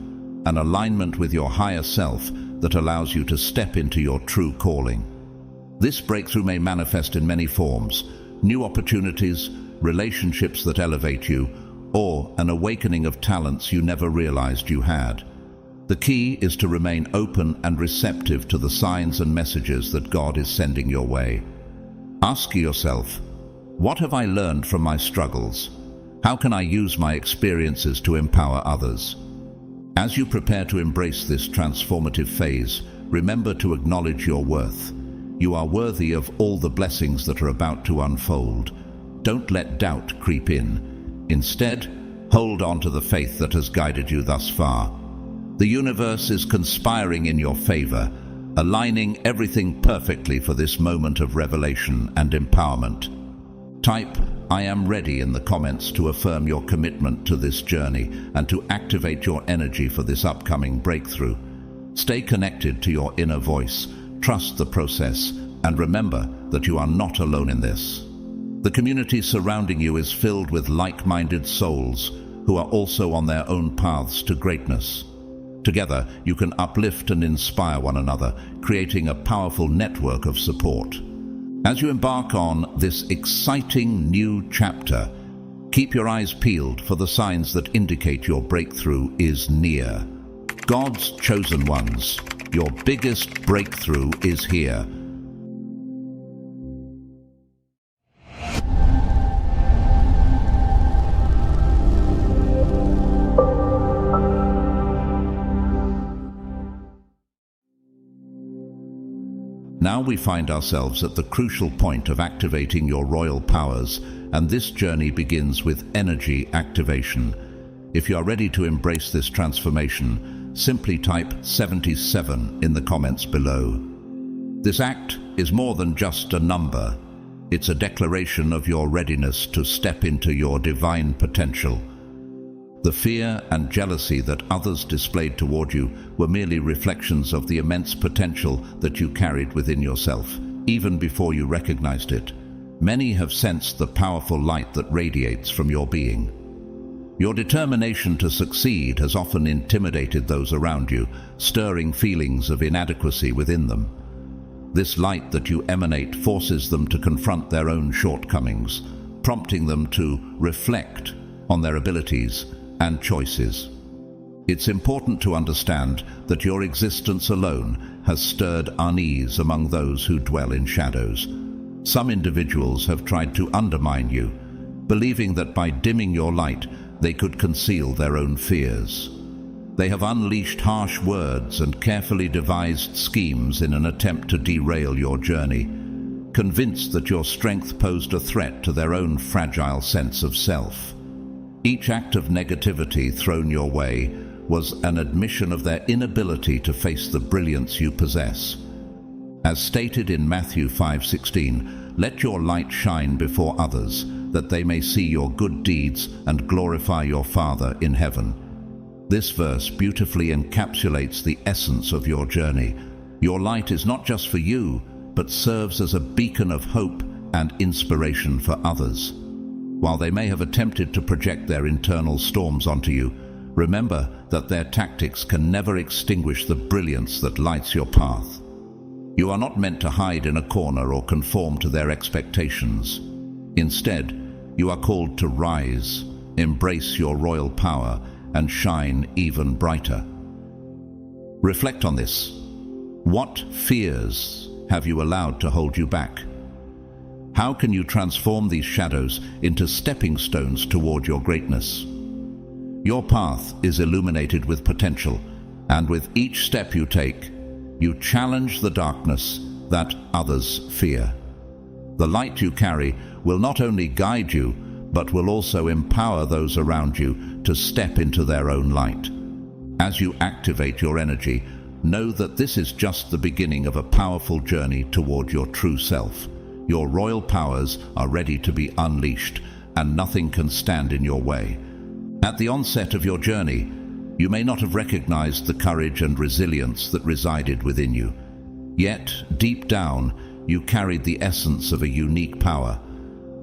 an alignment with your higher self that allows you to step into your true calling. This breakthrough may manifest in many forms: new opportunities, relationships that elevate you, or an awakening of talents you never realized you had. The key is to remain open and receptive to the signs and messages that God is sending your way. Ask yourself, what have I learned from my struggles? How can I use my experiences to empower others? As you prepare to embrace this transformative phase, remember to acknowledge your worth. You are worthy of all the blessings that are about to unfold. Don't let doubt creep in. Instead, hold on to the faith that has guided you thus far. The universe is conspiring in your favor, aligning everything perfectly for this moment of revelation and empowerment. Type "I am ready" in the comments to affirm your commitment to this journey and to activate your energy for this upcoming breakthrough. Stay connected to your inner voice, trust the process, and remember that you are not alone in this. The community surrounding you is filled with like-minded souls who are also on their own paths to greatness. Together, you can uplift and inspire one another, creating a powerful network of support. As you embark on this exciting new chapter, keep your eyes peeled for the signs that indicate your breakthrough is near. God's chosen ones, your biggest breakthrough is here. Now we find ourselves at the crucial point of activating your royal powers, and this journey begins with energy activation. If you are ready to embrace this transformation, simply type 77 in the comments below. This act is more than just a number. It's a declaration of your readiness to step into your divine potential. The fear and jealousy that others displayed toward you were merely reflections of the immense potential that you carried within yourself, even before you recognized it. Many have sensed the powerful light that radiates from your being. Your determination to succeed has often intimidated those around you, stirring feelings of inadequacy within them. This light that you emanate forces them to confront their own shortcomings, prompting them to reflect on their abilities and choices. It's important to understand that your existence alone has stirred unease among those who dwell in shadows. Some individuals have tried to undermine you, believing that by dimming your light, they could conceal their own fears. They have unleashed harsh words and carefully devised schemes in an attempt to derail your journey, convinced that your strength posed a threat to their own fragile sense of self. Each act of negativity thrown your way was an admission of their inability to face the brilliance you possess. As stated in Matthew 5:16, "Let your light shine before others, that they may see your good deeds and glorify your Father in heaven." This verse beautifully encapsulates the essence of your journey. Your light is not just for you, but serves as a beacon of hope and inspiration for others. While they may have attempted to project their internal storms onto you, remember that their tactics can never extinguish the brilliance that lights your path. You are not meant to hide in a corner or conform to their expectations. Instead, you are called to rise, embrace your royal power, and shine even brighter. Reflect on this. What fears have you allowed to hold you back? How can you transform these shadows into stepping stones toward your greatness? Your path is illuminated with potential, and with each step you take, you challenge the darkness that others fear. The light you carry will not only guide you, but will also empower those around you to step into their own light. As you activate your energy, know that this is just the beginning of a powerful journey toward your true self. Your royal powers are ready to be unleashed, and nothing can stand in your way. At the onset of your journey, you may not have recognized the courage and resilience that resided within you. Yet, deep down, you carried the essence of a unique power,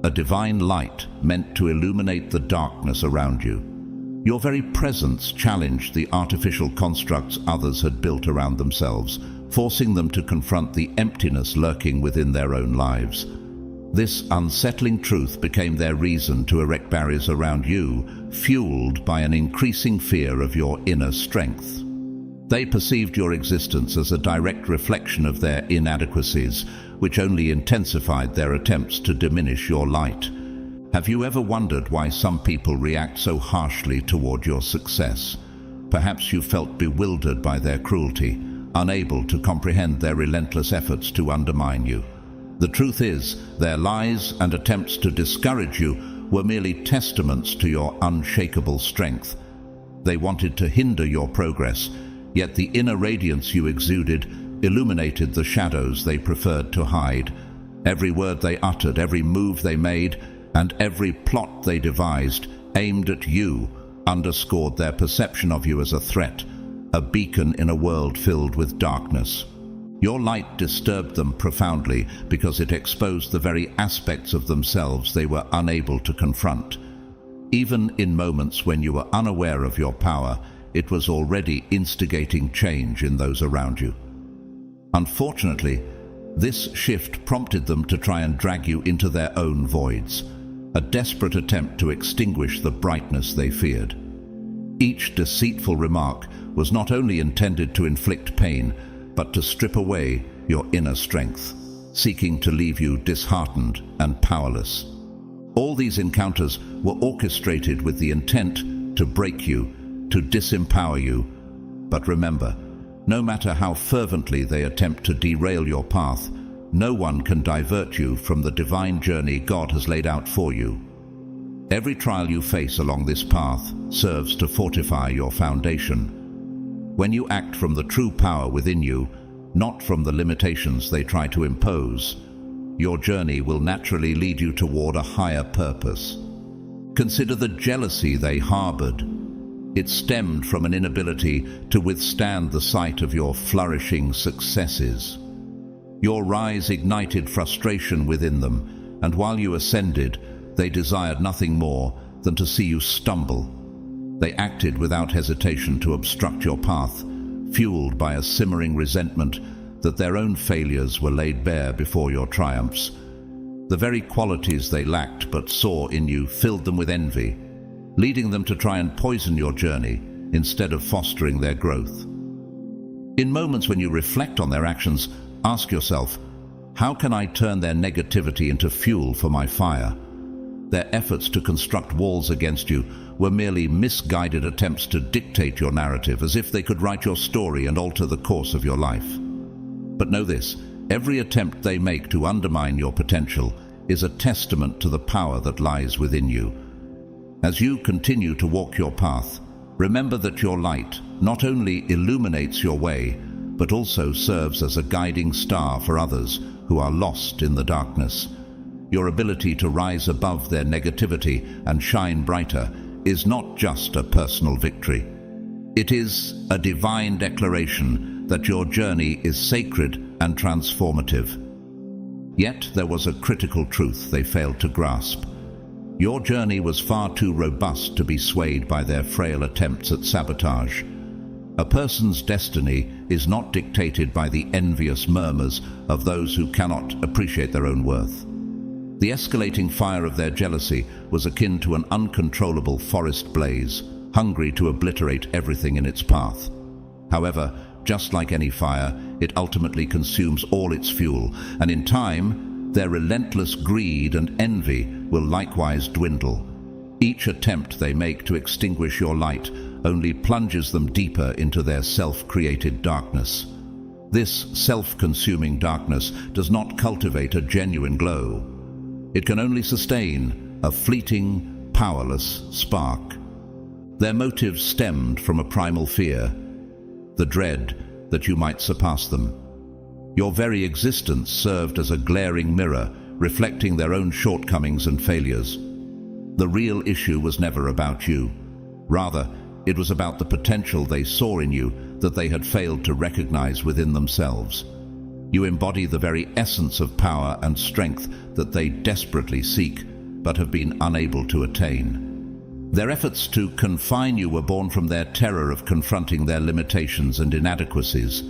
a divine light meant to illuminate the darkness around you. Your very presence challenged the artificial constructs others had built around themselves, forcing them to confront the emptiness lurking within their own lives. This unsettling truth became their reason to erect barriers around you, fueled by an increasing fear of your inner strength. They perceived your existence as a direct reflection of their inadequacies, which only intensified their attempts to diminish your light. Have you ever wondered why some people react so harshly toward your success? Perhaps you felt bewildered by their cruelty, unable to comprehend their relentless efforts to undermine you. The truth is, their lies and attempts to discourage you were merely testaments to your unshakable strength. They wanted to hinder your progress, yet the inner radiance you exuded illuminated the shadows they preferred to hide. Every word they uttered, every move they made, and every plot they devised aimed at you underscored their perception of you as a threat, a beacon in a world filled with darkness. Your light disturbed them profoundly because it exposed the very aspects of themselves they were unable to confront. Even in moments when you were unaware of your power, it was already instigating change in those around you. Unfortunately, this shift prompted them to try and drag you into their own voids, a desperate attempt to extinguish the brightness they feared. Each deceitful remark was not only intended to inflict pain, but to strip away your inner strength, seeking to leave you disheartened and powerless. All these encounters were orchestrated with the intent to break you, to disempower you. But remember, no matter how fervently they attempt to derail your path, no one can divert you from the divine journey God has laid out for you. Every trial you face along this path serves to fortify your foundation. When you act from the true power within you, not from the limitations they try to impose, your journey will naturally lead you toward a higher purpose. Consider the jealousy they harbored. It stemmed from an inability to withstand the sight of your flourishing successes. Your rise ignited frustration within them, and while you ascended, they desired nothing more than to see you stumble. They acted without hesitation to obstruct your path, fueled by a simmering resentment that their own failures were laid bare before your triumphs. The very qualities they lacked but saw in you filled them with envy, leading them to try and poison your journey instead of fostering their growth. In moments when you reflect on their actions, ask yourself, how can I turn their negativity into fuel for my fire? Their efforts to construct walls against you were merely misguided attempts to dictate your narrative, as if they could write your story and alter the course of your life. But know this, every attempt they make to undermine your potential is a testament to the power that lies within you. As you continue to walk your path, remember that your light not only illuminates your way, but also serves as a guiding star for others who are lost in the darkness. Your ability to rise above their negativity and shine brighter is not just a personal victory. It is a divine declaration that your journey is sacred and transformative. Yet there was a critical truth they failed to grasp. Your journey was far too robust to be swayed by their frail attempts at sabotage. A person's destiny is not dictated by the envious murmurs of those who cannot appreciate their own worth. The escalating fire of their jealousy was akin to an uncontrollable forest blaze, hungry to obliterate everything in its path. However, just like any fire, it ultimately consumes all its fuel, and in time, their relentless greed and envy will likewise dwindle. Each attempt they make to extinguish your light only plunges them deeper into their self-created darkness. This self-consuming darkness does not cultivate a genuine glow. It can only sustain a fleeting, powerless spark. Their motives stemmed from a primal fear, the dread that you might surpass them. Your very existence served as a glaring mirror, reflecting their own shortcomings and failures. The real issue was never about you. Rather, it was about the potential they saw in you that they had failed to recognize within themselves. You embody the very essence of power and strength that they desperately seek, but have been unable to attain. Their efforts to confine you were born from their terror of confronting their limitations and inadequacies.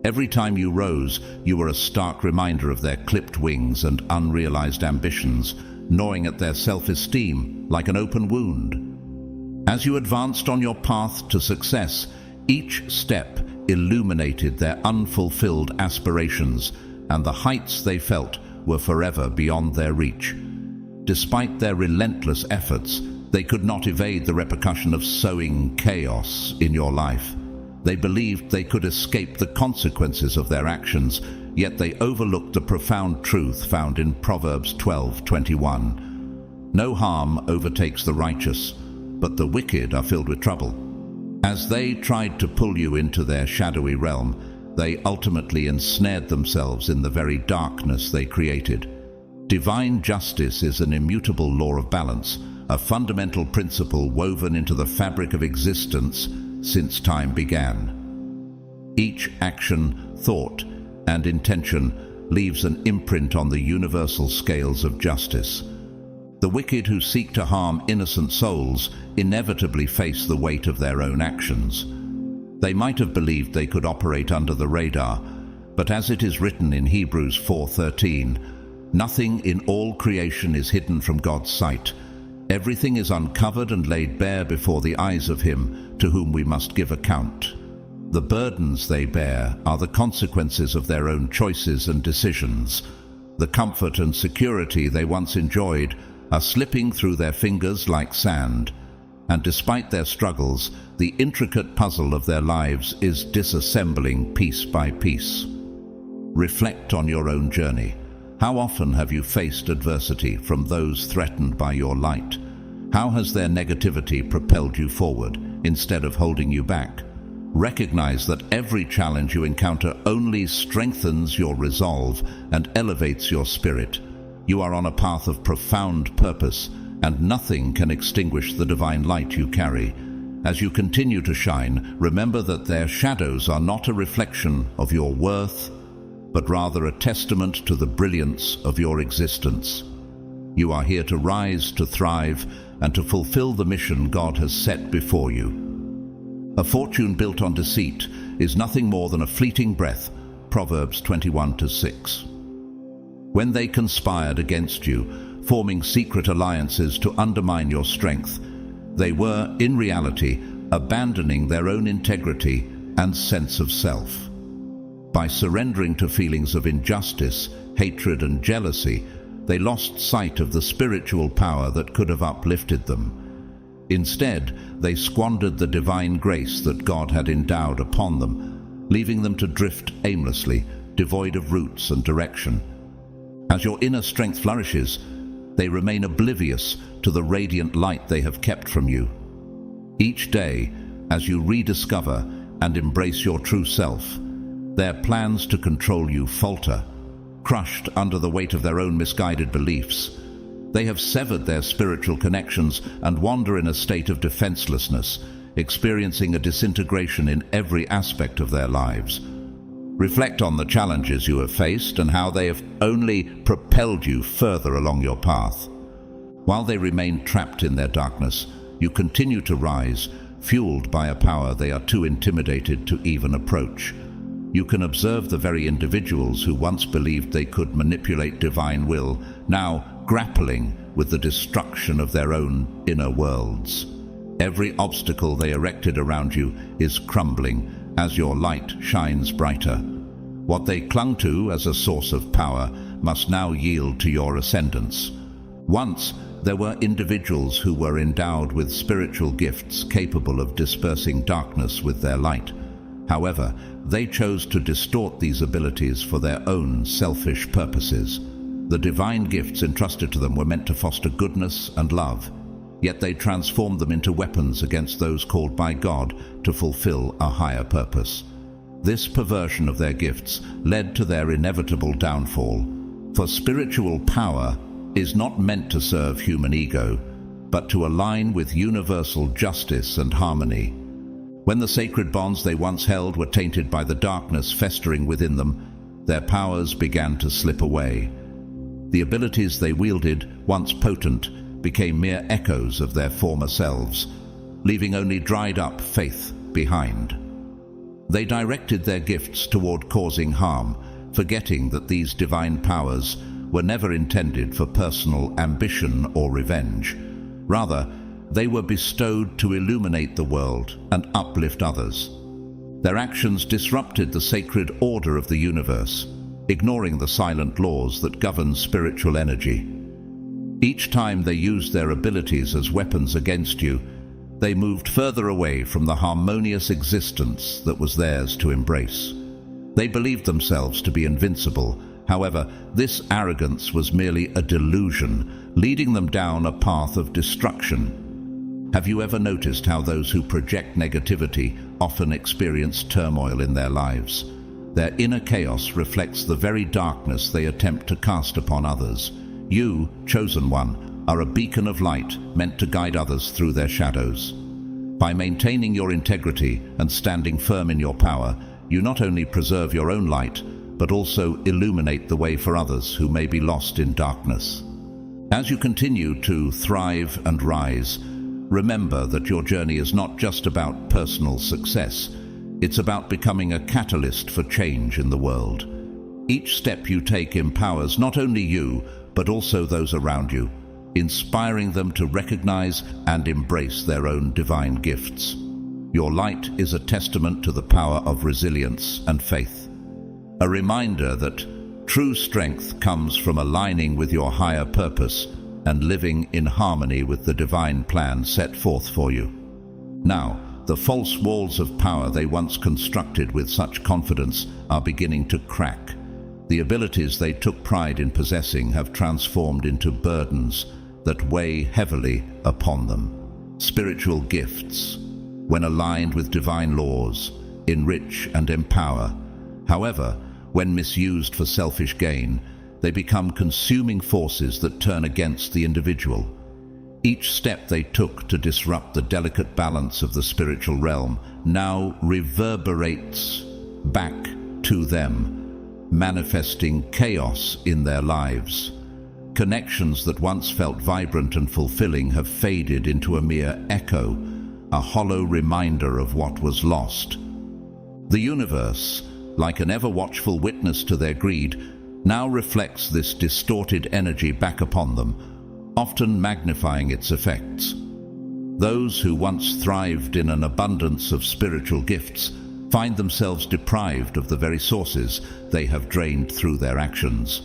Every time you rose, you were a stark reminder of their clipped wings and unrealized ambitions, gnawing at their self-esteem like an open wound. As you advanced on your path to success, each step illuminated their unfulfilled aspirations, and the heights they felt were forever beyond their reach. Despite their relentless efforts, they could not evade the repercussion of sowing chaos in your life. They believed they could escape the consequences of their actions, yet they overlooked the profound truth found in Proverbs 12:21. No harm overtakes the righteous, but the wicked are filled with trouble. As they tried to pull you into their shadowy realm, they ultimately ensnared themselves in the very darkness they created. Divine justice is an immutable law of balance, a fundamental principle woven into the fabric of existence since time began. Each action, thought, and intention leaves an imprint on the universal scales of justice. The wicked who seek to harm innocent souls inevitably face the weight of their own actions. They might have believed they could operate under the radar, but as it is written in Hebrews 4:13, nothing in all creation is hidden from God's sight. Everything is uncovered and laid bare before the eyes of Him to whom we must give account. The burdens they bear are the consequences of their own choices and decisions. The comfort and security they once enjoyed are slipping through their fingers like sand, and despite their struggles, the intricate puzzle of their lives is disassembling piece by piece. Reflect on your own journey. How often have you faced adversity from those threatened by your light? How has their negativity propelled you forward instead of holding you back? Recognize that every challenge you encounter only strengthens your resolve and elevates your spirit. You are on a path of profound purpose, and nothing can extinguish the divine light you carry. As you continue to shine, remember that their shadows are not a reflection of your worth, but rather a testament to the brilliance of your existence. You are here to rise, to thrive, and to fulfill the mission God has set before you. A fortune built on deceit is nothing more than a fleeting breath, Proverbs 21:6. When they conspired against you, forming secret alliances to undermine your strength, they were, in reality, abandoning their own integrity and sense of self. By surrendering to feelings of injustice, hatred, and jealousy, they lost sight of the spiritual power that could have uplifted them. Instead, they squandered the divine grace that God had endowed upon them, leaving them to drift aimlessly, devoid of roots and direction. As your inner strength flourishes, they remain oblivious to the radiant light they have kept from you. Each day, as you rediscover and embrace your true self, their plans to control you falter, crushed under the weight of their own misguided beliefs. They have severed their spiritual connections and wander in a state of defenselessness, experiencing a disintegration in every aspect of their lives. Reflect on the challenges you have faced and how they have only propelled you further along your path. While they remain trapped in their darkness, you continue to rise, fueled by a power they are too intimidated to even approach. You can observe the very individuals who once believed they could manipulate divine will, now grappling with the destruction of their own inner worlds. Every obstacle they erected around you is crumbling as your light shines brighter. What they clung to as a source of power must now yield to your ascendance. Once, there were individuals who were endowed with spiritual gifts capable of dispersing darkness with their light. However, they chose to distort these abilities for their own selfish purposes. The divine gifts entrusted to them were meant to foster goodness and love, yet they transformed them into weapons against those called by God to fulfill a higher purpose. This perversion of their gifts led to their inevitable downfall, for spiritual power is not meant to serve human ego, but to align with universal justice and harmony. When the sacred bonds they once held were tainted by the darkness festering within them, their powers began to slip away. The abilities they wielded, once potent, became mere echoes of their former selves, leaving only dried-up faith behind. They directed their gifts toward causing harm, forgetting that these divine powers were never intended for personal ambition or revenge. Rather, they were bestowed to illuminate the world and uplift others. Their actions disrupted the sacred order of the universe, ignoring the silent laws that govern spiritual energy. Each time they used their abilities as weapons against you, they moved further away from the harmonious existence that was theirs to embrace. They believed themselves to be invincible. However, this arrogance was merely a delusion, leading them down a path of destruction. Have you ever noticed how those who project negativity often experience turmoil in their lives? Their inner chaos reflects the very darkness they attempt to cast upon others. You, chosen one, are a beacon of light meant to guide others through their shadows. By maintaining your integrity and standing firm in your power, you not only preserve your own light, but also illuminate the way for others who may be lost in darkness. As you continue to thrive and rise, remember that your journey is not just about personal success. It's about becoming a catalyst for change in the world. Each step you take empowers not only you, but also those around you, inspiring them to recognize and embrace their own divine gifts. Your light is a testament to the power of resilience and faith, a reminder that true strength comes from aligning with your higher purpose and living in harmony with the divine plan set forth for you. Now, the false walls of power they once constructed with such confidence are beginning to crack. The abilities they took pride in possessing have transformed into burdens that weigh heavily upon them. Spiritual gifts, when aligned with divine laws, enrich and empower. However, when misused for selfish gain, they become consuming forces that turn against the individual. Each step they took to disrupt the delicate balance of the spiritual realm now reverberates back to them, manifesting chaos in their lives. Connections that once felt vibrant and fulfilling have faded into a mere echo, a hollow reminder of what was lost. The universe, like an ever-watchful witness to their greed, now reflects this distorted energy back upon them, often magnifying its effects. Those who once thrived in an abundance of spiritual gifts find themselves deprived of the very sources they have drained through their actions.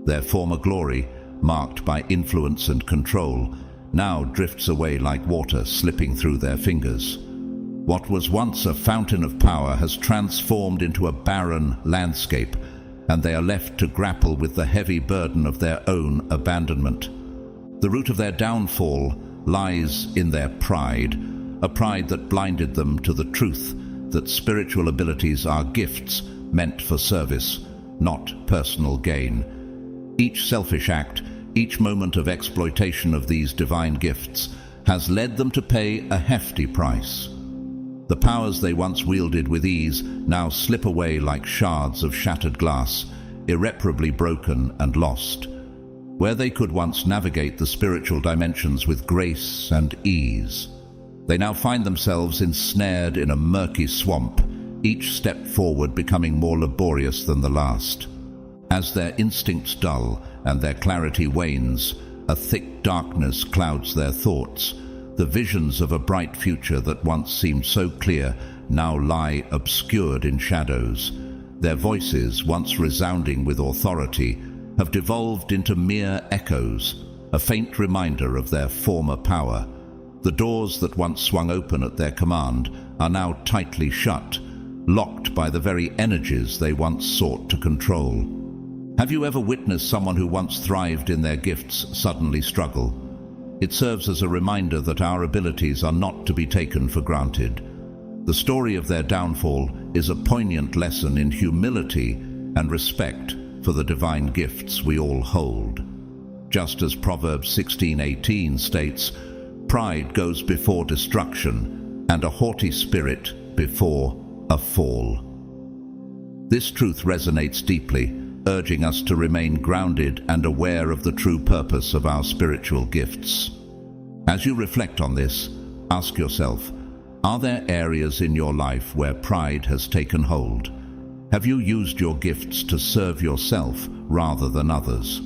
Their former glory, marked by influence and control, now drifts away like water slipping through their fingers. What was once a fountain of power has transformed into a barren landscape, and they are left to grapple with the heavy burden of their own abandonment. The root of their downfall lies in their pride, a pride that blinded them to the truth that spiritual abilities are gifts meant for service, not personal gain. Each selfish act, each moment of exploitation of these divine gifts has led them to pay a hefty price. The powers they once wielded with ease now slip away like shards of shattered glass, irreparably broken and lost. Where they could once navigate the spiritual dimensions with grace and ease, they now find themselves ensnared in a murky swamp, each step forward becoming more laborious than the last. As their instincts dull and their clarity wanes, a thick darkness clouds their thoughts. The visions of a bright future that once seemed so clear now lie obscured in shadows. Their voices, once resounding with authority, have devolved into mere echoes, a faint reminder of their former power. The doors that once swung open at their command are now tightly shut, locked by the very energies they once sought to control. Have you ever witnessed someone who once thrived in their gifts suddenly struggle? It serves as a reminder that our abilities are not to be taken for granted. The story of their downfall is a poignant lesson in humility and respect for the divine gifts we all hold. Just as Proverbs 16:18 states, "Pride goes before destruction, and a haughty spirit before a fall." This truth resonates deeply, urging us to remain grounded and aware of the true purpose of our spiritual gifts. As you reflect on this, ask yourself, are there areas in your life where pride has taken hold? Have you used your gifts to serve yourself rather than others?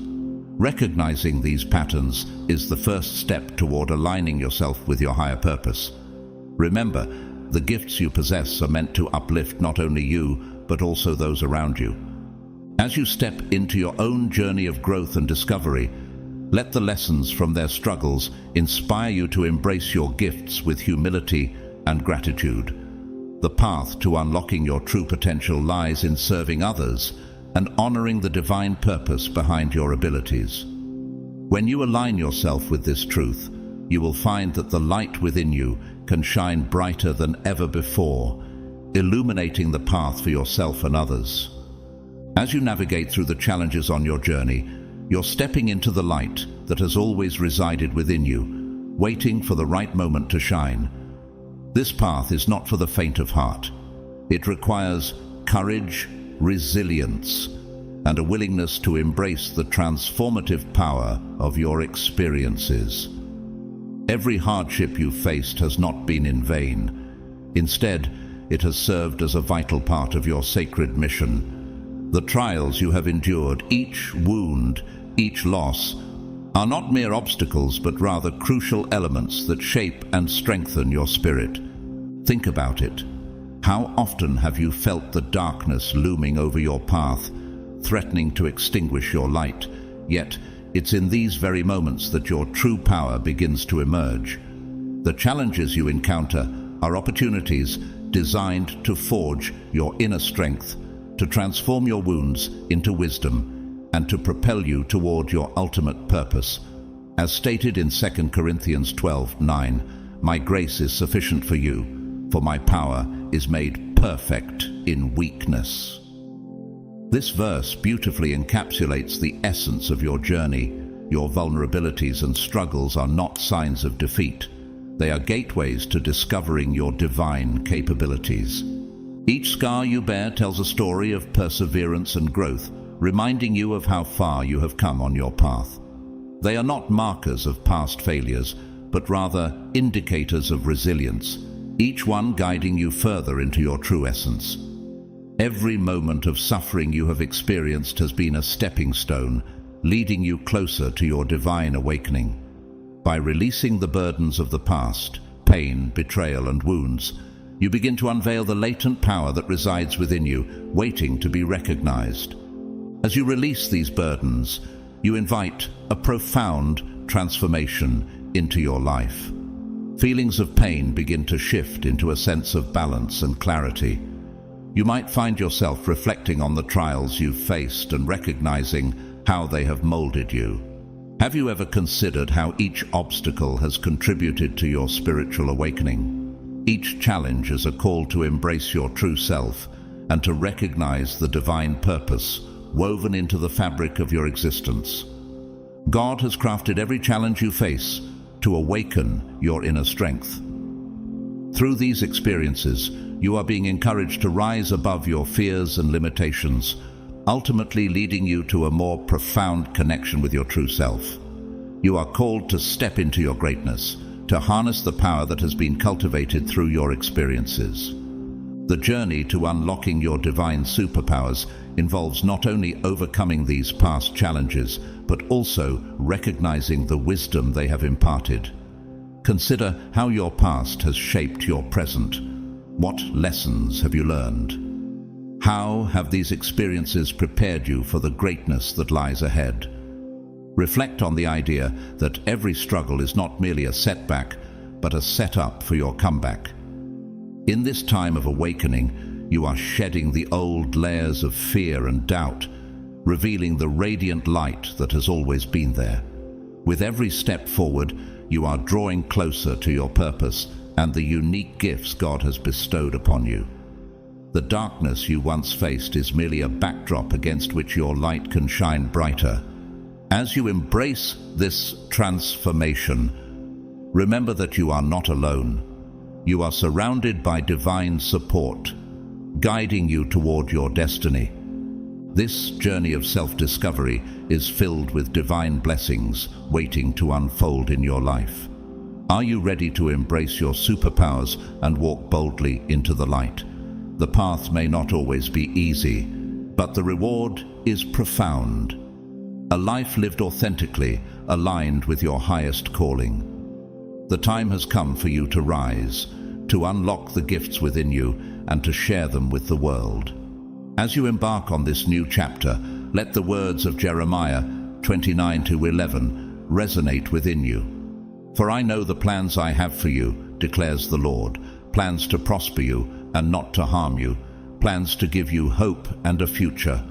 Recognizing these patterns is the first step toward aligning yourself with your higher purpose. Remember, the gifts you possess are meant to uplift not only you, but also those around you. As you step into your own journey of growth and discovery, let the lessons from their struggles inspire you to embrace your gifts with humility and gratitude. The path to unlocking your true potential lies in serving others and honoring the divine purpose behind your abilities. When you align yourself with this truth, you will find that the light within you can shine brighter than ever before, illuminating the path for yourself and others. As you navigate through the challenges on your journey, you're stepping into the light that has always resided within you, waiting for the right moment to shine. This path is not for the faint of heart. It requires courage, resilience, and a willingness to embrace the transformative power of your experiences. Every hardship you've faced has not been in vain. Instead, it has served as a vital part of your sacred mission. The trials you have endured, each wound, each loss, are not mere obstacles but rather crucial elements that shape and strengthen your spirit. Think about it. How often have you felt the darkness looming over your path, threatening to extinguish your light? Yet, it's in these very moments that your true power begins to emerge. The challenges you encounter are opportunities designed to forge your inner strength, to transform your wounds into wisdom, and to propel you toward your ultimate purpose. As stated in 2 Corinthians 12:9, "My grace is sufficient for you, for my power is made perfect in weakness." This verse beautifully encapsulates the essence of your journey. Your vulnerabilities and struggles are not signs of defeat. They are gateways to discovering your divine capabilities. Each scar you bear tells a story of perseverance and growth, reminding you of how far you have come on your path. They are not markers of past failures, but rather indicators of resilience, each one guiding you further into your true essence. Every moment of suffering you have experienced has been a stepping stone, leading you closer to your divine awakening. By releasing the burdens of the past, pain, betrayal, and wounds, you begin to unveil the latent power that resides within you, waiting to be recognized. As you release these burdens, you invite a profound transformation into your life. Feelings of pain begin to shift into a sense of balance and clarity. You might find yourself reflecting on the trials you've faced and recognizing how they have molded you. Have you ever considered how each obstacle has contributed to your spiritual awakening? Each challenge is a call to embrace your true self and to recognize the divine purpose woven into the fabric of your existence. God has crafted every challenge you face to awaken your inner strength. Through these experiences, you are being encouraged to rise above your fears and limitations, ultimately leading you to a more profound connection with your true self. You are called to step into your greatness, to harness the power that has been cultivated through your experiences. The journey to unlocking your divine superpowers involves not only overcoming these past challenges, but also recognizing the wisdom they have imparted. Consider how your past has shaped your present. What lessons have you learned? How have these experiences prepared you for the greatness that lies ahead? Reflect on the idea that every struggle is not merely a setback, but a setup for your comeback. In this time of awakening, you are shedding the old layers of fear and doubt, revealing the radiant light that has always been there. With every step forward, you are drawing closer to your purpose and the unique gifts God has bestowed upon you. The darkness you once faced is merely a backdrop against which your light can shine brighter. As you embrace this transformation, remember that you are not alone. You are surrounded by divine support, guiding you toward your destiny. This journey of self-discovery is filled with divine blessings waiting to unfold in your life. Are you ready to embrace your superpowers and walk boldly into the light? The path may not always be easy, but the reward is profound. A life lived authentically, aligned with your highest calling. The time has come for you to rise, to unlock the gifts within you, and to share them with the world. As you embark on this new chapter, let the words of Jeremiah 29:11 resonate within you. For I know the plans I have for you, declares the Lord, plans to prosper you and not to harm you, plans to give you hope and a future.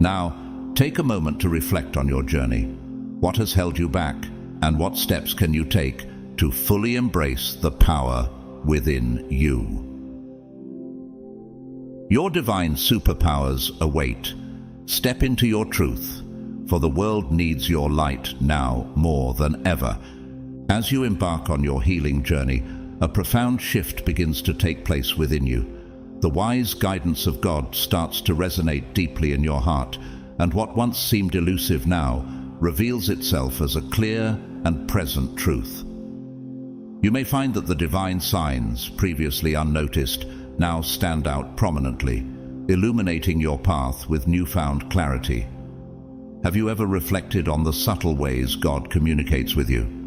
Now, take a moment to reflect on your journey. What has held you back, and what steps can you take to fully embrace the power within you? Your divine superpowers await. Step into your truth, for the world needs your light now more than ever. As you embark on your healing journey, a profound shift begins to take place within you. The wise guidance of God starts to resonate deeply in your heart, and what once seemed elusive now reveals itself as a clear and present truth. You may find that the divine signs, previously unnoticed, now stand out prominently, illuminating your path with newfound clarity. Have you ever reflected on the subtle ways God communicates with you?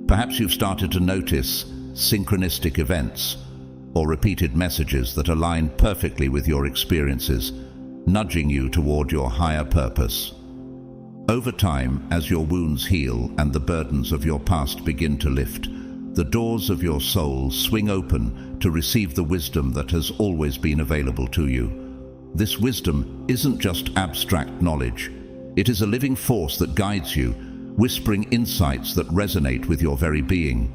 Perhaps you've started to notice synchronistic events or repeated messages that align perfectly with your experiences, nudging you toward your higher purpose. Over time, as your wounds heal and the burdens of your past begin to lift, the doors of your soul swing open to receive the wisdom that has always been available to you. This wisdom isn't just abstract knowledge. It is a living force that guides you, whispering insights that resonate with your very being.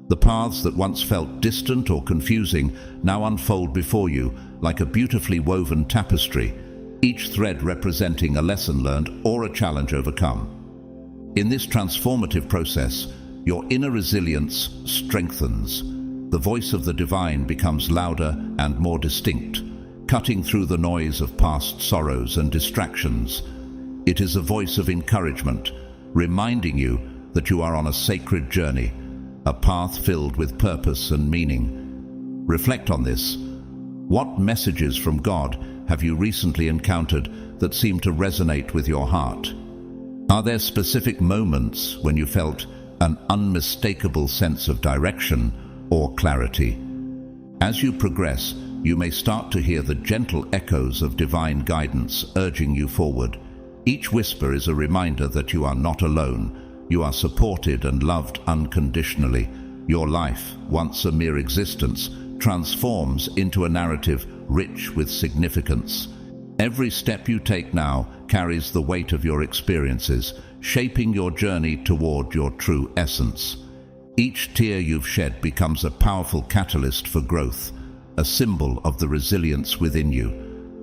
The paths that once felt distant or confusing now unfold before you like a beautifully woven tapestry, each thread representing a lesson learned or a challenge overcome. In this transformative process, your inner resilience strengthens. The voice of the divine becomes louder and more distinct, cutting through the noise of past sorrows and distractions. It is a voice of encouragement, reminding you that you are on a sacred journey, a path filled with purpose and meaning. Reflect on this. What messages from God have you recently encountered that seem to resonate with your heart? Are there specific moments when you felt an unmistakable sense of direction or clarity? As you progress, you may start to hear the gentle echoes of divine guidance urging you forward. Each whisper is a reminder that you are not alone. You are supported and loved unconditionally. Your life, once a mere existence, transforms into a narrative rich with significance. Every step you take now carries the weight of your experiences, shaping your journey toward your true essence. Each tear you've shed becomes a powerful catalyst for growth, a symbol of the resilience within you.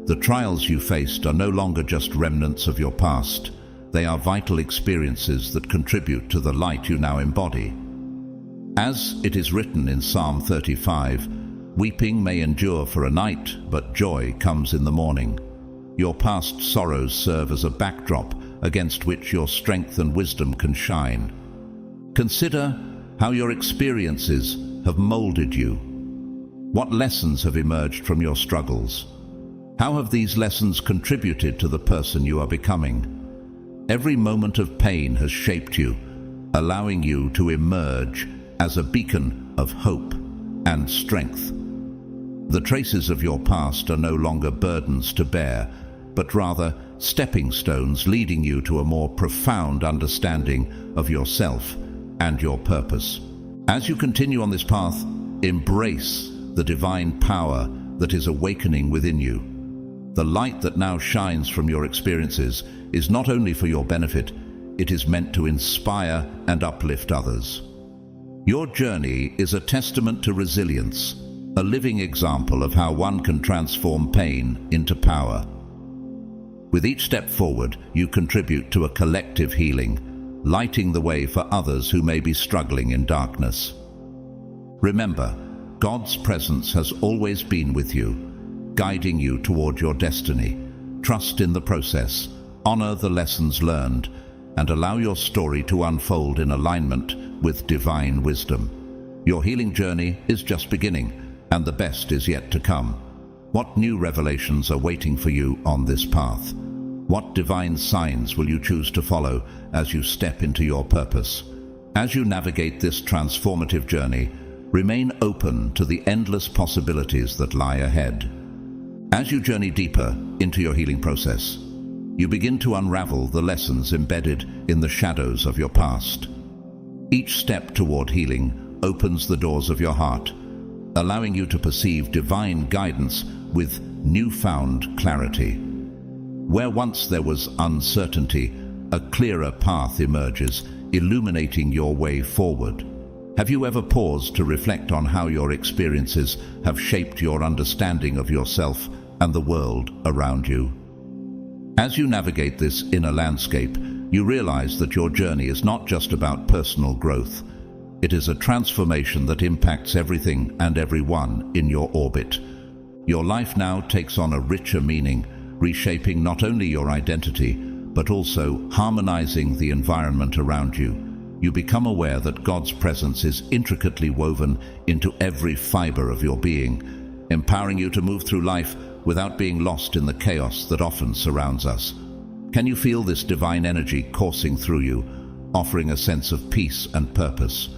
The trials you faced are no longer just remnants of your past. They are vital experiences that contribute to the light you now embody. As it is written in Psalm 35, "Weeping may endure for a night, but joy comes in the morning." Your past sorrows serve as a backdrop against which your strength and wisdom can shine. Consider how your experiences have molded you. What lessons have emerged from your struggles? How have these lessons contributed to the person you are becoming? Every moment of pain has shaped you, allowing you to emerge as a beacon of hope and strength. The traces of your past are no longer burdens to bear, but rather stepping stones leading you to a more profound understanding of yourself and your purpose. As you continue on this path, embrace the divine power that is awakening within you. The light that now shines from your experiences is not only for your benefit, it is meant to inspire and uplift others. Your journey is a testament to resilience, a living example of how one can transform pain into power. With each step forward, you contribute to a collective healing, lighting the way for others who may be struggling in darkness. Remember, God's presence has always been with you, guiding you toward your destiny. Trust in the process, honor the lessons learned, and allow your story to unfold in alignment with divine wisdom. Your healing journey is just beginning, and the best is yet to come. What new revelations are waiting for you on this path? What divine signs will you choose to follow as you step into your purpose? As you navigate this transformative journey, remain open to the endless possibilities that lie ahead. As you journey deeper into your healing process, you begin to unravel the lessons embedded in the shadows of your past. Each step toward healing opens the doors of your heart, allowing you to perceive divine guidance with newfound clarity. Where once there was uncertainty, a clearer path emerges, illuminating your way forward. Have you ever paused to reflect on how your experiences have shaped your understanding of yourself and the world around you? As you navigate this inner landscape, you realize that your journey is not just about personal growth. It is a transformation that impacts everything and everyone in your orbit. Your life now takes on a richer meaning, reshaping not only your identity, but also harmonizing the environment around you. You become aware that God's presence is intricately woven into every fiber of your being, empowering you to move through life without being lost in the chaos that often surrounds us. Can you feel this divine energy coursing through you, offering a sense of peace and purpose?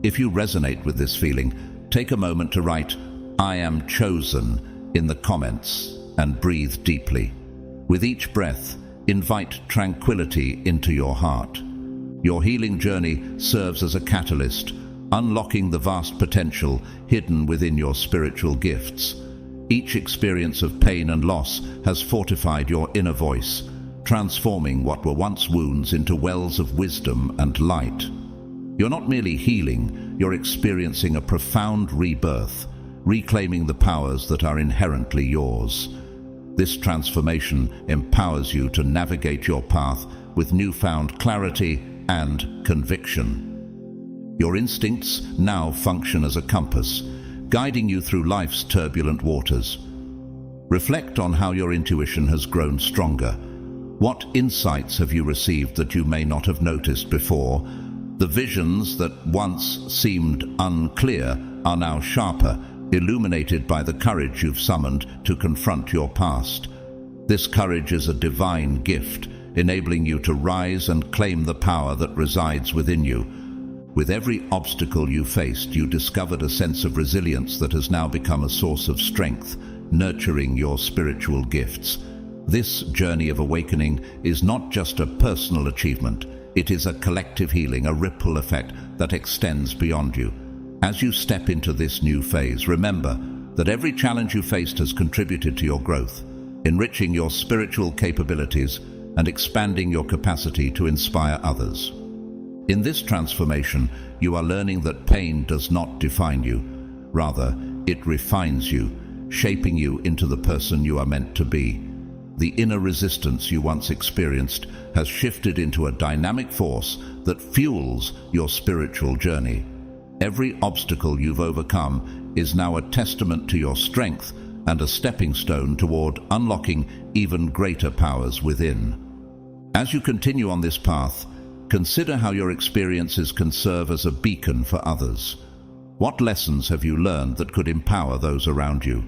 If you resonate with this feeling, take a moment to write, "I am chosen," in the comments and breathe deeply. With each breath, invite tranquility into your heart. Your healing journey serves as a catalyst, unlocking the vast potential hidden within your spiritual gifts. Each experience of pain and loss has fortified your inner voice, transforming what were once wounds into wells of wisdom and light. You're not merely healing, you're experiencing a profound rebirth, reclaiming the powers that are inherently yours. This transformation empowers you to navigate your path with newfound clarity and conviction. Your instincts now function as a compass, guiding you through life's turbulent waters. Reflect on how your intuition has grown stronger. What insights have you received that you may not have noticed before? The visions that once seemed unclear are now sharper, illuminated by the courage you've summoned to confront your past. This courage is a divine gift, enabling you to rise and claim the power that resides within you. With every obstacle you faced, you discovered a sense of resilience that has now become a source of strength, nurturing your spiritual gifts. This journey of awakening is not just a personal achievement, it is a collective healing, a ripple effect that extends beyond you. As you step into this new phase, remember that every challenge you faced has contributed to your growth, enriching your spiritual capabilities and expanding your capacity to inspire others. In this transformation, you are learning that pain does not define you. Rather, it refines you, shaping you into the person you are meant to be. The inner resistance you once experienced has shifted into a dynamic force that fuels your spiritual journey. Every obstacle you've overcome is now a testament to your strength and a stepping stone toward unlocking even greater powers within. As you continue on this path, consider how your experiences can serve as a beacon for others. What lessons have you learned that could empower those around you?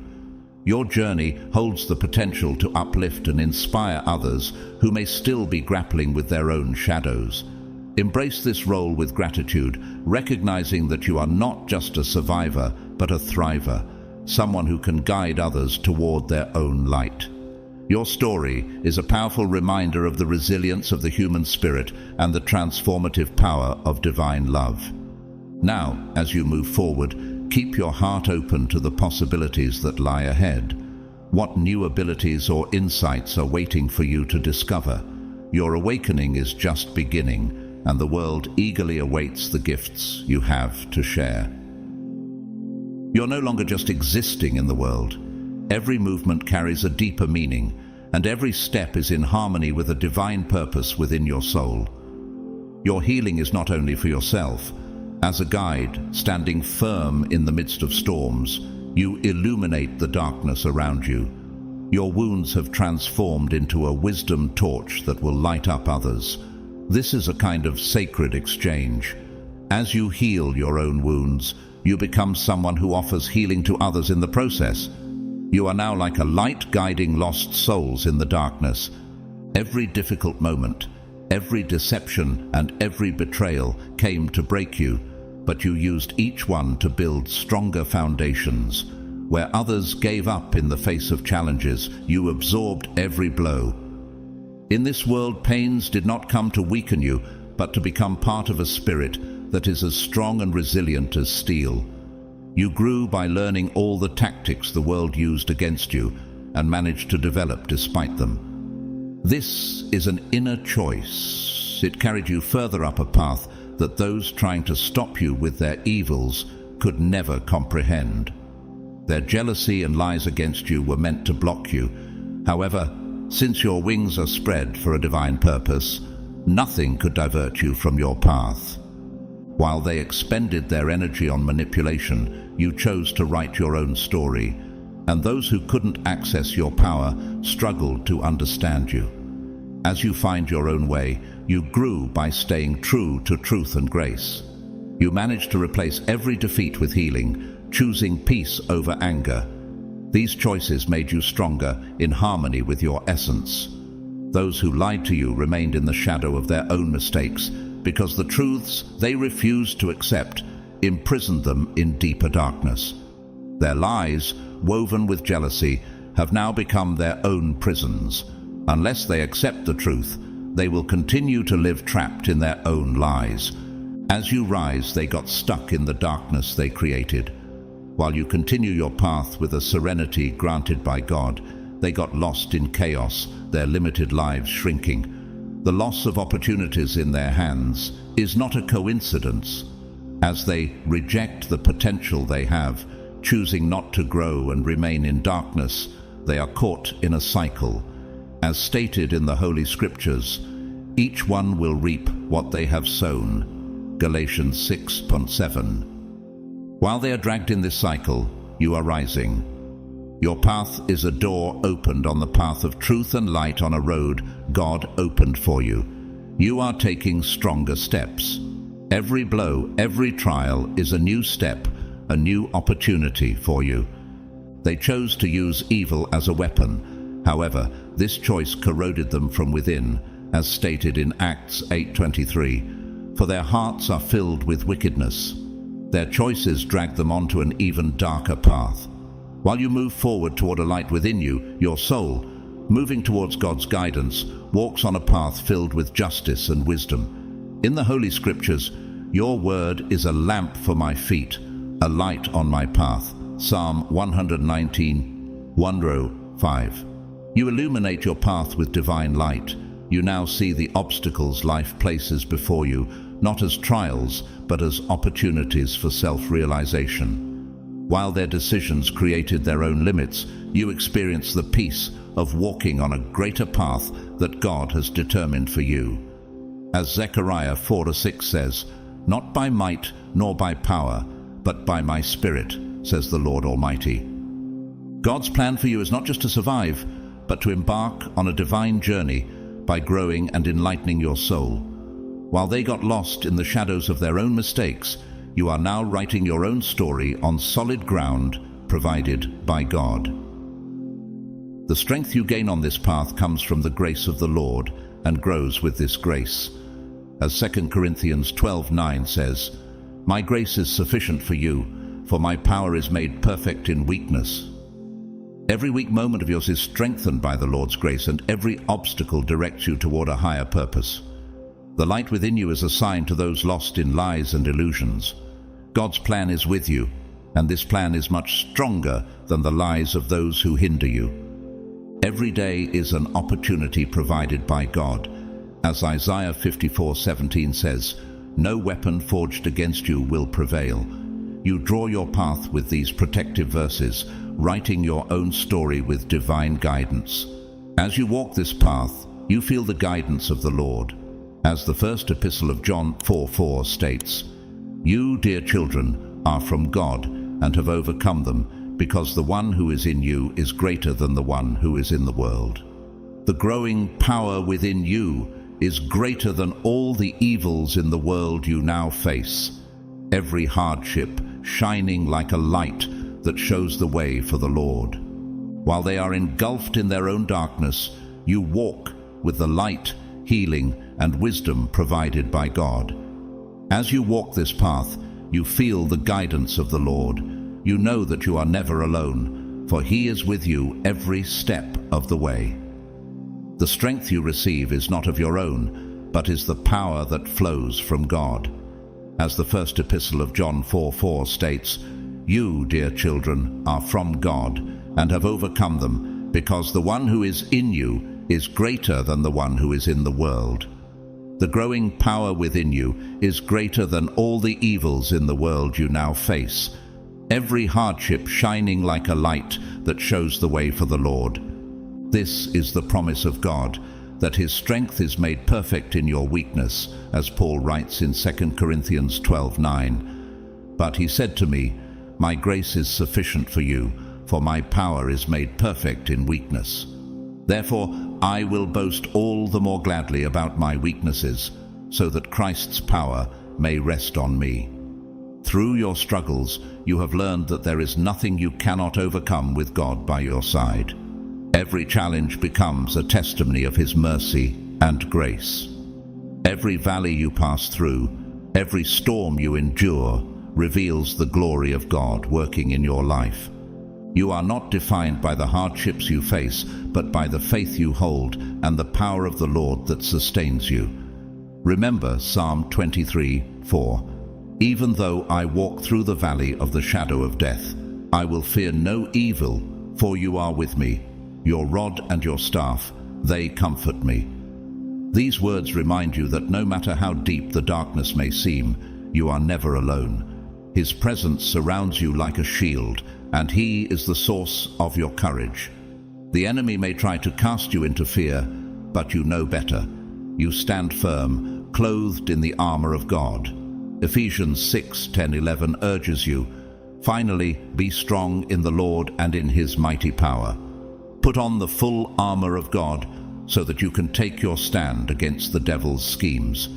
Your journey holds the potential to uplift and inspire others who may still be grappling with their own shadows. Embrace this role with gratitude, recognizing that you are not just a survivor, but a thriver, someone who can guide others toward their own light. Your story is a powerful reminder of the resilience of the human spirit and the transformative power of divine love. Now, as you move forward, keep your heart open to the possibilities that lie ahead. What new abilities or insights are waiting for you to discover? Your awakening is just beginning, and the world eagerly awaits the gifts you have to share. You're no longer just existing in the world. Every movement carries a deeper meaning, and every step is in harmony with a divine purpose within your soul. Your healing is not only for yourself. As a guide, standing firm in the midst of storms, you illuminate the darkness around you. Your wounds have transformed into a wisdom torch that will light up others. This is a kind of sacred exchange. As you heal your own wounds, you become someone who offers healing to others in the process. You are now like a light guiding lost souls in the darkness. Every difficult moment, every deception and every betrayal came to break you, but you used each one to build stronger foundations. Where others gave up in the face of challenges, you absorbed every blow. In this world, pains did not come to weaken you, but to become part of a spirit that is as strong and resilient as steel. You grew by learning all the tactics the world used against you and managed to develop despite them. This is an inner choice. It carried you further up a path that those trying to stop you with their evils could never comprehend. Their jealousy and lies against you were meant to block you. However, since your wings are spread for a divine purpose, nothing could divert you from your path. While they expended their energy on manipulation, you chose to write your own story, and those who couldn't access your power struggled to understand you. As you find your own way, you grew by staying true to truth and grace. You managed to replace every defeat with healing, choosing peace over anger. These choices made you stronger, in harmony with your essence. Those who lied to you remained in the shadow of their own mistakes, because the truths they refused to accept imprisoned them in deeper darkness. Their lies, woven with jealousy, have now become their own prisons. Unless they accept the truth, they will continue to live trapped in their own lies. As you rise, they got stuck in the darkness they created. While you continue your path with a serenity granted by God, they got lost in chaos, their limited lives shrinking. The loss of opportunities in their hands is not a coincidence. As they reject the potential they have, choosing not to grow and remain in darkness, they are caught in a cycle. As stated in the Holy Scriptures, each one will reap what they have sown. Galatians 6:7. While they are dragged in this cycle, you are rising. Your path is a door opened on the path of truth and light on a road God opened for you. You are taking stronger steps. Every blow, every trial is a new step, a new opportunity for you. They chose to use evil as a weapon. However, this choice corroded them from within, as stated in Acts 8:23. For their hearts are filled with wickedness. Their choices drag them onto an even darker path. While you move forward toward a light within you, your soul, moving towards God's guidance, walks on a path filled with justice and wisdom. In the Holy Scriptures, your word is a lamp for my feet, a light on my path. Psalm 119:1-5. You illuminate your path with divine light. You now see the obstacles life places before you, not as trials, but as opportunities for self-realization. While their decisions created their own limits, you experience the peace of walking on a greater path that God has determined for you. As Zechariah 4:6 says, "Not by might nor by power, but by my Spirit, says the Lord Almighty." God's plan for you is not just to survive, but to embark on a divine journey by growing and enlightening your soul. While they got lost in the shadows of their own mistakes, you are now writing your own story on solid ground provided by God. The strength you gain on this path comes from the grace of the Lord and grows with this grace. As 2 Corinthians 12:9 says, "My grace is sufficient for you, for my power is made perfect in weakness." Every weak moment of yours is strengthened by the Lord's grace, and every obstacle directs you toward a higher purpose. The light within you is a sign to those lost in lies and illusions. God's plan is with you, and this plan is much stronger than the lies of those who hinder you. Every day is an opportunity provided by God. As Isaiah 54:17 says, "No weapon forged against you will prevail." You draw your path with these protective verses, writing your own story with divine guidance. As you walk this path, you feel the guidance of the Lord. As the first epistle of John 4:4 states, "You, dear children, are from God and have overcome them, because the one who is in you is greater than the one who is in the world." The growing power within you is greater than all the evils in the world you now face. Every hardship shining like a light that shows the way for the Lord. While they are engulfed in their own darkness, you walk with the light, healing, and wisdom provided by God. As you walk this path, you feel the guidance of the Lord. You know that you are never alone, for He is with you every step of the way. The strength you receive is not of your own, but is the power that flows from God. As the first epistle of John 4:4 states, "You, dear children, are from God and have overcome them, because the one who is in you is greater than the one who is in the world." The growing power within you is greater than all the evils in the world you now face. Every hardship shining like a light that shows the way for the Lord. This is the promise of God, that His strength is made perfect in your weakness, as Paul writes in 2 Corinthians 12:9. "But He said to me, My grace is sufficient for you, for my power is made perfect in weakness. Therefore I will boast all the more gladly about my weaknesses, so that Christ's power may rest on me." Through your struggles, you have learned that there is nothing you cannot overcome with God by your side. Every challenge becomes a testimony of His mercy and grace. Every valley you pass through, every storm you endure, reveals the glory of God working in your life. You are not defined by the hardships you face, but by the faith you hold and the power of the Lord that sustains you. Remember Psalm 23:4. "Even though I walk through the valley of the shadow of death, I will fear no evil, for you are with me. Your rod and your staff, they comfort me." These words remind you that no matter how deep the darkness may seem, you are never alone. His presence surrounds you like a shield, and He is the source of your courage. The enemy may try to cast you into fear, but you know better. You stand firm, clothed in the armor of God. Ephesians 6:10-11 urges you, "Finally, be strong in the Lord and in His mighty power. Put on the full armor of God, so that you can take your stand against the devil's schemes.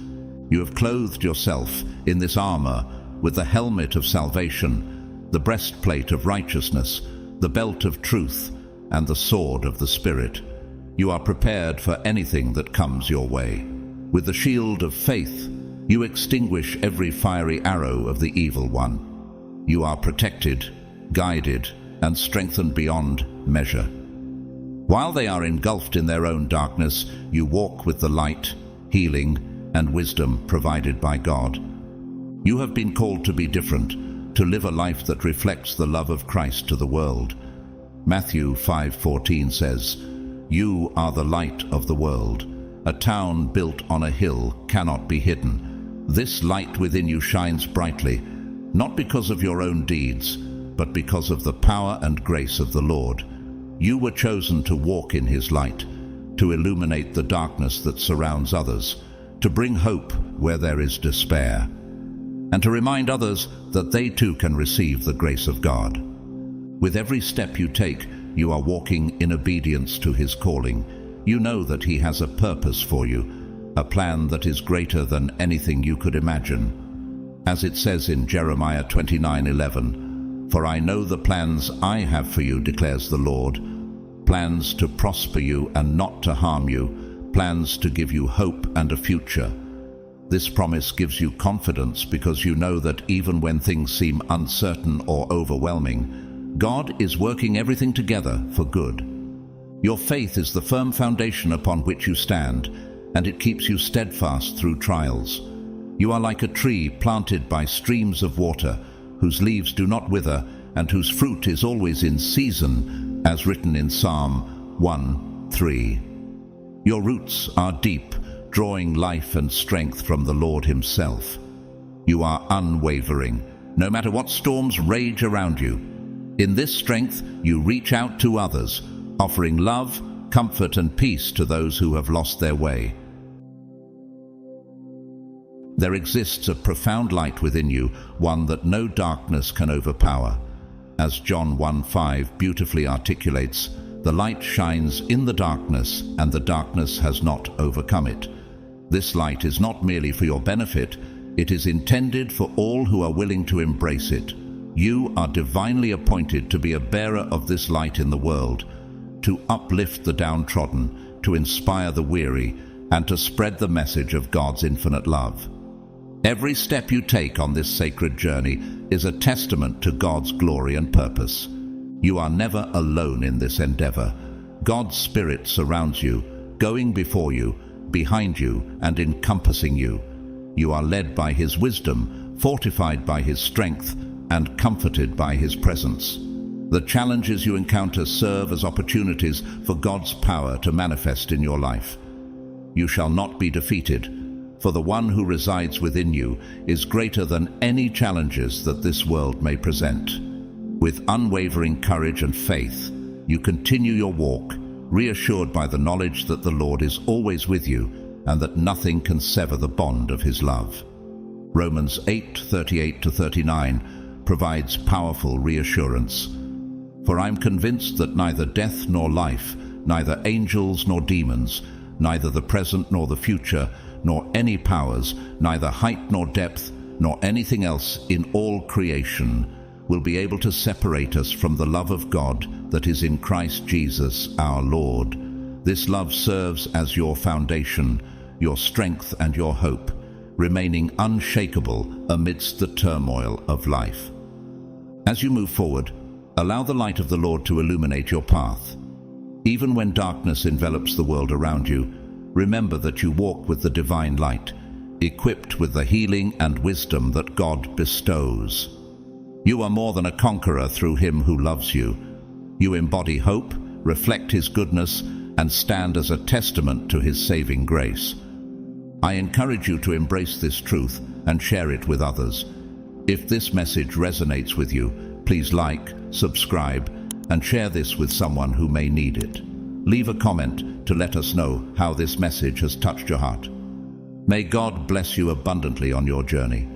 You have clothed yourself in this armor with the helmet of salvation, the breastplate of righteousness, the belt of truth, and the sword of the Spirit. You are prepared for anything that comes your way. With the shield of faith, you extinguish every fiery arrow of the evil one. You are protected, guided, and strengthened beyond measure. While they are engulfed in their own darkness, you walk with the light, healing, and wisdom provided by God. You have been called to be different, to live a life that reflects the love of Christ to the world. Matthew 5:14 says, "You are the light of the world. A town built on a hill cannot be hidden. This light within you shines brightly, not because of your own deeds, but because of the power and grace of the Lord. You were chosen to walk in His light, to illuminate the darkness that surrounds others, to bring hope where there is despair, and to remind others that they too can receive the grace of God. With every step you take, you are walking in obedience to His calling. You know that He has a purpose for you, a plan that is greater than anything you could imagine. As it says in Jeremiah 29:11, "For I know the plans I have for you, declares the Lord, plans to prosper you and not to harm you, plans to give you hope and a future." This promise gives you confidence because you know that even when things seem uncertain or overwhelming, God is working everything together for good. Your faith is the firm foundation upon which you stand, and it keeps you steadfast through trials. You are like a tree planted by streams of water, whose leaves do not wither, and whose fruit is always in season, as written in Psalm 1:3. Your roots are deep, drawing life and strength from the Lord Himself. You are unwavering, no matter what storms rage around you. In this strength, you reach out to others, offering love, comfort, and peace to those who have lost their way. There exists a profound light within you, one that no darkness can overpower. As John 1:5 beautifully articulates, "The light shines in the darkness, and the darkness has not overcome it." This light is not merely for your benefit, it is intended for all who are willing to embrace it. You are divinely appointed to be a bearer of this light in the world, to uplift the downtrodden, to inspire the weary, and to spread the message of God's infinite love. Every step you take on this sacred journey is a testament to God's glory and purpose. You are never alone in this endeavor. God's Spirit surrounds you, going before you, behind you, and encompassing you. You are led by His wisdom, fortified by His strength, and comforted by His presence. The challenges you encounter serve as opportunities for God's power to manifest in your life. You shall not be defeated, for the one who resides within you is greater than any challenges that this world may present. With unwavering courage and faith, you continue your walk, reassured by the knowledge that the Lord is always with you and that nothing can sever the bond of His love. Romans 8:38-39 provides powerful reassurance. "For I am convinced that neither death nor life, neither angels nor demons, neither the present nor the future, nor any powers, neither height nor depth, nor anything else in all creation will be able to separate us from the love of God that is in Christ Jesus our Lord. This love serves as your foundation, your strength and your hope, remaining unshakable amidst the turmoil of life." As you move forward, allow the light of the Lord to illuminate your path. Even when darkness envelops the world around you, remember that you walk with the divine light, equipped with the healing and wisdom that God bestows. You are more than a conqueror through Him who loves you. You embody hope, reflect His goodness, and stand as a testament to His saving grace. I encourage you to embrace this truth and share it with others. If this message resonates with you, please like, subscribe, and share this with someone who may need it. Leave a comment to let us know how this message has touched your heart. May God bless you abundantly on your journey.